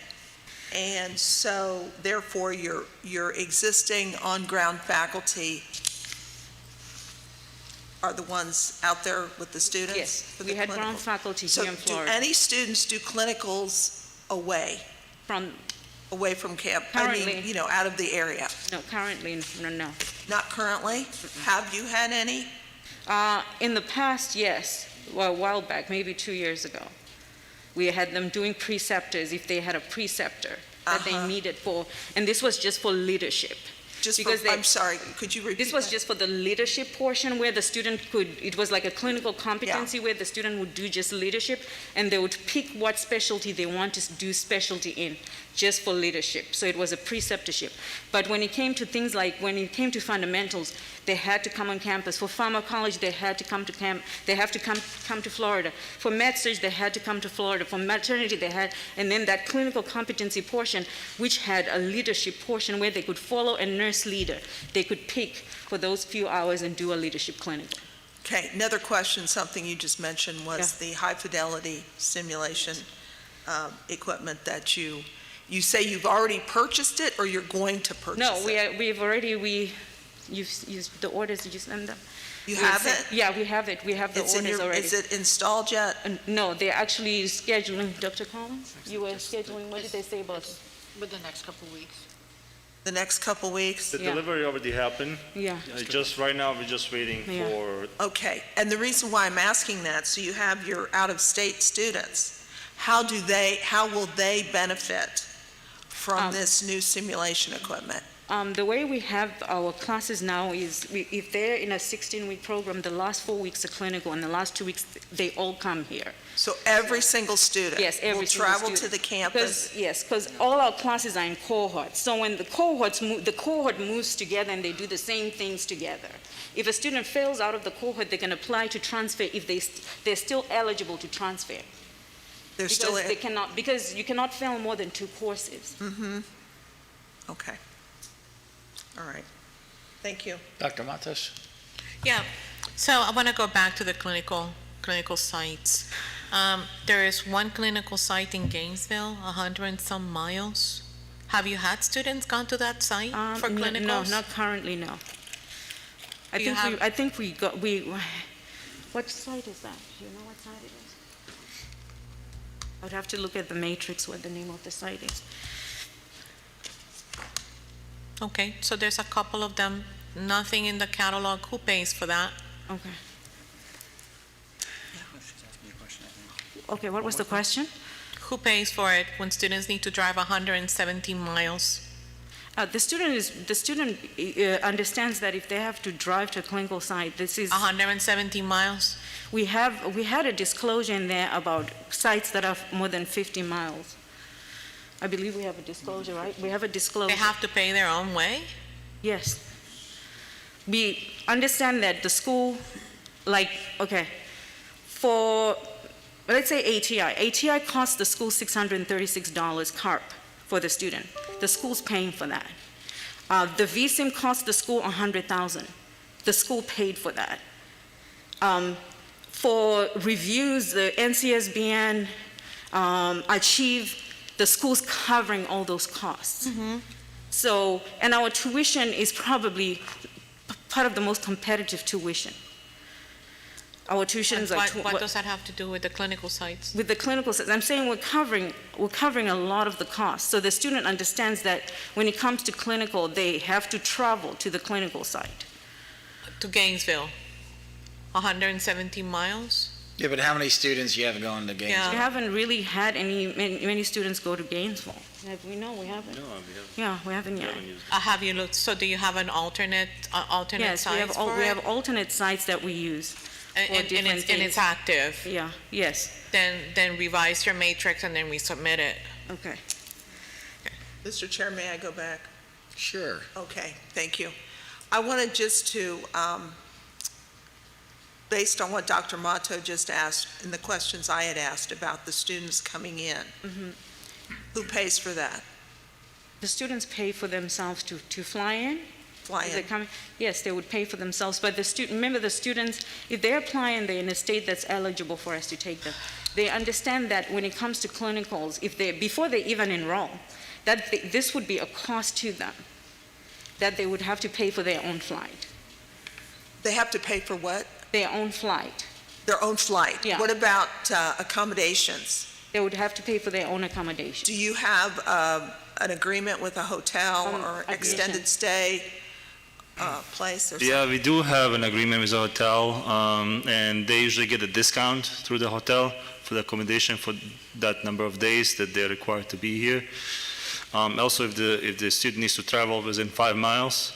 And so, therefore, your existing on-ground faculty are the ones out there with the students? Yes, we had ground faculty here in Florida. So do any students do clinicals away? away from camp? I mean, Currently. out of the area? No, currently, no. Not currently? Have you had any? In the past, yes. Well, a while back, maybe 2 years ago. We had them doing preceptors if they had a preceptor that they needed for, and this was just for leadership. I'm sorry, could you repeat This was that? just for the leadership portion where the student it was like a clinical competency where the student would do just leadership, and they would pick what specialty they want to do specialty in, just for leadership. So it was a preceptorship. But when it came to things like, when it came to fundamentals, they had to come on campus. For pharmacology, they had to come to camp. They have to come to Florida. For med-surg, they had to come to Florida. For maternity, they had, and then that clinical competency portion, which had a leadership portion where they could follow a nurse leader. They could pick for those few hours and do a leadership clinical. Okay, another question, something you just mentioned was the high-fidelity simulation equipment that you say you've already purchased it, or you're going to purchase it? No, we've already, you've used the orders, did you send them? You have it? Yeah, we have it. We have the orders already. Is it installed yet? No, they're actually scheduling, Dr. Collins? You were scheduling, what did they say about it? With the next couple of weeks. The next couple weeks? The delivery already happened. Yeah. Just right now, we're just waiting for. Okay, and the reason why I'm asking that, so you have your out-of-state students, how will they benefit from this new simulation equipment? The way we have our classes now is, if they're in a 16-week program, the last 4 weeks are clinical, and the last 2 weeks, they all come here. So every single student will travel to the campus? Yes, because all our classes are in cohorts. So when the cohort moves together and they do the same things together. If a student fails out of the cohort, they can apply to transfer if they're still eligible to transfer. Because you cannot fail more than 2 courses. Mm-hmm. Okay. All right. Thank you. Dr. Matos? Yeah, so I want to go back to the clinical sites. There is one clinical site in Gainesville, 100 and some miles. Have you had students gone to that site for clinicals? No, not currently, no. I think we got, what site is that? Do you know what site it is? I would have to look at the matrix what the name of the site is. Okay, so there's a couple of them, nothing in the catalog. Who pays for that? Okay. Okay, what was the question? Who pays for it when students need to drive 117 miles? The student understands that if they have to drive to a clinical site, this is 117 miles. We had a disclosure in there about sites that are more than 50 miles. I believe we have a disclosure, right? We have a disclosure. They have to pay their own way? Yes. We understand that the school, for, let's say ATI costs the school $636 CARP for the student. The school's paying for that. The VSIM cost the school $100,000. The school paid for that. For reviews, the NCSBN, Achieve, the school's covering all those costs. Mm-hmm. So, and our tuition is probably part of the most competitive tuition. Our tuition is like... What does that have to do with the clinical sites? With the clinical sites, I'm saying we're covering a lot of the costs. So the student understands that when it comes to clinical, they have to travel to the clinical site. To Gainesville, 117 miles? Yeah, but how many students you have going to Gainesville? We haven't really had many students go to Gainesville. We know we haven't. No, we haven't. Yeah, we haven't yet. Have you looked, so do you have an alternate Yes, sites for we it? have alternate sites that we use. And it's active? Yeah, yes. Then revise your matrix and then we submit it. Okay. Mr. Chair, may I go back? Sure. Okay, thank you. I wanted just to, based on what Dr. Mato just asked and the questions I had asked about the students coming in, who pays for that? The students pay for themselves to fly in. Fly in? Yes, they would pay for themselves, but remember the students, if they apply and they're in a state that's eligible for us to take them, they understand that when it comes to clinicals, before they even enroll, that this would be a cost to them, that they would have to pay for their own flight. They have to pay for what? Their own flight. Their own flight? Yeah. What about accommodations? They would have to pay for their own accommodation. Do you have an agreement with a hotel or extended stay place or something? Yeah, we do have an agreement with the hotel, and they usually get a discount through the hotel for the accommodation for that number of days that they're required to be here. Also, if the student needs to travel within 5 miles,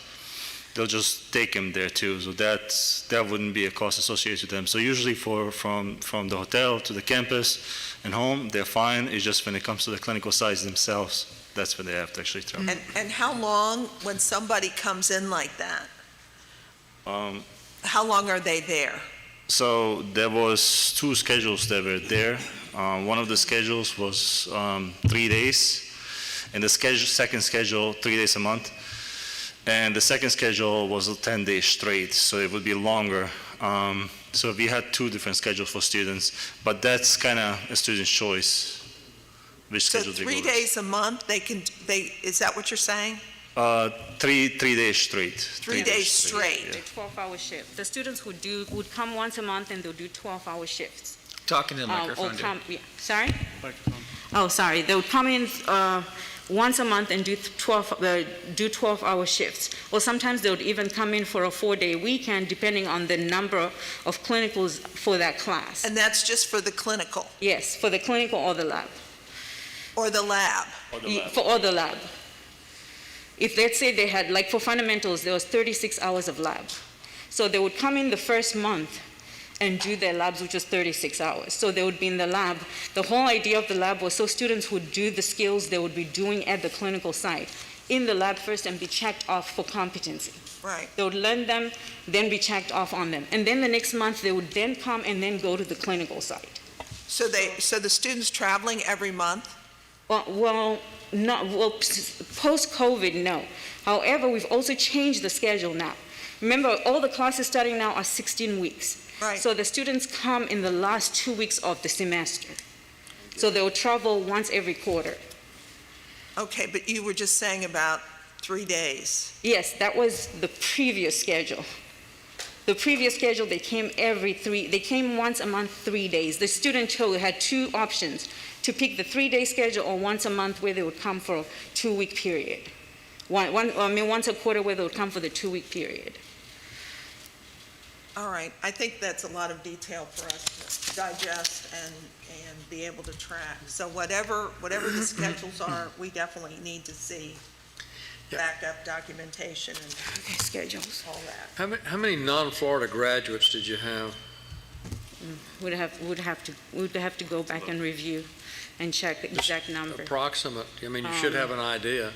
they'll just take him there too. So that wouldn't be a cost associated with them. So usually from the hotel to the campus and home, they're fine. It's just when it comes to the clinical sites themselves, that's when they have to actually travel. And how long, when somebody comes in like that, how long are they there? So there was 2 schedules that were there. One of the schedules was 3 days, and the second schedule 3 days a month. And the second schedule was 10 days straight, so it would be longer. So we had 2 different schedules for students, but that's kind of a student's choice, which So schedule they go 3 with. days a month, is that what you're saying? 3 days straight. 3 days straight? Yeah. 12-hour shift. The students would come once a month and they'll do 12-hour shifts. Talking to the microphone. Sorry? Oh, sorry. They would come in once a month and do 12-hour shifts. Or sometimes they would even come in for a 4-day weekend, depending on the number of clinicals for that class. And that's just for the clinical? Yes, for the clinical or the lab. Or the lab? Or the lab. If, let's say they had, like for fundamentals, there was 36 hours of lab. So they would come in the first month and do their labs, which was 36 hours. So they would be in the lab. The whole idea of the lab was so students would do the skills they would be doing at the clinical site in the lab first and be checked off for competency. Right. They would learn them, then be checked off on them. And then the next month, they would then come and then go to the clinical site. So the students traveling every month? Post-COVID, no. However, we've also changed the schedule now. Remember, all the classes starting now are 16 weeks. Right. So the students come in the last 2 weeks of the semester. So they will travel once every quarter. Okay, but you were just saying about 3 days. Yes, that was the previous schedule. The previous schedule, they came once a month, 3 days. The student had 2 options, to pick the 3-day schedule or once a month where they would come for a 2-week period. Once a quarter where they would come for the 2-week period. All right, I think that's a lot of detail for us to digest and be able to track. So whatever the schedules are, we definitely need to see backup documentation and schedules, all that. How many non-Florida graduates did you have? We'd have to go back and review and check the exact number. Approximate, I mean, you should have an idea.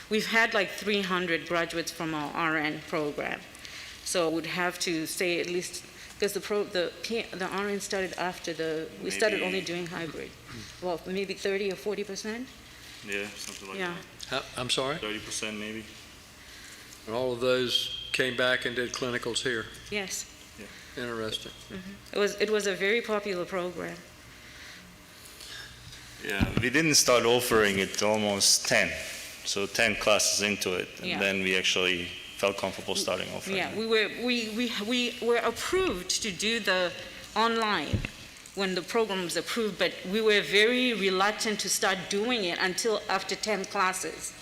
We've had like 300 graduates from our RN program. So we'd have to say at least, because the RN started after we started only doing hybrid. Well, maybe 30 or 40%? Yeah, something like Yeah. that. I'm sorry? 30% maybe. And all of those came back and did clinicals here? Yes. Interesting. It was a very popular program. Yeah, we didn't start offering it almost 10, so 10 classes into it, and Yeah. then we actually felt comfortable starting offering Yeah, it. we were approved to do the online when the program was approved, but we were very reluctant to start doing it until after 10 classes.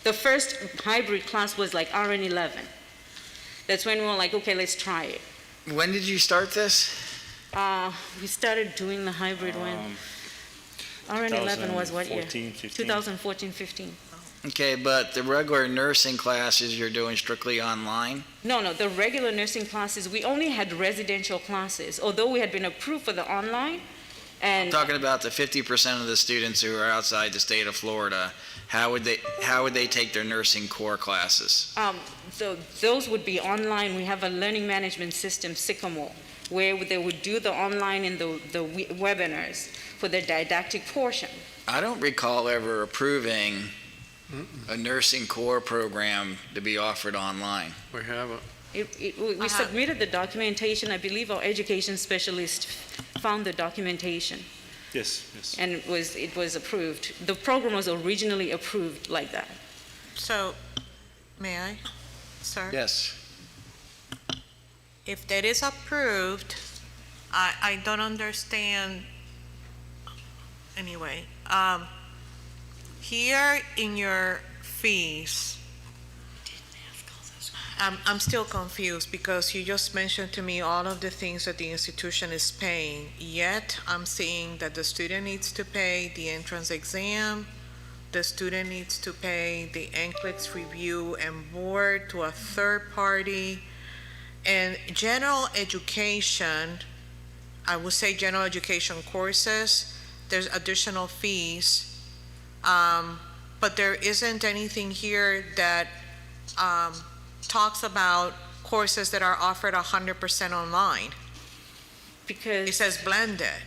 The first hybrid class was like RN 11. That's when we were like, okay, let's try it. When did you start this? We started doing the hybrid when RN 11 was what year? 2014, 15. Okay, but the regular nursing classes you're doing strictly online? No, the regular nursing classes, we only had residential classes, although we had been approved for the online. And I'm talking about the 50% of the students who are outside the state of Florida. How would they take their nursing core classes? So those would be online. We have a learning management system, Sycamore, where they would do the online and the webinars for the didactic portion. I don't recall ever approving a nursing core program to be offered online. We haven't. We submitted the documentation. I believe our education specialist found the documentation. Yes. And it was approved. The program was originally approved like that. So, may I, sir? Yes. If that is approved, I don't understand, anyway. Here in your fees, I'm still confused because you just mentioned to me all of the things that the institution is paying, yet I'm seeing that the student needs to pay the entrance exam, the student needs to pay the NCLEX review and board to a third party, and general education, I would say general education courses, there's additional fees, but there isn't anything here that talks about courses that are offered 100% online. Because it says blended.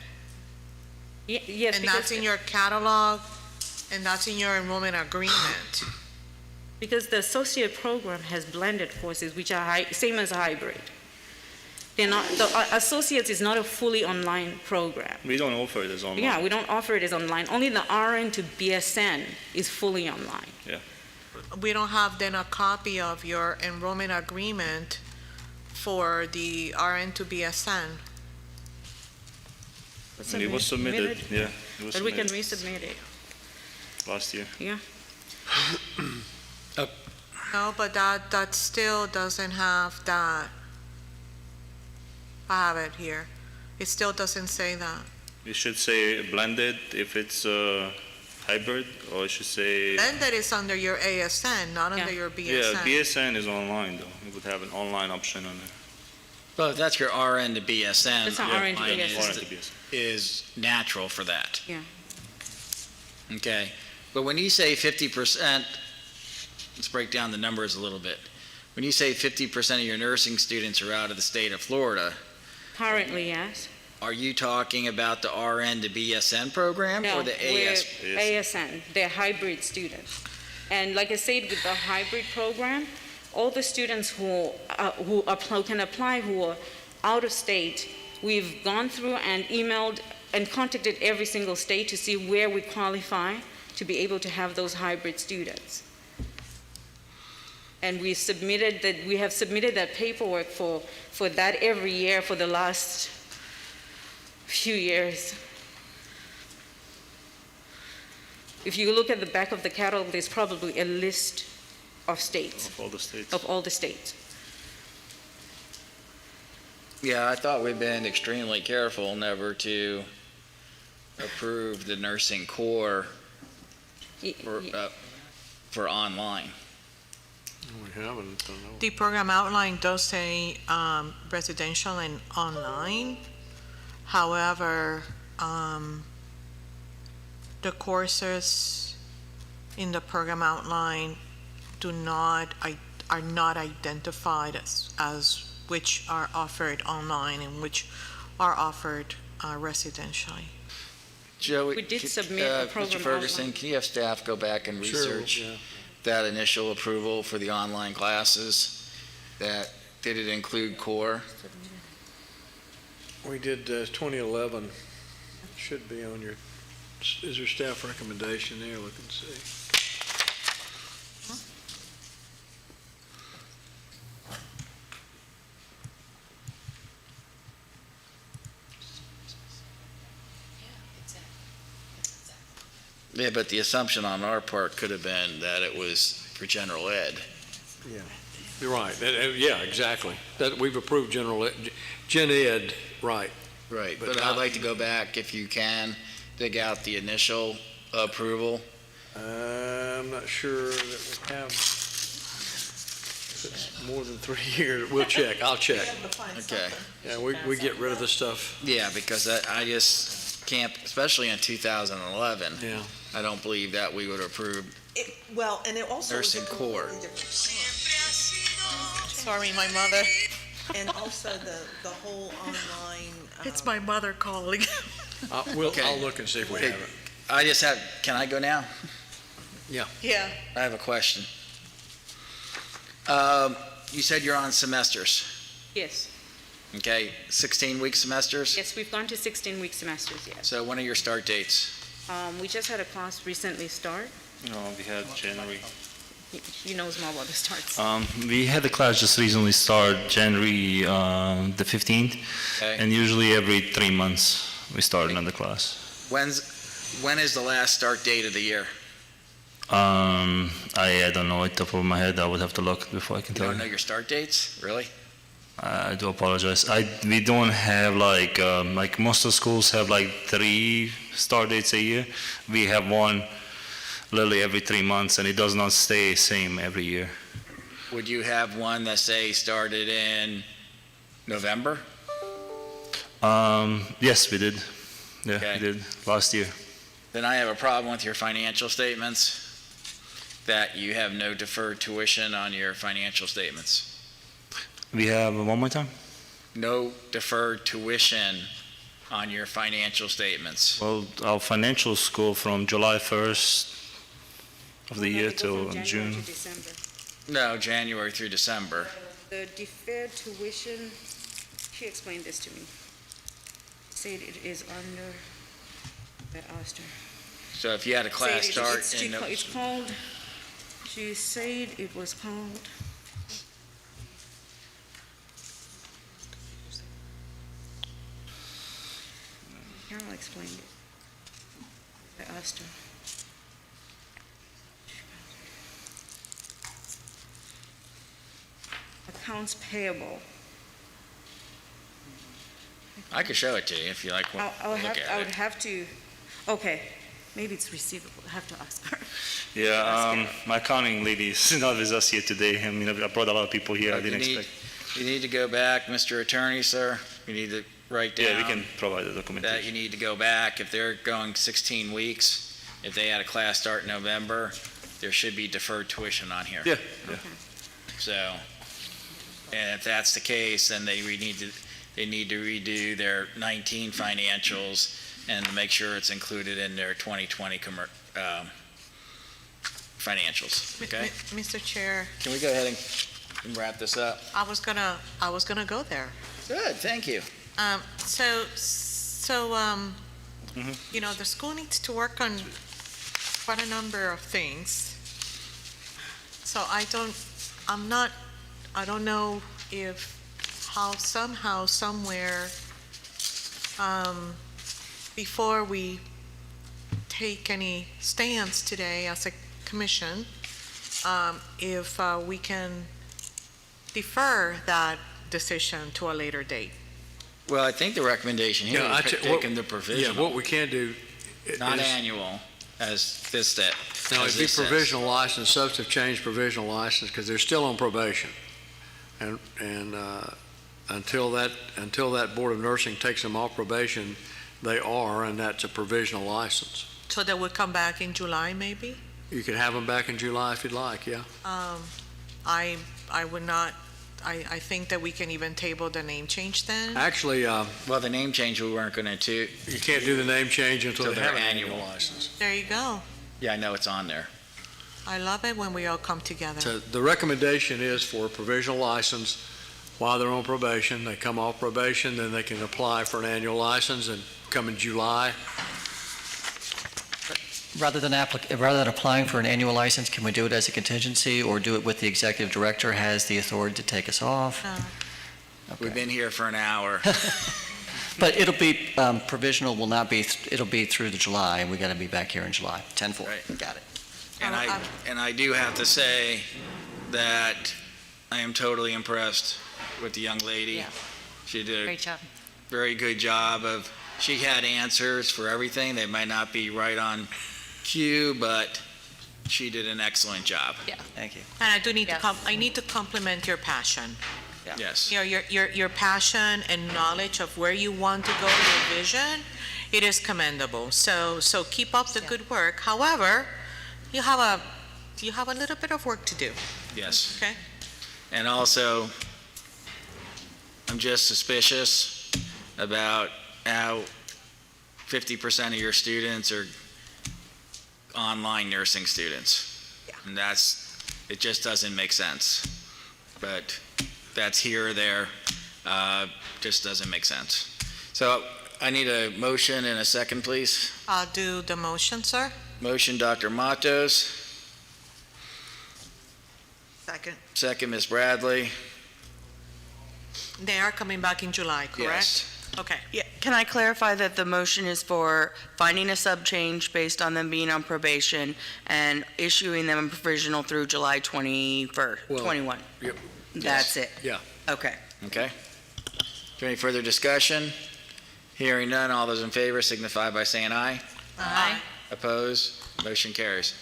Yes, and that's in your catalog, and that's in your enrollment agreement. Because the associate program has blended courses, which are same as hybrid. They're not, the associates is not a fully online program. We don't offer it as online. Yeah, we don't offer it as online. Only the RN to BSN is fully online. Yeah. We don't have then a copy of your enrollment agreement for the RN to BSN. And it was submitted, yeah. It was But we can submitted resubmit it. last year. Yeah. No, but that still doesn't have that. I have it here. It still doesn't say that. It should say blended if it's hybrid, or it should say. Then that is under your ASN, not under your BSN. Yeah, BSN is online though. It would have an online option on there. Well, if that's your RN to BSN. That's our RN to mine BSN. is natural for that. Yeah. Okay, but when you say 50%, let's break down the numbers a little bit. When you say 50% of your nursing students are out of the state of Florida, Currently, yes. are you talking about the RN to BSN program or the AS? ASN, they're hybrid students. And like I said, with the hybrid program, all the students who can apply who are out of state, we've gone through and emailed and contacted every single state to see where we qualify to be able to have those hybrid students. And we have submitted that paperwork for that every year for the last few years. If you look at the back of the catalog, there's probably a list of states. Of all the states. Of all the states. Yeah, I thought we've been extremely careful never to approve the nursing core for online. We haven't. The program outline does say residential and online. However, the courses in the program outline are not identified as which are offered online and which are offered residentially. Joey, We did submit a program Mr. Ferguson, outline. can you have staff go back and Sure, research yeah. that initial approval for the online classes? Did it include core? We did 2011. Should be on your, is there staff recommendation there? Look and see. Yeah, but the assumption on our part could have been that it was for general ed. Yeah, you're right. Yeah, exactly. That we've approved gen ed, right. Right, But but not- I'd like to go back, if you can, dig out the initial approval. I'm not sure that we have, if it's more than 3 years. We'll check. I'll check. Okay. Yeah, we get rid of the stuff. Yeah, because I just can't, especially in 2011, Yeah. I don't believe that we would approve Well, and it also. nursing core. Sorry, my mother. And also the whole online. It's my mother calling. Okay. I'll look and see if we Okay. have it. Can I go now? Yeah. I have a question. You said you're on semesters, Yes. okay? 16-week semesters? Yes, we've gone to 16-week semesters, yes. So when are your start dates? We just had a class recently start. No, we had January. He knows more about the starts. We had the class just recently start January the 15th, Okay. and usually every 3 months we start another class. When is the last start date of the year? I don't know at the top of my head. I would have to look before I can You tell don't know you. your start dates, really? I do apologize. We don't have like most of the schools have like 3 start dates a year. We have one literally every 3 months, and it does not stay same every year. Would you have one that, say, started in November? Yes, we did. Yeah, Okay. we did last year. Then I have a problem with your financial statements, that you have no deferred tuition on your financial statements. We have one more time. No deferred tuition on your financial statements. Well, our financial school from July 1st of the year till June. No, January through December. The deferred tuition, she explained this to me. Said it is under the Austin. So if you had a class start in It's called, she said it was called. Carol explained it. I asked her. Accounts payable. I could show it to you if you like. I would Look at have to, okay, maybe it's receivable, I have to ask her. Yeah, my accounting lady is not with us here today. I mean, I brought a lot of people here. I didn't expect. You need to go back, Mr. Attorney, sir. You need to write down. Yeah, we can provide the That documentation. you need to go back. If they're going 16 weeks, if they had a class start in November, there should be deferred tuition on here. Yeah, yeah. So, and if that's the case, then they need to redo their 19 financials and make sure it's included in their 2020 financials, okay? Mr. Chair, Can we go ahead and wrap this up? I was gonna go there. Good, thank you. You know, the school needs to work on quite a number of things. So I don't know if somehow, somewhere, before we take any stance today as a commission, if we can defer that decision to a later date. Well, I think the recommendation here Yeah, is taking the Yeah, provisional, what we can do not is- annual, as this step. No, as it'd be this says. provisional license, substantive change provisional license, because they're still on probation. And until that Board of Nursing takes them off probation, they are, and that's a provisional license. So that would come back in July, maybe? You could have them back in July if you'd like, yeah. I would not, I think that we can even table the name change then. Actually, Well, the name change, we weren't going to, you can't do the name change until Till they they're have an annual annual. license. There you go. yeah, I know it's on there. I love it when we all come together. So the recommendation is for a provisional license while they're on probation. They come off probation, then they can apply for an annual license and come in July. Rather than applying for an annual license, can we do it as a contingency or do it with the executive director has the authority to take us off? We've been here for an hour. But it'll be, provisional will not be, it'll be through the July, and we got to be back here in July. 10/4. Right. Got it. And I do have to say that I am totally impressed with the young lady. Yeah. She did a Great job. very good job of, she had answers for everything. They might not be right on cue, but she did an excellent job. Yeah. Thank you. And I do need Yes. I need to compliment your passion. Yes. You know, your passion and knowledge of where you want to go, your vision, it is commendable. So keep up the good work. However, you have a little bit of work to do, Yes. okay? And also, I'm just suspicious about how 50% of your students are online nursing students. And it just doesn't make sense. But that's here or there, just doesn't make sense. So I need a motion and a second, please. I'll do the motion, sir. Motion, Dr. Matos. Second. Second, Ms. Bradley. They are coming back in July, correct? Yes. Okay. Yeah, can I clarify that the motion is for finding a sub-change based on them being on probation and issuing them a provisional through July 21st, Well, 21? Yep. That's it? Yeah. Okay. Okay. Is there any further discussion? Hearing none, all those in favor signify by saying aye. Aye. Opposed? Motion carries.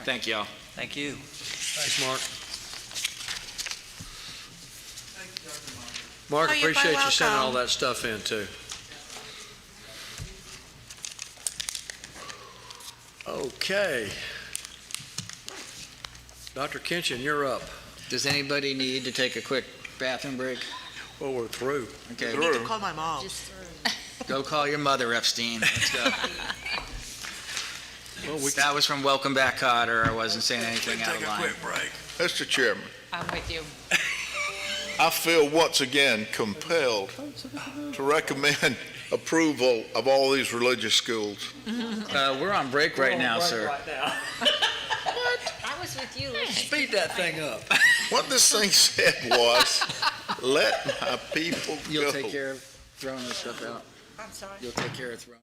Thank you all. Thank you. Thanks, Mark. Mark, Oh, you're quite appreciate you sending all welcome. that stuff in, too. Okay. Dr. Kinchin, you're up. Does anybody need to take a quick bathroom break? Well, we're through. Okay. You need to call my mom. Go call your mother, Epstein. Let's go. Well, we That was from Welcome Back, Cotter. I wasn't saying anything out of line. break. Mr. Chairman, I'm with you. I feel once again compelled to recommend approval of all these religious schools. We're on break right now, sir. I was with you. speed that thing up. What this thing said was, let my people go. You'll take care of throwing this stuff out. I'm sorry. You'll take care of throwing.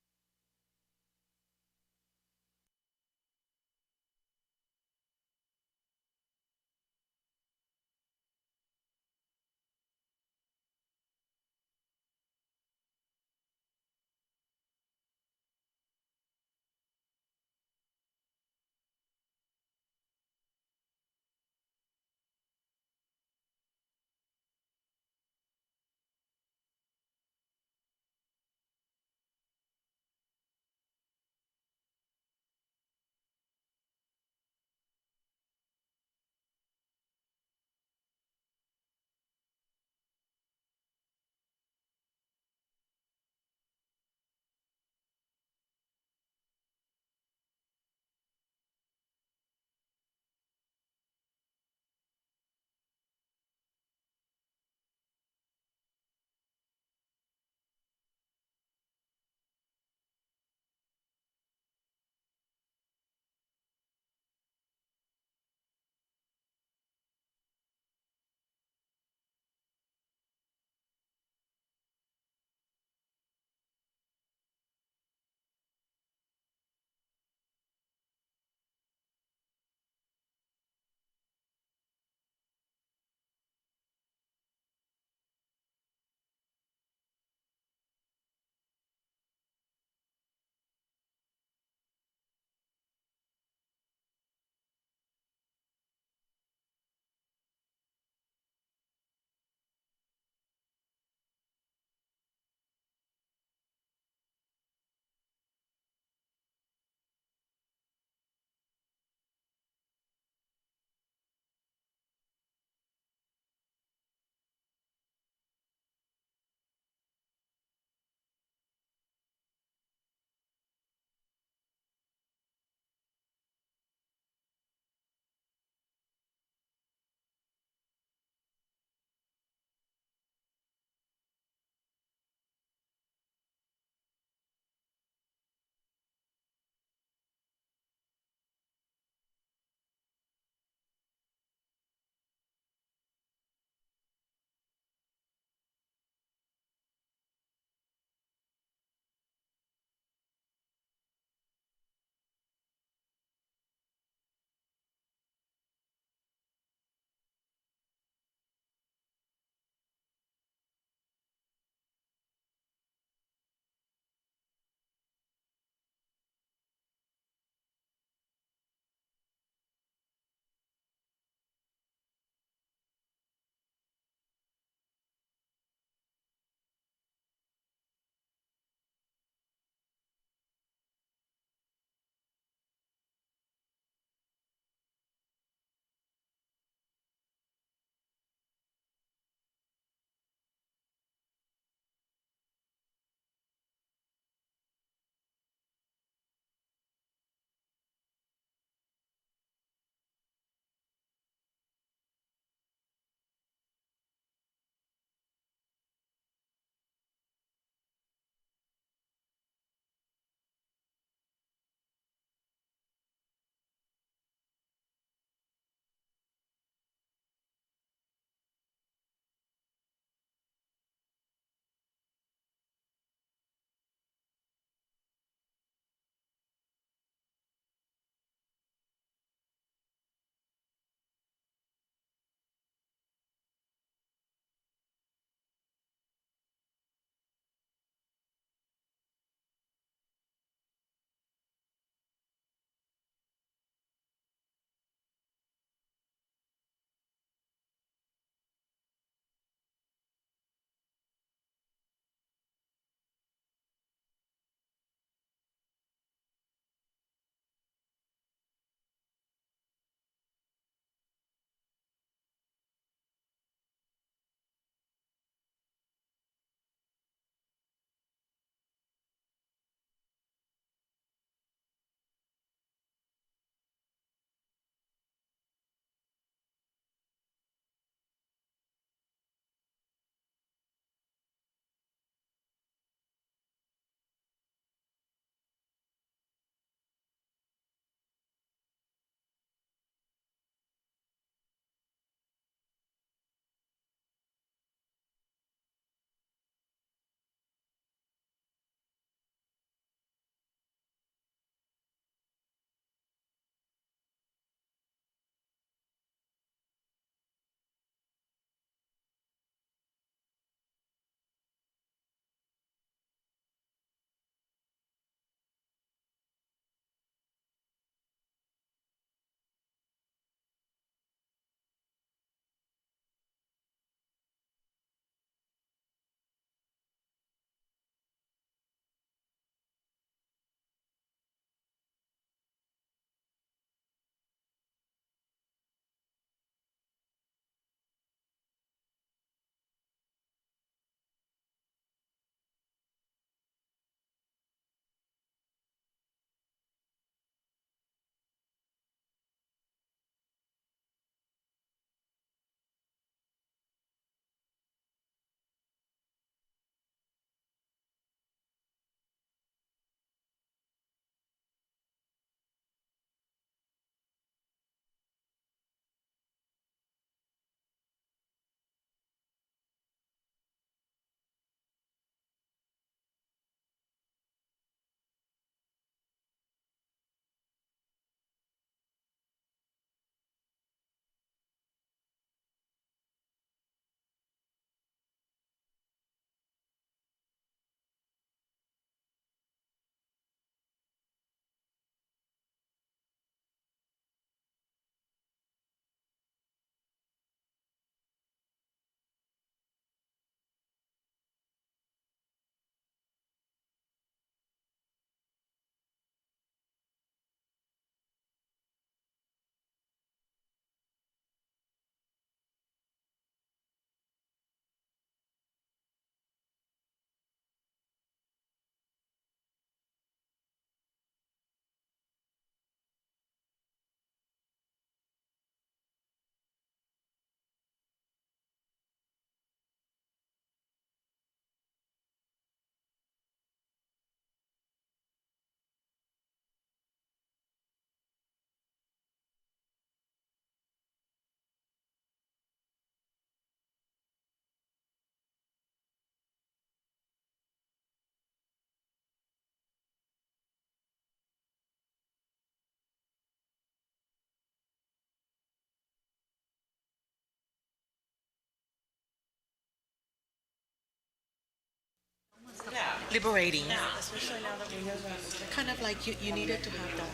liberating. Especially now that we know that. Kind of like you needed to have that.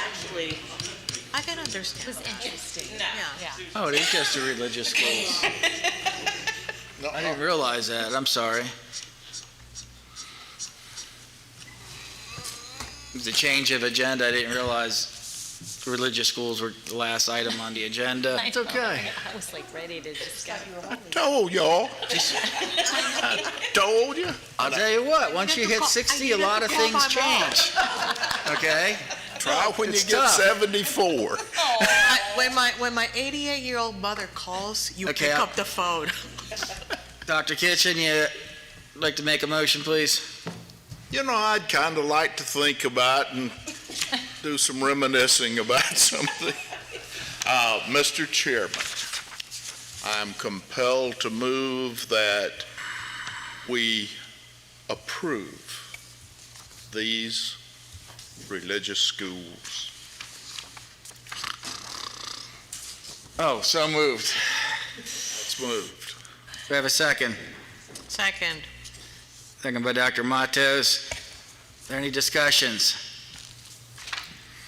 Actually, I can understand. It was interesting. Yeah. Oh, it is just the religious schools. I didn't realize that. I'm sorry. The change of agenda, I didn't realize religious schools were the last item on the agenda. It's okay. I was like ready to just go. Told y'all. I told you. I'll tell you what, once you hit 60, a lot of things change. Okay? Try when It's you get tough. 74. When my 88-year-old mother calls, you Okay, pick up the phone. Dr. Kitchen, you like to make a motion, please? You know, I'd kind of like to think about and do some reminiscing about something. Mr. Chairman, I'm compelled to move that we approve these religious schools. Oh, so moved. It's moved. Do we have a second? Second. Second by Dr. Matos. Are there any discussions?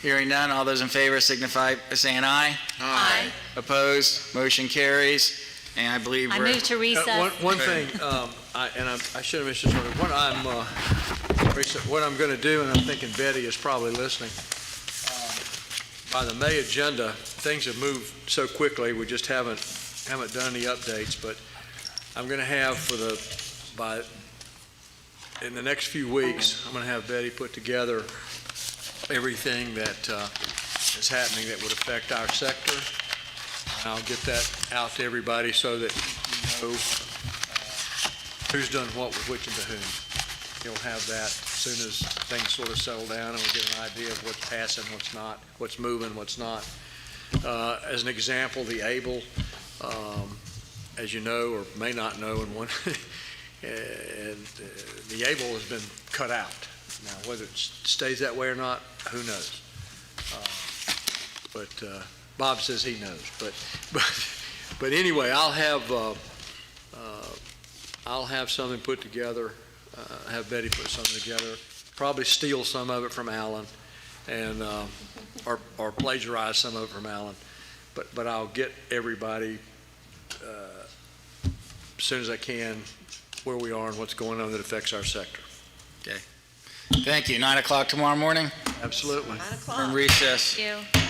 Hearing none, all those in favor signify by saying aye. Aye. Opposed, motion carries, and I believe I we're... move to recess. One thing, I should have mentioned this earlier, what I'm going to do, and I'm thinking Betty is probably listening, by the May agenda, things have moved so quickly, we just haven't done any updates, but I'm going to have in the next few weeks, I'm going to have Betty put together everything that is happening that would affect our sector. And I'll get that out to everybody so that you know who's done what with which and to whom. You'll have that as soon as things sort of settle down and we get an idea of what's passing, what's not, what's moving, what's not. As an example, the ABLE, as you know or may not know, the ABLE has been cut out. Now, whether it stays that way or not, who knows? But Bob says he knows. But anyway, I'll have something put together. Have Betty put something together. Probably steal some of it from Alan, and or plagiarize some of it from Alan. But I'll get everybody as soon as I can where we are and what's going on that affects our sector. Okay. Thank you. 9 o'clock tomorrow morning? Absolutely. 9 o'clock. From recess. Thank you.